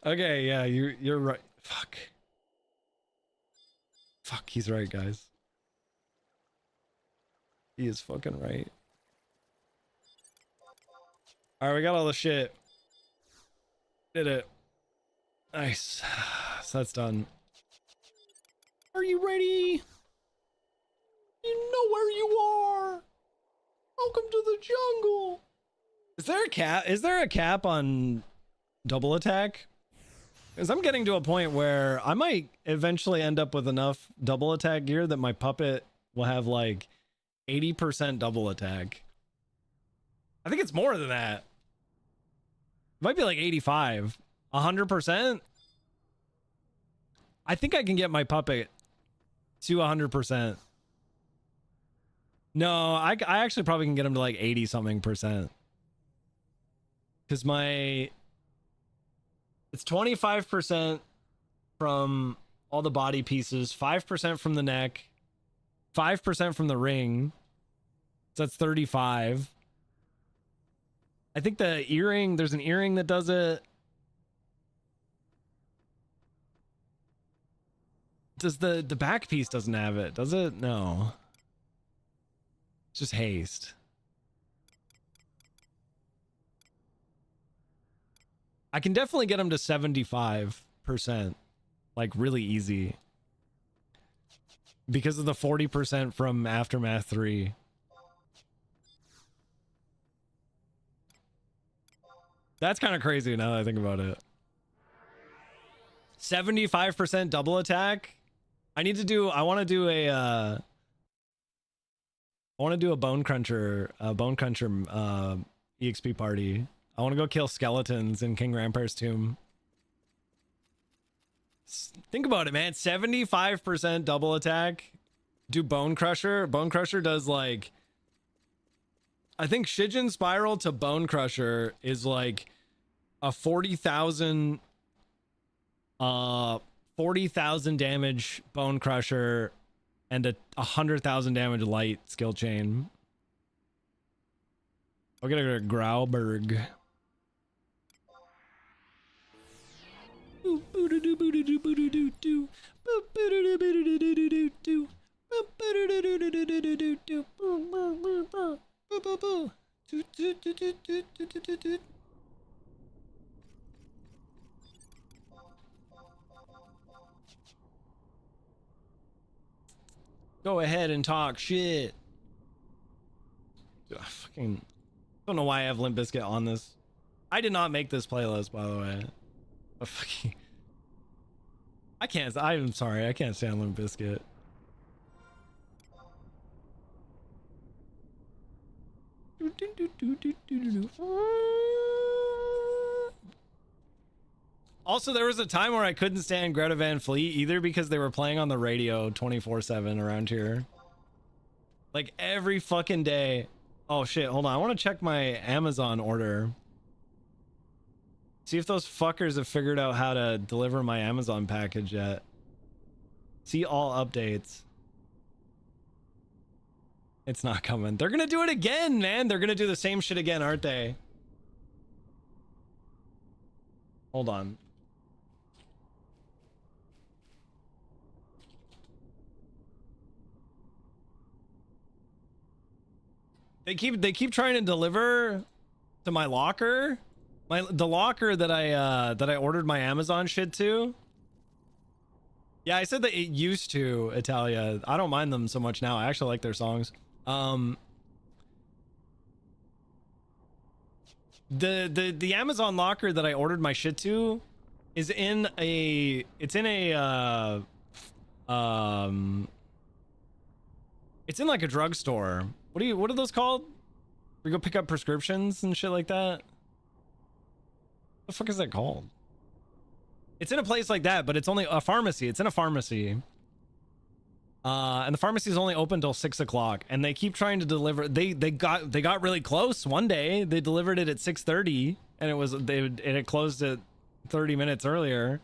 Okay, yeah, you're right. Fuck. Fuck, he's right, guys. He is fucking right. Alright, we got all the shit. Did it. Nice. So that's done. Are you ready? You know where you are. Welcome to the jungle. Is there a cap? Is there a cap on double attack? Because I'm getting to a point where I might eventually end up with enough double attack gear that my puppet will have like 80% double attack. I think it's more than that. It might be like 85. 100%? I think I can get my puppet to 100%. No, I actually probably can get him to like 80 something percent. Because it's 25% from all the body pieces, 5% from the neck, 5% from the ring. So that's 35. I think the earring, there's an earring that does it. Does the back piece doesn't have it, does it? No. It's just haste. I can definitely get him to 75%, like really easy. Because of the 40% from Aftermath 3. That's kind of crazy now that I think about it. 75% double attack. I want to do a bone cruncher EXP party. I want to go kill skeletons in King Rampart's tomb. Think about it, man. 75% double attack. Do Bone Crusher. Bone Crusher does like, I think Shijin Spiral to Bone Crusher is like a 40,000 damage Bone Crusher and a 100,000 damage light skill chain. I'll get a Grauberg. Go ahead and talk shit. Dude, I fucking don't know why I have Limp Bizkit on this. I did not make this playlist, by the way. But fucking, I'm sorry, I can't stand Limp Bizkit. Also, there was a time where I couldn't stand Greta Van Fleet either because they were playing on the radio 24/7 around here. Like every fucking day. Oh shit, hold on. I want to check my Amazon order. See if those fuckers have figured out how to deliver my Amazon package yet. See all updates. It's not coming. They're gonna do it again, man. They're gonna do the same shit again, aren't they? Hold on. They keep trying to deliver to my locker. The locker that I ordered my Amazon shit to. Yeah, I said that it used to, Italia. I don't mind them so much now. I actually like their songs. The Amazon locker that I ordered my shit to is in a it's in like a drugstore. What are those called? We go pick up prescriptions and shit like that. What the fuck is that called? It's in a place like that, but it's only a pharmacy. It's in a pharmacy. And the pharmacy is only open till 6 o'clock, and they keep trying to deliver. They got really close one day. They delivered it at 6:30, and it had closed at 30 minutes earlier.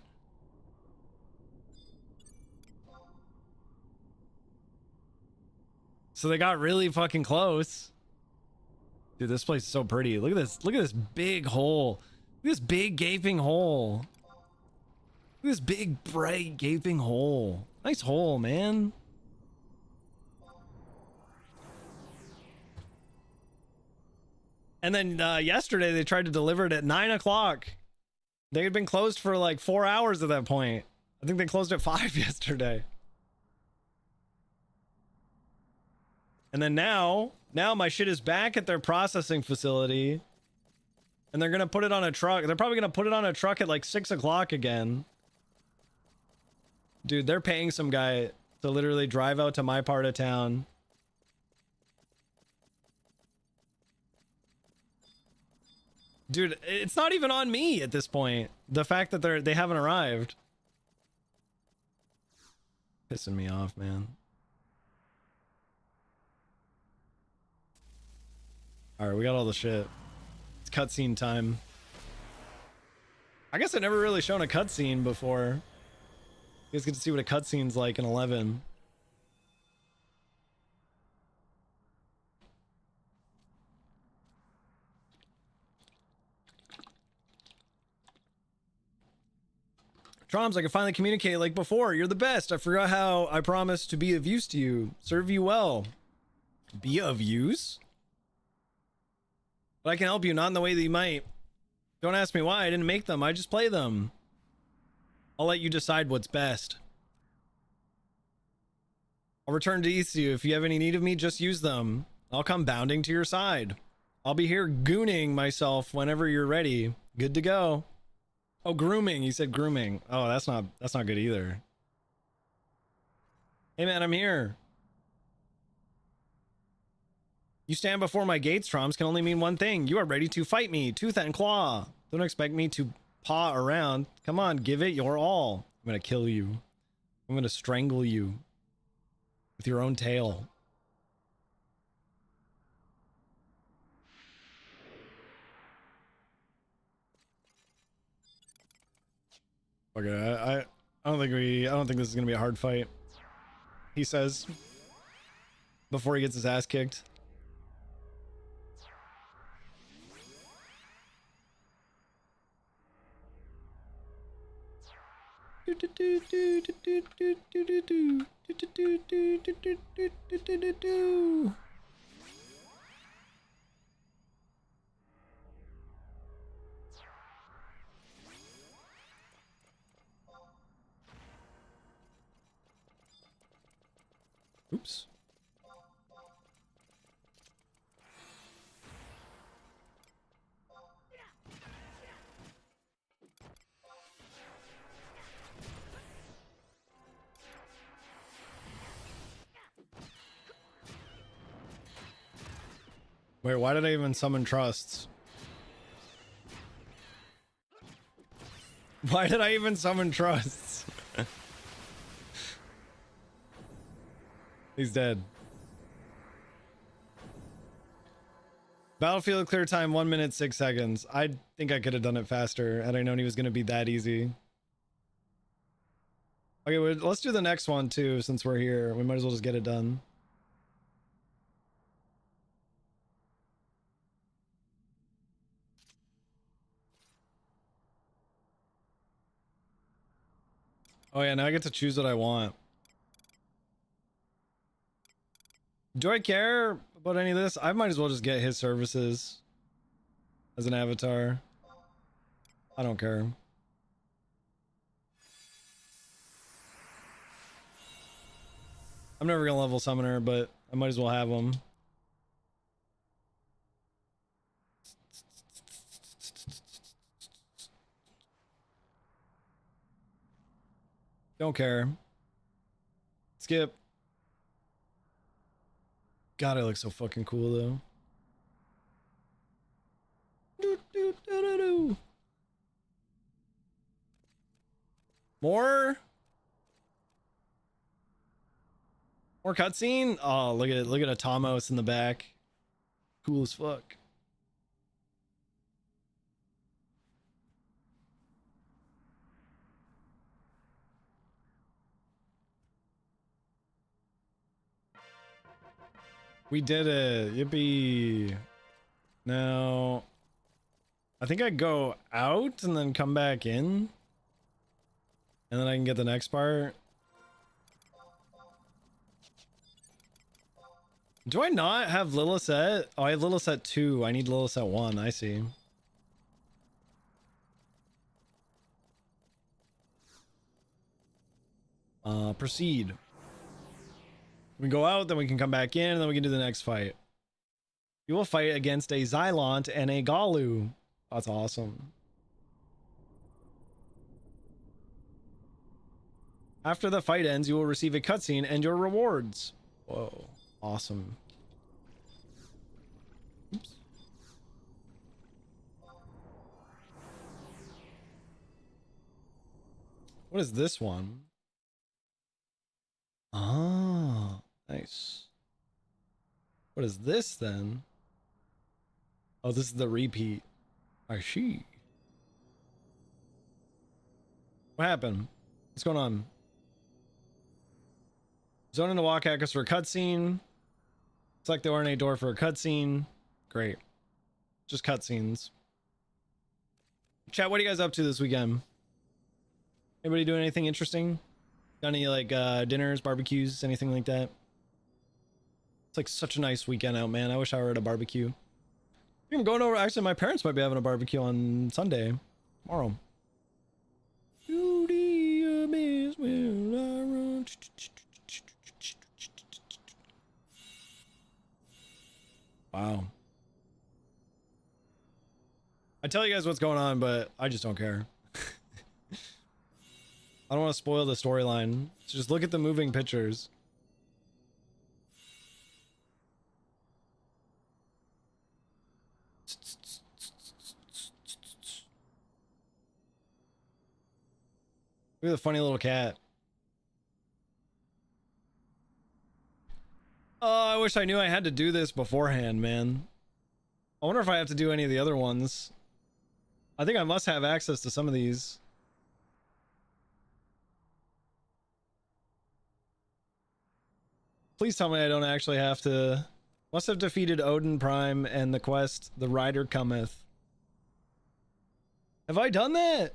So they got really fucking close. Dude, this place is so pretty. Look at this. Look at this big hole. Look at this big gaping hole. Look at this big bright gaping hole. Nice hole, man. And then yesterday they tried to deliver it at 9 o'clock. They had been closed for like 4 hours at that point. I think they closed at 5 yesterday. And then now my shit is back at their processing facility. And they're going to put it on a truck. They're probably going to put it on a truck at like 6 o'clock again. Dude, they're paying some guy to literally drive out to my part of town. Dude, it's not even on me at this point. The fact that they haven't arrived. Pissing me off, man. Alright, we got all the shit. It's cutscene time. I guess I've never really shown a cutscene before. You guys get to see what a cutscene's like in 11. Traumz, I can finally communicate like before. You're the best. I forgot how I promised to be of use to you. Serve you well. Be of use? But I can help you, not in the way that you might. Don't ask me why. I didn't make them. I just play them. I'll let you decide what's best. I'll return to you. If you have any need of me, just use them. I'll come bounding to your side. I'll be here gooning myself whenever you're ready. Good to go. Oh, grooming. He said grooming. Oh, that's not good either. Hey man, I'm here. You stand before my gates, Traumz, can only mean one thing. You are ready to fight me, tooth and claw. Don't expect me to paw around. Come on, give it your all. I'm gonna kill you. I'm gonna strangle you with your own tail. Okay, I don't think this is gonna be a hard fight. He says before he gets his ass kicked. Oops. Wait, why did I even summon Trusts? Why did I even summon Trusts? He's dead. Battlefield clear time 1 minute 6 seconds. I think I could have done it faster had I known he was going to be that easy. Okay, well, let's do the next one too since we're here. We might as well just get it done. Oh yeah, now I get to choose what I want. Do I care about any of this? I might as well just get his services as an avatar. I don't care. I'm never gonna level summoner, but I might as well have him. Don't care. Skip. God, I look so fucking cool though. More? More cutscene. Oh, look at a Tomos in the back. Cool as fuck. We did it. Yippee. Now, I think I go out and then come back in. And then I can get the next part. Do I not have Lilith? Oh, I have Lilith 2. I need Lilith 1. I see. Proceed. We go out, then we can come back in, and then we can do the next fight. You will fight against a Xylant and a Galu. That's awesome. After the fight ends, you will receive a cutscene and your rewards. Whoa. Awesome. Oops. What is this one? Ah, nice. What is this then? Oh, this is the repeat. I see. What happened? What's going on? Zone into walk hackers for a cutscene. Select the ornate door for a cutscene. Great. Just cutscenes. Chat, what are you guys up to this weekend? Anybody doing anything interesting? Got any like dinners, barbecues, anything like that? It's like such a nice weekend out, man. I wish I were at a barbecue. I'm going over. Actually, my parents might be having a barbecue on Sunday, tomorrow. To the abyss will I run. Wow. I tell you guys what's going on, but I just don't care. I don't want to spoil the storyline. So just look at the moving pictures. Look at the funny little cat. Oh, I wish I knew I had to do this beforehand, man. I wonder if I have to do any of the other ones. I think I must have access to some of these. Please tell me I don't actually have to. Must have defeated Odin Prime and the quest, The Rider Cometh. Have I done that?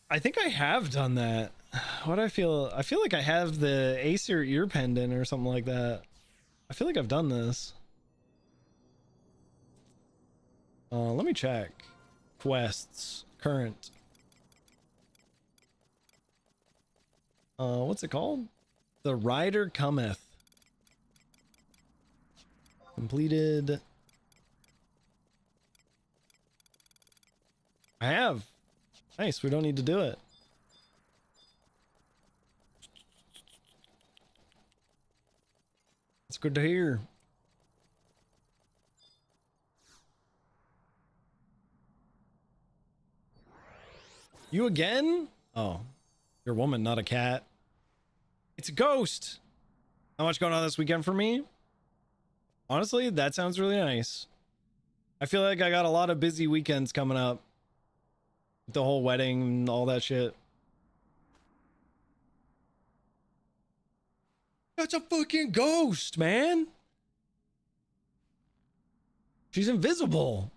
I think I have done that. What do I feel? I feel like I have the Acer ear pendant or something like that. I feel like I've done this. Let me check. Quests. Current. What's it called? The Rider Cometh. Completed. I have. Nice, we don't need to do it. It's good to hear. You again? Oh, you're a woman, not a cat. It's a ghost. How much going on this weekend for me? Honestly, that sounds really nice. I feel like I got a lot of busy weekends coming up. The whole wedding and all that shit. That's a fucking ghost, man. She's invisible.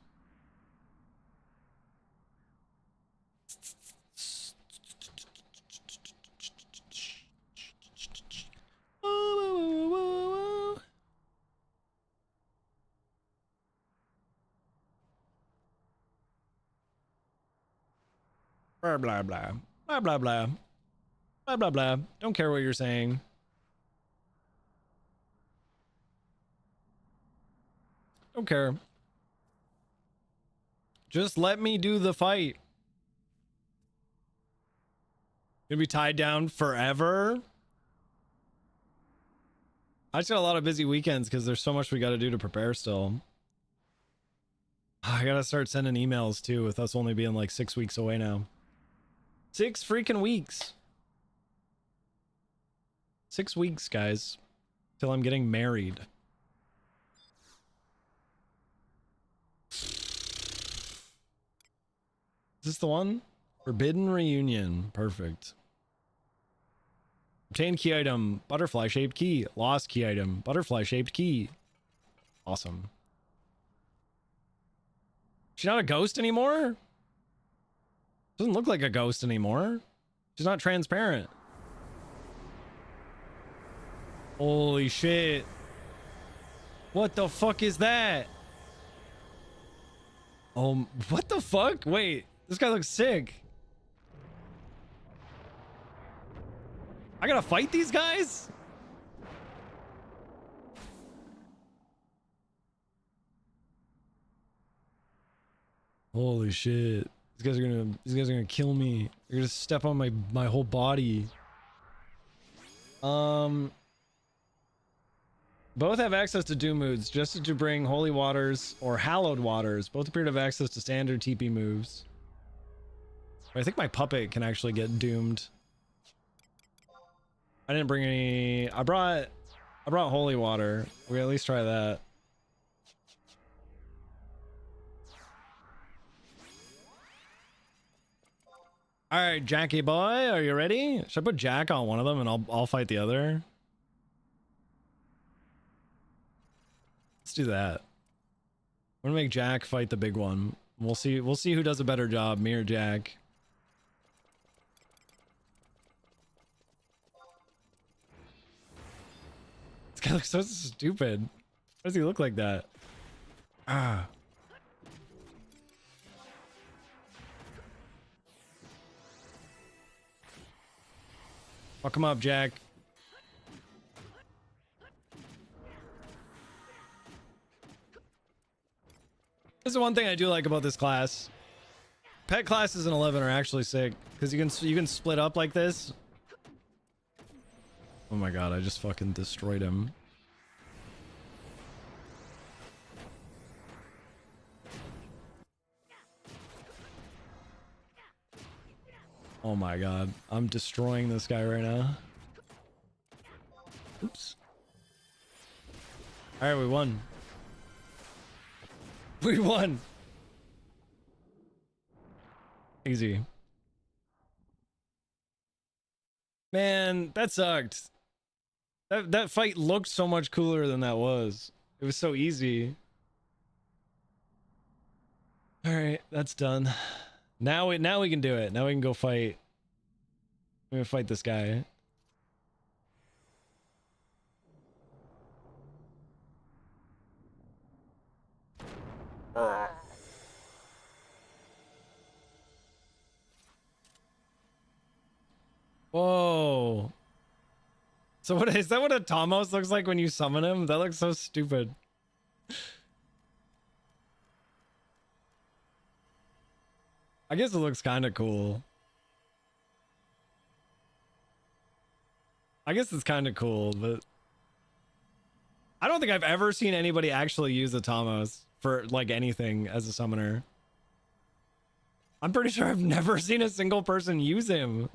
Blah blah blah blah blah blah blah blah blah. Don't care what you're saying. Don't care. Just let me do the fight. Gonna be tied down forever. I just got a lot of busy weekends because there's so much we got to do to prepare still. I gotta start sending emails too, with us only being like 6 weeks away now. 6 freaking weeks. 6 weeks, guys, till I'm getting married. Is this the one? Forbidden Reunion. Perfect. Obtain key item, butterfly shaped key. Lost key item, butterfly shaped key. Awesome. She's not a ghost anymore? Doesn't look like a ghost anymore. She's not transparent. Holy shit. What the fuck is that? Oh, what the fuck? Wait, this guy looks sick. I gotta fight these guys? Holy shit. These guys are gonna kill me. They're gonna step on my whole body. Both have access to Doom moods, just to bring Holy Waters or Hallowed Waters. Both appear to have access to standard TP moves. I think my puppet can actually get doomed. I didn't bring any. I brought Holy Water. We at least try that. All right, Jackie boy, are you ready? Should I put Jack on one of them and I'll fight the other? Let's do that. I'm gonna make Jack fight the big one. We'll see who does a better job, me or Jack. This guy looks so stupid. Why does he look like that? Ah. Fuck him up, Jack. That's the one thing I do like about this class. Pet classes in 11 are actually sick because you can split up like this. Oh my god, I just fucking destroyed him. Oh my god, I'm destroying this guy right now. Oops. All right, we won. We won. Easy. Man, that sucked. That fight looked so much cooler than that was. It was so easy. All right, that's done. Now we can do it. Now we can go fight. We're gonna fight this guy. Whoa. So what is that? What a Traumz looks like when you summon him? That looks so stupid. I guess it looks kind of cool. I guess it's kind of cool, but I don't think I've ever seen anybody actually use a Traumz for like anything as a summoner. I'm pretty sure I've never seen a single person use him.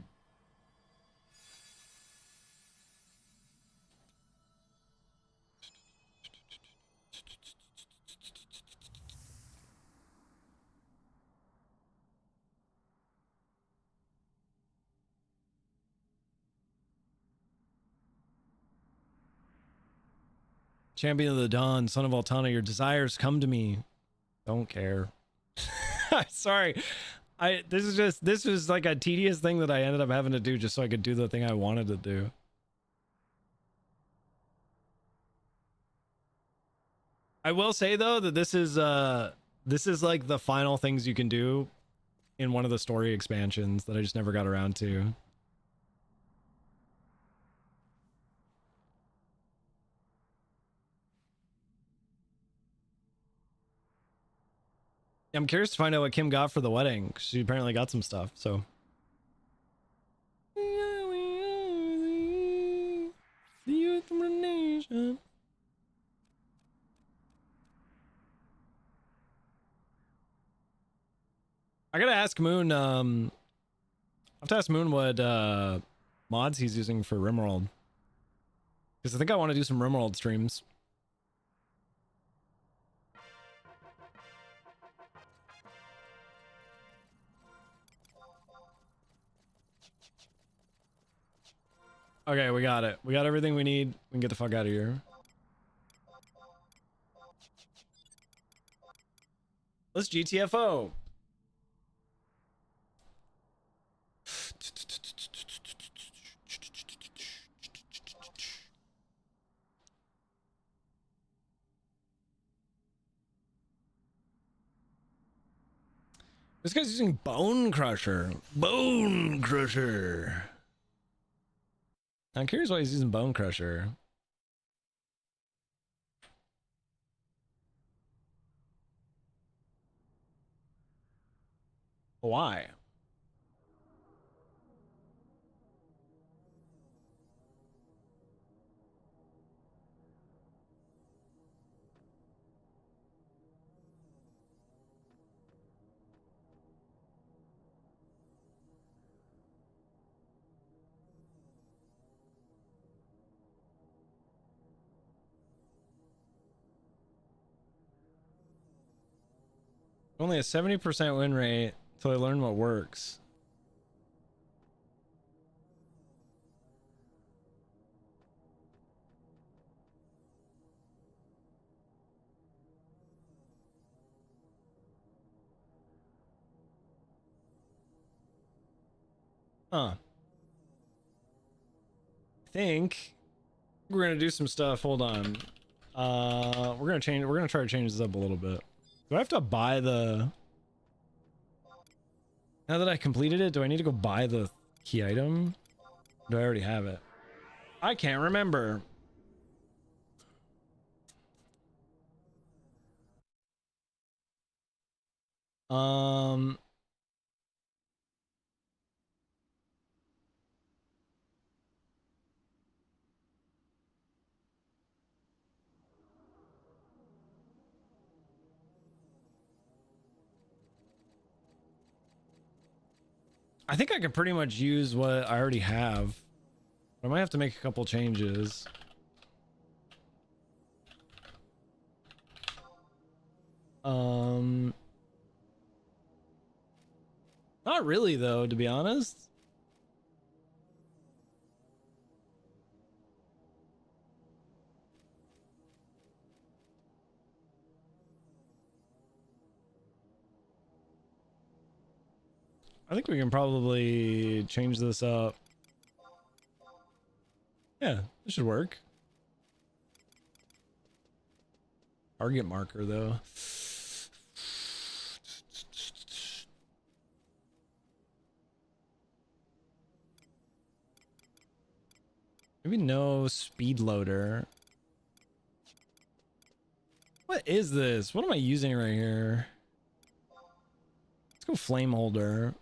Champion of the Dawn, son of Altana, your desires come to me. Don't care. Sorry. This was like a tedious thing that I ended up having to do just so I could do the thing I wanted to do. I will say though that this is like the final things you can do in one of the story expansions that I just never got around to. I'm curious to find out what Kim got for the wedding. She apparently got some stuff, so. I gotta ask Moon, I have to ask Moon what mods he's using for Rimworld. Because I think I want to do some RimWorld streams. Okay, we got it. We got everything we need. We can get the fuck out of here. Let's GTFO. This guy's using Bone Crusher. Bone Crusher. I'm curious why he's using Bone Crusher. Why? Only a 70% win rate until I learn what works. Huh. I think we're gonna do some stuff. Hold on. We're gonna try to change this up a little bit. Do I have to buy the... Now that I completed it, do I need to go buy the key item? Do I already have it? I can't remember. I think I could pretty much use what I already have. I might have to make a couple changes. Not really though, to be honest. I think we can probably change this up. Yeah, this should work. Target marker though. Maybe no speed loader. What is this? What am I using right here? Let's go flame holder.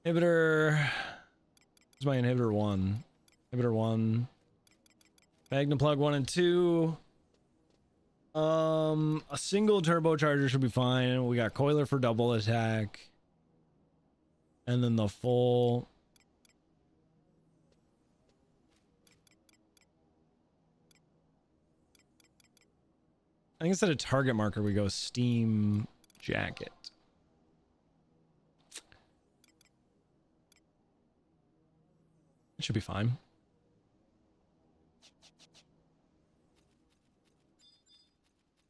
Inhibitor. Where's my inhibitor 1? Inhibitor 1. Magnum plug 1 and 2. A single turbocharger should be fine. We got coiler for double attack. And then the full. I think instead of target marker, we go steam jacket. It should be fine.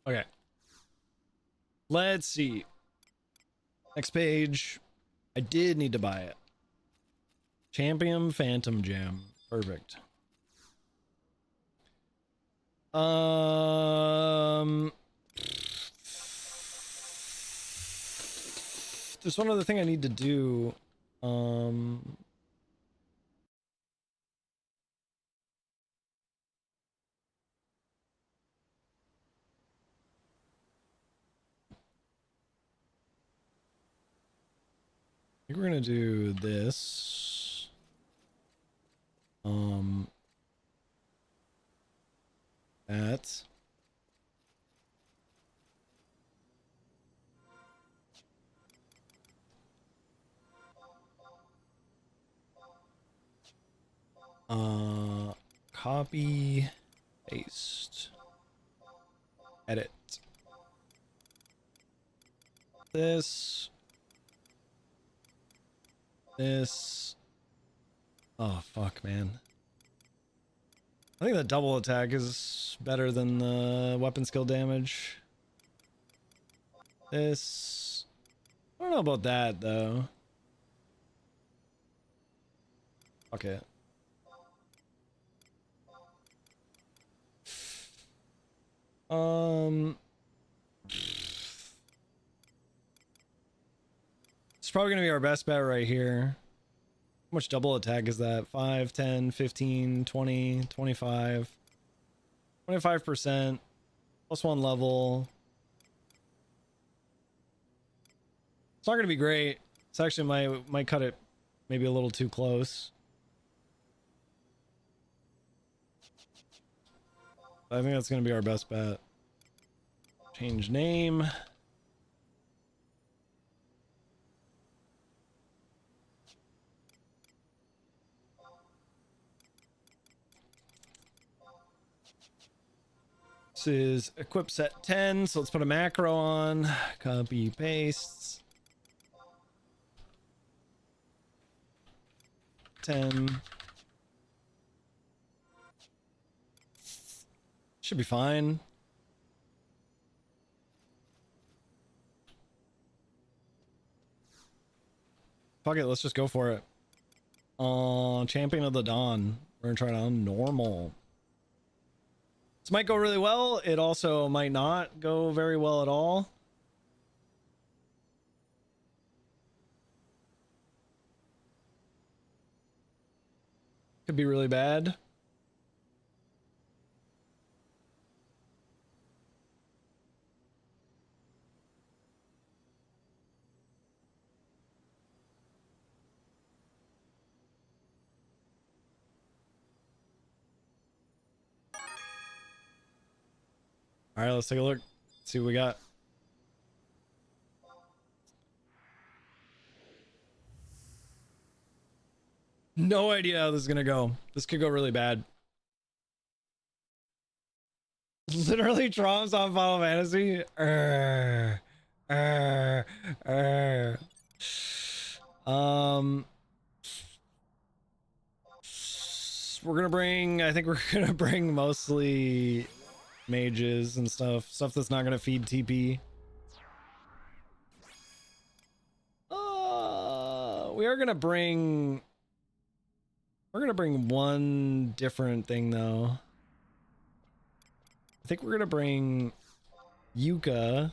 Okay. Let's see. Next page. I did need to buy it. Champion Phantom Gem. Perfect. There's one other thing I need to do. I think we're gonna do this. That. Copy, paste, edit. This. Oh, fuck, man. I think the double attack is better than the weapon skill damage. This. I don't know about that, though. Okay. It's probably gonna be our best bet right here. How much double attack is that? 5, 10, 15, 20, 25. 25%. Plus 1 level. It's not gonna be great. It's actually might cut it maybe a little too close. I think that's gonna be our best bet. Change name. This is equip set 10, so let's put a macro on. Copy, pastes. 10. Should be fine. Fuck it, let's just go for it. Champion of the Dawn. We're gonna try it on normal. This might go really well. It also might not go very well at all. Could be really bad. All right, let's take a look. See what we got. No idea how this is gonna go. This could go really bad. Literally Traumz on Final Fantasy. We're gonna bring. I think we're gonna bring mostly mages and stuff that's not gonna feed TP. We are gonna bring. We're gonna bring one different thing though. I think we're gonna bring Yuka.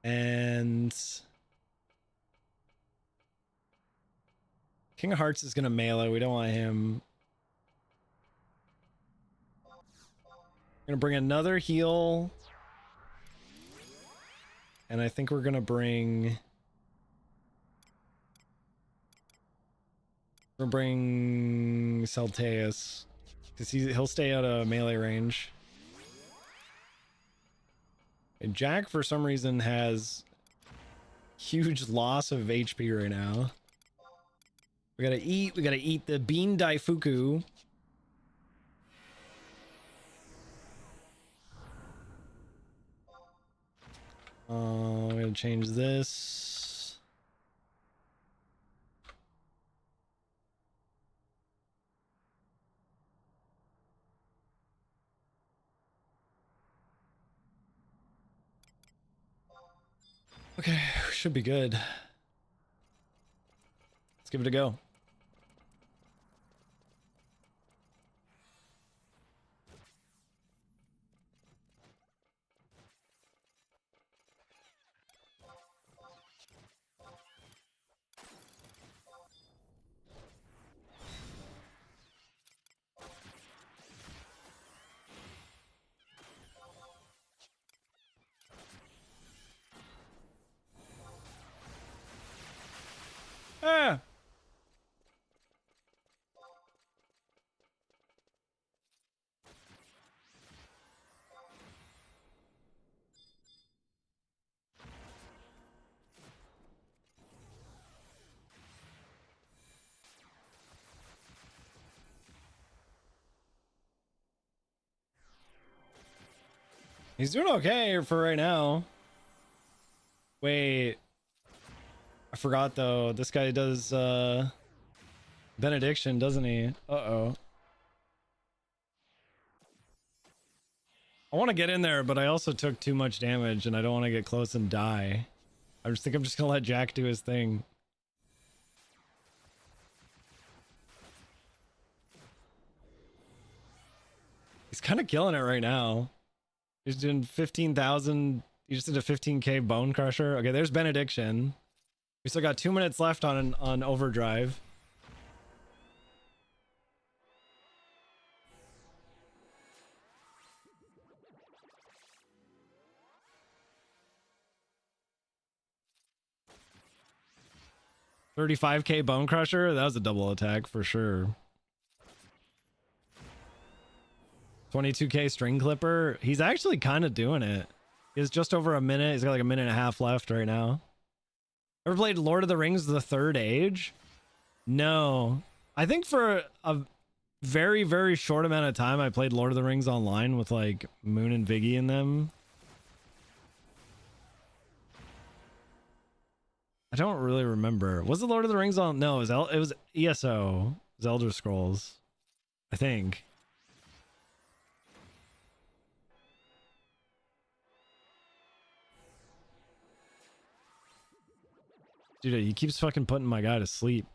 And King of Hearts is gonna melee. We don't want him. We're gonna bring another heal. And I think we're gonna bring... We're gonna bring Salteus. Because he'll stay out of melee range. And Jack, for some reason, has huge loss of HP right now. We gotta eat the bean daifuku. We gotta change this. Okay, should be good. Let's give it a go. Ah! He's doing okay for right now. Wait, I forgot though. This guy does benediction, doesn't he? Uh-oh. I want to get in there, but I also took too much damage and I don't want to get close and die. I just think I'm just gonna let Jack do his thing. He's kind of killing it right now. He's doing 15,000. He just did a 15k bone crusher. Okay, there's benediction. We still got 2 minutes left on overdrive. $35k bone crusher. That was a double attack for sure. 22k string clipper. He's actually kind of doing it. He has just over a minute. He's got like a minute and a half left right now. Ever played Lord of the Rings The Third Age? No. I think for a very, very short amount of time I played Lord of the Rings online with like Moon and Viggy in them. I don't really remember. Was it Lord of the Rings on? No, it was ESO. It was Elder Scrolls. I think. Dude, he keeps fucking putting my guy to sleep.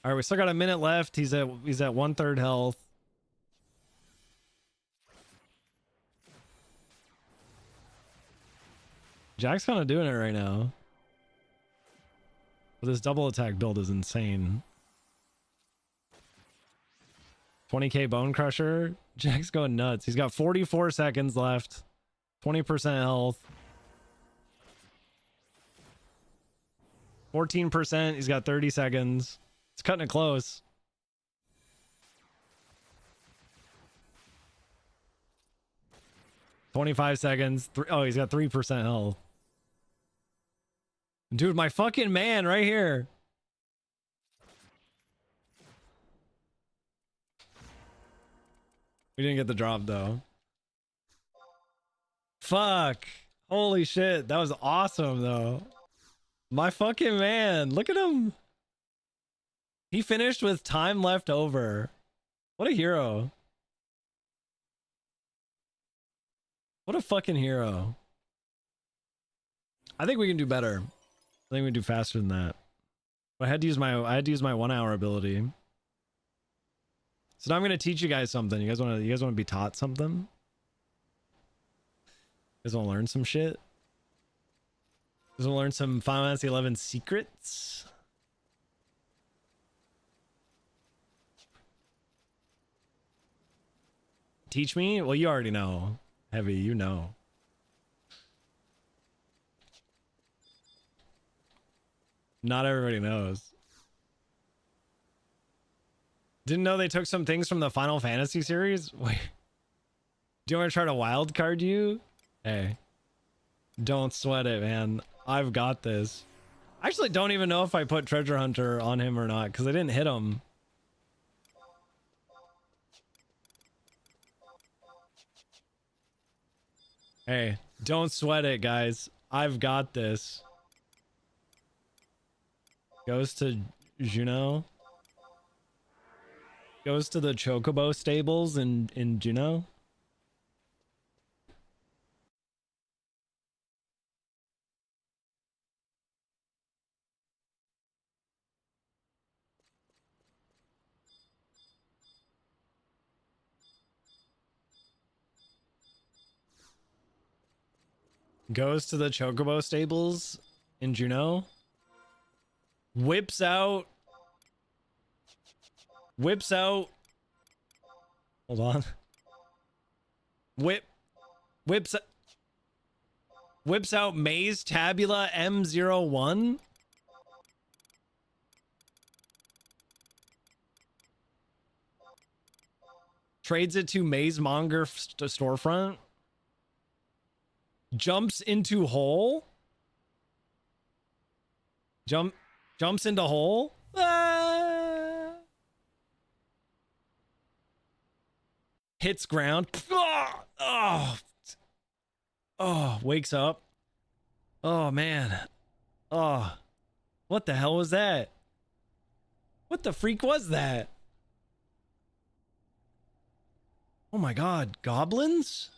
All right, we still got a minute left. He's at 1/3 health. Jack's kind of doing it right now. But this double attack build is insane. 20k bone crusher. Jack's going nuts. He's got 44 seconds left. 20% health. 14%. He's got 30 seconds. It's cutting it close. $25 seconds. Oh, he's got 3% health. Dude, my fucking man right here. We didn't get the drop though. Fuck. Holy shit. That was awesome though. My fucking man. Look at him. He finished with time left over. What a hero. What a fucking hero. I think we can do better. I think we can do faster than that. But I had to use my 1 hour ability. So now I'm gonna teach you guys something. You guys wanna be taught something? You guys wanna learn some shit? You guys wanna learn some Final Fantasy 11 secrets? Teach me? Well, you already know. Heavy, you know. Not everybody knows. Didn't know they took some things from the Final Fantasy series? Wait. Do you want to try to wild card you? Hey. Don't sweat it, man. I've got this. I actually don't even know if I put Treasure Hunter on him or not, because I didn't hit him. Hey, don't sweat it, guys. I've got this. Goes to Juno. Goes to the Chocobo stables in Juno. Goes to the Chocobo stables in Juno. Whips out. Hold on. Whips out Maze Tabula M01. Trades it to Maze Monger storefront. Jumps into hole. Jumps into hole. Ah! hits ground. Oh, oh, wakes up. Oh man. Oh, what the hell was that? What the freak was that? Oh my god, goblins?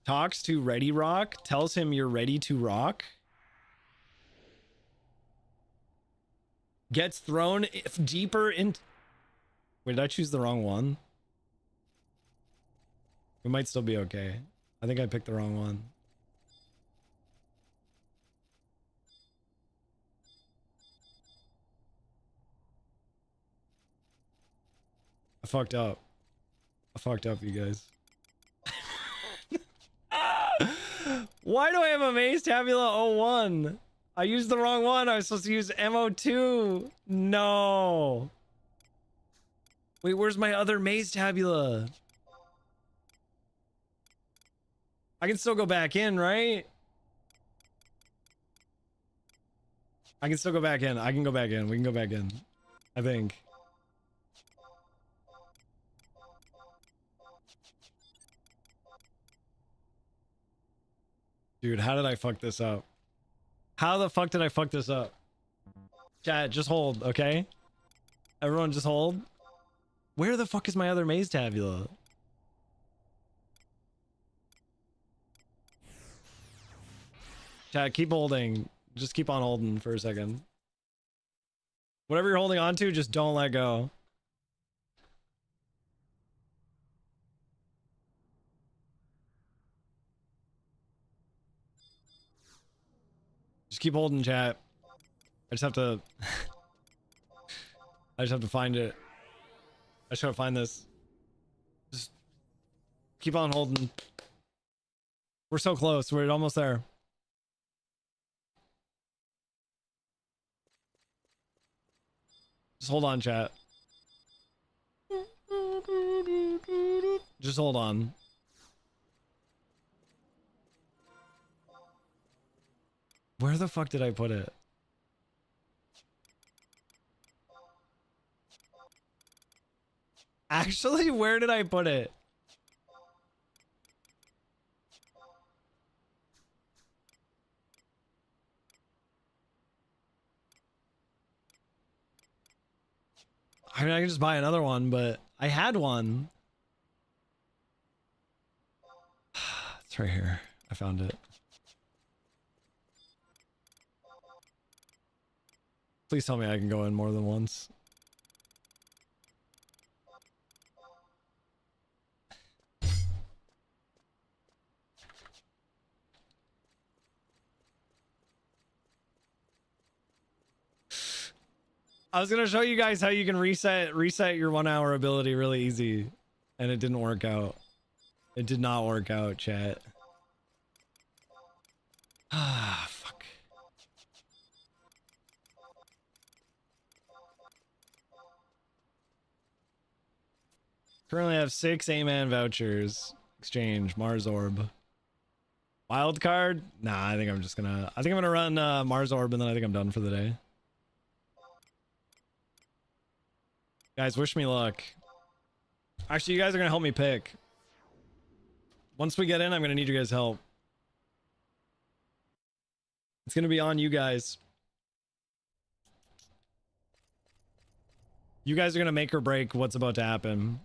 Talks to Ready Rock, tells him you're ready to rock. Gets thrown deeper in. Wait, did I choose the wrong one? We might still be okay. I think I picked the wrong one. I fucked up. I fucked up, you guys. Why do I have a Maze Tabula 01? I used the wrong one. I was supposed to use MO2. No. Wait, where's my other Maze Tabula? I can still go back in, right? I can still go back in. I can go back in. We can go back in. I think. Dude, how did I fuck this up? How the fuck did I fuck this up? Chat, just hold, okay? Everyone just hold. Where the fuck is my other Maze Tabula? Chat, keep holding. Just keep on holding for a second. Whatever you're holding on to, just don't let go. Just keep holding, chat. I just have to... I just have to find it. I just gotta find this. Just keep on holding. We're so close. We're almost there. Just hold on, chat. Just hold on. Where the fuck did I put it? Actually, where did I put it? I mean, I can just buy another one, but I had one. It's right here. I found it. Please tell me I can go in more than once. I was gonna show you guys how you can reset your 1 hour ability really easy, and it didn't work out. It did not work out, chat. Ah, fuck. Currently have 6 A-Man vouchers. Exchange, Mars Orb. Wild card? Nah, I think I'm gonna run Mars Orb, and then I think I'm done for the day. Guys, wish me luck. Actually, you guys are gonna help me pick. Once we get in, I'm gonna need you guys' help. It's gonna be on you guys. You guys are gonna make or break what's about to happen.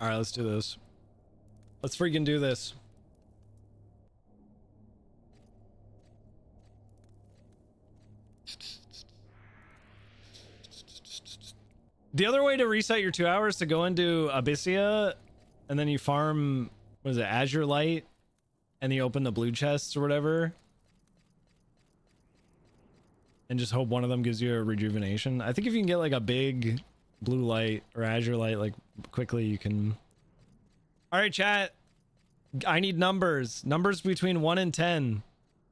All right, let's do this. Let's freaking do this. The other way to reset your 2 hours to go into Abyssia, and then you farm, what is it, Azure Light, and you open the blue chests or whatever, and just hope one of them gives you a rejuvenation. I think if you can get like a big blue light or Azure Light like quickly, you can All right, chat. I need numbers. Numbers between 1 and 10.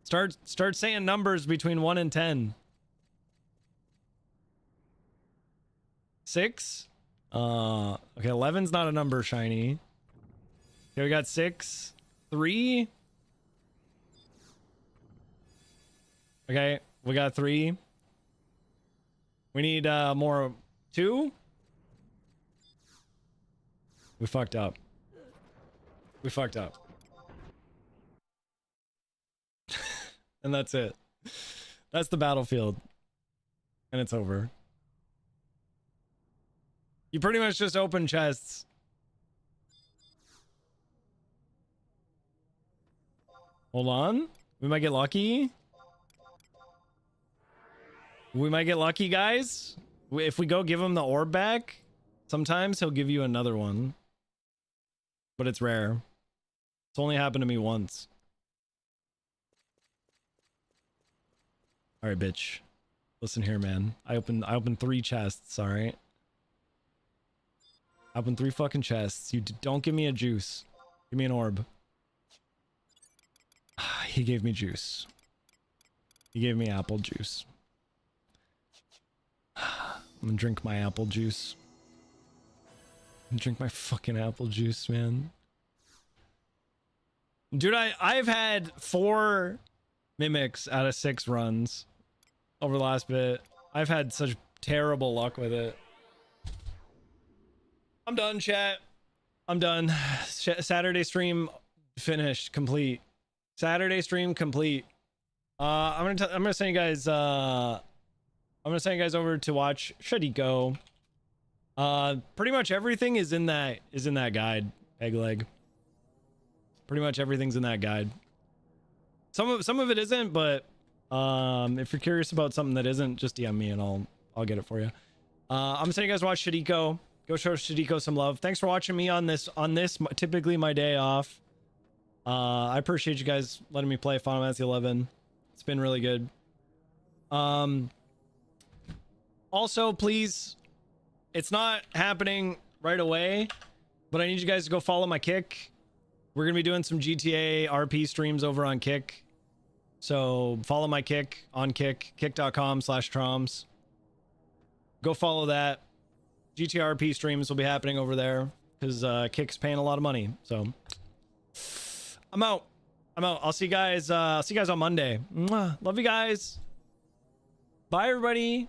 Start saying numbers between 1 and 10. 6? Okay, 11's not a number, shiny. Okay, we got 6. 3. Okay, we got 3. We need more. 2. We fucked up. We fucked up. And that's it. That's the battlefield. And it's over. You pretty much just open chests. Hold on. We might get lucky. We might get lucky, guys. If we go give him the orb back, sometimes he'll give you another one. But it's rare. It's only happened to me once. All right, bitch. Listen here, man. I opened 3 chests, all right? I opened 3 fucking chests. You don't give me a juice. Give me an orb. He gave me juice. He gave me apple juice. I'm gonna drink my apple juice. I'm gonna drink my fucking apple juice, man. Dude, I've had 4 mimics out of 6 runs over the last bit. I've had such terrible luck with it. I'm done, chat. I'm done. Saturday stream finished, complete. Saturday stream complete. I'm gonna send you guys over to watch Shadiko. Pretty much everything is in that guide, Peg Leg. Pretty much everything's in that guide. Some of it isn't, but if you're curious about something that isn't, just DM me and I'll get it for you. I'm saying you guys watch Shadiko. Go show Shadiko some love. Thanks for watching me on this typically my day off. I appreciate you guys letting me play Final Fantasy 11. It's been really good. Also, please, it's not happening right away, but I need you guys to go follow my Kick. We're gonna be doing some GTA RP streams over on Kick. So follow my Kick on Kick, kick.com/Traumz. Go follow that. GTA RP streams will be happening over there because Kick's paying a lot of money. So I'm out. I'll see you guys. On Monday. Mwah. Love you guys. Bye, everybody.